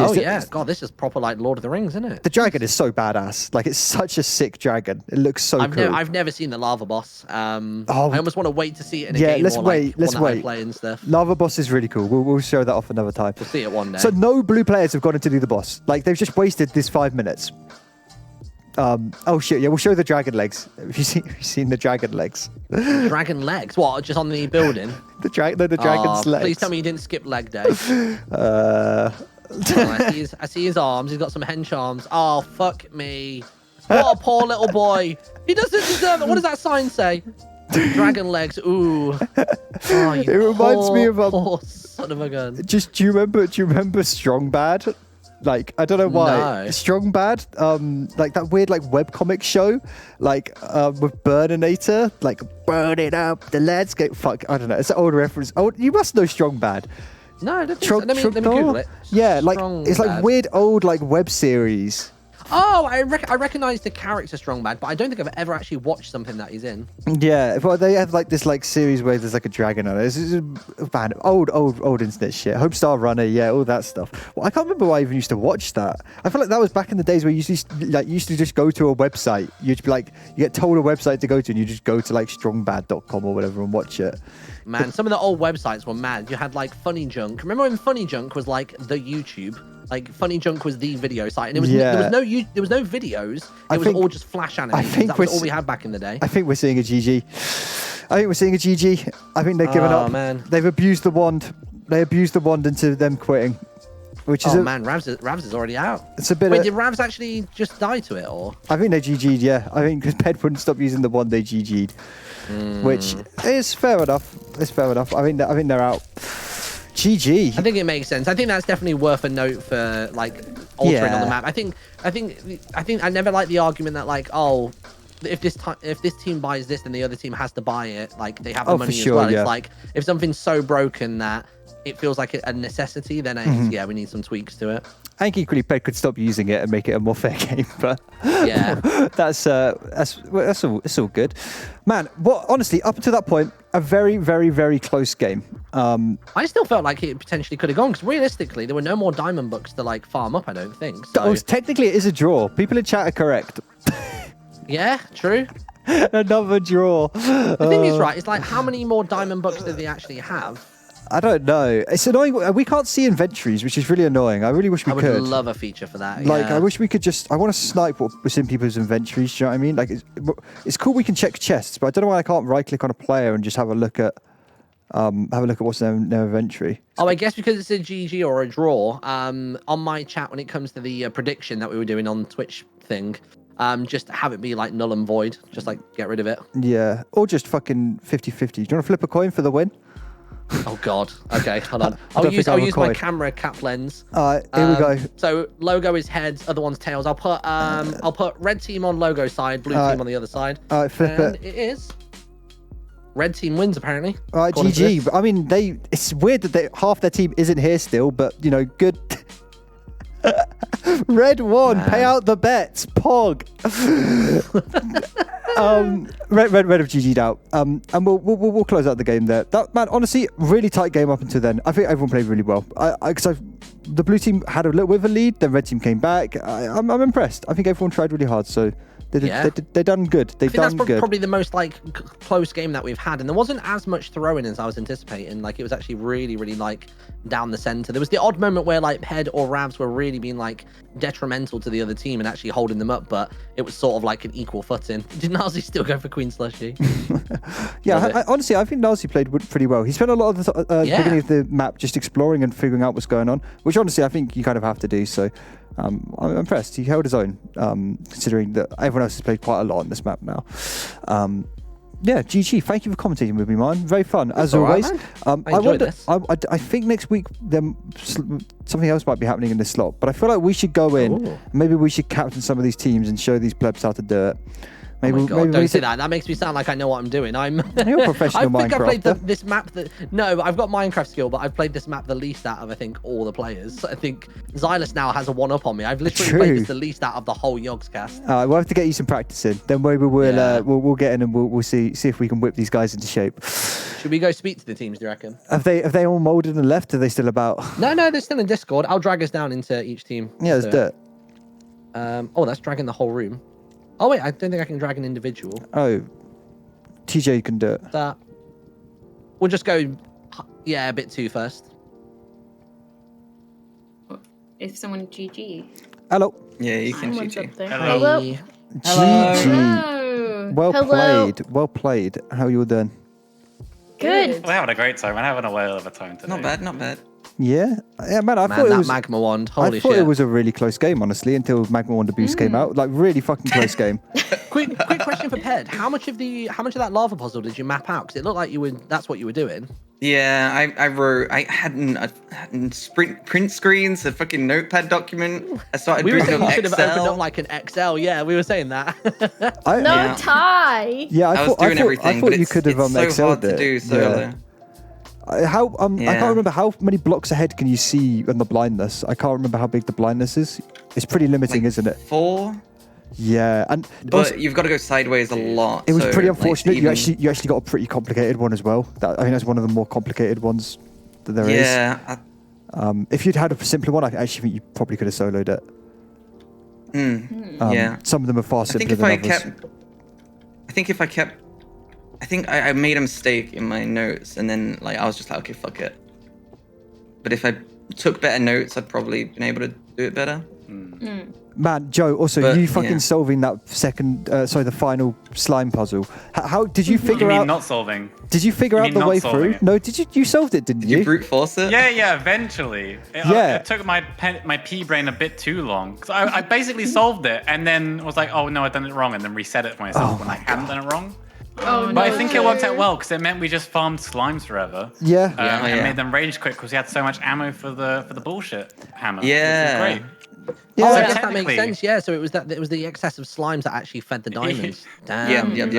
Oh yeah, God, this is proper like Lord of the Rings, isn't it? The dragon is so badass. Like it's such a sick dragon. It looks so cool. I've never seen the lava boss. I almost want to wait to see it in a game. Let's or, wait. Like, Let's wait. Play and stuff. Lava boss is really cool. We'll show that off another time. We'll see it one day. So no blue players have gone in to do the boss. Like they've just wasted this 5 minutes. Oh shit! Yeah, we'll show the dragon legs. Have you seen the dragon legs? Dragon legs? What? Just on the building? the dragon's legs. Please tell me you didn't skip leg day. I see his arms. He's got some hench arms. Oh, fuck me. What a poor little boy. He doesn't deserve it. What does that sign say? Dragon legs. Ooh. Oh, it reminds me of poor son of a gun. Do you remember Strong Bad? Like I don't know why. No. Strong Bad. Like that weird like webcomic show, like with Burninator, like burn it up, the landscape. Fuck, I don't know. It's an old reference. Oh, you must know Strong Bad. No, I don't think so. Let me Google it. Yeah, like Strong it's like Bad. weird old like web series. Oh, I recognize the character Strong Bad, but I don't think I've ever actually watched something that he's in. Yeah, well, they have like this like series where there's like a dragon on it. This is bad, old internet shit. Homestar Runner, yeah, all that stuff. Well, I can't remember why I even used to watch that. I feel like that was back in the days where you used to just go to a website. You'd be like, you get told a website to go to, and you just go to like strongbad.com or whatever and watch it. Man, some of the old websites were mad. You had like Funny Junk. Remember when Funny Junk was like the YouTube? Like Funny Junk was the video site, and there was no videos. It was all just flash animations. That was all we had back in the day. I think we're seeing a GG. I think they've given up. Man. They've abused the wand. They abused the wand into them quitting. Which is man, Ravs is already out. It's a bit. Wait, did Ravs actually just die to it, or? I think they GG'd. Yeah, I think because Ped wouldn't stop using the wand, they GG'd. Which is fair enough. It's fair enough. I think they're out. GG. I think it makes sense. I think that's definitely worth a note for like altering on the map. I think I never like the argument that like, oh, if this team buys this, then the other team has to buy it. Like they have the money as well. Yeah. It's like if something's so broken that it feels like a necessity, then we need some tweaks to it. I think equally Ped could stop using it and make it a more fair game, but yeah, that's all good, man. Honestly, up until that point, a very, very, very close game. I still felt like it potentially could have gone because realistically, there were no more diamond bucks to like farm up. I don't think. So. Technically, it is a draw. People in chat are correct. Yeah, true. Another draw. The thing is, right, it's like how many more diamond bucks do they actually have? I don't know. It's annoying. We can't see inventories, which is really annoying. I really wish we could. I would love a feature for that. Like, yeah. I wish we could just. I want to snipe what's in people's inventories. Do you know what I mean? Like, it's cool. We can check chests, but I don't know why I can't right-click on a player and just have a look at what's in their inventory. Oh, I guess because it's a GG or a draw. On my chat, when it comes to the prediction that we were doing on Twitch thing, just have it be like null and void. Just like get rid of it. Yeah, or just fucking 50-50. Do you want to flip a coin for the win? Oh God. Okay, hold on. I'll use my camera cap lens. Here we go. So logo is heads, other one's tails. I'll put red team on logo side, blue team on the other side. All right, flip it. It is. Red team wins apparently. All right, GG. But I mean, it's weird that half their team isn't here still, but you know, good. Red won. Pay out the bets. Pog. Red have GG'd out. And we'll close out the game there. That, man, honestly, really tight game up until then. I think everyone played really well. The blue team had a little bit of a lead, then red team came back. I'm impressed. I think everyone tried really hard. So they done good. I think that's probably the most like close game that we've had, and there wasn't as much throwing as I was anticipating. Like it was actually really, really like down the center. There was the odd moment where like Ped or Ravs were really being like detrimental to the other team and actually holding them up, but it was sort of like an equal footing. Did Nazi still go for Queen Slushy? Yeah, honestly, I think Nazi played pretty well. He spent a lot of the beginning of the map just exploring and figuring out what's going on, which honestly I think you kind of have to do. So I'm impressed. He held his own, considering that everyone else has played quite a lot on this map now. Yeah, GG. Thank you for commentating with me, man. Very fun as always. I enjoyed this. I think next week something else might be happening in this slot, but I feel like we should go in. Ooh. Maybe we should captain some of these teams and show these plebs how to do it. Maybe, oh my God, maybe don't say that. That makes me sound like I know what I'm doing. You're a professional Minecrafter. I think I played this map. No, I've got Minecraft skill, but I've played this map the least out of I think all the players. I think Xylus now has a one-up on me. I've literally played this the least out of the whole Yogscast. We'll have to get you some practice in. Then maybe we'll get in and we'll see if we can whip these guys into shape. Should we go speak to the teams? Do you reckon? Have they all molded and left? Are they still about? No, they're still in Discord. I'll drag us down into each team. Yeah, let's do it. Oh, that's dragging the whole room. Oh wait, I don't think I can drag an individual. Oh, TJ can do it. We'll just go, a bit 2 first. If someone GG. Hello. Yeah, you can Someone's GG. up there. Hello. GG. Well Hello. played. Well played. How you all doing? Good. We're having a great time. We're having a whale of a time today. Not bad, not bad. Yeah, man. I thought it that was magma wand. I Holy thought shit! it was a really close game, honestly, until Magma Wand Boost came out. Like, really fucking close game. Quick question for Ped. How much of that lava puzzle did you map out? Because it looked like that's what you were doing. Yeah, I had print screens, a fucking notepad document. I started We were doing saying you on should have opened Excel. up like an Excel. Yeah, we were saying that. Tie. Yeah, I was doing everything, I thought but you could have it's so Exceled hard to it. do solo. I can't remember how many blocks ahead can you see on the blindness. I can't remember how big the blindness is. It's pretty limiting, isn't it? 4. Yeah, but also, you've got to go sideways a lot. It was so, pretty unfortunate. Like, You actually got a pretty complicated one as well. I think that's one of the more complicated ones that there is. Yeah. If you'd had a simpler one, I actually think you probably could have soloed it. Yeah. Some of them are far simpler than others. I think I made a mistake in my notes, and then like I was just like, okay, fuck it. But if I took better notes, I'd probably been able to do it better. Man, Joe, also, you fucking solving that the final slime puzzle. How did you figure out? Not solving. Did you figure out the way through? No, did you? You solved it, didn't you? You brute force it? Yeah, eventually. It took my pea brain a bit too long. So I basically solved it and then was like, oh no, I've done it wrong, and then reset it for myself when I hadn't done it wrong. But I think it worked out well because it meant we just farmed slimes forever. Yeah. And made them rage quit because we had so much ammo for the bullshit hammer. Yeah. Which is great. Yeah, So I guess that makes technically- sense. Yeah, so it was the excessive slimes that actually fed the diamonds. Damn. Yep.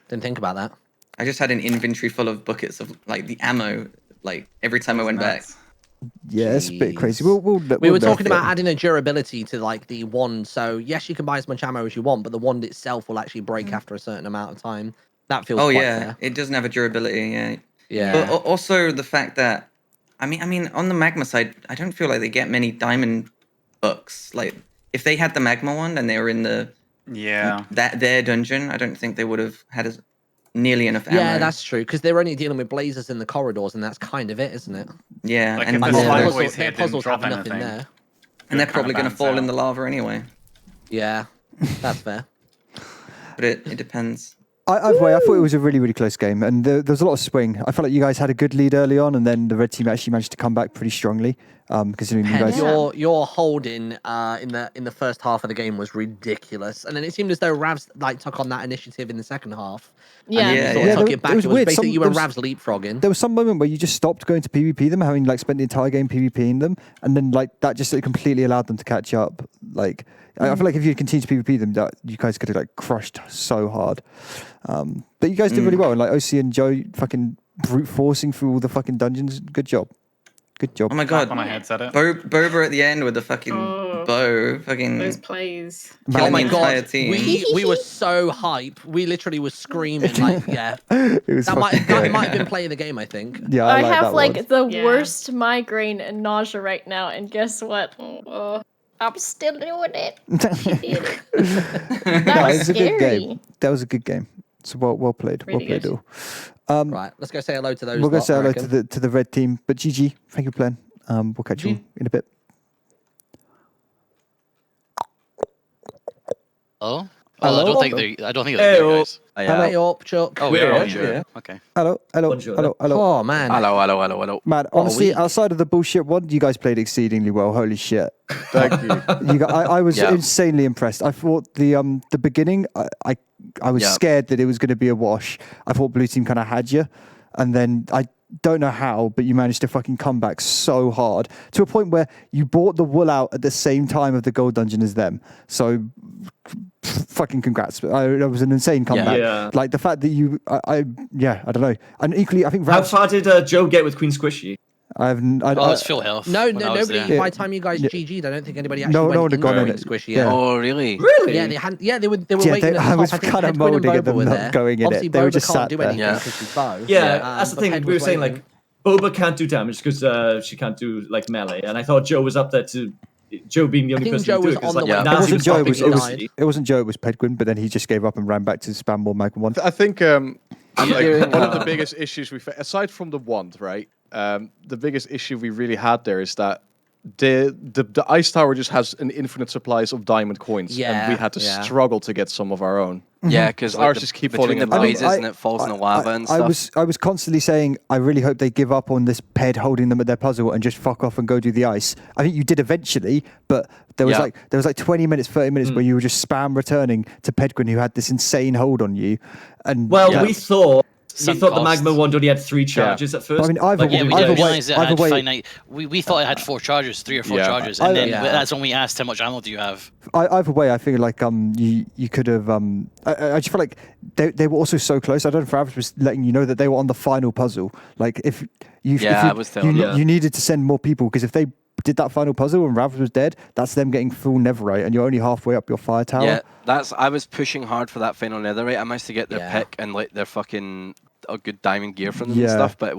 Didn't think about that. I just had an inventory full of buckets of like the ammo, like every time I went back. Yeah, it's a bit crazy. We We'll were talking nerf about it. adding a durability to like the wand. So yes, you can buy as much ammo as you want, but the wand itself will actually break after a certain amount of time. That feels quite fair. It doesn't have a durability. Yeah. But also the fact that I mean on the magma side, I don't feel like they get many diamond bucks. Like if they had the magma one and they were in their dungeon, I don't think they would have had nearly enough ammo. Yeah, that's true because they're only dealing with blazers in the corridors, and that's kind of it, isn't it? Yeah, Like and if the their slime puzzles- always hit, their didn't puzzles drop have enough in anything. there. and they're Kinda probably going to balance fall in out. the lava anyway. Yeah, that's fair. But it depends. Either way, I thought it was a really, really close game, and there was a lot of swing. I felt like you guys had a good lead early on, and then the red team actually managed to come back pretty strongly. Considering you guys, Your holding in the first half of the game was ridiculous, and then it seemed as though Ravs like took on that initiative in the second half. Yeah. and then you sort of took it back. It was weird. basically you and There was- Ravs leapfrogging. there was some moment where you just stopped going to PvP them, having like spent the entire game PvPing them, and then like that just completely allowed them to catch up. Like I feel like if you continued to PvP them, that you guys could have like crushed so hard. But you guys did really well, and like OC and Joe fucking brute forcing through all the fucking dungeons. Good job. Good job. Oh my god, When I had said it. Boba at the end with the fucking bow, fucking Those plays. killing Oh my the entire god, team. we were so hype. We literally were screaming like, yeah. It was That might fucking have been playing the game, I think. Yeah, I like have that like one. the Yeah. worst migraine and nausea right now, and guess what? I'm still doing it. She did it. That No, was it was a good scary. game. That was a good game. So well played. Really well played, good. all. Right, let's go say hello to those. We'll go lot, say I hello reckon. to the red team. But GG, thank you for playing. We'll catch you in a bit. Oh, Hello? I don't think they're there, guys. Hey up, Chuck. Oh, We're yeah, on, sure. yeah. Okay. Hello. Bonjour. Oh man. Hello. Man, honestly, outside of the bullshit one, you guys played exceedingly well. Holy shit! Thank you. I was insanely impressed. I thought the beginning, I was scared that it was going to be a wash. I thought blue team kind of had you, and then I don't know how, but you managed to fucking come back so hard to a point where you bought the wool out at the same time of the gold dungeon as them. So fucking congrats. That was an insane comeback. Yeah. Like the fact that I don't know. And equally, I think How Ravs, far did Joe get with Queen Squishy? It's full health. No, when I was nobody. there. By the time you guys GG'd, I don't think anybody actually No went one had in gone there in in it. Squishy. Yeah. Yeah. Oh, really? Really? Yeah, they hadn't. Yeah, they were Yeah, waiting. at the I top. was I think kinda Pedguin and molding at Boba were them not there. going in it. Obviously, They were Boba just can't sat do there. anything Yeah. because she's bow. Yeah, that's the but thing. Ped We were was saying waiting. like Boba can't do damage because she can't do like melee, and I thought Joe was up there to Joe being the only think person Joe to do was it. 'cause, on the like, way. It Nazi wasn't was Joe. popping It was- Nazi. It wasn't Joe. It was Pedguin. But then he just gave up and ran back to spam more Magnum one. I think like, doing, one of the biggest issues aside from the wand, right? The biggest issue we really had there is that the ice tower just has an infinite supplies of diamond coins, and we had to struggle to get some of our own. Yeah, because ours just keep between falling the in line. blazes and it falls in the lava and stuff. I was constantly saying I really hope they give up on this Ped holding them at their puzzle and just fuck off and go do the ice. I think you did eventually, but there was like 20 minutes, 30 minutes where you were just spam returning to Pedguin, who had this insane hold on you. And Well, we thought you thought the magma one only had 3 charges at first. I mean, either we didn't realise it had way, finite. We thought it had 4 charges, 3 or 4 charges, and then that's when we asked how much ammo do you have. Either way, I feel like you could have. I just feel like they were also so close. I don't know if Ravage was letting you know that they were on the final puzzle. Like if you needed to send more people, because if they did that final puzzle and Ravage was dead, that's them getting full netherite, and you're only halfway up your fire tower. Yeah, I was pushing hard for that final netherite. I managed to get their pick and like their fucking good diamond gear from them and stuff, but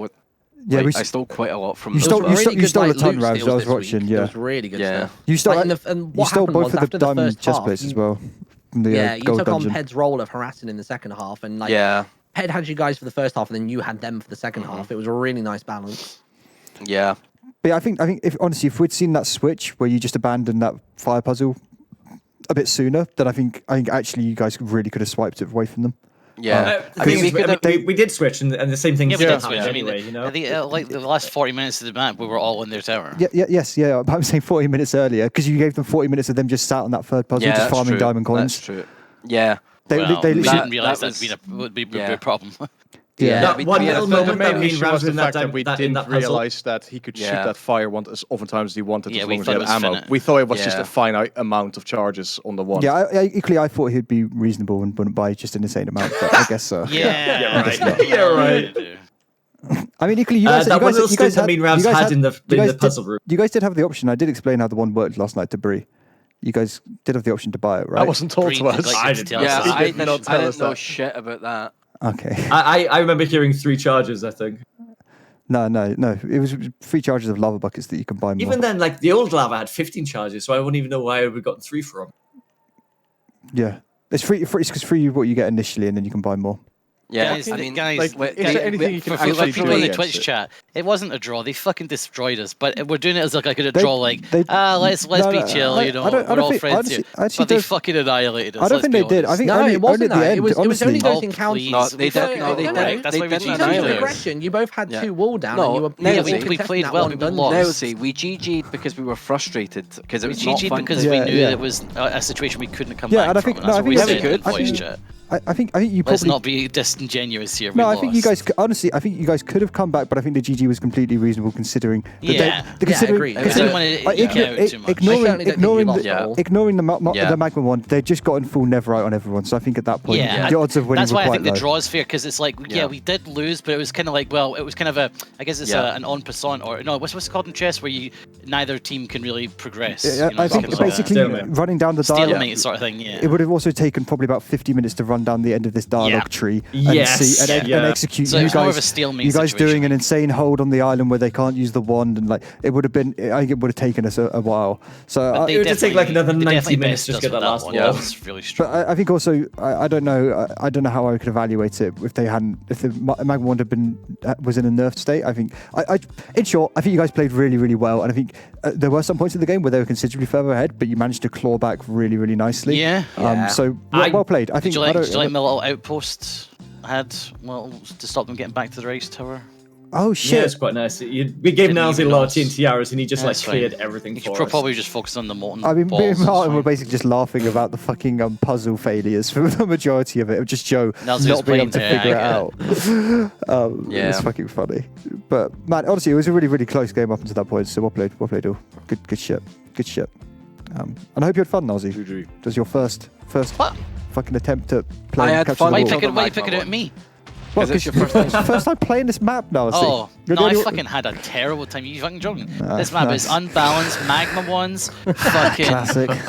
I stole quite a lot from them. You stole a ton, Ravage. I was watching. It was really good stuff. You stole both of the diamond chest plates as well. You took on Ped's role of harassing in the second half, and Ped had you guys for the first half, and then you had them for the second half. It was a really nice balance. Yeah. But I think if we'd seen that switch where you just abandoned that fire puzzle a bit sooner, then I think actually you guys really could have swiped it away from them. Yeah, we did switch, and the same thing. Yeah, we did switch. Anyway, you know, I think like the last 40 minutes of the map, we were all in their tower. I'm saying 40 minutes earlier because you gave them 40 minutes of them just sat on that third puzzle, just farming diamond coins. That's true. Yeah, they didn't realize that would be a problem. Yeah, one little moment that we was the fact that we didn't realize that he could shoot that fire as often times as he wanted as long as he had ammo. We thought it was just a finite amount of charges on the one. Yeah, I thought he'd be reasonable and wouldn't buy just an insane amount, but I guess so. Yeah, right. I mean, equally, you guys had in the puzzle room. You guys did have the option. I did explain how the one worked last night to Bree. You guys did have the option to buy it, right? I wasn't told to us. I didn't know shit about that. Okay. I remember hearing 3 charges, I think. No. It was 3 charges of lava buckets that you can buy more. Even then, like, the old lava had 15 charges, so I wouldn't even know why we got 3 from. Yeah. It's free. It's free what you get initially, and then you can buy more. Yeah, guys, I mean, is there anything you can actually do in the Twitch chat? It wasn't a draw. They fucking destroyed us. But we're doing it as like a draw. Let's be chill. You know, we're all friends here. But they fucking annihilated us. I don't think they did. I think it wasn't that. It was only those encounters. No, they did. That's why we GG'd. You both had 2 wall down. and we played well. We lost. We GG'd because we were frustrated because it was GG'd because we knew it was a situation we couldn't come back from. Yeah, and I think we could voice chat. I think you probably... Let's not be disingenuous here. No, I think you guys... Honestly, I think you guys could have come back, but I think the GG was completely reasonable considering... I agree. Ignoring the magma one, they'd just gotten full netherite on everyone, so I think at that point, the odds of winning were quite low. That's why I think the draw is fair, because it's like, we did lose, but it was kind of like, well, it was kind of a... I guess it's an en passant, or... No, what's it called in chess, where neither team can really progress? I think basically running down the dialogue... Stalemate sort of thing, It would have also taken probably about 50 minutes to run down the end of this dialogue tree and execute so you guys doing an insane hold on the island where they can't use the wand, and like it would have been, I think it would have taken us a while. So it would just take like another 90 minutes to get that last one. Yeah, it's really strong. But I think also I don't know how I could evaluate it if the magma wand was in a nerfed state. I think in short, I think you guys played really, really well, and I think there were some points in the game where they were considerably further ahead, but you managed to claw back really, really nicely. So well played. I think. Did you like my little outpost I had? Well, to stop them getting back to the race tower. Oh shit! Yeah, it's quite nice. We gave Nalzi a lot of TNT arrows, and he just cleared everything for us. Probably just focused on the molten. I mean, me and Martyn were basically just laughing about the fucking puzzle failures for the majority of it. It was just Joe not being able to figure it out. It's fucking funny. But man, honestly, it was a really, really close game up until that point. So well played all. Good shit. And I hope you had fun, Nalzi. It was your first fucking attempt to play. I had fun. Why are you picking at me? Well, because it's your first time playing this map now. Oh, no, I fucking had a terrible time. You fucking joking? This map is unbalanced, magma ones, fucking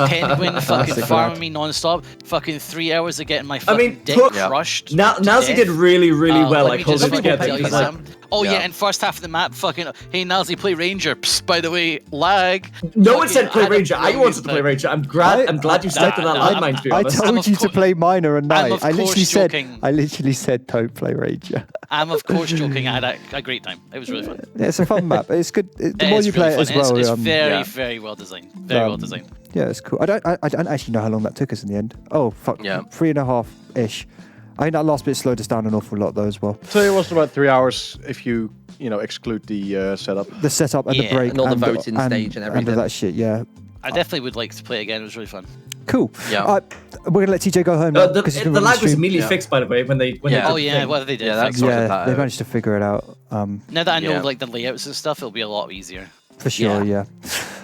penguin, fucking farming me non-stop, fuking 3 hours of getting my fucking dick crushed. Nalzi did really, really well. Like holding together. Oh yeah, and first half of the map, fucking, hey Nalzi, play Ranger. Psst, by the way, lag. No one said play Ranger. I wanted to play Ranger. I'm glad you stuck to that line, mine. To be honest, I told you to play Miner and Knight. I literally said don't play Ranger. I'm of course joking. I had a great time. It was really fun. Yeah, it's a fun map. It's good. The more you play it as well, it's very well designed. Very well designed. Yeah, it's cool. I don't actually know how long that took us in the end. Oh fuck. Yeah. 3.5-ish. I think that last bit slowed us down an awful lot though as well. So it was about 3 hours if you exclude the setup. The setup and the break and all the voting stage and everything. And all that shit, yeah. I definitely would like to play it again. It was really fun. Cool. Yeah. we're gonna let TJ go home. The lag was immediately fixed, by the way, when they. Oh yeah, well they did. Yeah, they managed to figure it out. Now that I know like the layouts and stuff, it'll be a lot easier. For sure, yeah.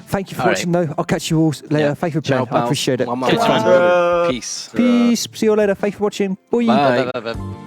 Thank you for watching, though. I'll catch you all later. Yeah. Thank you for playing. I appreciate it. Peace. Peace. See you later. Thank you for watching. Bye. Bye.